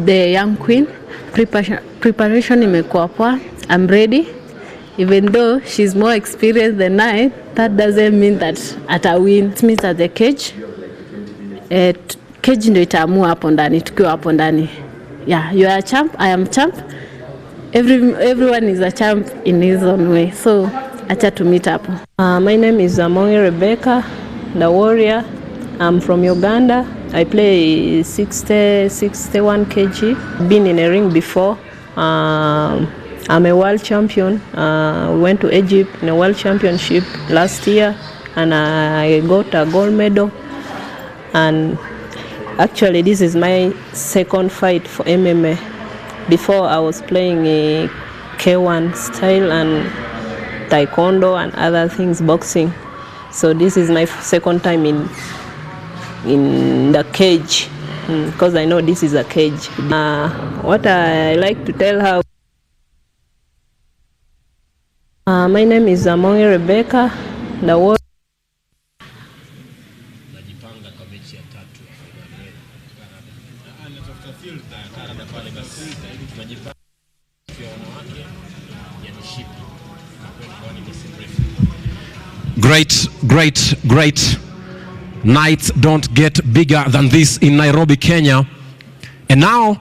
the young queen. Preparation imekuwa poa. I'm ready. Even though she's more experienced than I, that doesn't mean that ata win. It means at the cage, cage ndio itaamua hapo ndani, tukiwa hapo ndani. Yeah, you are a champ, I am champ. Everyone is a champ in his own way. So, acha to meet up. My name is Amongi Rebecca, the warrior. I'm from Uganda. I play 61 kg. Been in a ring before. I'm a world champion. We went to Egypt in a world championship last year, and I got a gold medal. And actually, this is my second fight for MMA. Before, I was playing a K1 style and taekwondo and other things, boxing. So this is my second time in in the cage, because I know this is a cage. What I like to tell her, my name is Amongi Rebecca, the word. Great nights don't get bigger than this in Nairobi, Kenya. And now,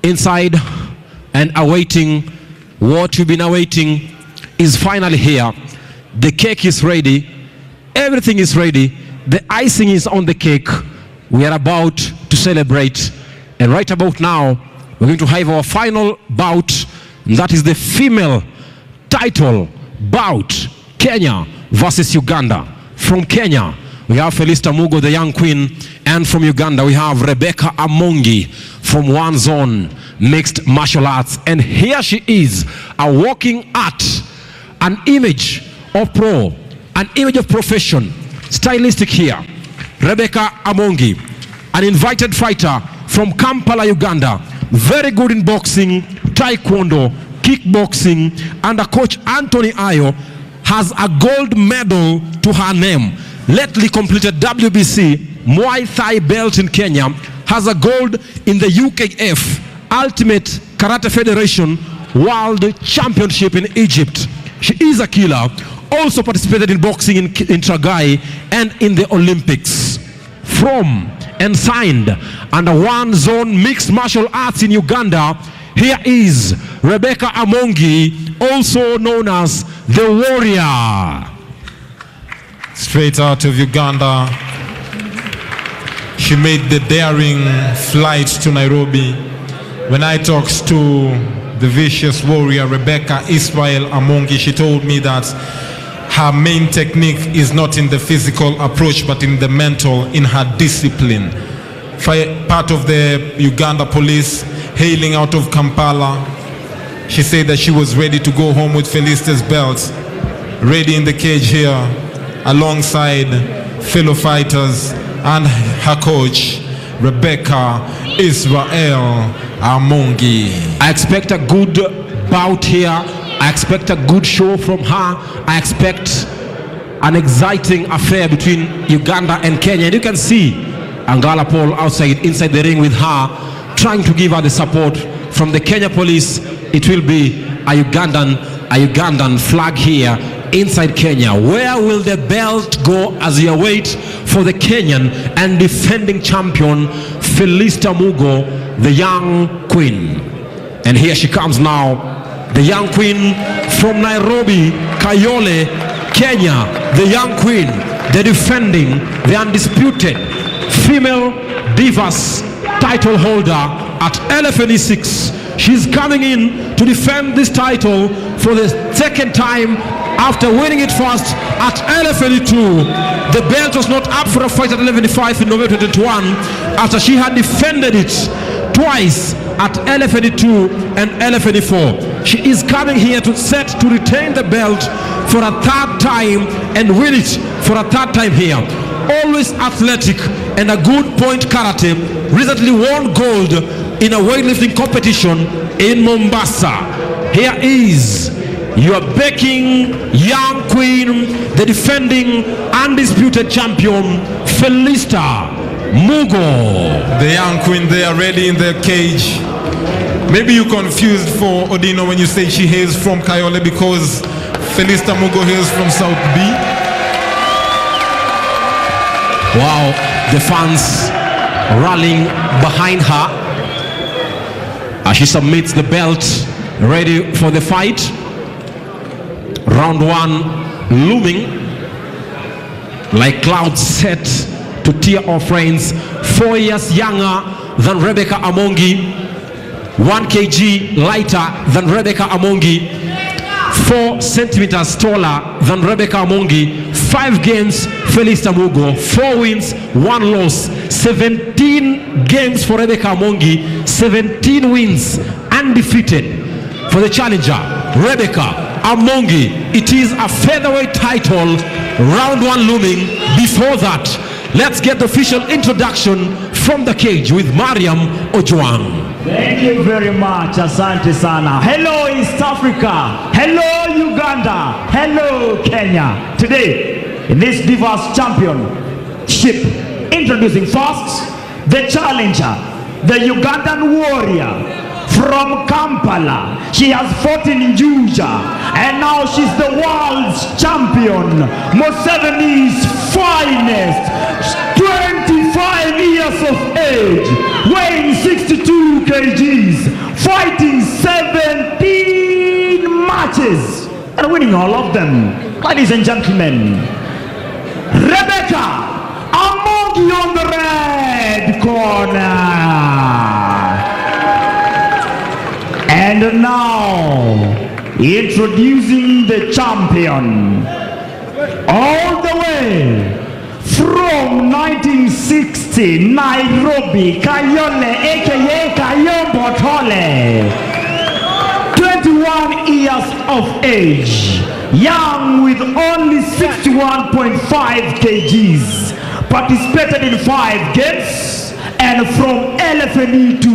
inside and awaiting what you've been awaiting is finally here. The cake is ready. Everything is ready. The icing is on the cake. We are about to celebrate. And right about now, we're going to have our final bout. And that is the female title bout. Kenya versus Uganda. From Kenya, we have Felista Mugo, the young queen. And from Uganda, we have Rebecca Amongi from One Zone Mixed Martial Arts. And here she is, a walking art, an image of pro, an image of profession, stylistic here. Rebecca Amongi, an invited fighter from Kampala, Uganda. Very good in boxing, taekwondo, kickboxing, and a coach Anthony Ayo has a gold medal to her name. Lately completed WBC Muay Thai belt in Kenya, has a gold in the UKF Ultimate Karate Federation World Championship in Egypt. She is a killer. Also participated in boxing in Tragai and in the Olympics. From and signed under One Zone Mixed Martial Arts in Uganda, here is Rebecca Amongi, also known as the Warrior. Straight out of Uganda, she made the daring flight to Nairobi. When I talked to the vicious warrior Rebecca Israel Amongi, she told me that her main technique is not in the physical approach but in the mental, in her discipline. Part of the Uganda police, hailing out of Kampala, she said that she was ready to go home with Felista's belt, ready in the cage here alongside fellow fighters and her coach Rebecca Israel Amongi. I expect a good bout here. I expect a good show from her. I expect an exciting affair between Uganda and Kenya. And you can see Angala Paul inside the ring with her, trying to give her the support from the Kenya police. It will be a Ugandan flag here inside Kenya. Where will the belt go as you await for the Kenyan and defending champion Felista Mugo, the young queen? And here she comes now, the young queen from Nairobi, Kayole, Kenya, the young queen, the defending, the undisputed female Divas title holder at LFNE6. She's coming in to defend this title for the second time after winning it first at LFNE2. The belt was not up for a fight at LFNE5 in November 2021 after she had defended it twice at LFNE2 and LFNE4. She is coming here to retain the belt for a third time and win it for a third time here. Always athletic and a good point karate. Recently won gold in a weightlifting competition in Mombasa. Here is your becking young queen, the defending undisputed champion, Felista Mugo. The young queen there ready in the cage. Maybe you're confused for Odino when you say she hails from Kayole because Felista Mugo hails from South B. Wow, the fans rallying behind her as she submits the belt, ready for the fight. Round one looming like clouds set to tear off reins. 4 years younger than Rebecca Amongi, 1 kg lighter than Rebecca Amongi, 4 centimeters taller than Rebecca Amongi, 5 games Felista Mugo, 4 wins, 1 loss, 17 games for Rebecca Amongi, 17 wins, undefeated for the challenger Rebecca Amongi. It is a featherweight title, round one looming. Before that, Let's get the official introduction from the cage with Mariam Ojwang. Thank you very much. Asante sana. Hello East Africa. Hello Uganda. Hello Kenya. Today, in this Divas Championship, introducing first the challenger, the Ugandan warrior from Kampala. She has fought in Juja and now she's the world's champion, Museveni's finest, 25 years of age, weighing 62 kgs, fighting 17 matches and winning all of them. Ladies and gentlemen, Rebecca Amongi on the red corner. And now, introducing the champion, all the way from 1960, Nairobi, Kayole, aka Kayombo Tole, 21 years of age, young with only 61.5 kgs, participated in 5 games, and from LFNE2,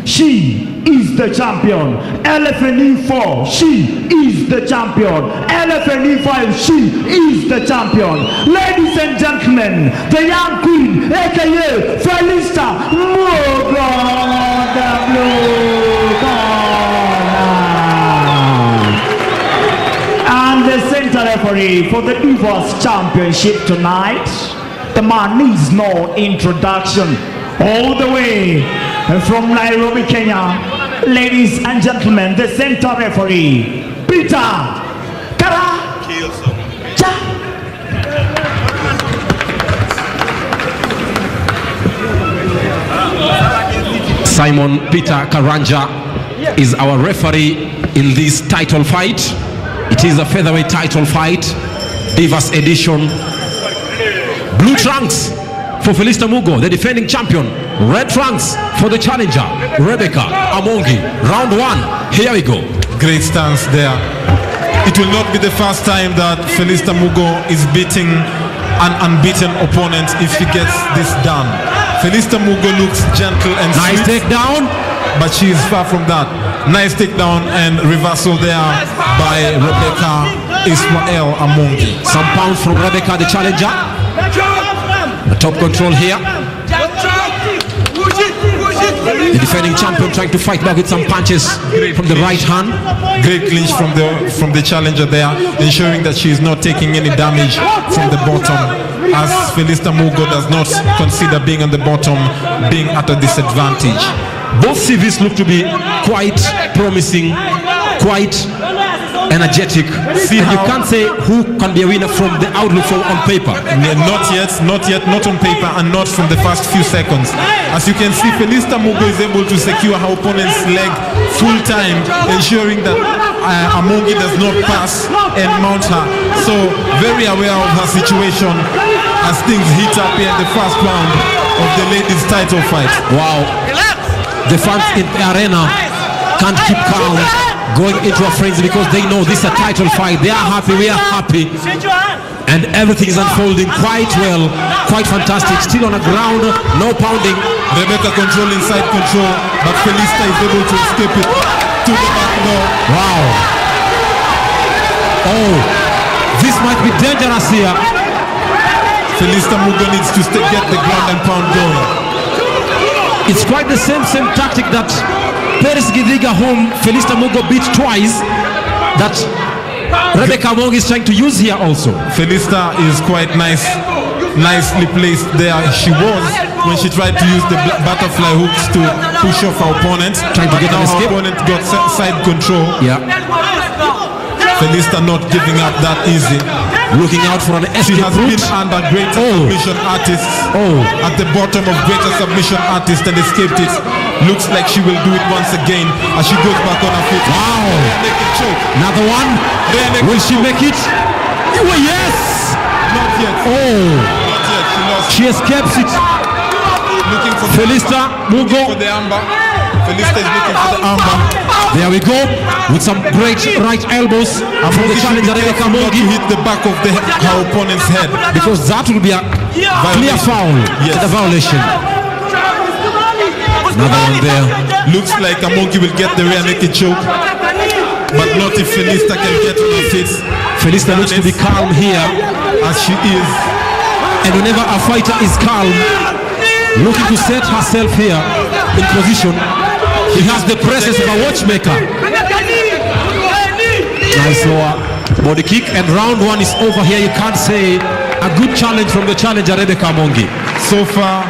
she is the champion. LFNE4, she is the champion. LFNE5, she is the champion. Ladies and gentlemen, the young queen, aka Felista Mugo, the blue corner. And the center referee for the Divas Championship tonight, the man needs no introduction. All the way from Nairobi, Kenya, ladies and gentlemen, the center referee, Peter Kara. Simon Peter Karanja is our referee in this title fight. It is a featherweight title fight, Divas edition. Blue trunks for Felista Mugo, the defending champion. Red trunks for the challenger, Rebecca Amongi. Round 1, here we go. Great stance there. It will not be the first time that Felista Mugo is beating an unbeaten opponent if he gets this done. Felista Mugo looks gentle and nice sweet, takedown, but she is far from that. Nice takedown and reversal there by Rebecca Ismael Amongi. Some pounds from Rebecca, the challenger. The top control here. The defending champion trying to fight back with some punches from the right hand. Great clinch from the challenger there, ensuring that she is not taking any damage from the bottom, as Felista Mugo does not consider being on the bottom being at a disadvantage. Both CVs look to be quite promising, quite energetic. See and how you can't say who can be a winner from the outlook on paper. Not yet, not on paper and not from the first few seconds. As you can see, Felista Mugo is able to secure her opponent's leg full time, ensuring that Amongi does not pass and mount her. So very aware of her situation as things heat up here in the first round of the ladies title fight. Wow. The fans in the arena can't keep calm going into a frenzy because they know this is a title fight. They are happy, we are happy, and everything is unfolding quite well, quite fantastic. Still on the ground, no pounding. Rebecca control inside control, but Felista is able to escape it to the back door. Wow. Oh, this might be dangerous here. Felista Mugo needs to get the ground and pound going. It's quite the same tactic that Paris Gidhiga, whom Felista Mugo beat twice, that Rebecca Amongi is trying to use here also. Felista is quite nicely placed there. She was when she tried to use the butterfly hooks to push off her opponent. Trying to get an escape. Her opponent got side control. Yeah. Felista not giving up that easy. Looking out for an escape. She has been under greater submission artists. At the bottom of greater submission artist and escaped it. Looks like she will do it once again as she goes back on her feet. Wow. Another one. Will she make it? Oh, yes. Not yet. Oh. Not yet. She escapes it. Looking for Felista Mugo. For the amber. Felista is looking for the armbar. There we go, with some great right elbows from the challenger Rebecca Mongi. Hit the back of her opponent's head. Because that will be a clear foul. Yes. The violation. Another one there. Looks like Mongi will get the rear naked choke, but not if Felista can get on her feet. Felista looks to be calm here, as she is. And whenever a fighter is calm, looking to set herself here in position, he has the presence of a watchmaker. Nice lower body kick, and round one is over here. You can't say a good challenge from the challenger Rebecca Mongi. So far,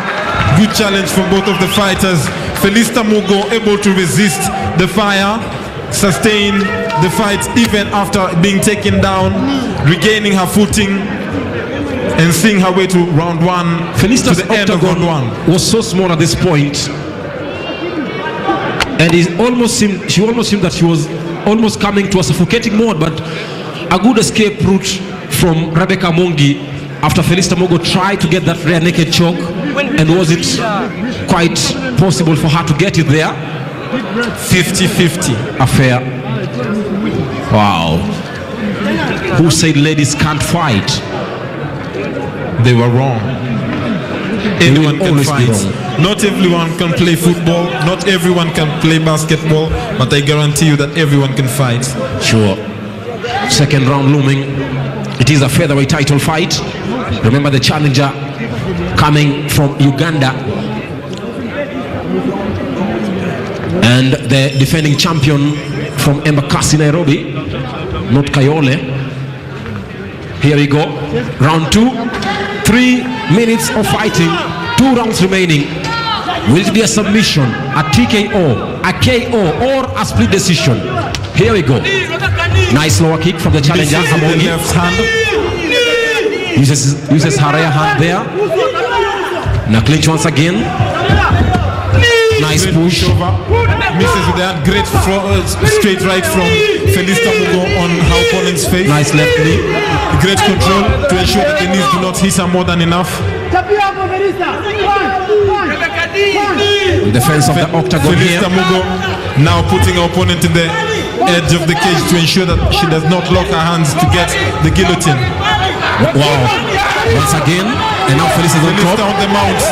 good challenge from both of the fighters. Felista Mugo able to resist the fire, sustain the fight even after being taken down, regaining her footing and seeing her way to round one. Felista's to the end of round one was so small at this point, and she almost seemed that she was almost coming to a suffocating mode, but a good escape route from Rebecca Mongi after Felista Mugo tried to get that rear naked choke, and was it quite possible for her to get it there? 50-50 affair. Wow. Who said ladies can't fight? They were wrong. Anyone can fight. Not everyone can play football, not everyone can play basketball, but I guarantee you that everyone can fight. Sure. Second round looming. It is a featherweight title fight. Remember the challenger coming from Uganda and the defending champion from Embakasi, Nairobi, not Kayole. Here we go. Round two. 3 minutes of fighting. 2 rounds remaining. Will it be a submission, a TKO, a KO, or a split decision? Here we go. Nice lower kick from the challenger. The left hand. Uses her rear hand there. Now clinch once again. Nice great push. Over. Misses with that great straight right from Felista Mugo on her opponent's face. Nice left knee. Great control to ensure that the knees do not hit her more than enough. Defense of the octagon here. Felista Mugo now putting her opponent in the edge of the cage to ensure that she does not lock her hands to get the guillotine. Wow. Once again, and now Felista on top. On the mount.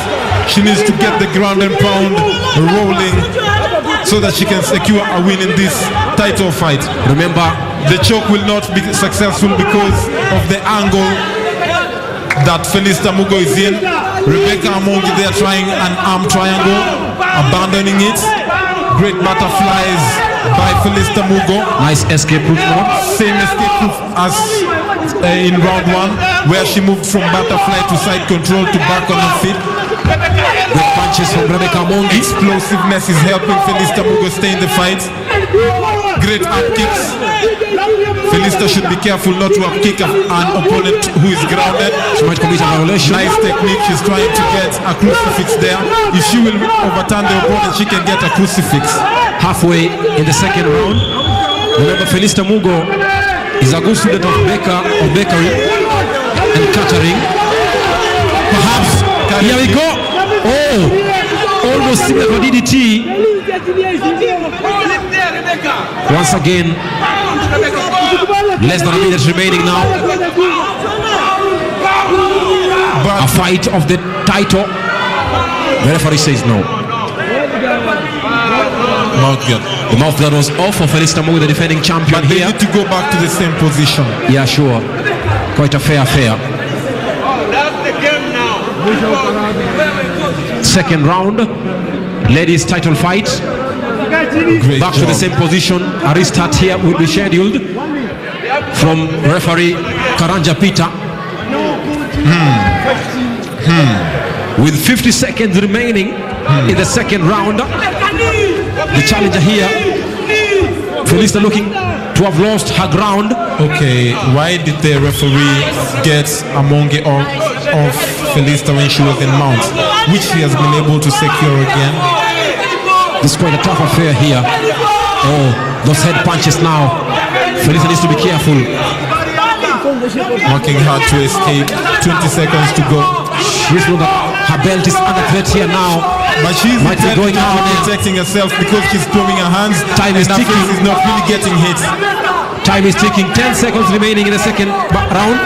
She needs to get the ground and pound rolling so that she can secure a win in this title fight. Remember, the choke will not be successful because of the angle that Felista Mugo is in. Rebecca Mongi there trying an arm triangle, abandoning it. Great butterflies by Felista Mugo. Nice escape route now. Same escape route as in round one, where she moved from butterfly to side control to back on her feet. Good punches from Rebecca Mongi. Explosiveness is helping Felista Mugo stay in the fight. Great up kicks. Felista should be careful not to up kick an opponent who is grounded. She might commit a violation. Nice technique. She's trying to get a crucifix there. If she will overturn the opponent, she can get a crucifix. Halfway in the second round. Remember, Felista Mugo is a good student of bakery and catering. Perhaps. Here we go. Oh, almost similar to DDT. Once again, less than a minute remaining now. A fight of the title. The referee says no. Mouth guard. The mouth guard was off for Felista Mugo, the defending champion but here. They need to go back to the same position. Yeah, sure. Quite a fair affair. Second round, ladies title fight. Great back job. to the same position. A restart here will be scheduled from referee Karanja Peter. With 50 seconds remaining in the second round. The challenger here, Felista looking to have lost her ground. Okay, why did the referee get Mongi off Felista when she was in mount, which she has been able to secure again? This is quite a tough affair here. Oh, those head punches now. Felista needs to be careful. Working hard to escape. 20 seconds to go. She's know that her belt is under threat here now. But she's going out protecting herself because she's throwing her hands. Time is ticking. Her face is not really getting hit. Time is ticking. 10 seconds remaining in the second round.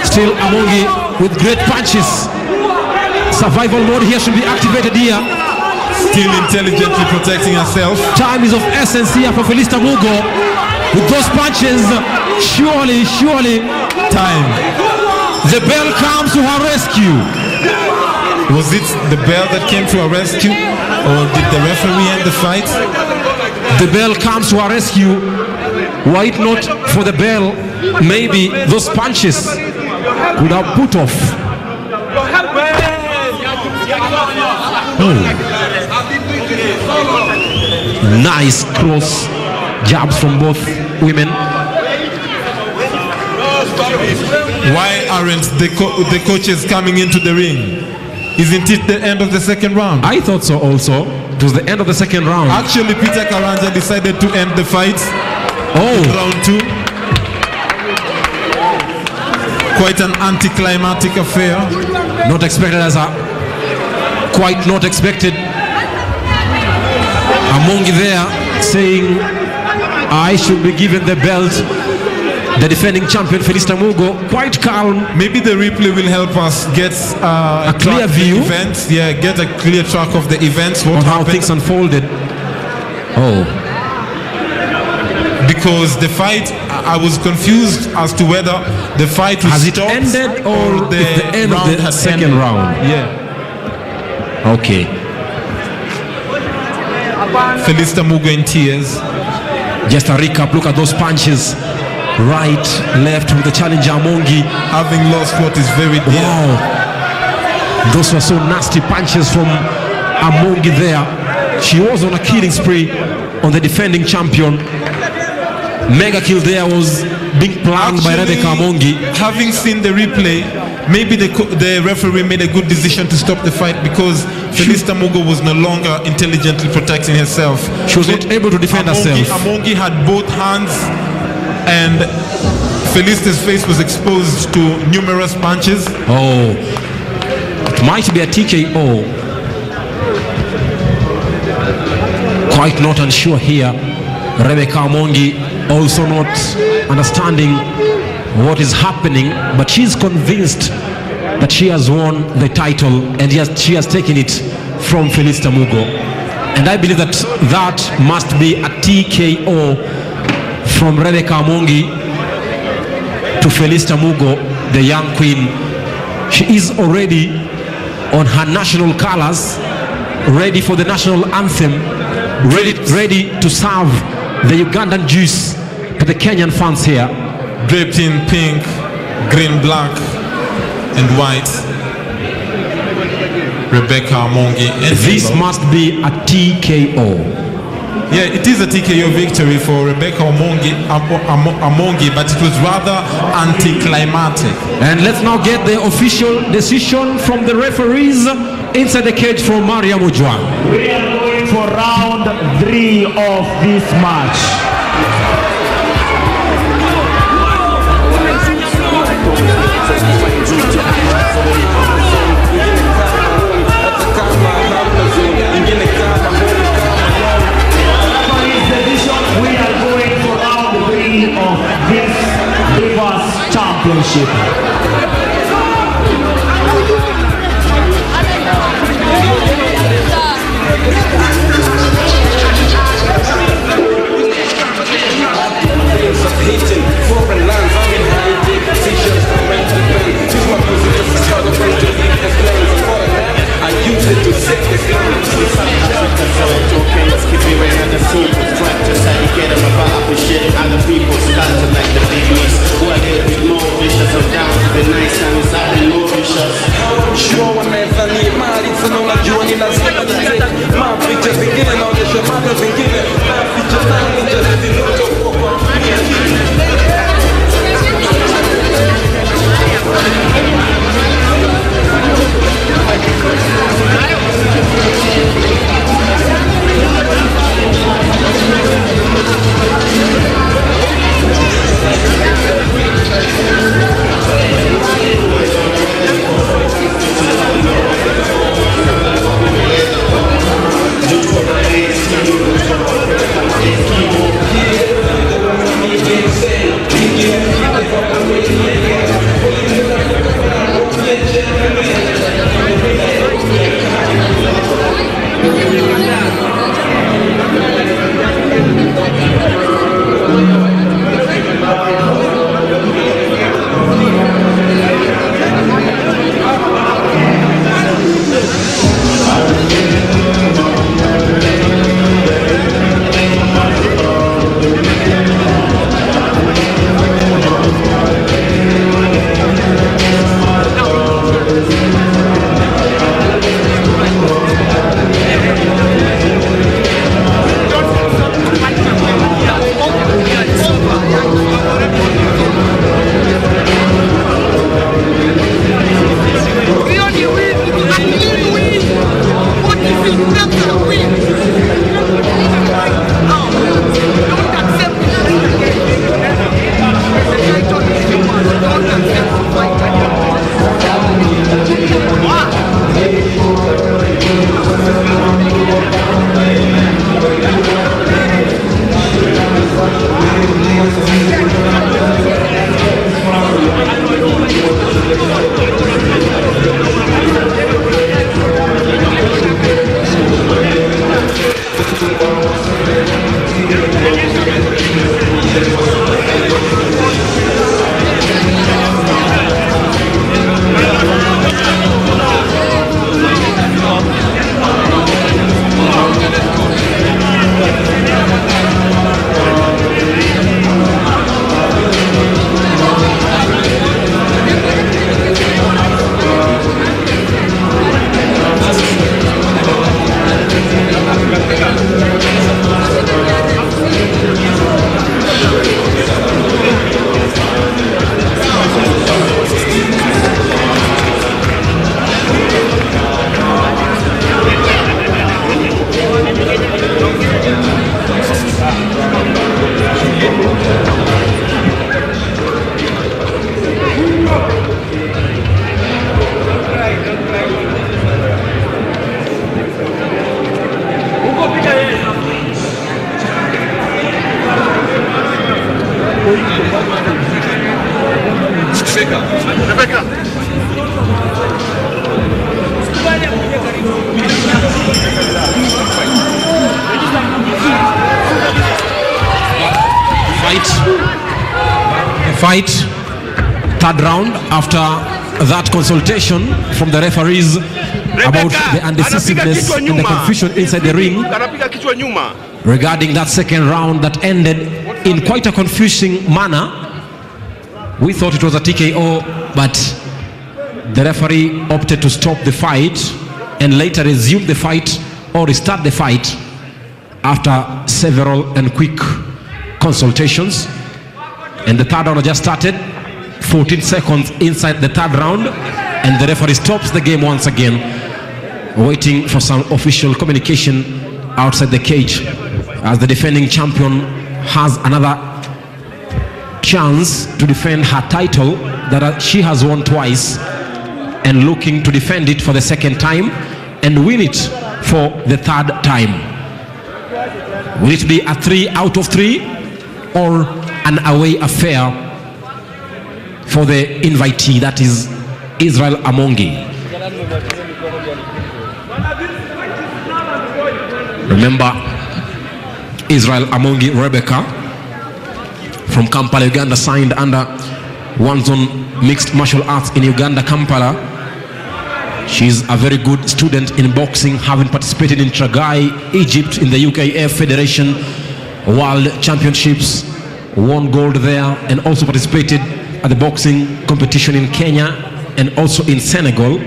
Still Amongi with great punches. Survival mode here should be activated here. Still intelligently protecting herself. Time is of essence here for Felista Mugo. With those punches, surely, time. The bell comes to her rescue. Was it the bell that came to her rescue, or did the referee end the fight? The bell comes to her rescue. Were it not for the bell, maybe those punches could have put off. Nice cross jabs from both women. Why aren't the coaches coming into the ring? Isn't it the end of the second round? I thought so also. It was the end of the second round. Actually, Peter Karanja decided to end the fight. Round 2. Quite an anticlimactic affair. Not expected as a... Quite not expected. Amongi there saying, I should be given the belt. The defending champion Felista Mugo, quite calm. Maybe the replay will help us get a clear view. Events. Yeah, get a clear track of the events. What on how things unfolded. Because the fight, I was confused as to whether the fight was stopped ended or the end of the second round. Yeah. Okay. Felista Mugo in tears. Just a recap. Look at those punches. Right, left with the challenger Amongi. Having lost what is very dear. Wow. Those were so nasty punches from Amongi there. She was on a killing spree on the defending champion. Mega kill there was being planned by Rebecca Amongi. Having seen the replay, maybe the referee made a good decision to stop the fight because Felista Mugo was no longer intelligently protecting herself. She was not able to defend herself. Amongi had both hands and Felista's face was exposed to numerous punches. It might be a TKO. Quite not unsure here. Rebecca Amongi also not understanding what is happening, but she's convinced that she has won the title and she has taken it from Felista Mugo. And I believe that that must be a TKO from Rebecca Amongi to Felista Mugo, the young queen. She is already on her national colors, ready for the national anthem, ready to serve the Ugandan juice to the Kenyan fans here. Draped in pink, green, black, and white. Rebecca Amongi. This must be a TKO. Yeah, it is a TKO victory for Rebecca Amongi, but it was rather anticlimactic. And let's now get the official decision from the referees inside the cage from Maria Mujwa. We are going for round 3 of this match. Championship. Sure, when I need my Fight, third round after that consultation from the referees about the undecisiveness and the confusion inside the ring regarding that second round that ended in quite a confusing manner. We thought it was a TKO, but the referee opted to stop the fight and later resume the fight or restart the fight after several and quick consultations. And the third round just started, 14 seconds inside the third round, and the referee stops the game once again, waiting for some official communication outside the cage, as the defending champion has another chance to defend her title that she has won twice, and looking to defend it for the second time and win it for the third time. Will it be a 3 out of 3 or an away affair for the invitee, that is Israel Amongi? Remember, Israel Amongi Rebecca from Kampala, Uganda, signed under One Zone Mixed Martial Arts in Uganda, Kampala. She's a very good student in boxing, having participated in Tragai, Egypt, in the UKF Federation World Championships, won gold there, and also participated at the boxing competition in Kenya and also in Senegal.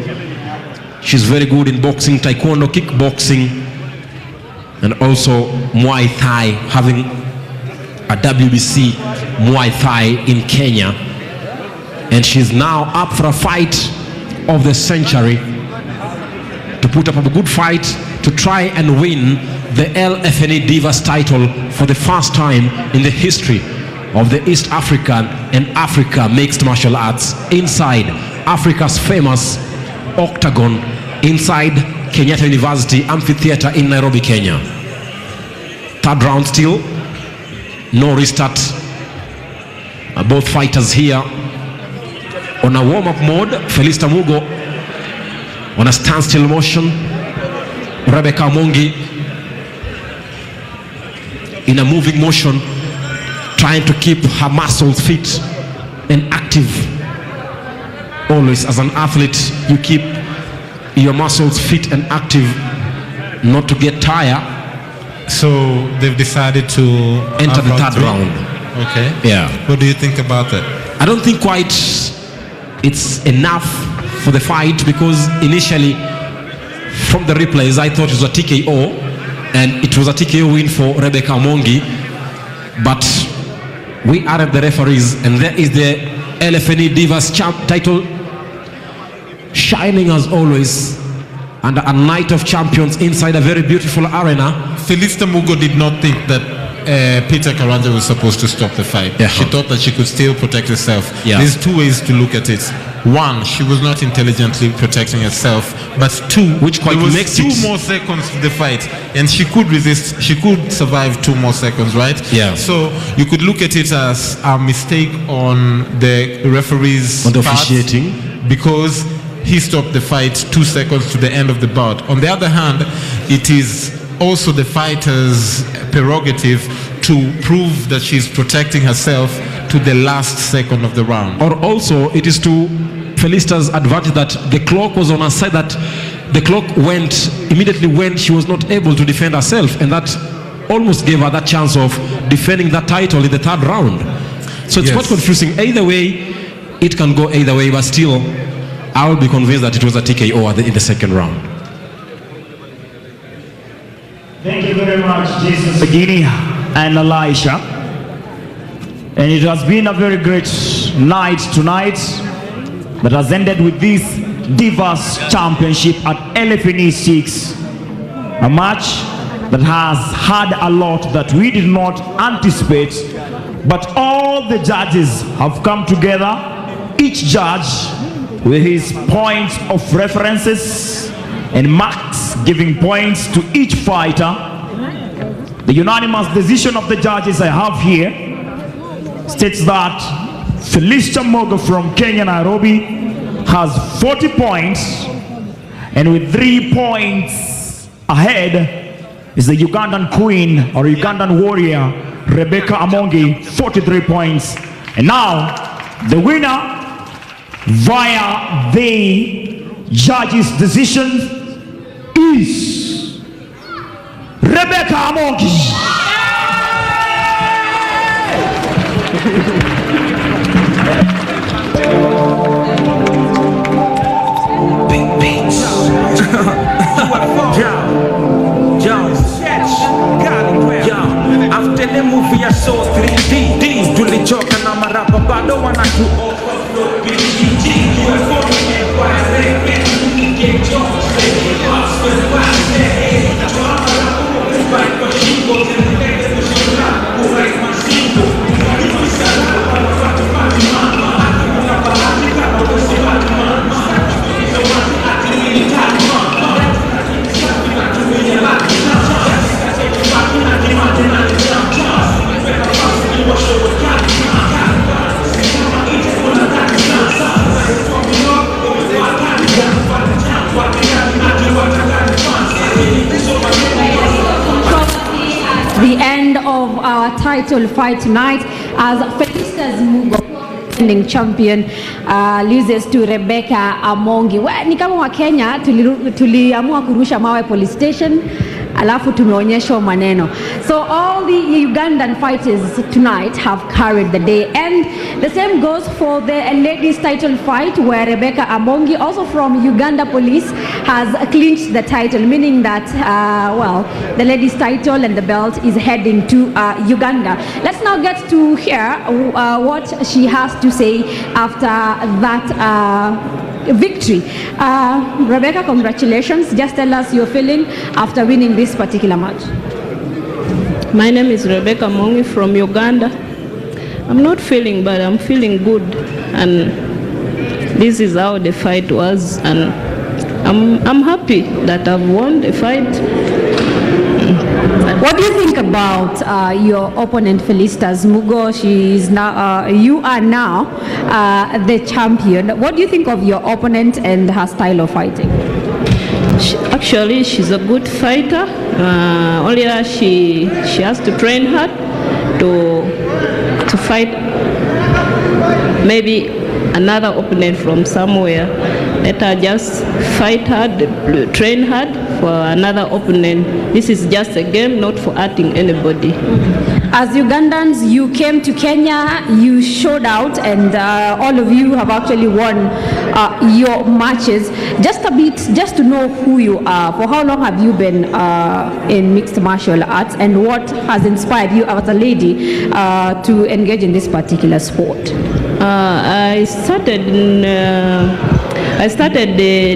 She's very good in boxing, taekwondo, kickboxing, and also Muay Thai, having a WBC Muay Thai in Kenya. And she's now up for a fight of the century, to put up a good fight to try and win the LFNE Divas title for the first time in the history of the East African and Africa mixed martial arts, inside Africa's famous octagon, inside Kenyatta University Amphitheater in Nairobi, Kenya. Third round still, no restart. Both fighters here on a warm-up mode. Felista Mugo on a standstill motion. Rebecca Amongi in a moving motion, trying to keep her muscles fit and active. Always as an athlete, you keep your muscles fit and active, not to get tired. So they've decided to enter the third round. Okay. Yeah. What do you think about that? I don't think quite it's enough for the fight, because initially from the replays I thought it was a TKO, and it was a TKO win for Rebecca Amongi. But we aren't the referees, and there is the LFNE Divas title shining as always under a night of champions inside a very beautiful arena. Felista Mugo did not think that Peter Karanja was supposed to stop the fight. Yeah. She thought that she could still protect herself. Yeah. There's two ways to look at it. One, she was not intelligently protecting herself, but two, which quite there was makes 2 it more seconds to the fight, and she could resist. She could survive 2 more seconds, right? Yeah. So you could look at it as a mistake on the referee's on the part, officiating, because he stopped the fight 2 seconds to the end of the bout. On the other hand, it is also the fighter's prerogative to prove that she's protecting herself to the last second of the round. or also it is to Felista's advantage that the clock was on her side, that the clock went immediately when she was not able to defend herself, and that almost gave her that chance of defending that title in the third round. So it's quite confusing. Either way, it can go either way, but still I will be convinced that it was a TKO in the second round. Thank you very much, Jason Sagini and Elisha. And it has been a very great night tonight that has ended with this Divas Championship at LFNE6. A match that has had a lot that we did not anticipate, but all the judges have come together, each judge with his points of references and marks, giving points to each fighter. The unanimous decision of the judges I have here states that Felista Mogo from Kenya, Nairobi, has 40 points, and with 3 points ahead is the Ugandan queen or Ugandan warrior, Rebecca Amongi, 43 points. And now, the winner via the judges' decision is Rebecca Amongi. Big beats. After the movie I saw 3D tulichoka na marapa bado wanatu The end of our title fight tonight as Felicitas Mugo, defending champion, loses to Rebecca Amongi. Ni kama wa Kenya tuliamua kurusha mawe police station, alafu tumeonyeshwa maneno. So all the Ugandan fighters tonight have carried the day, and the same goes for the ladies title fight where Rebecca Amongi, also from Uganda Police, has clinched the title, meaning that well, the ladies title and the belt is heading to Uganda. Let's now get to hear what she has to say after that victory. Rebecca, congratulations. Just tell us your feeling after winning this particular match. My name is Rebecca Mongi from Uganda. I'm not feeling bad, I'm feeling good, and this is how the fight was, and I'm happy that I've won the fight. What do you think about your opponent Felicitas Mugo? She is now, you are now the champion. What do you think of your opponent and her style of fighting? Actually, she's a good fighter. Only she has to train hard to fight maybe another opponent from somewhere. Let her just fight hard, train hard for another opponent. This is just a game, not for hurting anybody. As Ugandans, you came to Kenya, you showed out, and all of you have actually won your matches. Just a bit, just to know who you are. For how long have you been in mixed martial arts, and what has inspired you as a lady to engage in this particular sport? I started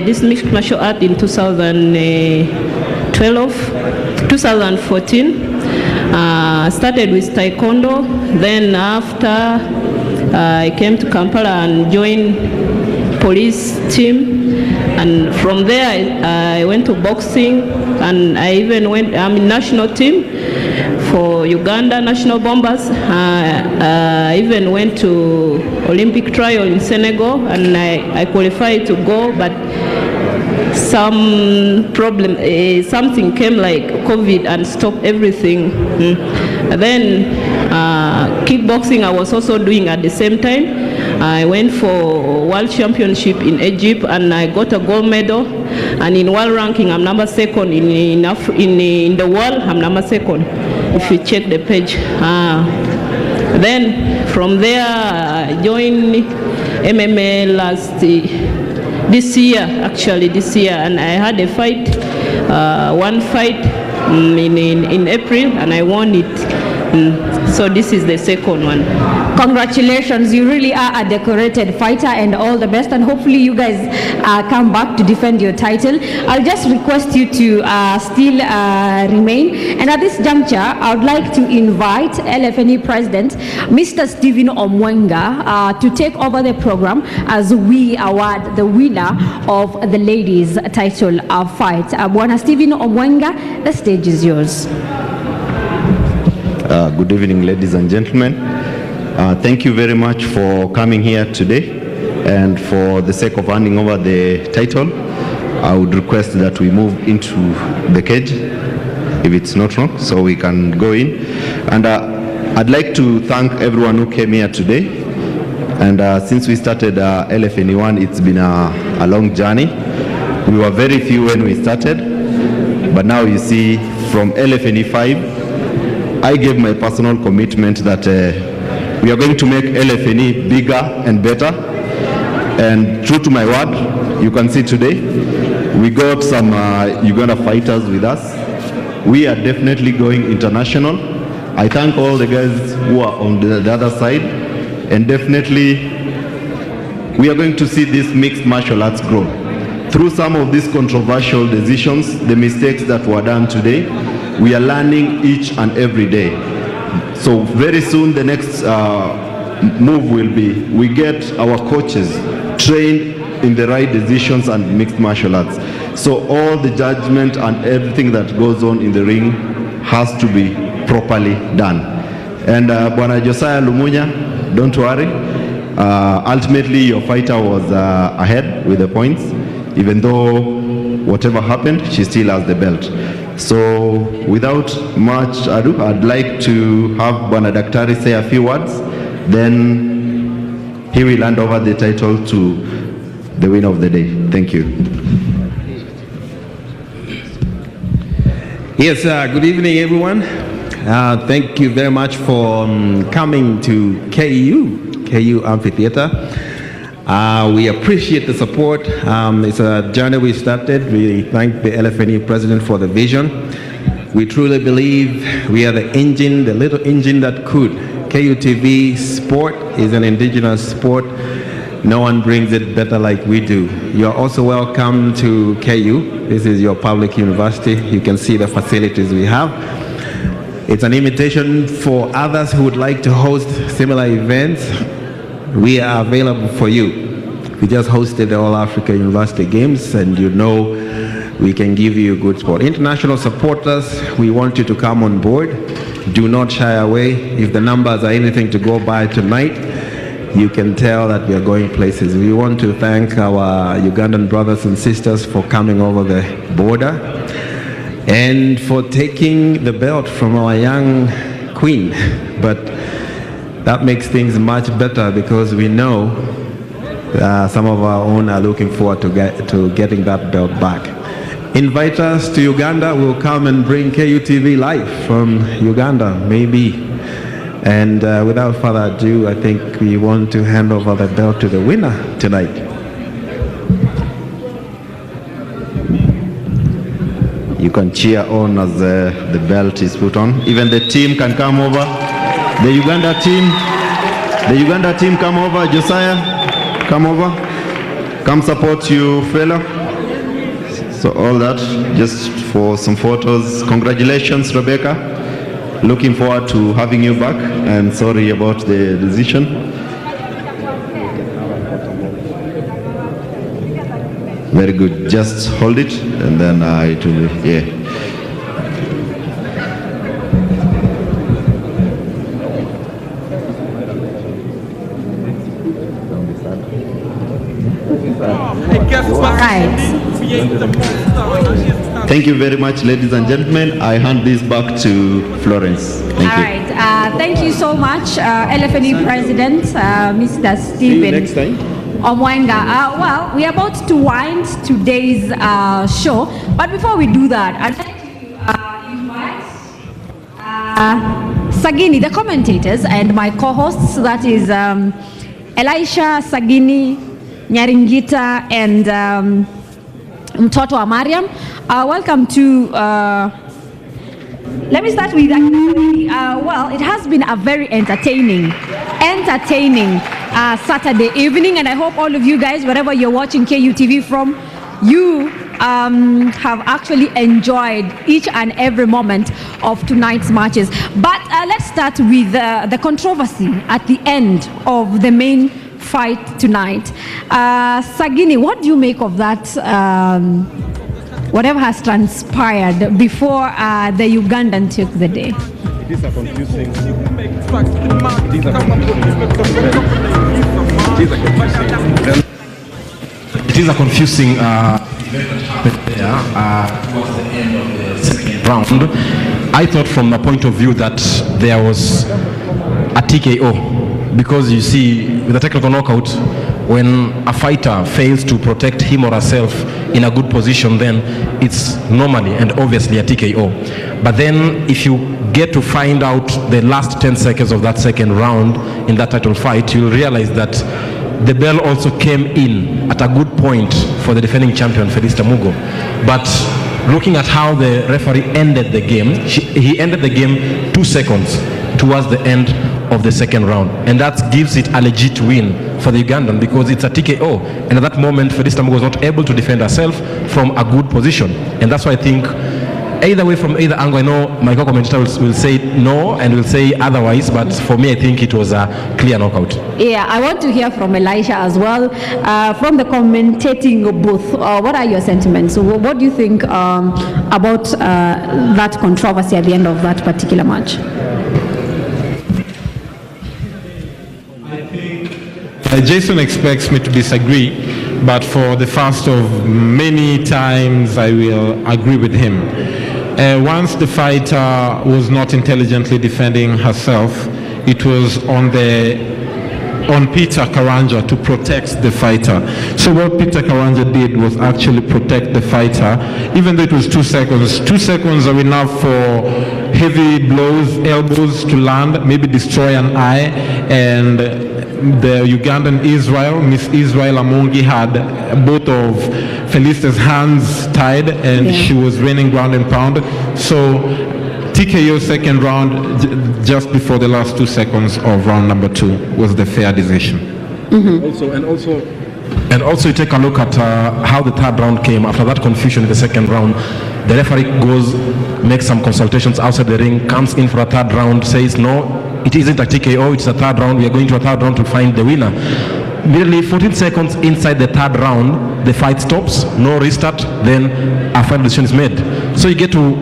this mixed martial art in 2014. Started with Taekwondo, then after I came to Kampala and joined police team, and from there I went to boxing, and I even I'm in national team for Uganda National Bombers. I even went to Olympic trial in Senegal, and I qualified to go, but some problem, something came like COVID and stopped everything. And then kickboxing I was also doing at the same time. I went for World Championship in Egypt, and I got a gold medal. And in world ranking, I'm number 2nd in the world. I'm number 2nd. If you check the page. Then from there, I joined MMA this year, and I had a fight, one fight in April, and I won it. So this is the second one. Congratulations, you really are a decorated fighter, and all the best, and hopefully you guys come back to defend your title. I'll just request you to still remain, and at this juncture I would like to invite LFNE President Mr. Stephen Omwenga to take over the program as we award the winner of the ladies title fight. Bwana Stephen Omwenga, the stage is yours. Good evening, ladies and gentlemen. Thank you very much for coming here today, and for the sake of handing over the title, I would request that we move into the cage, if it's not wrong, so we can go in. And I'd like to thank everyone who came here today. And since we started LFNE1, it's been a long journey. We were very few when we started, but now you see from LFNE5, I gave my personal commitment that we are going to make LFNE bigger and better. And true to my word, you can see today, we got some Uganda fighters with us. We are definitely going international. I thank all the guys who are on the other side. And definitely, we are going to see this mixed martial arts grow. Through some of these controversial decisions, the mistakes that were done today, we are learning each and every day. So very soon, the next move will be, we get our coaches trained in the right decisions and mixed martial arts. So all the judgment and everything that goes on in the ring has to be properly done. And Bwana Josiah Lumunya, don't worry. Ultimately, your fighter was ahead with the points. Even though whatever happened, she still has the belt. So without much ado, I'd like to have Bwana Daktari say a few words. Then he will hand over the title to the winner of the day. Thank you. Yes, good evening, everyone. Thank you very much for coming to KU Amphitheater. We appreciate the support. It's a journey we started. We thank the LFNE president for the vision. We truly believe we are the engine, the little engine that could. KUTV sport is an indigenous sport. No one brings it better like we do. You're also welcome to KU. This is your public university. You can see the facilities we have. It's an invitation for others who would like to host similar events. We are available for you. We just hosted the All Africa University Games, and you know we can give you good support. International supporters, we want you to come on board. Do not shy away. If the numbers are anything to go by tonight, you can tell that we are going places. We want to thank our Ugandan brothers and sisters for coming over the border and for taking the belt from our young queen. But that makes things much better because we know some of our own are looking forward to getting that belt back. Invite us to Uganda. We'll come and bring KUTV live from Uganda, maybe. And without further ado, I think we want to hand over the belt to the winner tonight. You can cheer on as the belt is put on. Even the team can come over. The Uganda team come over. Josiah, come over. Come support you, fella. So all that, just for some photos. Congratulations, Rebecca. Looking forward to having you back, and sorry about the decision. Very good. Just hold it, and then it will be, yeah. Thank you very much, ladies and gentlemen. I hand this back to Florence. Thank you. All right. Thank you so much, LFNE President, Mr. Stephen next time. Omwenga. Well, we are about to wind today's show, but before we do that, I'd like to invite Sagini, the commentators, and my co-hosts, that is Elisha, Sagini, Nyaringita, and Mtoto wa Mariam. Welcome to, let me start with, well, it has been a very entertaining Saturday evening, and I hope all of you guys, wherever you're watching KUTV from, you have actually enjoyed each and every moment of tonight's matches. But let's start with the controversy at the end of the main fight tonight. Sagini, what do you make of that, whatever has transpired before the Ugandan took the day? These are confusing. It is a confusing there towards the end of the second round. I thought from the point of view that there was a TKO, because you see with a technical knockout, when a fighter fails to protect him or herself in a good position, then it's normally and obviously a TKO. But then if you get to find out the last 10 seconds of that second round in that title fight, you'll realize that the bell also came in at a good point for the defending champion, Felista Mugo. But looking at how the referee ended the game, he ended the game 2 seconds towards the end of the second round. And that gives it a legit win for the Ugandan because it's a TKO. And at that moment, Felista Mugo was not able to defend herself from a good position. And that's why I think either way, from either angle, I know my co-commentator will say no and will say otherwise, but for me, I think it was a clear knockout. Yeah, I want to hear from Elisha as well. From the commentating booth, what are your sentiments? What do you think about that controversy at the end of that particular match? Jason expects me to disagree, but for the first of many times I will agree with him. Once the fighter was not intelligently defending herself, it was on Peter Karanja to protect the fighter. So what Peter Karanja did was actually protect the fighter, even though it was 2 seconds. 2 seconds are enough for heavy blows, elbows to land, maybe destroy an eye, and the Ugandan Miss Israel Amongi, had both of Felicia's hands tied, and she was winning ground and pound. So TKO second round, just before the last 2 seconds of round number 2, was the fair decision. And also you take a look at how the third round came. After that confusion in the second round, the referee goes, makes some consultations outside the ring, comes in for a third round, says no, it isn't a TKO, it's a third round, we are going to a third round to find the winner. Nearly 14 seconds inside the third round, the fight stops, no restart, then a final decision is made. So you get to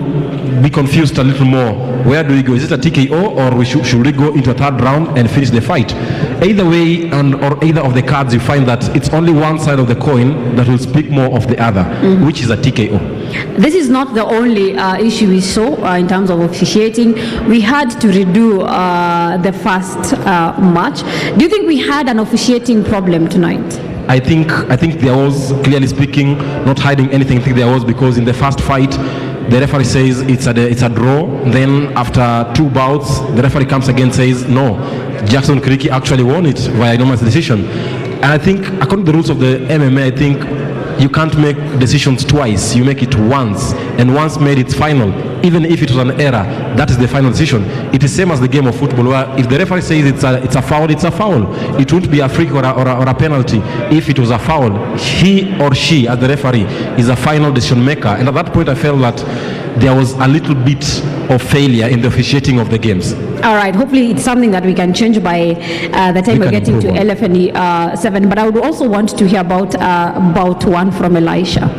be confused a little more. Where do we go? Is it a TKO, or should we go into a third round and finish the fight? Either way, or either of the cards, you find that it's only one side of the coin that will speak more of the other, which is a TKO. This is not the only issue we saw in terms of officiating. We had to redo the first match. Do you think we had an officiating problem tonight? I think there was, clearly speaking, not hiding anything. I think there was, because in the first fight, the referee says it's a draw. Then after 2 bouts, the referee comes again and says no, Jackson Kiriki actually won it via unanimous decision. And I think according to the rules of the MMA, I think you can't make decisions twice. You make it once, and once made it's final. Even if it was an error, that is the final decision. It is same as the game of football, where if the referee says it's a foul, it's a foul. It won't be a free or a penalty if it was a foul. He or she, as the referee, is a final decision maker. And at that point, I felt that there was a little bit of failure in the officiating of the games. All right, hopefully it's something that we can change by the time we're getting to LFNE6. But I would also want to hear about Bout 1 from Elisha.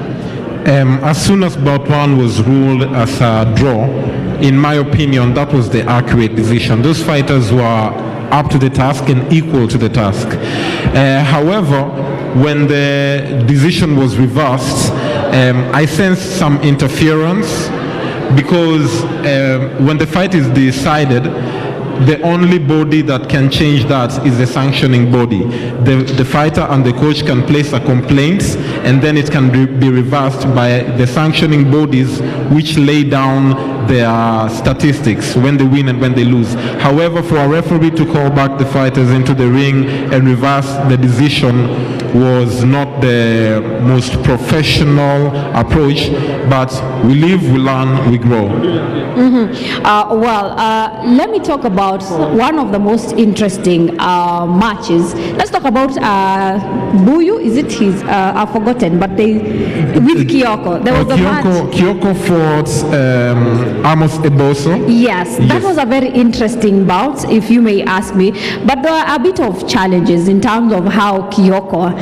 As soon as Bout 1 was ruled as a draw, in my opinion, that was the accurate decision. Those fighters were up to the task and equal to the task. However, when the decision was reversed, I sensed some interference, because when the fight is decided, the only body that can change that is the sanctioning body. The fighter and the coach can place a complaint, and then it can be reversed by the sanctioning bodies, which lay down their statistics when they win and when they lose. However, for a referee to call back the fighters into the ring and reverse the decision was not the most professional approach, but we live, we learn, we grow. Let me talk about one of the most interesting matches. Let's talk about Buyu. Is it his? I've forgotten, but with Kyoko. There was a match. Kyoko fought Amos Eboso. Yes, that was a very interesting bout, if you may ask me. But there are a bit of challenges in terms of how Kyoko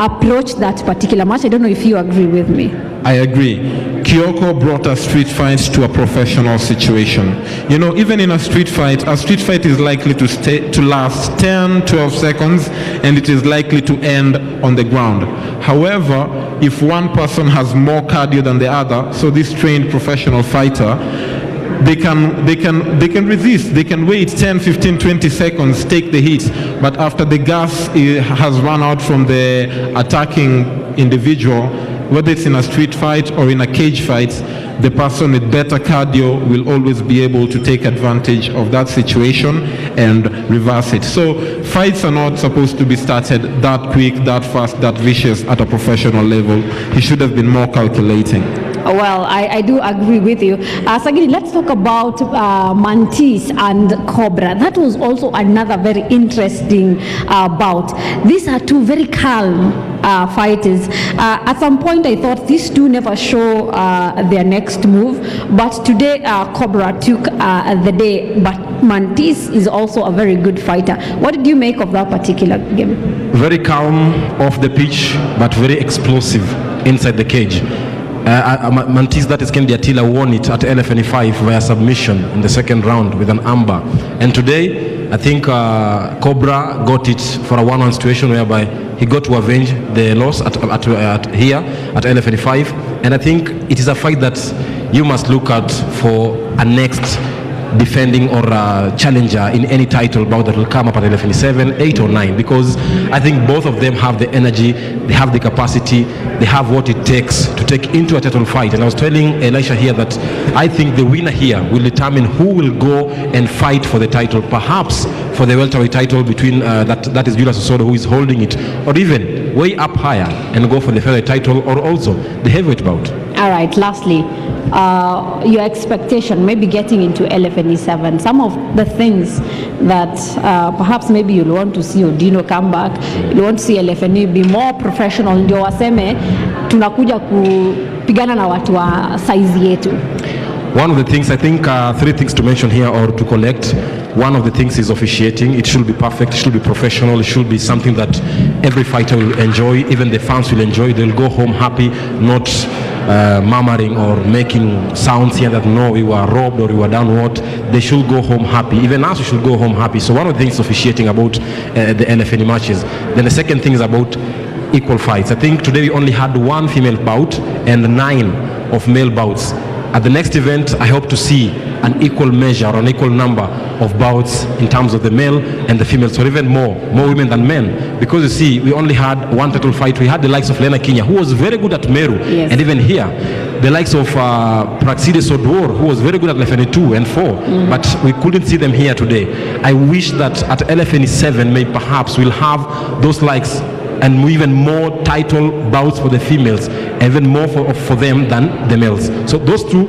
approached that particular match. I don't know if you agree with me. I agree. Kyoko brought a street fight to a professional situation. You know, even in a street fight is likely to last 10, 12 seconds, and it is likely to end on the ground. However, if one person has more cardio than the other, so this trained professional fighter, they can resist. They can wait 10, 15, 20 seconds, take the hit. But after the gas has run out from the attacking individual, whether it's in a street fight or in a cage fight, the person with better cardio will always be able to take advantage of that situation and reverse it. So fights are not supposed to be started that quick, that fast, that vicious at a professional level. He should have been more calculating. Well, I do agree with you. Sagini, let's talk about Mantis and Cobra. That was also another very interesting bout. These are two very calm fighters. At some point, I thought these two never show their next move, but today Cobra took the day. But Mantis is also a very good fighter. What did you make of that particular game? Very calm off the pitch, but very explosive inside the cage. Mantis, that is Kennedy Attila, won it at LFNE6 via submission in the second round with an armbar. And today, I think Cobra got it for a one-on situation whereby he got to avenge the loss at here at LFNE6. And I think it is a fight that you must look at for a next defending or challenger in any title bout that will come up at LFNE7, 8 or 9, because I think both of them have the energy, they have the capacity, they have what it takes to take into a title fight. And I was telling Elisha here that I think the winner here will determine who will go and fight for the title, perhaps for the welterweight title between that is Julius Osodo, who is holding it, or even way up higher and go for the featherweight title, or also the heavyweight bout. All right, lastly, your expectation, maybe getting into LFNE7, some of the things that perhaps maybe you'll want to see Odino come back, you want to see LFNE be more professional, ndio waseme tunakuja kupigana na watu wa size yetu. One of the things, I think three things to mention here or to collect. One of the things is officiating. It should be perfect, it should be professional, it should be something that every fighter will enjoy, even the fans will enjoy. They'll go home happy, not murmuring or making sounds here that no, we were robbed or we were done what. They should go home happy. Even us, we should go home happy. So one of the things officiating about the LFNE matches. Then the second thing is about equal fights. I think today we only had one female bout and 9 of male bouts. At the next event, I hope to see an equal measure or an equal number of bouts in terms of the male and the females, or even more women than men. Because you see, we only had one title fight. We had the likes of Lena Kinya, who was very good at Meru, yes. And even here, the likes of Praxide Sodwar, who was very good at LFNE 2 and 4, but we couldn't see them here today. I wish that at LFNE 7, maybe perhaps we'll have those likes and even more title bouts for the females, even more for them than the males. So those two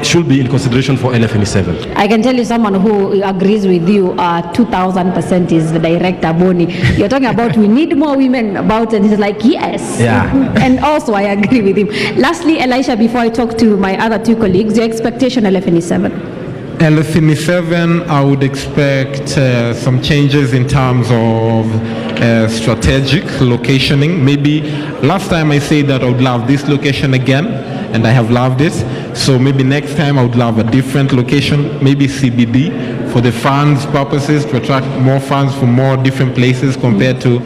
should be in consideration for LFNE 7. I can tell you someone who agrees with you 2000% is the director Boni. You're talking about we need more women about, and he's like, yes. Yeah. And also I agree with him. Lastly, Elisha, before I talk to my other two colleagues, your expectation LFNE 7? LFNE7, I would expect some changes in terms of strategic locationing. Maybe last time I said that I would love this location again, and I have loved it. So maybe next time I would love a different location, maybe CBD, for the fans' purposes, to attract more fans from more different places compared to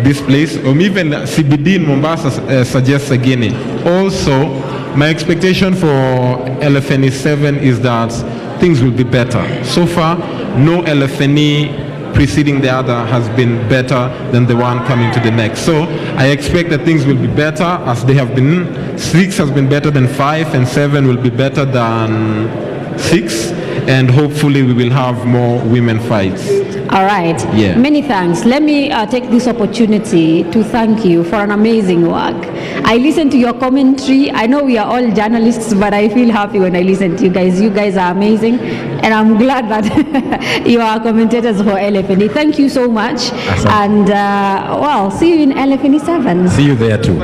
this place. Or even CBD in Mombasa suggests again. Also, my expectation for LFNE7 is that things will be better. So far, no LFNE preceding the other has been better than the one coming to the next. So I expect that things will be better as they have been. 6 has been better than 5, and 7 will be better than 6. And hopefully we will have more women fights. All right. Yeah. Many thanks. Let me take this opportunity to thank you for an amazing work. I listened to your commentary. I know we are all journalists, but I feel happy when I listen to you guys. You guys are amazing, and I'm glad that you are commentators for LFNE. Thank you so much. Awesome. And well, see you in LFNE 7. See you there too.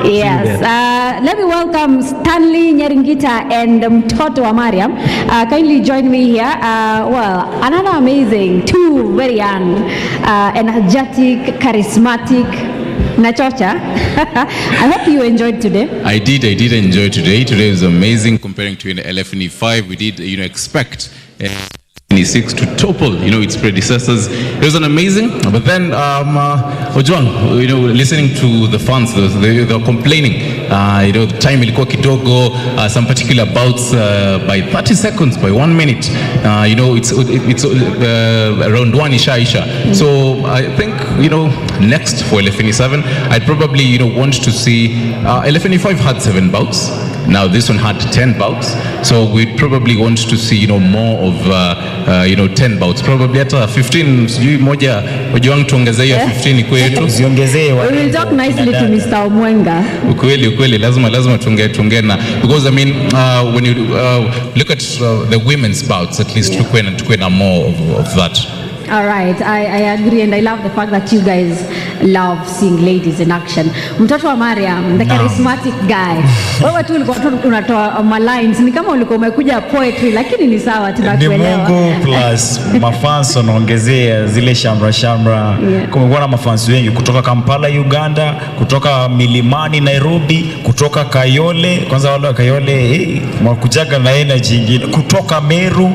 Yes. Let me welcome Stanley Nyaringita and Mtoto wa Mariam. Kindly join me here. Well, another amazing, two very young, energetic, charismatic Nachocha. I hope you enjoyed today. I did enjoy today. Today was amazing comparing to LFNE5. We did, expect LFNE6 to topple, its predecessors. It was an amazing, but then, Ojwang, listening to the fans, they were complaining, the time ilikuwa kidogo, some particular bouts by 30 seconds, by 1 minute, it's around 1 isha. So I think, next for LFNE7, I'd probably, want to see, LFNE5 had 7 bouts. Now this one had 10 bouts, so we'd probably want to see more of 10 bouts, probably hata 15. Sijui moja Ojwang tuongezee ya 15 kwetu, ziongezee. We will talk nicely to Mr. Omwenga. Ukweli lazima tuongee na, because I mean when you look at the women's bouts, at least tukue na more of that. All right, I agree, and I love the fact that you guys love seeing ladies in action. Mtoto wa Mariam, the charismatic guy. Wewe tu ulikuwa unatoa lines, ni kama ulikuwa umekuja poetry, lakini ni sawa, tunakuelewa. Ni Mungu plus mafans wanaongezea zile shamra. Yeah. Kumekuwa na mafans wengi kutoka Kampala Uganda, kutoka Milimani Nairobi, kutoka Kayole, kwanza wale wa Kayole wakujaga na energy nyingine, kutoka Meru.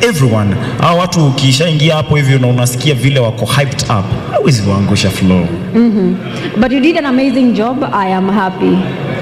Everyone, hao watu ukishaingia hapo hivyo na unasikia vile wako hyped up, hawezi kuangusha flow. But you did an amazing job. I am happy.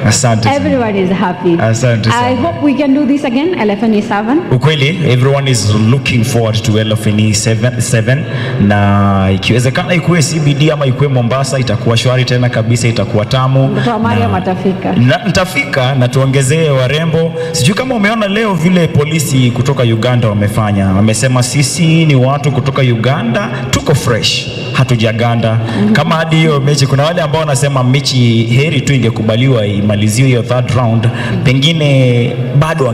Asante. Everyone is happy. Asante. I hope we can do this again, LFNE7. Ukweli, everyone is looking forward to LFNE7 na ikiwezekana ikuwe CBD ama ikuwe Mombasa, itakuwa shwari tena kabisa, itakuwa tamu. Mtoto wa Mariam atafika. Nitafika na tuongezee warembo. Sijui kama umeona leo vile polisi kutoka Uganda wamefanya. Wamesema sisi ni watu kutoka Uganda, tuko fresh, hatujaganda. Kama hadi hiyo mechi, kuna wale ambao wanasema mechi heri tu ingekubaliwa imaliziwe hiyo third round, pengine bado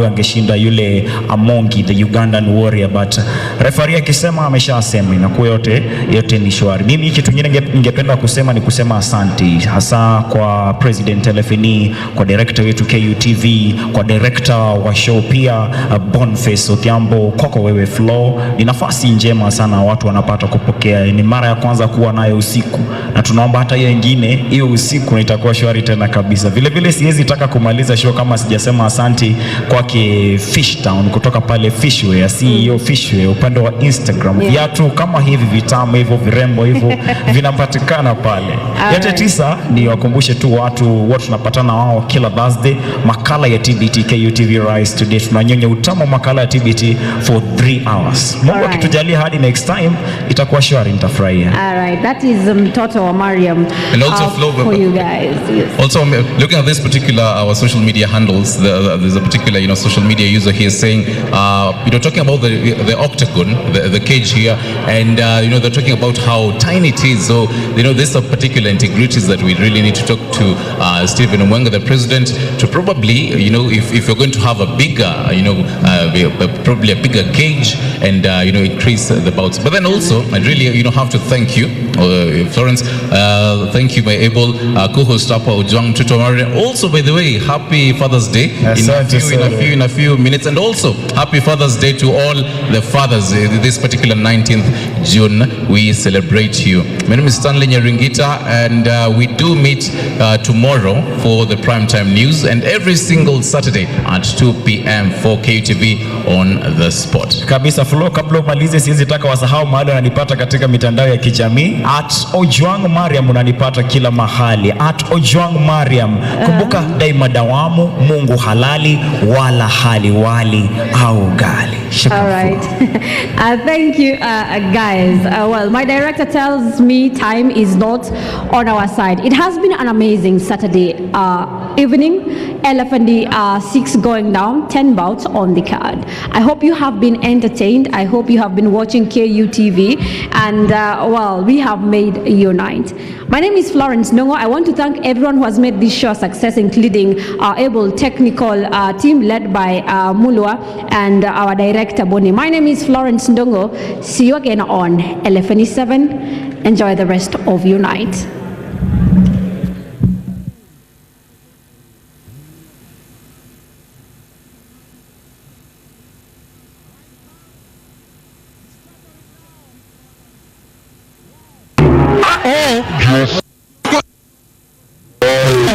angeshinda yule Amongi, the Ugandan warrior, but referee akisema ameshasema inakuwa yote ni shwari. Mimi kitu kingine ningependa kusema ni kusema asanti hasa kwa President LFNE, kwa director wetu KUTV, kwa director wa show pia Boniface Odhiambo, kwako wewe Flo. Ni nafasi njema sana watu wanapata kupokea, ni mara ya kwanza kuwa nayo usiku, na tunaomba hata hiyo nyingine hiyo usiku itakuwa shwari tena kabisa. Vile siwezi taka kumaliza show kama sijasema asanti kwake Fishtown kutoka pale Fishway, CEO Fishway upande wa Instagram. Viatu kama hivi vitamu hivyo virembo hivyo vinapatikana pale. Yote 9 ni wakumbushe tu watu tunapatana wao kila Thursday, makala ya TBT KUTV Rise Today. Tunanyonya utamu makala ya TBT for 3 hours. Mungu akitujalia hadi next time itakuwa shwari, nitafurahia. All right, that is Mtoto wa Mariam. And also for you guys. Yes. Also looking at this particular our social media handles, there's a particular social media user here saying talking about the octagon, the cage here, and they're talking about how tiny it is. So there's a particular integrities that we really need to talk to Stephen Omwenga, the president, to probably if you're going to have a bigger probably a bigger cage and increase the bouts. But then also I really have to thank you, Florence. Thank you, my able co-host Apa Ojwang Tutomari. Also, by the way, happy Father's Day in a few minutes, and also happy Father's Day to all the fathers. This particular 19th June we celebrate you. My name is Stanley Nyaringita, and we do meet tomorrow for the primetime news, and every single Saturday at 2 p.m. for KUTV on the spot. Kabisa Flo, kabla umalize siwezi taka wasahau mahali unanipata katika mitandao ya kijamii @Ojwang Mariam, unanipata kila mahali @Ojwang Mariam. Kumbuka daima dawamu, Mungu halali wala hali wali au gali. All right. Thank you, guys. Well, my director tells me time is not on our side. It has been an amazing Saturday evening. LFNE6 going down, 10 bouts on the card. I hope you have been entertained. I hope you have been watching KUTV, and well, we have made your night. My name is Florence Ndongo. I want to thank everyone who has made this show a success, including our able technical team led by Mulwa and our director Boni. My name is Florence Ndongo. See you again on LFNE7. Enjoy the rest of your night.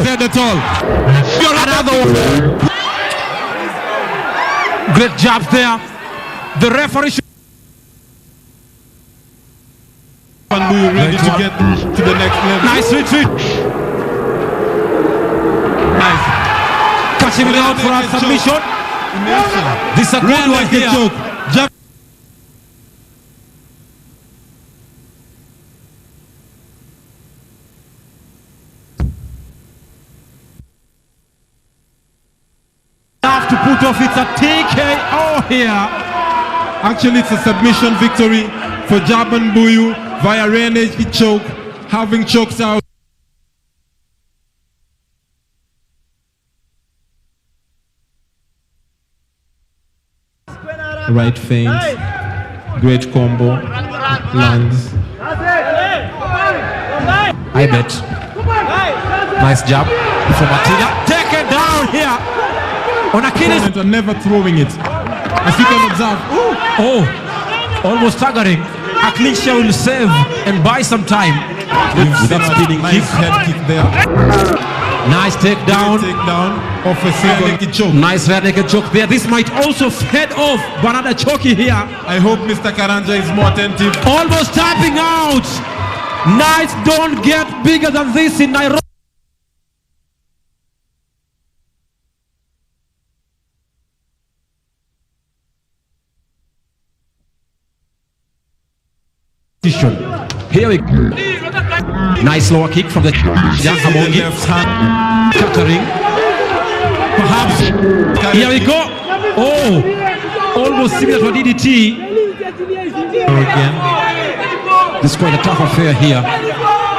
Said it all. Another one. Great job there. The referee should... And we ready to get to the next level. Nice retreat. Nice. Catching it out for a submission. This is a good one here. Have to put off, it's a TKO here. Actually, it's a submission victory for Jaban Buyu via rear naked choke, having chokes out. Right feint, great combo, lands. I bet. Nice job from Attila. Taken down here. On Achilles. And never throwing it. As you can observe. Oh, almost staggering. A clean shot will save and buy some time. With that spinning nice kick. head kick there. Nice takedown. Takedown of a single naked choke. Nice rear naked choke there. This might also head off Banana Choki here. I hope Mr. Karanja is more attentive. Almost tapping out. Nights don't get bigger than this in Nairobi. Here we go. Nice lower kick from the Jakamongi. Cuttering. Perhaps. Here we go. Oh, almost similar to a DDT. Again. This is quite a tough affair here.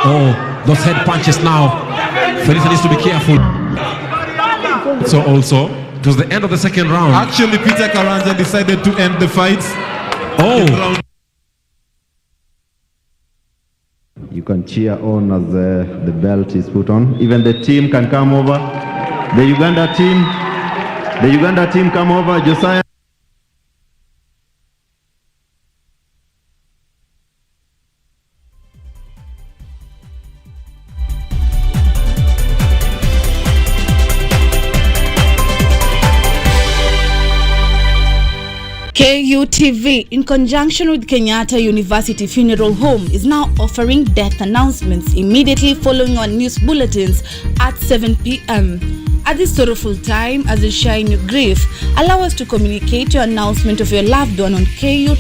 Oh, those head punches now. Felisa needs to be careful. So also, it was the end of the second round. Actually, Peter Karanja decided to end the fight. Oh. You can cheer on as the belt is put on. Even the team can come over. The Uganda team come over. Josiah. KUTV, in conjunction with Kenyatta University Funeral Home, is now offering death announcements immediately following on news bulletins at 7 p.m. At this sorrowful time, as you share in your grief, allow us to communicate your announcement of your loved one on KUTV.